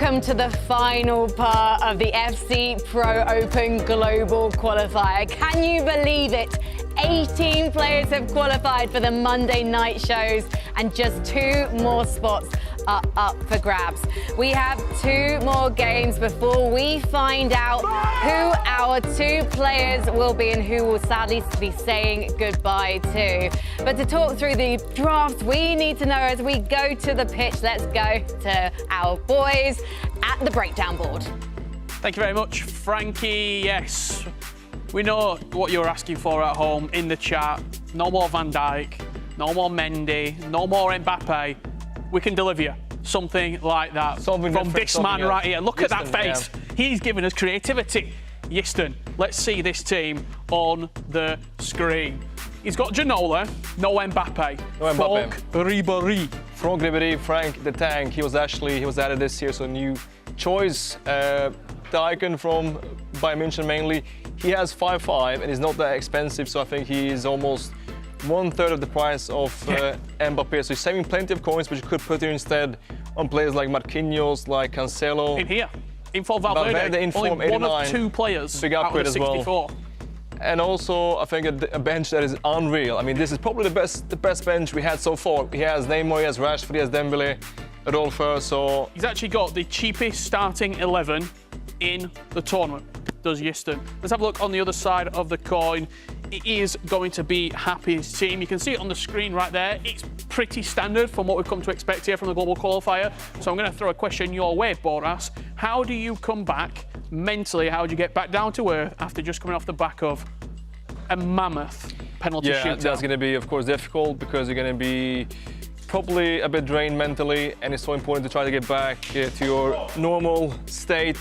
Welcome to the final part of the FC Pro Open Global Qualifier. Can you believe it? 18 players have qualified for the Monday night shows and just 2 more spots are up for grabs. We have 2 more games before we find out who our 2 players will be and who will sadly be saying goodbye to. But to talk through the draft, we need to know as we go to the pitch. Let's go to our boys at the breakdown board. Thank you very much, Frankie. Yes, we know what you're asking for at home in the chat. No more Van Dijk, no more Mendy, no more Mbappe. We can deliver you something like that something from this man right here. Look at that face. Yeah. He's giving us creativity. Yiston, let's see this team on the screen. He's got Ginola, no Mbappe. No Mbappe. Franck Ribéry. Franck Ribéry, Frank the Tank. He was added this year, so new choice. The icon from Bayern München mainly. He has 5.5 and he's not that expensive, so I think he is almost 1/3 of the price of Mbappe. So he's saving plenty of coins, which you could put in instead on players like Marquinhos, like Cancelo. In here, in for Valverde, in form, only 1 of 2 players big out upgrade of the as 64. well. And also, I think a bench that is unreal. I mean, this is probably the best bench we had so far. He has Neymar, he has Rashford, he has Dembele, Rodolfo, so... He's actually got the cheapest starting 11 in the tournament, does Yiston. Let's have a look on the other side of the coin. It is going to be Happy's team. You can see it on the screen right there. It's pretty standard from what we've come to expect here from the Global Qualifier. So I'm going to throw a question your way, Boras. How do you come back mentally? How do you get back down to earth after just coming off the back of a mammoth penalty shootout? Yeah, that's going to be, of course, difficult because you're going to be probably a bit drained mentally, and it's so important to try to get back to your normal state.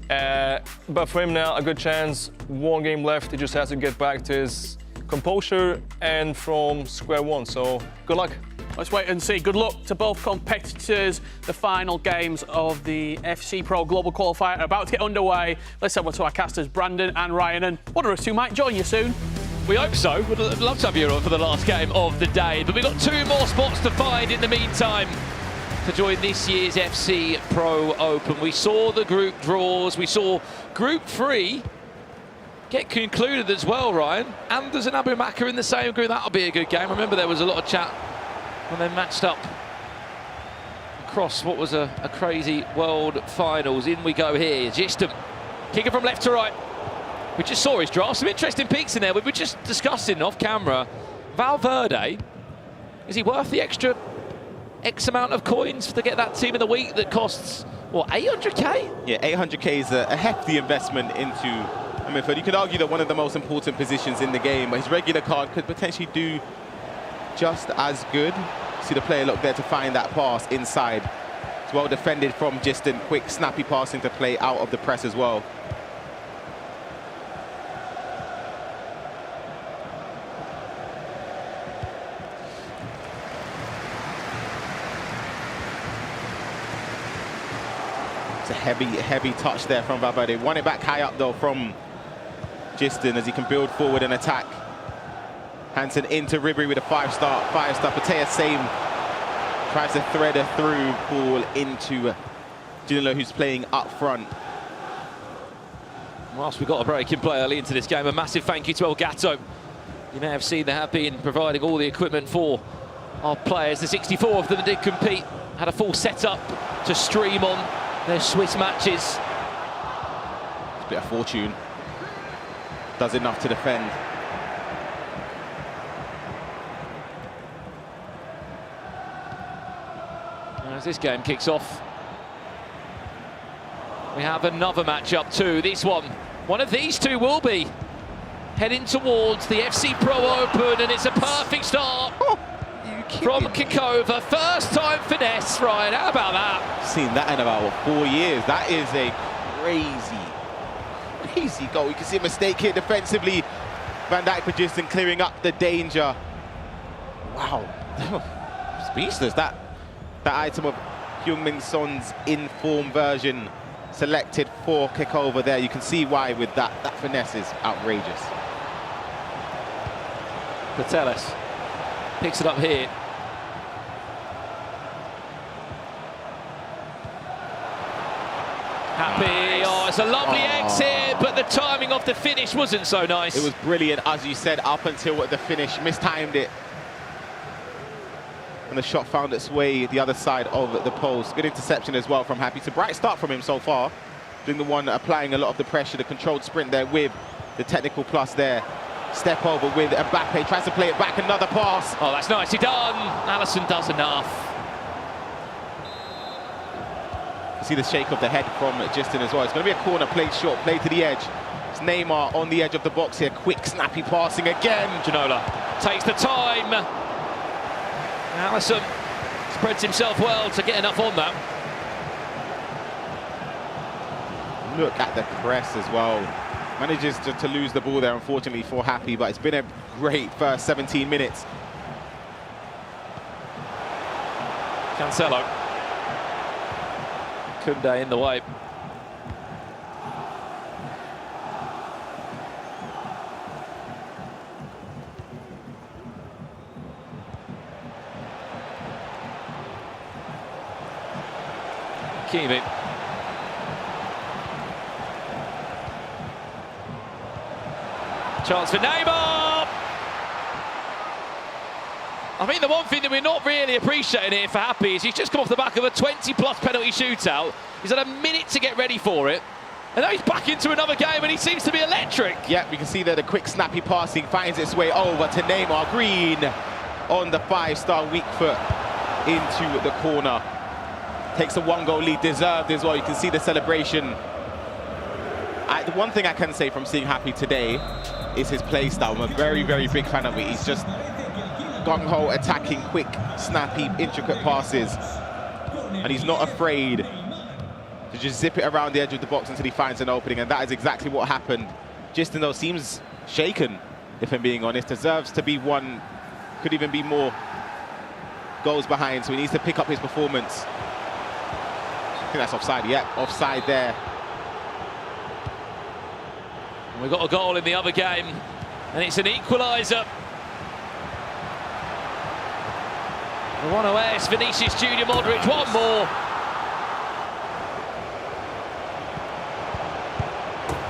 But for him now, a good chance. 1 game left. He just has to get back to his composure and from square one. So good luck. Let's wait and see. Good luck to both competitors. The final games of the FC Pro Global Qualifier are about to get underway. Let's have one to our casters, Brandon and Ryan. And one of us 2 might join you soon. We hope so. We'd love to have you on for the last game of the day. But we've got 2 more spots to find in the meantime to join this year's FC Pro Open. We saw the group draws. We saw Group 3 get concluded as well, Ryan. Anders and Abu Makar in the same group. That'll be a good game. I remember there was a lot of chat when they matched up across what was a crazy world finals. In we go here. Gistam kicking from left to right. We just saw his draft. Some interesting peaks in there. We were just discussing off camera. Valverde, is he worth the extra X amount of coins to get that team of the week that costs, what, 800k? Yeah, 800k is a hefty investment into a midfield. You could argue that one of the most important positions in the game, but his regular card could potentially do just as good. See the player look there to find that pass inside. It's well defended from Giston. Quick, snappy pass into play out of the press as well. It's a heavy touch there from Valverde. Won it back high up though from Giston as he can build forward and attack. Hansen into Ribéry with a 5-star. Patea same. Tries to thread a through ball into Ginola, who's playing up front. Whilst we got a break in play early into this game, a massive thank you to Elgato. You may have seen they have been providing all the equipment for our players. The 64 of them did compete, had a full setup to stream on their Swiss matches. It's a bit of fortune. Does enough to defend. As this game kicks off, we have another matchup too. This one of these 2 will be heading towards the FC Pro Open, and it's a perfect start from Kikova. First time finesse, Ryan. How about that? Seen that in about 4 years. That is a crazy goal. You can see a mistake here defensively. Van Dijk produced and clearing up the danger. Wow, speechless. That item of Heung-min Son's in-form version selected for Kikova there. You can see why with that finesse is outrageous. Patelis picks it up here. Happy. Oh, it's a lovely exit, but the timing of the finish wasn't so nice. It was brilliant, as you said, up until the finish. Mistimed it. And the shot found its way the other side of the post. Good interception as well from Happy. It's a bright start from him so far. Doing the one applying a lot of the pressure, the controlled sprint there with the technical plus there. Step over with Mbappe, tries to play it back, another pass. Oh, that's nicely done. Alisson does enough. You see the shake of the head from Justin as well. It's going to be a corner, played short, played to the edge. It's Neymar on the edge of the box here. Quick, snappy passing again. Ginola takes the time. Alisson spreads himself well to get enough on that. Look at the press as well. Manages to lose the ball there, unfortunately, for Happy, but it's been a great first 17 minutes. Cancelo. Koundé in the way. Kimi. Chance for Neymar! I think the one thing that we're not really appreciating here for Happy is he's just come off the back of a 20-plus penalty shootout. He's had a minute to get ready for it. And now he's back into another game and he seems to be electric. Yeah, we can see there the quick snappy passing finds its way over to Neymar. Green on the 5-star weak foot into the corner. Takes a 1-goal lead, deserved as well. You can see the celebration. The one thing I can say from seeing Happy today is his play style. I'm a very, very big fan of it. He's just gung-ho, attacking, quick, snappy, intricate passes. And he's not afraid to just zip it around the edge of the box until he finds an opening. And that is exactly what happened. Justin, though, seems shaken, if I'm being honest. Deserves to be one, could even be more goals behind. So he needs to pick up his performance. I think that's offside. Yep, offside there. We've got a goal in the other game, and it's an equaliser. The 1-0s, Vinicius Junior Modric, one more.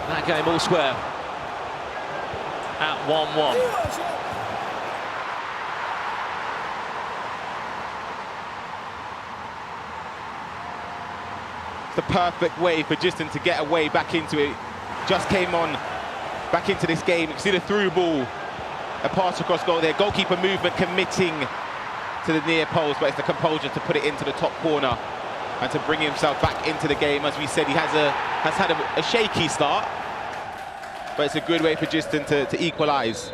That game all square at 1-1. The perfect way for Justin to get away back into it. Just came on back into this game. You can see the through ball, a pass across goal there. Goalkeeper movement committing to the near post, but it's the composure to put it into the top corner and to bring himself back into the game. As we said, he has had a shaky start, but it's a good way for Justin to equalise.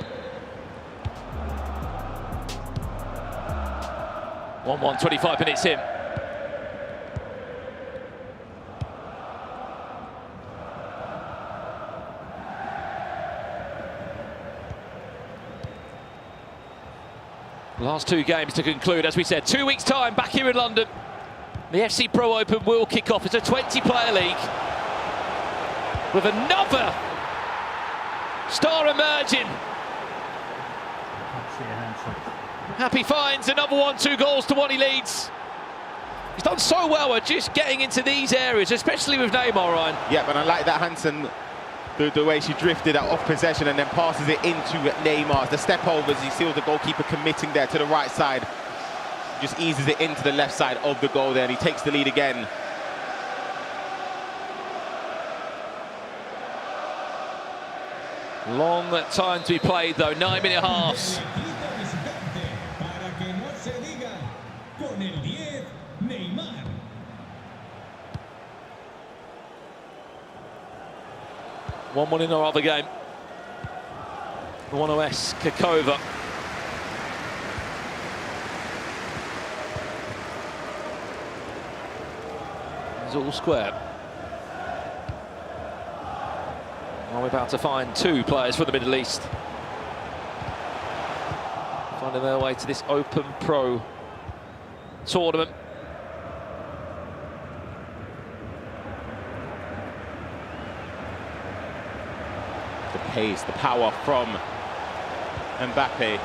1-1, 25 minutes in. Last two games to conclude, as we said, 2 weeks' time back here in London. The FC Pro Open will kick off. It's a 20-player league with another star emerging. Happy finds another 1-2 goals to one he leads. He's done so well at just getting into these areas, especially with Neymar, Ryan. Yeah, but I like that Hansen, the way she drifted out off possession and then passes it into Neymar. The step overs, you see the goalkeeper committing there to the right side. Just eases it into the left side of the goal there, and he takes the lead again. Long time to be played though, 9-minute halves. One in our other game. The 1-0s, Kakova. It's all square. Well, we're about to find two players from the Middle East finding their way to this Open Pro tournament. The pace, the power from Mbappe.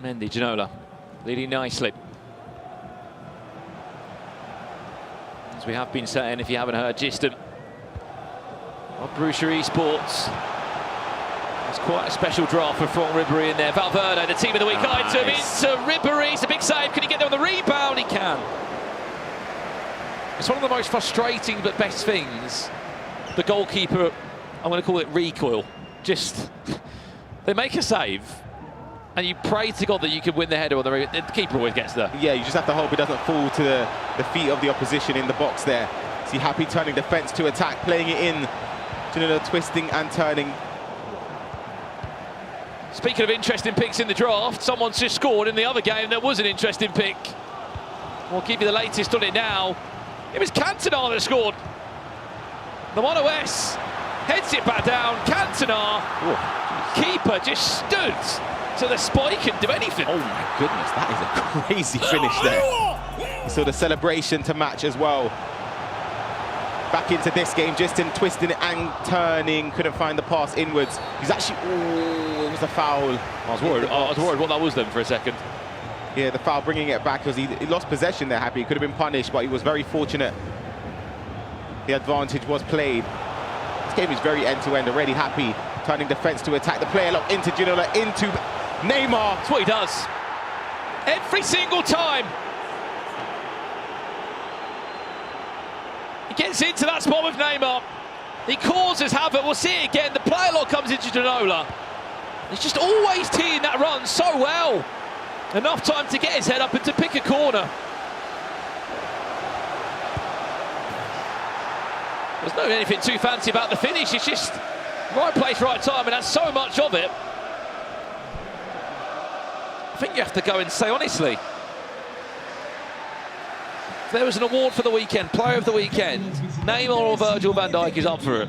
Mendy, Ginola, leading nicely. As we have been saying, if you haven't heard, Giston of Borussia Esports. It's quite a special draft for Franck Ribéry in there. Valverde, the team of the week. Nice. Into Ribéry. It's a big save. Can he get there on the rebound? He can. It's one of the most frustrating but best things. The goalkeeper, I'm going to call it recoil. Just, they make a save, and you pray to God that you can win the header, or the keeper always gets there. Yeah, you just have to hope it doesn't fall to the feet of the opposition in the box there. See Happy turning defence to attack, playing it in. Ginola twisting and turning. Speaking of interesting picks in the draft, someone's just scored in the other game. There was an interesting pick. We'll give you the latest on it now. It was Cantona that scored. The Mono-S heads it back down. Cantona, keeper, just stood to the spot. He couldn't do anything. Oh my goodness, that is a crazy finish there. So the celebration to match as well. Back into this game, Giston twisting and turning, couldn't find the pass inwards. He's actually, it was a foul. I was worried what that was then for a second. Yeah, the foul bringing it back because he lost possession there, Happy. He could have been punished, but he was very fortunate. The advantage was played. This game is very end-to-end already. Happy turning defense to attack the player lock into Ginola, into Neymar. That's what he does. Every single time. He gets into that spot with Neymar. He causes havoc. We'll see it again. The player lock comes into Ginola. He's just always teeing that run so well. Enough time to get his head up and to pick a corner. There's no anything too fancy about the finish. It's just right place, right time, and that's so much of it. I think you have to go and say honestly, if there was an award for the weekend, player of the weekend, Neymar or Virgil van Dijk is up for it.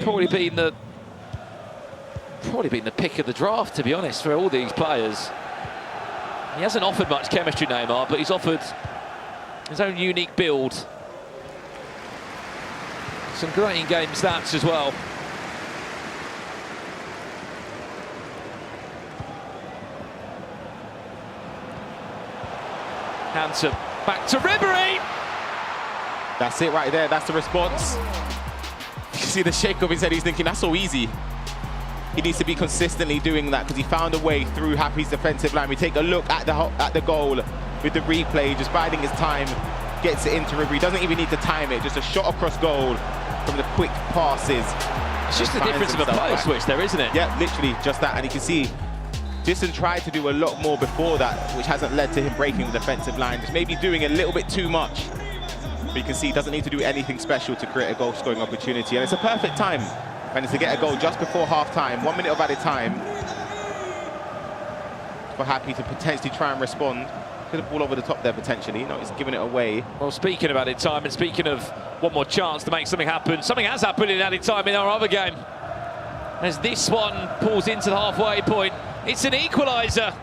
Probably been the pick of the draft, to be honest, for all these players. He hasn't offered much chemistry, Neymar, but he's offered his own unique build. Some great in-game stats as well. Hansen, back to Ribéry. That's it right there, that's the response. You can see the shake of his head, he's thinking that's so easy. He needs to be consistently doing that because he found a way through Happy's defensive line. We take a look at the goal with the replay, just biding his time, gets it into Ribéry. Doesn't even need to time it, just a shot across goal from the quick passes. It's just the difference of a player switch there, isn't it? Yeah, literally just that. And you can see Giston tried to do a lot more before that, which hasn't led to him breaking the defensive line. Just maybe doing a little bit too much. But you can see he doesn't need to do anything special to create a goal-scoring opportunity. And it's a perfect time. And it's to get a goal just before half-time, 1 minute of added time. For Happy to potentially try and respond. Could have ball over the top there potentially. No, he's giving it away. Well, speaking of added time and speaking of one more chance to make something happen, something has happened in added time in our other game. As this one pulls into the halfway point, it's an equaliser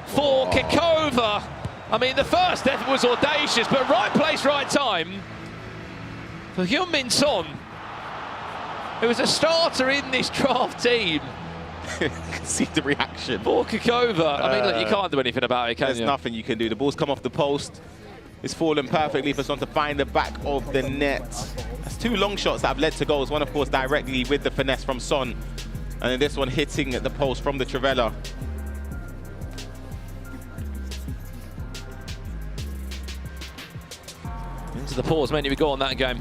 for Kekova. I mean, the first effort was audacious, but right place, right time for Heung-min Son, who was a starter in this draft team. See the reaction. For Kekova. I mean, look, you can't do anything about it, can you? There's nothing you can do. The ball's come off the post. It's fallen perfectly for Son to find the back of the net. That's two long shots that have led to goals. One, of course, directly with the finesse from Son. And then this one hitting at the post from the Trivela. Into the pause menu we go on that game.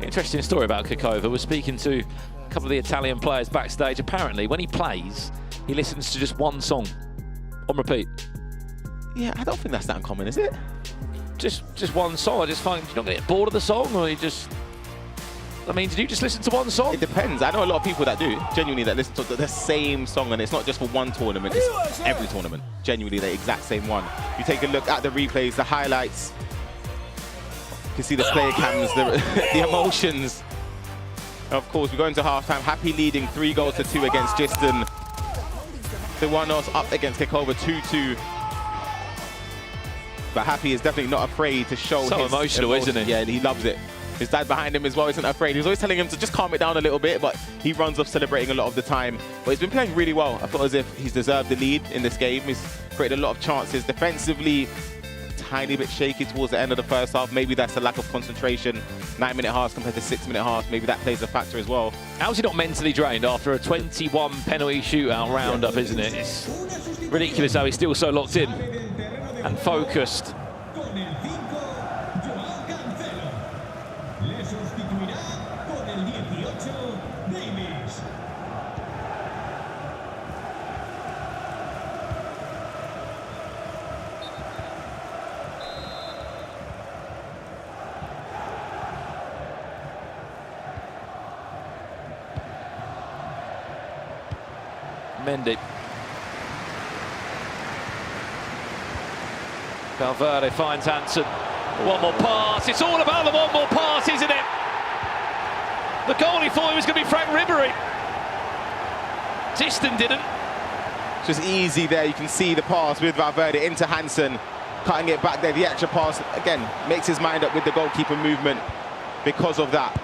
Interesting story about Kekova. We're speaking to a couple of the Italian players backstage. Apparently, when he plays, he listens to just one song on repeat. Yeah, I don't think that's that uncommon, is it? Just one song. I just find you're not going to get bored of the song, or you just... I mean, did you just listen to one song? It depends. I know a lot of people that do, genuinely, that listen to the same song, and it's not just for one tournament, it's every tournament. Genuinely, the exact same one. You take a look at the replays, the highlights. You can see the player cams, the emotions. Of course, we go into halftime. Happy leading 3-2 against Giston. The one-offs up against Kekova 2-2. But Happy is definitely not afraid to show his emotional, isn't he? Yeah, he loves it. His dad behind him as well isn't afraid. He's always telling him to just calm it down a little bit, but he runs off celebrating a lot of the time. But he's been playing really well. I feel as if he's deserved the lead in this game. He's created a lot of chances. Defensively, tiny bit shaky towards the end of the first half. Maybe that's a lack of concentration. 9-minute halves compared to 6-minute halves. Maybe that plays a factor as well. How's he not mentally drained after a 21 penalty shootout roundup, isn't it? It's ridiculous how he's still so locked in and focused. Mendy. Valverde finds Hansen. One more pass. It's all about the one more pass, isn't it? The goalie thought it was going to be Frank Ribery. Diston didn't. Just easy there. You can see the pass with Valverde into Hansen. Cutting it back there. The extra pass, again, makes his mind up with the goalkeeper movement because of that.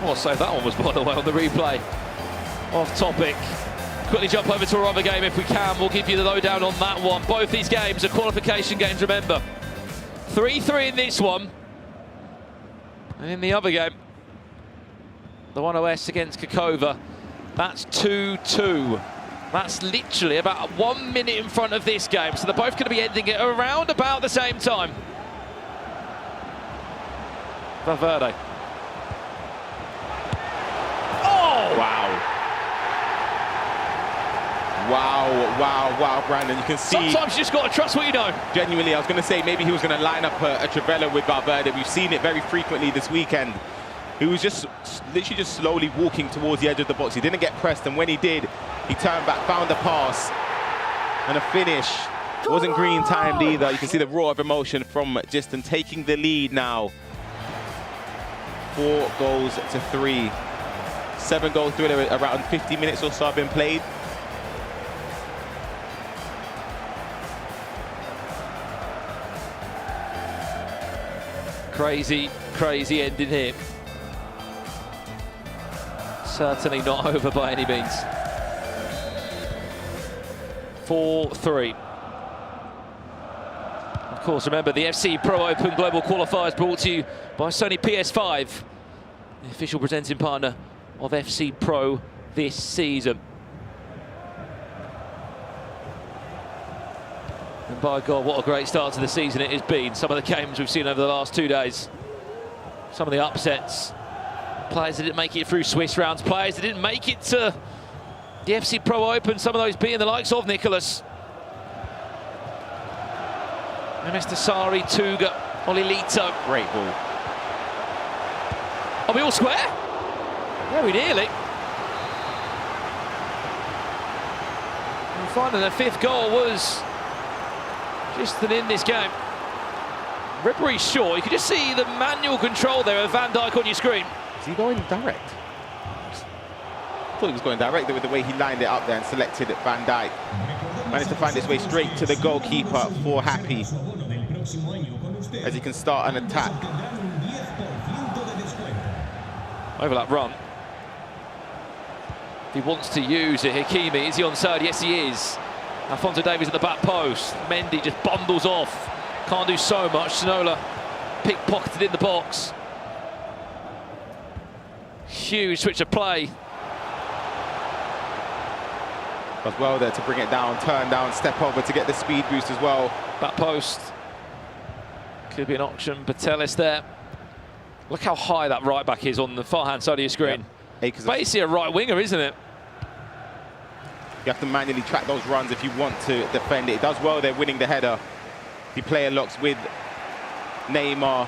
Oh, so that one was, by the way, on the replay. Off topic. Quickly jump over to our other game if we can. We'll give you the lowdown on that one. Both these games are qualification games, remember. 3-3 in this one. And in the other game, the 1OS against Kakova, that's 2-2. That's literally about 1 minute in front of this game. So they're both going to be ending it around about the same time. Valverde. Wow, Brandon. You can see. Sometimes you just got to trust what you know. Genuinely, I was going to say maybe he was going to line up a Trivela with Valverde. We've seen it very frequently this weekend. He was just literally just slowly walking towards the edge of the box. He didn't get pressed, and when he did, he turned back, found a pass, and a finish. Wasn't green timed either. You can see the roar of emotion from Diston taking the lead now. 4-3. 7-goal thriller. Around 50 minutes or so have been played. Crazy, crazy ending here. Certainly not over by any means. 4-3. Of course, remember the FC Pro Open Global Qualifiers brought to you by Sony PS5, the official presenting partner of FC Pro this season. And by God, what a great start to the season it has been. Some of the games we've seen over the last 2 days. Some of the upsets. Players that didn't make it through Swiss rounds. Players that didn't make it to the FC Pro Open. Some of those being the likes of Nicholas. Mr. Sari, Tuga, Olilito. Great ball. Are we all square? Very nearly. And finally, the 5th goal was just an in this game. Ribery's short. You can just see the manual control there of Van Dijk on your screen. Is he going direct? I thought he was going direct with the way he lined it up there and selected Van Dijk. Managed to find his way straight to the goalkeeper for Happy, as he can start an attack. Overlap run. If he wants to use it, Hakimi, is he onside? Yes, he is. Alphonso Davies at the back post. Mendy just bundles off. Can't do so much. Sonola pickpocketed in the box. Huge switch of play. Does well there to bring it down, turn down, step over to get the speed boost as well. Back post. Could be an option. Batelis there. Look how high that right back is on the far hand side of your screen. Yep. Basically a right winger, isn't it? You have to manually track those runs if you want to defend it. It does well there, winning the header. The player locks with Neymar.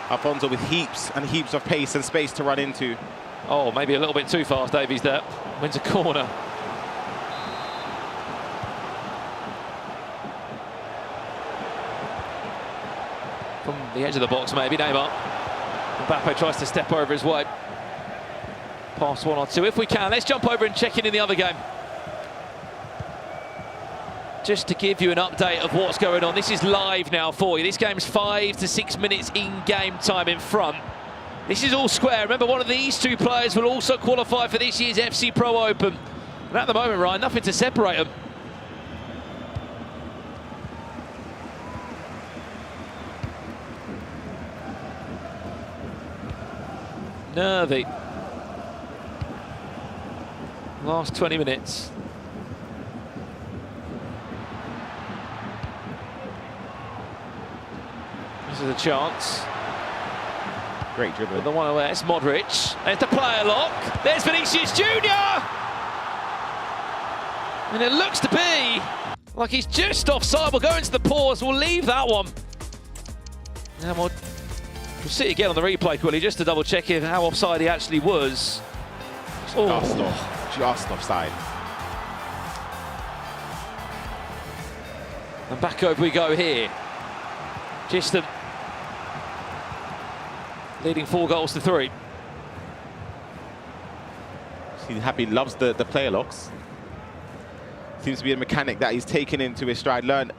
Alfonso with heaps and heaps of pace and space to run into. Oh, maybe a little bit too fast, Davies there. Wins a corner. From the edge of the box, maybe, Neymar. Mbappe tries to step over his way. Pass 1 or 2 if we can. Let's jump over and check in the other game. just to give you an update of what's going on. This is live now for you. This game's 5 to 6 minutes in game time in front. This is all square. Remember, one of these two players will also qualify for this year's FC Pro Open. And at the moment, Ryan, nothing to separate them. Nervy. Last 20 minutes. This is a chance. Great dribble. The one away, it's Modric. There's the player lock. There's Vinicius Junior. And it looks to be like he's just offside. We'll go into the pause. We'll leave that one. And we'll see it again on the replay quickly, just to double check how offside he actually was. Oh. Just offside. And back over we go here. Gistam leading 4 goals to 3. He's happy, loves the player locks. Seems to be a mechanic that he's taken into his stride, learned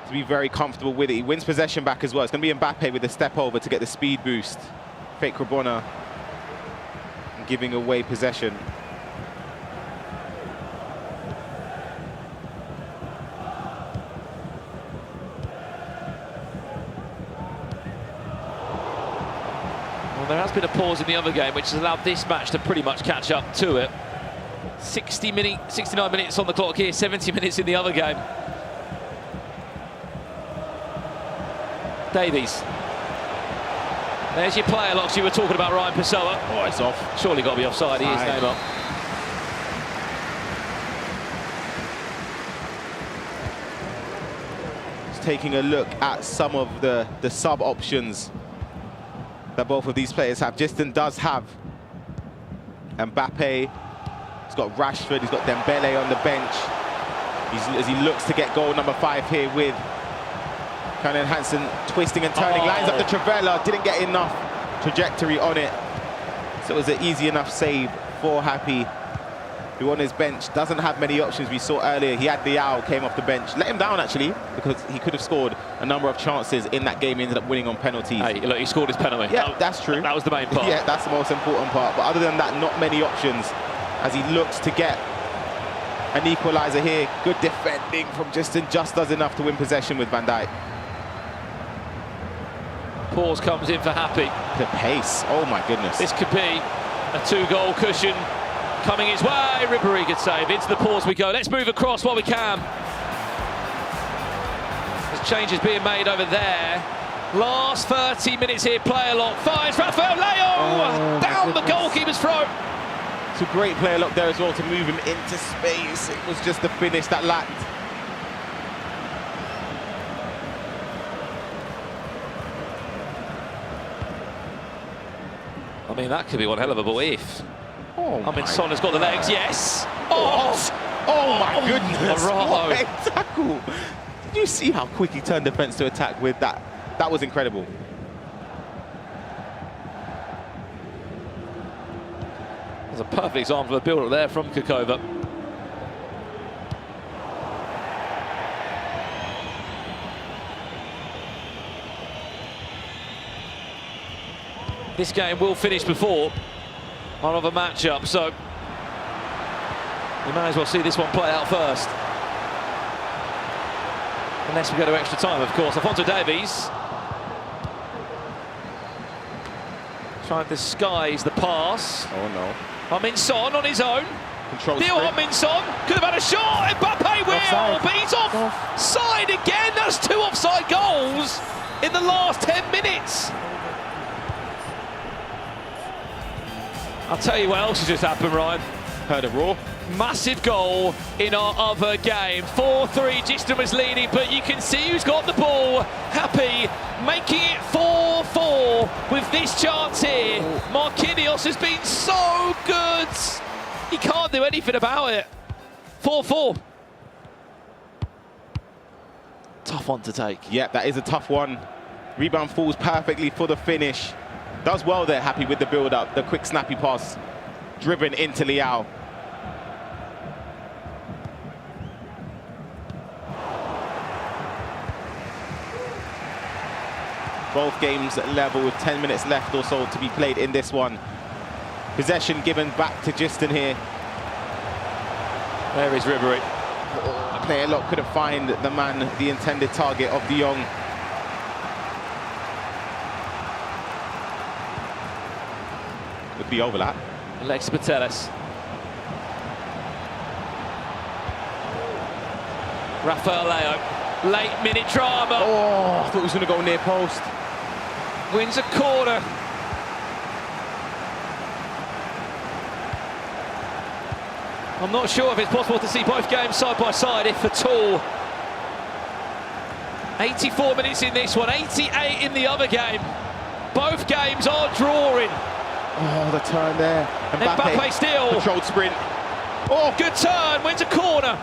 to be very comfortable with it. He wins possession back as well. It's going to be Mbappe with the step over to get the speed boost. Fake Rabona giving away possession. Well, there has been a pause in the other game, which has allowed this match to pretty much catch up to it. 69 minutes on the clock here, 70 minutes in the other game. Davies. There's your player locks you were talking about, Ryan Pessoa. Oh, it's off. Surely got to be offside. He is name up. Just taking a look at some of the sub options that both of these players have. Gistam does have Mbappe. He's got Rashford. He's got Dembele on the bench. As he looks to get goal number 5 here with Kevin Hansen twisting and turning, lines up the Trivela, didn't get enough trajectory on it. So it was an easy enough save for Happy, who on his bench doesn't have many options. We saw earlier he had Liao, came off the bench. Let him down, actually, because he could have scored a number of chances in that game. He ended up winning on penalties. Hey, look, he scored his penalty. Yeah, that's true. That was the main part. Yeah, that's the most important part. But other than that, not many options as he looks to get an equaliser here. Good defending from Gistam, just does enough to win possession with Van Dijk. Pause comes in for Happy. The pace, oh my goodness. This could be a 2-goal cushion coming his way. Ribéry, good save. Into the pause we go. Let's move across while we can. There's changes being made over there. Last 30 minutes here, player lock. Finds Rafael Leão down the goalkeeper's throat. It's a great player lock there as well to move him into space. It was just the finish that lacked. I mean, that could be one hell of a ball if. Oh, I mean, Son has got the legs, yes. Oh my goodness. Morocco. What a tackle. Did you see how quick he turned defence to attack with that? That was incredible. That's a perfect example of a build-up there from Kokova. This game will finish before our other matchup, so we may as well see this one play out first. Unless we go to extra time, of course. Alphonso Davies trying to disguise the pass. Oh no. Min Son on his own. Control Still Min Son could have had a shot. Mbappe will, Offside. but he's offside again. That's 2 offside goals in the last 10 minutes. I'll tell you what else has just happened, Ryan. Heard a roar. Massive goal in our other game. 4-3, Gistam was leading, but you can see who's got the ball. Happy, making it 4-4 with this chance here. Marquinhos has been so good. He can't do anything about it. 4-4. Tough one to take. Yeah, that is a tough one. Rebound falls perfectly for the finish. Does well there, Happy, with the build-up. The quick snappy pass driven into Liao. Both games level with 10 minutes left or so to be played in this one. Possession given back to Giston here. There is Ribery. Oh, player lock couldn't find the man, the intended target of De Jong. With the overlap. Alexis Putellas. Rafael Leo. Late minute drama. Oh, I thought he was going to go near post. Wins a corner. I'm not sure if it's possible to see both games side by side, if at all. 84 minutes in this one, 88 in the other game. Both games are drawing. Oh, the turn there. Mbappe still. Controlled sprint. Oh, good turn, wins a corner.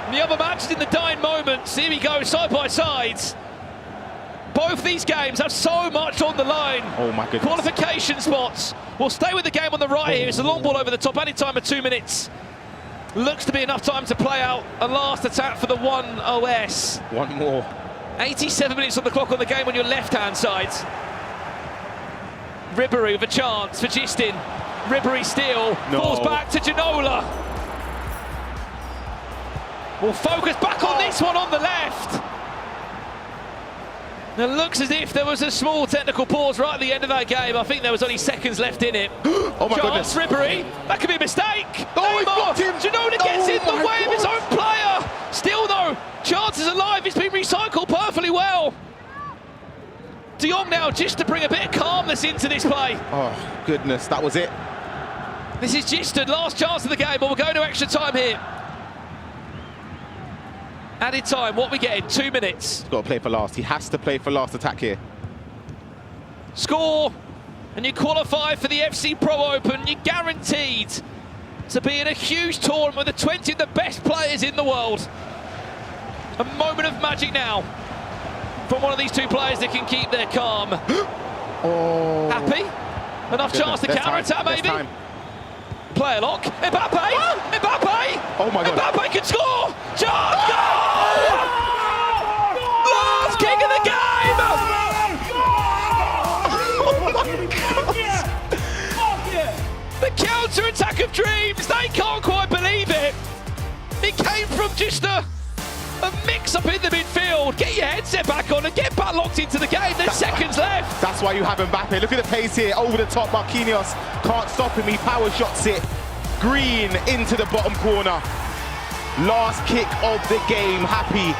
And the other match is in the dying moments. Here we go, side by side. Both these games have so much on the line. Oh my goodness. Qualification spots. We'll stay with the game on the right here. It's a long ball over the top, any time of 2 minutes. Looks to be enough time to play out a last attack for the 1OS. One more. 87 minutes on the clock on the game on your left-hand side. Ribery with a chance for Giston. Ribery still falls back to Ginola. We'll focus back on this one on the left. It looks as if there was a small technical pause right at the end of that game. I think there was only seconds left in it. Oh my goodness. Ribery, that could be a mistake. Oh, he blocked him. Ginola gets in the way of his own player. Still though, chances alive. It's been recycled perfectly well. De Jong now just to bring a bit of calmness into this play. Oh goodness, that was it. This is Giston, last chance of the game, but we're going to extra time here. Added time, what we getting? 2 minutes. He's got to play for last. He has to play for last attack here. Score, and you qualify for the FC Pro Open. You're guaranteed to be in a huge tournament with the 20 of the best players in the world. A moment of magic now from one of these two players that can keep their calm. Oh. Happy? Enough chance to counter-attack, maybe? Player lock. Mbappe! Mbappe! Oh my God. Mbappe can score! Chance! Goal! Last kick of the game! The counter-attack of dreams! They can't quite believe it! It came from just a mix-up in the midfield. Get your headset back on and get back locked into the game. There's seconds left. That's why you have Mbappe. Look at the pace here. Over the top, Marquinhos can't stop him. He power shots it. Green into the bottom corner. Last kick of the game. Happy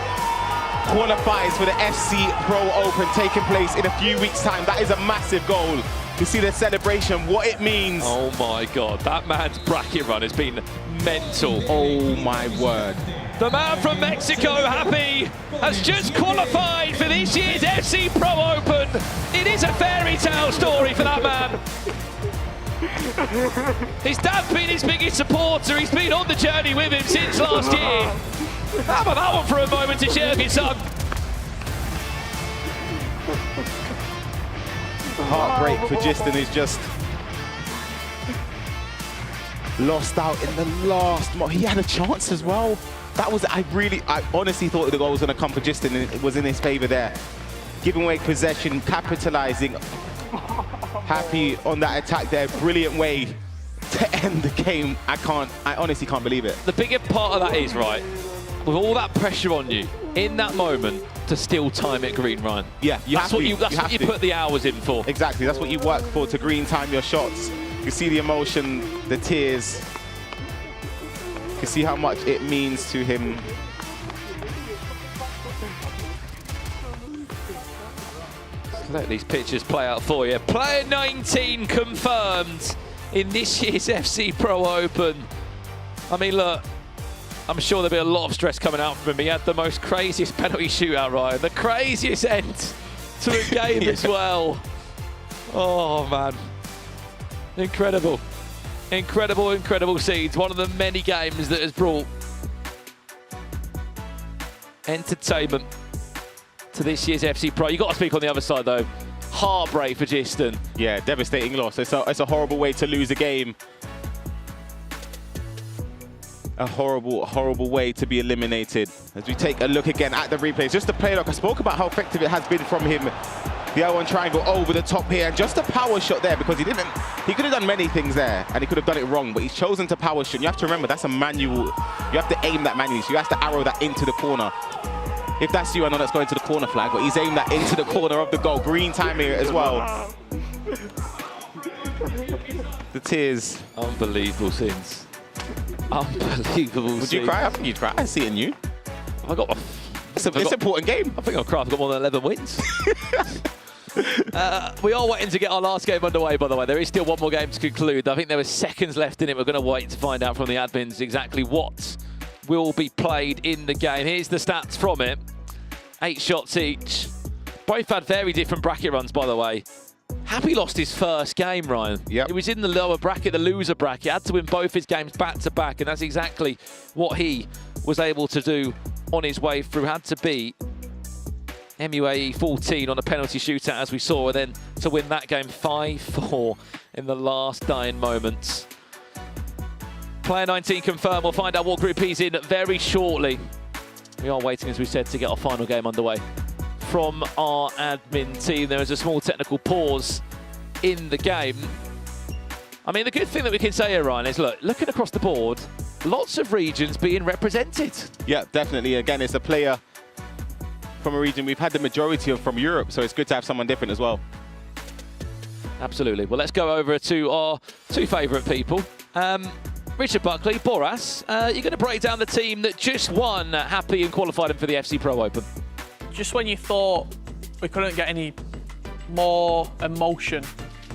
qualifies for the FC Pro Open taking place in a few weeks' time. That is a massive goal. You see the celebration, what it means. Oh my God, that man's bracket run has been mental. Oh my word. The man from Mexico, Happy, has just qualified for this year's FC Pro Open. It is a fairy tale story for that man. His dad's been his biggest supporter. He's been on the journey with him since last year. How about that one for a moment to share with your son? Heartbreak for Giston, who's just lost out in the last. He had a chance as well. That was, I honestly thought the goal was going to come for Giston, and it was in his favour there. Giving away possession, capitalising. Happy on that attack there. Brilliant way to end the game. I honestly can't believe it. The bigger part of that is, right, with all that pressure on you, in that moment, to still time it green, Ryan. Yeah, that's what you put the hours in for. Exactly, that's what you work for, to green time your shots. You see the emotion, the tears. You can see how much it means to him. Let these pictures play out for you. Player 19 confirmed in this year's FC Pro Open. I mean, look, I'm sure there'll be a lot of stress coming out from him. He had the most craziest penalty shootout, Ryan. The craziest end to a game as well. Oh, man. Incredible. Incredible, incredible scenes. One of the many games that has brought entertainment to this year's FC Pro. You've got to speak on the other side, though. Heartbreak for Giston. Yeah, devastating loss. It's a horrible way to lose a game. A horrible, horrible way to be eliminated. As we take a look again at the replays, just the play lock. I spoke about how effective it has been from him The L1 triangle over the top here, and just a power shot there because he could have done many things there, and he could have done it wrong, but he's chosen to power shoot. You have to remember, that's a manual. You have to aim that manually, so you have to arrow that into the corner. If that's you, I know that's going to the corner flag, but he's aimed that into the corner of the goal. Green time here as well. The tears. Unbelievable scenes. Unbelievable scenes. Would you cry? I think you'd cry. I see it in you. I got. It's an important game. I think I'll cry. I've got more than 11 wins. We are waiting to get our last game underway, by the way. There is still one more game to conclude. I think there were seconds left in it. We're going to wait to find out from the admins exactly what will be played in the game. Here's the stats from it. 8 shots each. Both had very different bracket runs, by the way. Happy lost his first game, Ryan. Yep. He was in the lower bracket, the loser bracket. Had to win both his games back-to-back, and that's exactly what he was able to do on his way through. Had to beat MUAE 14 on a penalty shootout, as we saw, and then to win that game 5-4 in the last dying moments. Player 19 confirmed. We'll find out what group he's in very shortly. We are waiting, as we said, to get our final game underway. From our admin team, there is a small technical pause in the game. I mean, the good thing that we can say here, Ryan, is looking across the board, lots of regions being represented. Yeah, definitely. Again, it's a player from a region we've had the majority of from Europe, so it's good to have someone different as well. Absolutely. Well, let's go over to our two favourite people. Richard Buckley, Boras, you're going to break down the team that just won Happy and qualified him for the FC Pro Open. Just when you thought we couldn't get any more emotion,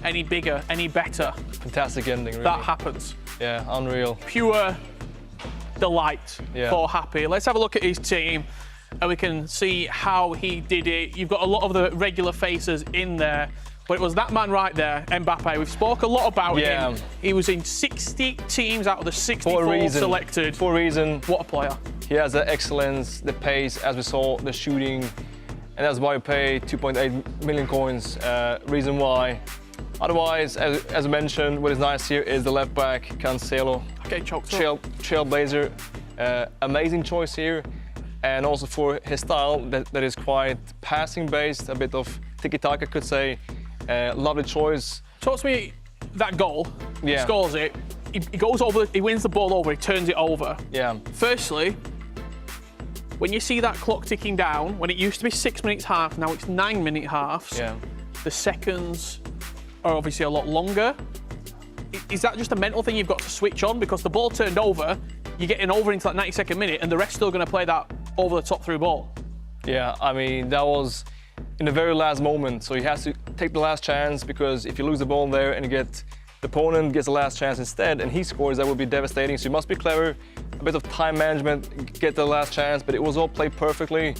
any bigger, any better. Fantastic ending, really. That happens. Yeah, unreal. Pure delight for Happy. Let's have a look at his team and we can see how he did it. You've got a lot of the regular faces in there, but it was that man right there, Mbappe. We've spoke a lot about him. He was in 60 teams out of the 64 selected. For a reason. What a player. He has the excellence, the pace, as we saw, the shooting, and that's why we pay 2.8 million coins. Reason why. Otherwise, as I mentioned, what is nice here is the left back, Cancelo. Okay, choked Trailblazer. Amazing choice here. And also for his style, that is quite passing-based, a bit of tiki-taka, could say. Lovely choice. Talk to me that goal. He scores it. He goes over, he wins the ball over, he turns it over. Yeah. Firstly, when you see that clock ticking down, when it used to be 6 minutes half, now it's 9-minute halves. Yeah. The seconds are obviously a lot longer. Is that just a mental thing you've got to switch on? Because the ball turned over, you're getting over into that 92nd minute, and the rest still going to play that over the top through ball. Yeah, I mean, that was in the very last moment, so he has to take the last chance, because if you lose the ball there and you get the opponent gets the last chance instead and he scores, that would be devastating. So you must be clever, a bit of time management, get the last chance, but it was all played perfectly.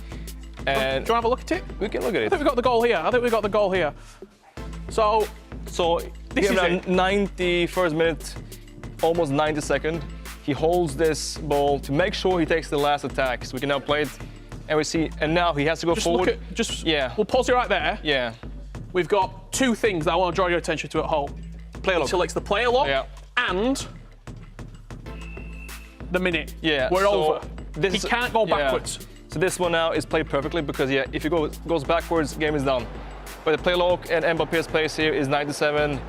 And do you want to have a look at it? We can look at it. I think we got the goal here. So this is it. 91st minute, almost 92nd. He holds this ball to make sure he takes the last attack. So we can now play it, and we see, and now he has to go forward. We'll pause it right there. Yeah. We've got two things that I want to draw your attention to at home. Player lock. He selects the player lock and the minute. Yeah. We're over. He can't go backwards. So this one now is played perfectly, because if he goes backwards, game is done. But the play lock and Mbappe's place here is 97.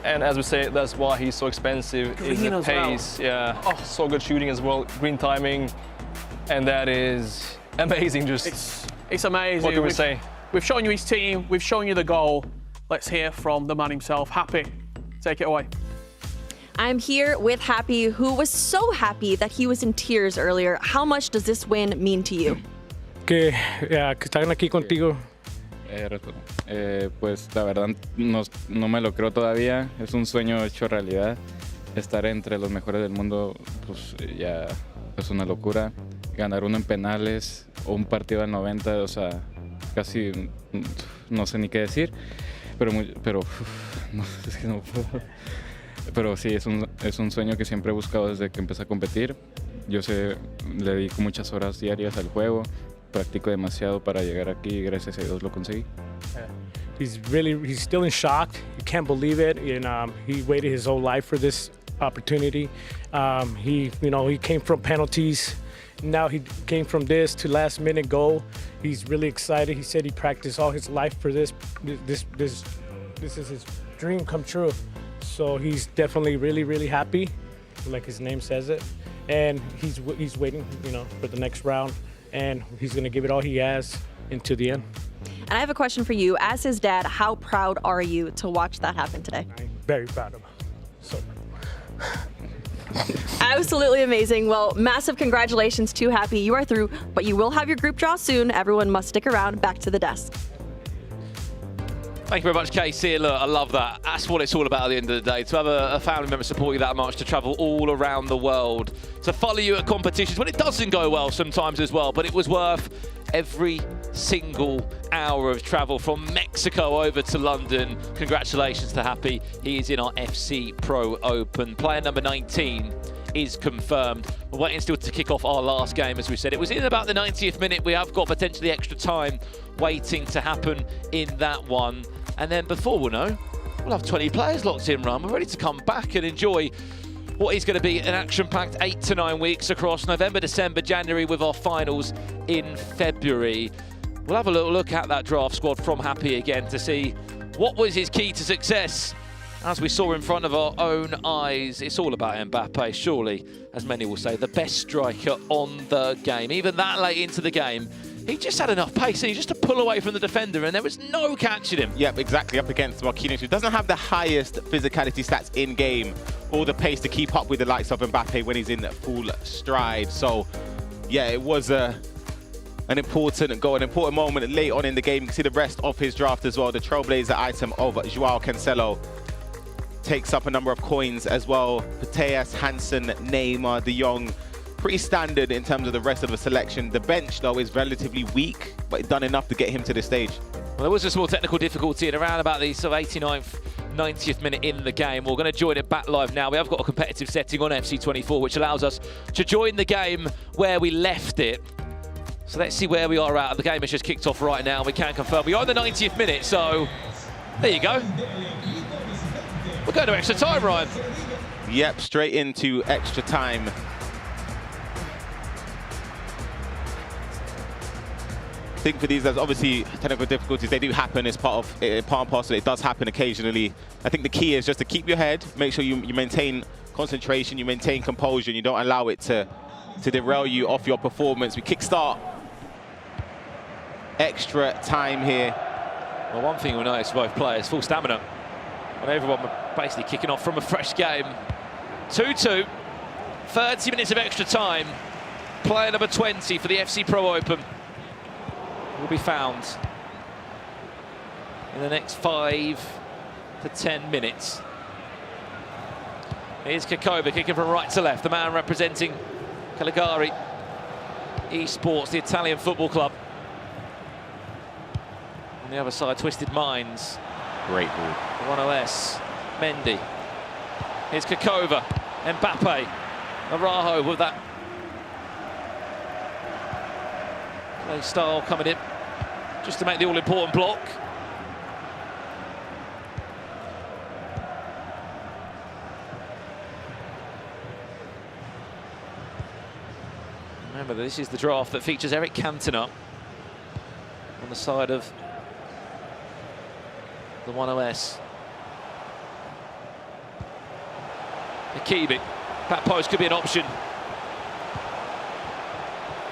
And as we say, that's why he's so expensive. Is the pace. Yeah. Oh, so good shooting as well. Green timing. And that is amazing. It's amazing. What can we say? We've shown you his team. We've shown you the goal. Let's hear from the man himself. Happy. Take it away. I'm here with Happy, who was so happy that he was in tears earlier. How much does this win mean to you? Que están aquí contigo. Pues la verdad no me lo creo todavía. Es un sueño hecho realidad. Estar entre los mejores del mundo, pues ya es una locura. Ganar uno en penales o un partido al 90, o sea, casi no sé ni qué decir. Pero no, es que no puedo. Pero sí, es un sueño que siempre he buscado desde que empecé a competir. Le dedico muchas horas diarias al juego. Practico demasiado para llegar aquí y gracias a Dios lo conseguí. He's still in shock. He can't believe it, and he waited his whole life for this opportunity. He came from penalties, Now he came from this to last minute goal. He's really excited. He said he practiced all his life for this. This is his dream come true. So he's definitely really happy, like his name says it. And he's waiting, you know, for the next round, and he's gonna give it all he has into the end. And I have a question for you. As his dad, how proud are you to watch that happen today? I'm very proud of him. So. Absolutely amazing. Well, massive congratulations to Happy. You are through, but you will have your group draw soon. Everyone must stick around. Back to the desk. Thank you very much, Casey. Look, I love that. That's what it's all about at the end of the day. To have a family member support you that much, to travel all around the world, to follow you at competitions when it doesn't go well sometimes as well. But it was worth every single hour of travel from Mexico over to London. Congratulations to Happy. He is in our FC Pro Open. Player number 19 is confirmed. We're waiting still to kick off our last game, as we said. It was in about the 90th minute. We have got potentially extra time waiting to happen in that one. And then before we know, we'll have 20 players locked in, Run. We're ready to come back and enjoy what is going to be an action-packed 8 to 9 weeks across November, December, January, with our finals in February. We'll have a little look at that draft squad from Happy again to see what was his key to success. As we saw in front of our own eyes, it's all about Mbappe, surely, as many will say, the best striker on the game. Even that late into the game, he just had enough pace just to pull away from the defender, and there was no catching him. Yep, exactly, up against Marquinhos, who doesn't have the highest physicality stats in-game, or the pace to keep up with the likes of Mbappe when he's in full stride. So, yeah, it was an important goal, an important moment late on in the game. You can see the rest of his draft as well. The trailblazer item of Joao Cancelo takes up a number of coins as well. Mateus, Hansen, Neymar, De Jong. Pretty standard in terms of the rest of the selection. The bench, though, is relatively weak, but it's done enough to get him to this stage. Well, there was a small technical difficulty in around about the sort of 89th, 90th minute in the game. We're going to join it back live now. We have got a competitive setting on FC24, which allows us to join the game where we left it. So let's see where we are at. The game has just kicked off right now. We can confirm we are in the 90th minute, so there you go. We're going to extra time, Ryan. Yep, straight into extra time. I think for these, there's obviously technical difficulties. They do happen as part and parcel. It does happen occasionally. I think the key is just to keep your head, make sure you maintain concentration, you maintain composure, and you don't allow it to derail you off your performance. We kickstart extra time here. Well, one thing we noticed for both players, full stamina. And everyone basically kicking off from a fresh game. 2-2, 30 minutes of extra time. Player number 20 for the FC Pro Open will be found in the next 5 to 10 minutes. Here's Kakova kicking from right to left, the man representing Caligari Esports, the Italian football club. On the other side, Twisted Minds. Great ball. 1OS, Mendy. Here's Kakova, Mbappe, Araujo with that play style coming in just to make the all-important block. Remember, this is the draft that features Eric Cantona on the side of the 1OS. Akibi, back post could be an option.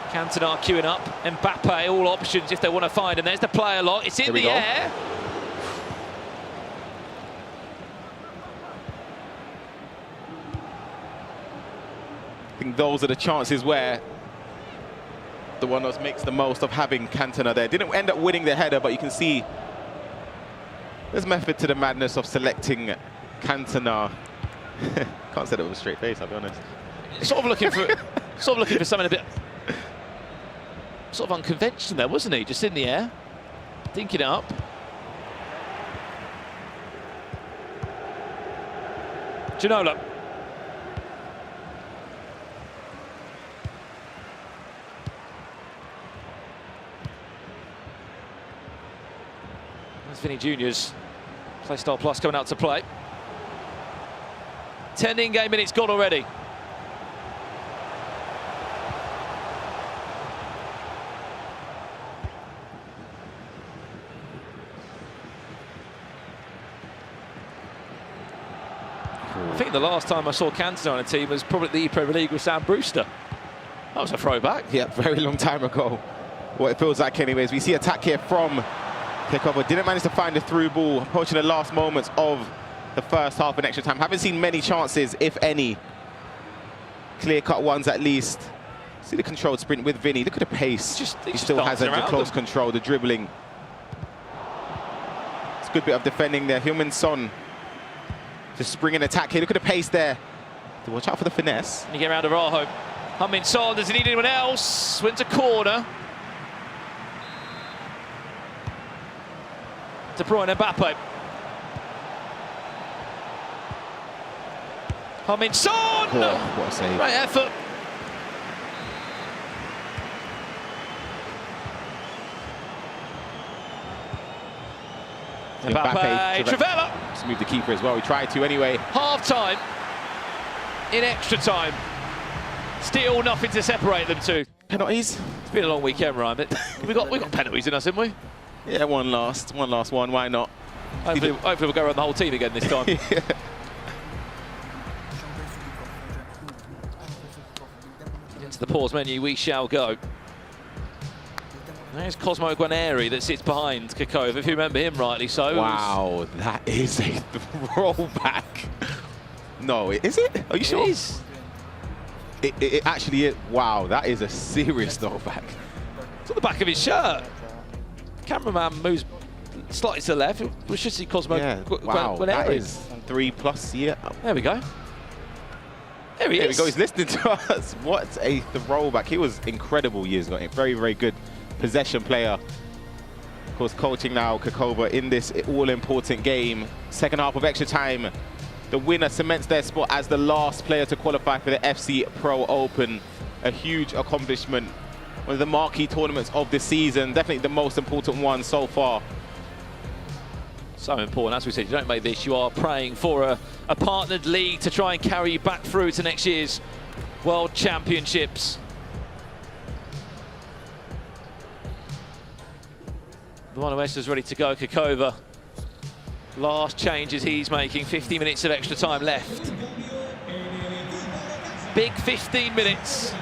Cantona queuing up, Mbappe, all options if they want to find, and there's the player lock. It's in the air. I think those are the chances where the one makes the most of having Cantona there. Didn't end up winning the header, but you can see there's method to the madness of selecting Cantona. Can't say that with a straight face, I'll be honest. Sort of looking for something a bit sort of unconventional there, wasn't he? Just in the air, thinking it up. Ginola. That's Vinny Junior's Playstyle Plus coming out to play. 10 in-game minutes gone already. think the last time I saw Cantona on a team was probably the Premier League with Sam Brewster. That was a throwback. Yeah, very long time ago. What it feels like anyways. We see attack here from Kickover. Didn't manage to find a through ball, approaching the last moments of the first half in extra time. Haven't seen many chances, if any. Clear-cut ones at least. See the controlled sprint with Vinny. Look at the pace. He still has the close control, the dribbling. It's a good bit of defending there. Heung-min Son just spring an attack here. Look at the pace there. Watch out for the finesse. And you get around to Raho. Heung-min Son, does he need anyone else? Wins a corner. De Bruyne, Mbappe. Heung-min Son! Oh, what a save. Great effort. Mbappe, Trivela. Just move the keeper as well. We tried to anyway. Half time. In extra time. Still nothing to separate them two. Penalties. It's been a long weekend, Ryan, but we got penalties in us, haven't we? Yeah, one last one. Why not? Hopefully we'll go around the whole team again this time. Yeah. Into the pause menu we shall go. There's Cosmo Guarneri that sits behind Kikova, if you remember him rightly so. Wow, that is a throwback. No, is it? Are you sure? It is. It actually is. Wow, that is a serious throwback. It's on the back of his shirt. Cameraman moves slightly to the left. We should see Cosmo Wow, that is 3+ years. There we go. There he is. There we go. He's listening to us. What a throwback. He was incredible years ago. Very, very good possession player. Of course, coaching now Kikova in this all-important game. Second half of extra time. The winner cements their spot as the last player to qualify for the FC Pro Open. A huge accomplishment. One of the marquee tournaments of the season. Definitely the most important one so far. So important. As we said, you don't make this, you are praying for a partnered league to try and carry you back through to next year's World Championships. West is ready to go. Kikova. Last changes he's making. 50 minutes of extra time left. Big 15 minutes.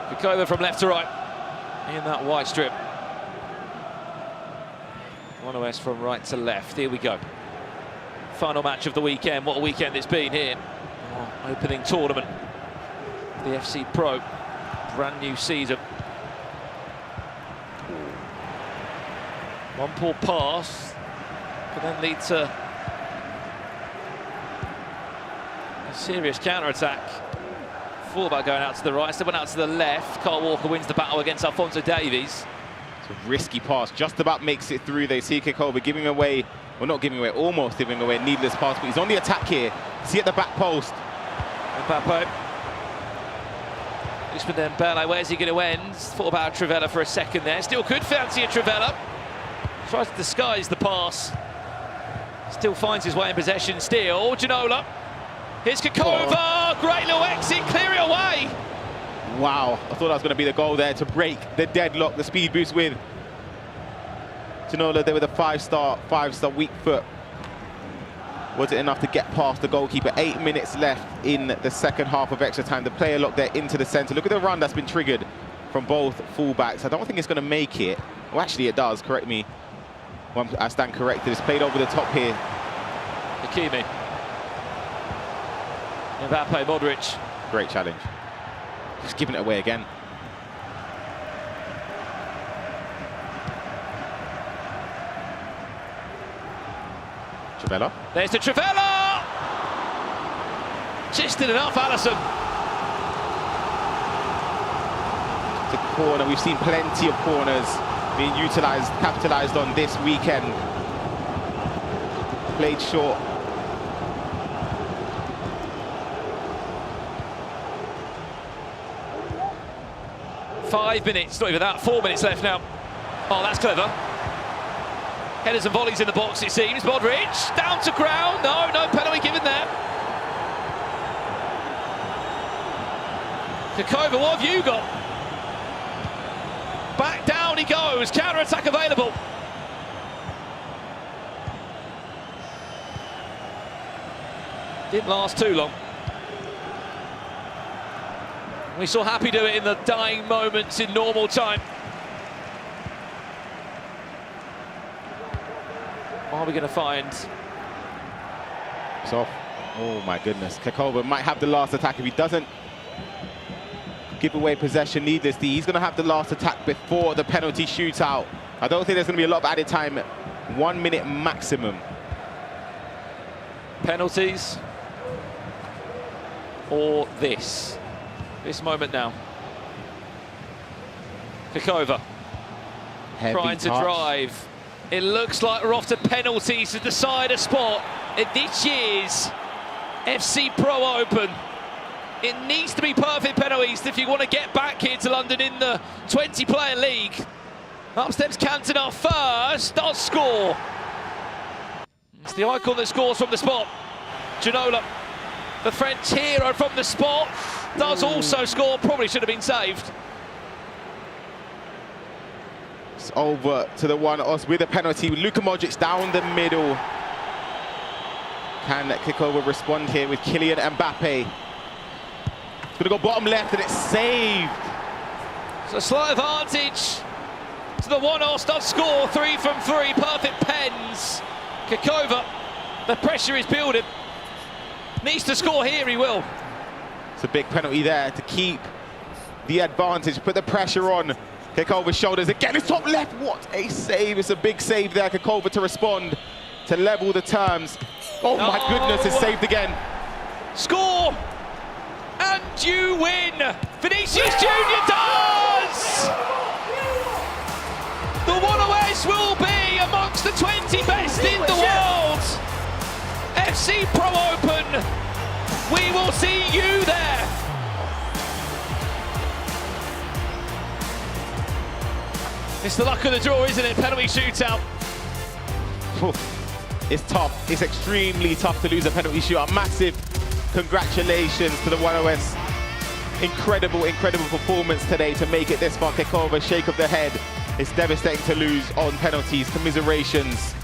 Kikova from left to right in that white strip. West from right to left. Here we go. Final match of the weekend. What a weekend it's been here. Opening tournament. The FC Pro. Brand new season. One poor pass can then lead to a serious counter-attack. Fullback going out to the right, step went out to the left. Carl Walker wins the battle against Alphonso Davies. It's a risky pass, just about makes it through. They see Kikova giving away, well, not giving away, almost giving away a needless pass, but he's on the attack here. See at the back post. Mbappe. Usman Dembele, where's he going to end? Thought about Trivela for a second there. Still could fancy a Trivela. Tries to disguise the pass. Still finds his way in possession. Still, Ginola. Here's Kikova. Great little exit, clear it away. Wow, I thought that was going to be the goal there to break the deadlock, the speed boost with Ginola there with a five-star weak foot. Was it enough to get past the goalkeeper? 8 minutes left in the second half of extra time. The player locked there into the centre. Look at the run that's been triggered from both fullbacks. I don't think it's going to make it. Well, actually it does, correct me. Well, I stand corrected. It's played over the top here. Hakimi. Mbappe, Modric. Great challenge. Just giving it away again. Trivela. There's the Trivela! Just did enough, Alisson. It's a corner. We've seen plenty of corners being utilised, capitalised on this weekend. Played short. Five minutes, not even that, 4 minutes left now. Oh, that's clever. Headers and volleys in the box, it seems. Modric, down to ground. No penalty given there. Kakova, what have you got? Back down he goes, counter-attack available. Didn't last too long. We saw Happy do it in the dying moments in normal time. What are we going to find? It's off. Oh my goodness. Kakova might have the last attack if he doesn't give away possession needlessly. He's going to have the last attack before the penalty shootout. I don't think there's going to be a lot of added time. 1 minute maximum. Penalties. Or this moment now. Kakova trying to drive. It looks like we're off to penalties to decide a spot at this year's FC Pro Open. It needs to be perfect penalties if you want to get back here to London in the 20-player league. Up steps Cantona first, does score. It's the icon that scores from the spot. Ginola, the French hero from the spot, does also score, probably should have been saved. It's over to the one us with a penalty. Luka Modric down the middle. Can Kakova respond here with Kylian Mbappe? It's going to go bottom left and it's saved. So a slight advantage to the one us, does score 3 from 3, perfect pens. Kakova, the pressure is building. Needs to score here, he will. It's a big penalty there to keep the advantage, put the pressure on. Kakova's shoulders again, it's top left. What a save. It's a big save there. Kakova to respond, to level the terms. Oh my goodness, it's saved again. Score! And you win! Vinicius Junior does! The 1OS will be amongst the 20 best in the world! FC Pro Open, we will see you there! It's the luck of the draw, isn't it? Penalty shootout. It's tough. It's extremely tough to lose a penalty shootout. Massive congratulations to the 1OS. Incredible, incredible performance today to make it this far. Kakova, shake of the head. It's devastating to lose on penalties. Commiserations.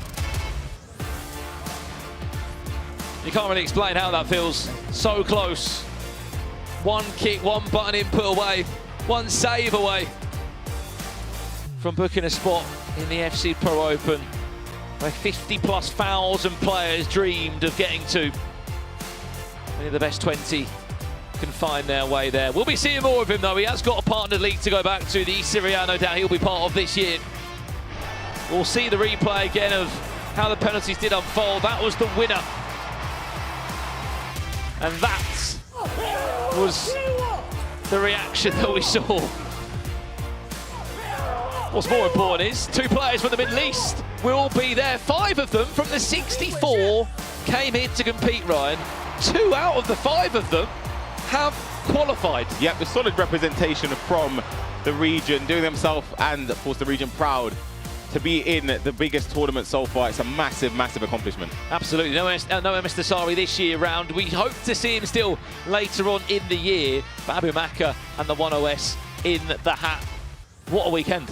You can't really explain how that feels. So close. One kick, one button input away, one save away from booking a spot in the FC Pro Open, where 50,000+ players dreamed of getting to. Only the best 20 can find their way there. We'll be seeing more of him though. He has got a partnered league to go back to, the Serie A, no doubt he'll be part of this year. We'll see the replay again of how the penalties did unfold. That was the winner. And that was the reaction that we saw. What's more important is 2 players from the Middle East will be there. 5 of them from the 64 came in to compete, Ryan. 2 out of the 5 of them have qualified. Yep, a solid representation from the region, doing themselves and, of course, the region proud to be in the biggest tournament so far. It's a massive, massive accomplishment. Absolutely. No Mr. Sari this year round. We hope to see him still later on in the year. But Abu Maka and the 1OS in the hat. What a weekend.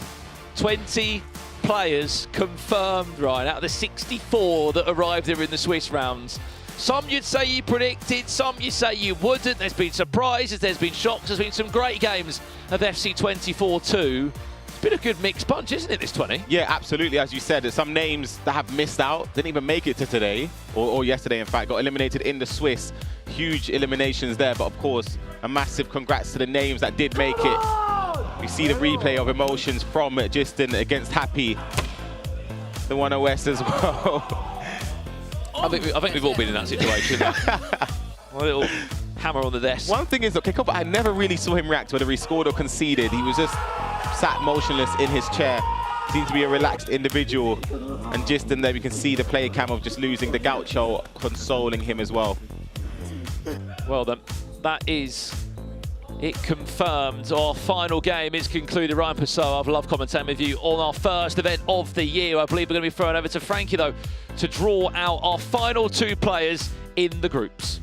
20 players confirmed, Ryan, out of the 64 that arrived here in the Swiss rounds. Some you'd say you predicted, some you say you wouldn't. There's been surprises, there's been shocks, there's been some great games of FC 24 too. It's been a good mixed bunch, isn't it, this 20? Yeah, absolutely. As you said, there's some names that have missed out, didn't even make it to today, or yesterday, in fact, got eliminated in the Swiss. Huge eliminations there, but of course, a massive congrats to the names that did make it. We see the replay of emotions from Justin against Happy, the 1OS as well. I think we've all been in that situation. A little hammer on the desk. One thing is, Kakova, I never really saw him react whether he scored or conceded. He was just sat motionless in his chair. Seems to be a relaxed individual. And just in there, you can see the play cam of just losing the Gaucho, consoling him as well. Well then, that is it confirmed. Our final game is concluded. Ryan Passau, I've loved commentating with you on our first event of the year. I believe we're going to be throwing over to Frankie, though, to draw out our final 2 players in the groups.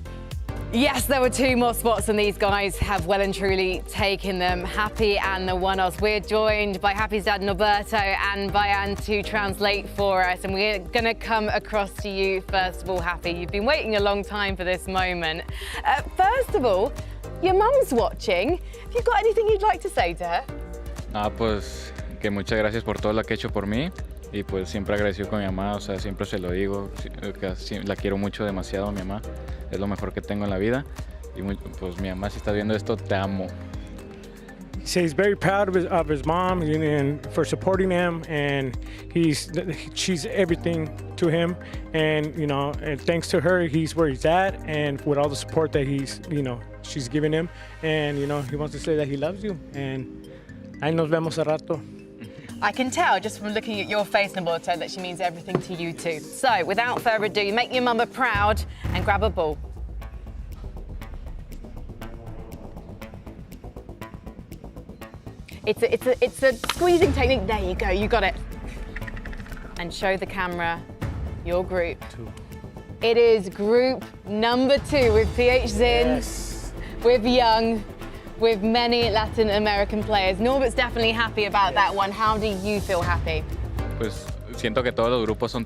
Yes, there were 2 more spots and these guys have well and truly taken them. Happy and the one-offs. We're joined by Happy's dad, Norberto, and Bayan to translate for us. And we're going to come across to you first of all, Happy. You've been waiting a long time for this moment. First of all, your mum's watching. Have you got anything you'd like to say to her? Pues que muchas gracias por todo lo que ha hecho por mí. Y pues siempre agradecido con mi mamá, o sea, siempre se lo digo, que la quiero mucho, demasiado a mi mamá, es lo mejor que tengo en la vida. Y pues mi mamá, si estás viendo esto, te amo. He says he's very proud of his mom and for supporting him, and she's everything to him, and and thanks to her, he's where he's at, and with all the support that she's giving him, and he wants to say that he loves you, and ahí nos vemos a rato. I can tell just from looking at your face, Norberto, that she means everything to you too. So, without further ado, make your mama proud and grab a ball. It's a squeezing technique. There you go, you got it. And show the camera your group. 2. It is group number 2 with PH Zin, with Young, with many Latin American players. Norbert's definitely happy about that one. How do you feel happy? Pues siento que todos los grupos son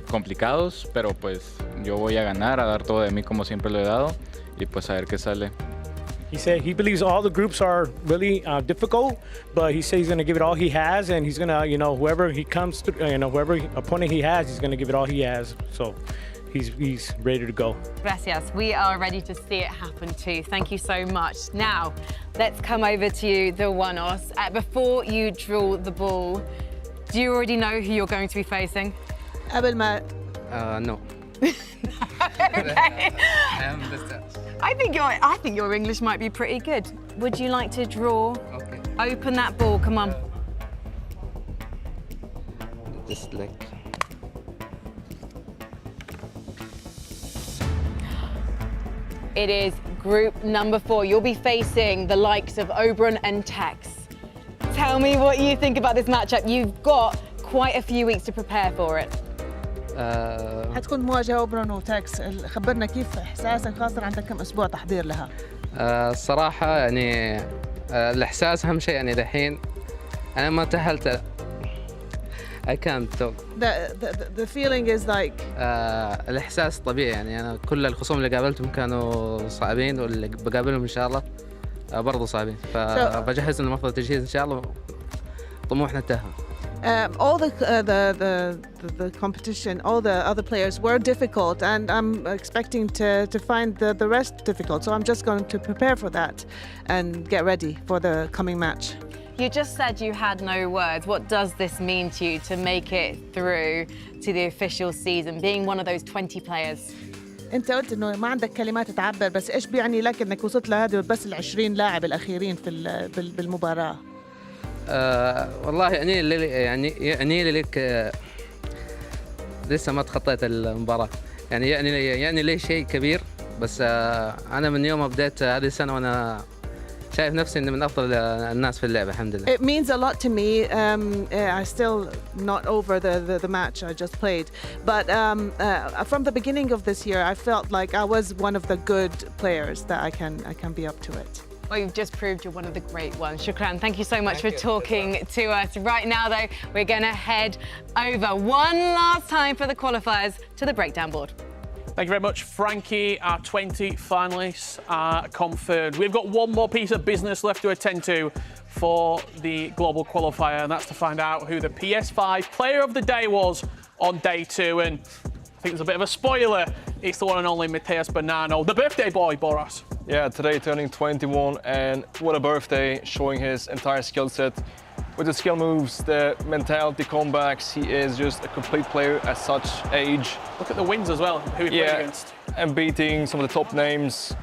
complicados, pero pues yo voy a ganar, a dar todo de mí como siempre lo he dado y pues a ver qué sale. He said he believes all the groups are really difficult, but he says he's going to give it all he has, and he's going to, whoever he comes through, whoever opponent he has, he's going to give it all he has. So he's ready to go. Gracias. We are ready to see it happen too. Thank you so much. Now, let's come over to you, the one-offs. Before you draw the ball, do you already know who you're going to be facing? قبل ما No. Okay. I think your English might be pretty good. Would you like to draw? Okay. Open that ball, come on. Just like. It is group number 4. You'll be facing the likes of Oberon and Tex. Tell me what you think about this matchup. You've got quite a few weeks to prepare for it. حتكون مواجهة أوبرون وتاكس. خبرنا كيف إحساسك، خاصة عندك كم أسبوع تحضير لها. الصراحة يعني الإحساس أهم شيء يعني دحين أنا ما تأهلت. I can't talk. The feeling is like. الإحساس طبيعي يعني أنا كل الخصوم اللي قابلتهم كانوا صعبين واللي بقابلهم إن شاء الله برضو صعبين فبجهز إنه أفضل تجهيز إن شاء الله طموحنا التأهل. All the competition, all the other players were difficult, and I'm expecting to find the rest difficult. So I'm just going to prepare for that and get ready for the coming match. You just said you had no words. What does this mean to you to make it through to the official season, being one of those 20 players? أنت قلت إنه ما عندك كلمات تعبر، بس إيش بيعني لك إنك وصلت لهذه بس ال20 لاعب الأخيرين بالمباراة؟ والله يعني لك لسه ما تخطيت المباراة، يعني لي شيء كبير، بس أنا من يوم ما بديت هذه السنة وأنا شايف نفسي إني من أفضل الناس في اللعبة الحمد لله. It means a lot to me. I still not over the match I just played, but from the beginning of this year, I felt like I was one of the good players that I can be up to it. Well, you've just proved you're one of the great ones. Shukran, thank you so much for talking to us. Right now, though, we're going to head over one last time for the qualifiers to the breakdown board. Thank you very much, Frankie. Our 20 finalists are confirmed. We've got one more piece of business left to attend to for the Global Qualifier, and that's to find out who the PS5 Player of the Day was on day 2. And I think there's a bit of a spoiler. It's the one and only Mateus Banano, the birthday boy, Boras. Yeah, today turning 21, and what a birthday, showing his entire skill set. With the skill moves, the mentality, comebacks, he is just a complete player at such age. Look at the wins as well, who he played against. And beating some of the top names.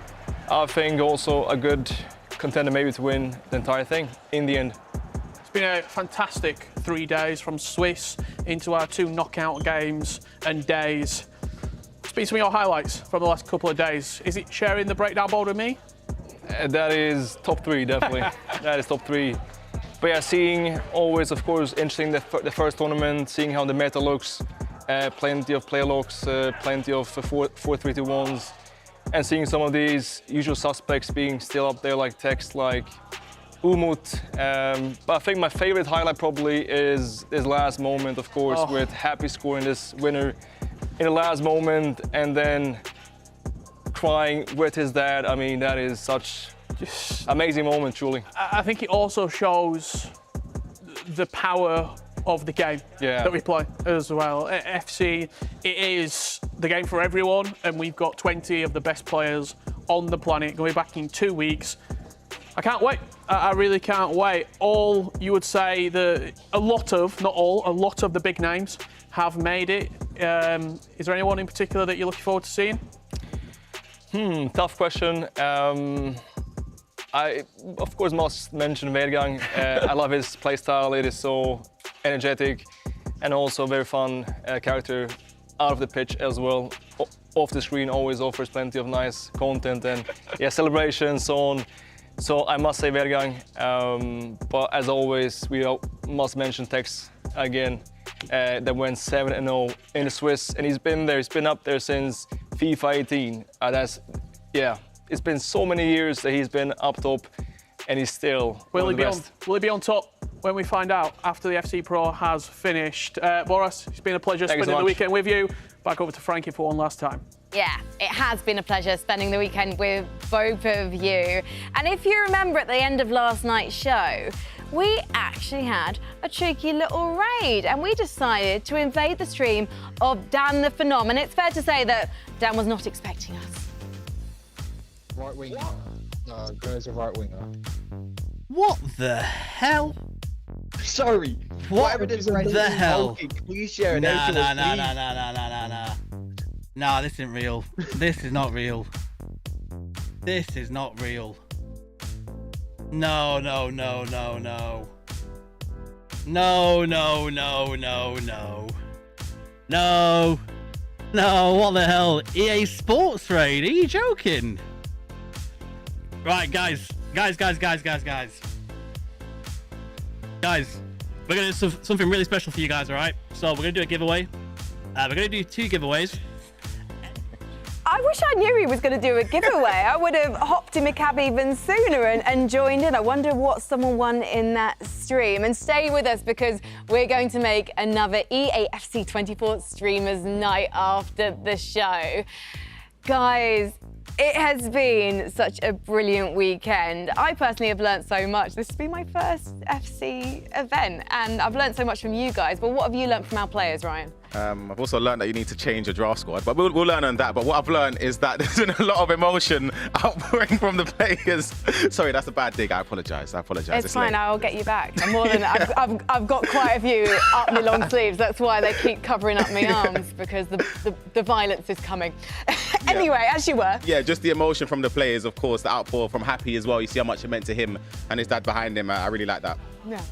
I think also a good contender maybe to win the entire thing in the end. It's been a fantastic 3 days from Swiss into our 2 knockout games and days. Speak to me your highlights from the last couple of days. Is it sharing the breakdown board with me? That is top 3, definitely. That is top 3. But yeah, seeing always, of course, interesting the first tournament, seeing how the meta looks, plenty of player locks, plenty of 4-3-2-1s, and seeing some of these usual suspects being still up there, like Tex, like Umut. But I think my favorite highlight probably is his last moment, of course, with Happy scoring this winner in the last moment and then crying with his dad. I mean, that is such amazing moment, truly. I think it also shows the power of the game that we play as well. FC, it is the game for everyone, and we've got 20 of the best players on the planet going back in 2 weeks. I can't wait. I really can't wait. All, you would say, a lot of the big names have made it. Is there anyone in particular that you're looking forward to seeing? Tough question. I, of course, must mention Vergang. I love his play style. It is so energetic and also very fun character out of the pitch as well. Off the screen always offers plenty of nice content and celebrations, so on. So I must say Vergang. But as always, we must mention Tex again. That went 7-0 in the Swiss, and he's been there. He's been up there since FIFA 18. It's been so many years that he's been up top, and he's still Will one of the best. Will he be on top when we find out after the FC Pro has finished? Boris, it's been a pleasure spending the weekend with you. Back over to Frankie for one last time. Yeah, it has been a pleasure spending the weekend with both of you. And if you remember at the end of last night's show, we actually had a cheeky little raid and we decided to invade the stream of Dan the Phenom. And it's fair to say that Dan was not expecting us. Right winger. Goes a right winger. What the hell? Sorry. What the hell? Please share it. Nah, this isn't real. This is not real. This is not real. No. No, what the hell? EA Sports Raid? Are you joking? Right, guys, we're gonna do something really special for you guys, all right? So we're gonna do a giveaway. We're gonna do 2 giveaways. I wish I knew he was going to do a giveaway. I would have hopped in my cab even sooner and joined in. I wonder what someone won in that stream. And stay with us because we're going to make another EA FC 24 Streamers Night after the show. Guys, it has been such a brilliant weekend. I personally have learnt so much. This has been my first FC event and I've learnt so much from you guys. But what have you learnt from our players, Ryan? I've also learned that you need to change your draft squad, but we'll learn on that. But what I've learned is that there's been a lot of emotion outpouring from the players. Sorry, that's a bad dig. I apologise. It's fine. I'll get you back. I'm more than I've got quite a few up my long sleeves. That's why they keep covering up my arms because the violence is coming. Anyway, as you were. Yeah, just the emotion from the players, of course, the outpour from Happy as well. You see how much it meant to him and his dad behind him. I really like that. Yeah.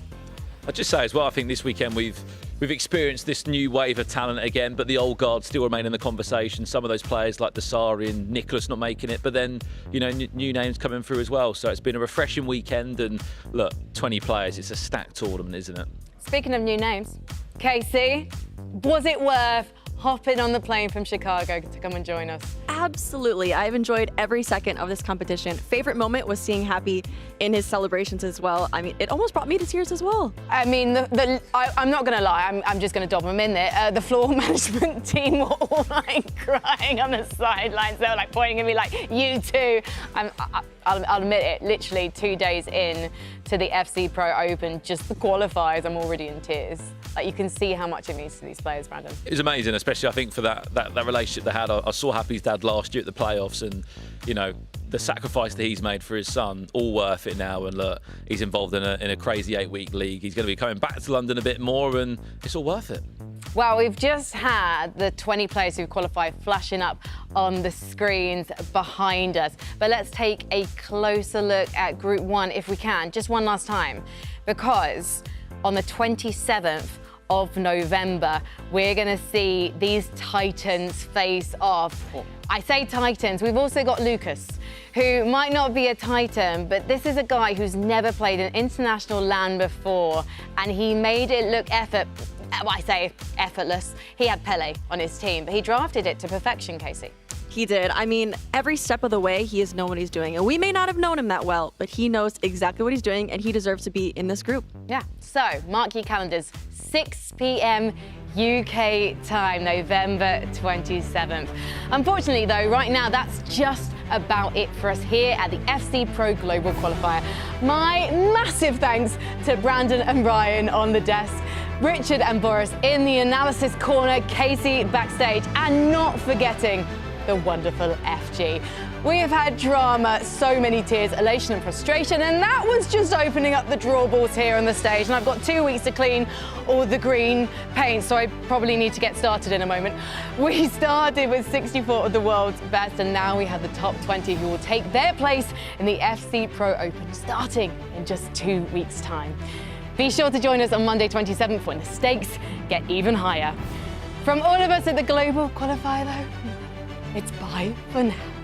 I'd just say as well, I think this weekend we've experienced this new wave of talent again, but the old guard still remain in the conversation. Some of those players like Dasari and Nicholas not making it, but then, you know, new names coming through as well. So it's been a refreshing weekend and look, 20 players, it's a stacked tournament, isn't it? Speaking of new names, Casey, was it worth hopping on the plane from Chicago to come and join us? Absolutely. I've enjoyed every second of this competition. Favorite moment was seeing Happy in his celebrations as well. I mean, it almost brought me to tears as well. I mean, I'm not going to lie, I'm just going to dob them in there. The floor management team were all like crying on the sidelines. They were like pointing at me like, you too. I'll admit it, literally 2 days in to the FC Pro Open, just the qualifiers, I'm already in tears. Like, you can see how much it means to these players, Brandon. It was amazing, especially I think for that relationship they had. I saw Happy's dad last year at the playoffs and, you know, the sacrifice that he's made for his son, all worth it now. And look, he's involved in a crazy 8-week league. He's going to be coming back to London a bit more and it's all worth it. Well, we've just had the 20 players who've qualified flashing up on the screens behind us. But let's take a closer look at Group 1 if we can, just one last time. Because on the 27th of November, we're going to see these Titans face off. I say Titans, we've also got Lucas, who might not be a Titan, but this is a guy who's never played in international LAN before, and he made it look effortless. He had Pele on his team, but he drafted it to perfection, Casey. He did. I mean, every step of the way, he has known what he's doing. And we may not have known him that well, but he knows exactly what he's doing, and he deserves to be in this group. Yeah. So, mark your calendars. 6 p.m. UK time, November 27th. Unfortunately, though, right now, that's just about it for us here at the FC Pro Global Qualifier. My massive thanks to Brandon and Ryan on the desk, Richard and Boris in the analysis corner, Casey backstage, and not forgetting the wonderful FG. We have had drama, so many tears, elation and frustration, and that was just opening up the draw balls here on the stage. And I've got 2 weeks to clean all the green paint, so I probably need to get started in a moment. We started with 64 of the world's best, and now we have the top 20 who will take their place in the FC Pro Open, starting in just 2 weeks' time. Be sure to join us on Monday 27th when the stakes get even higher. From all of us at the Global Qualifier, though, it's bye for now.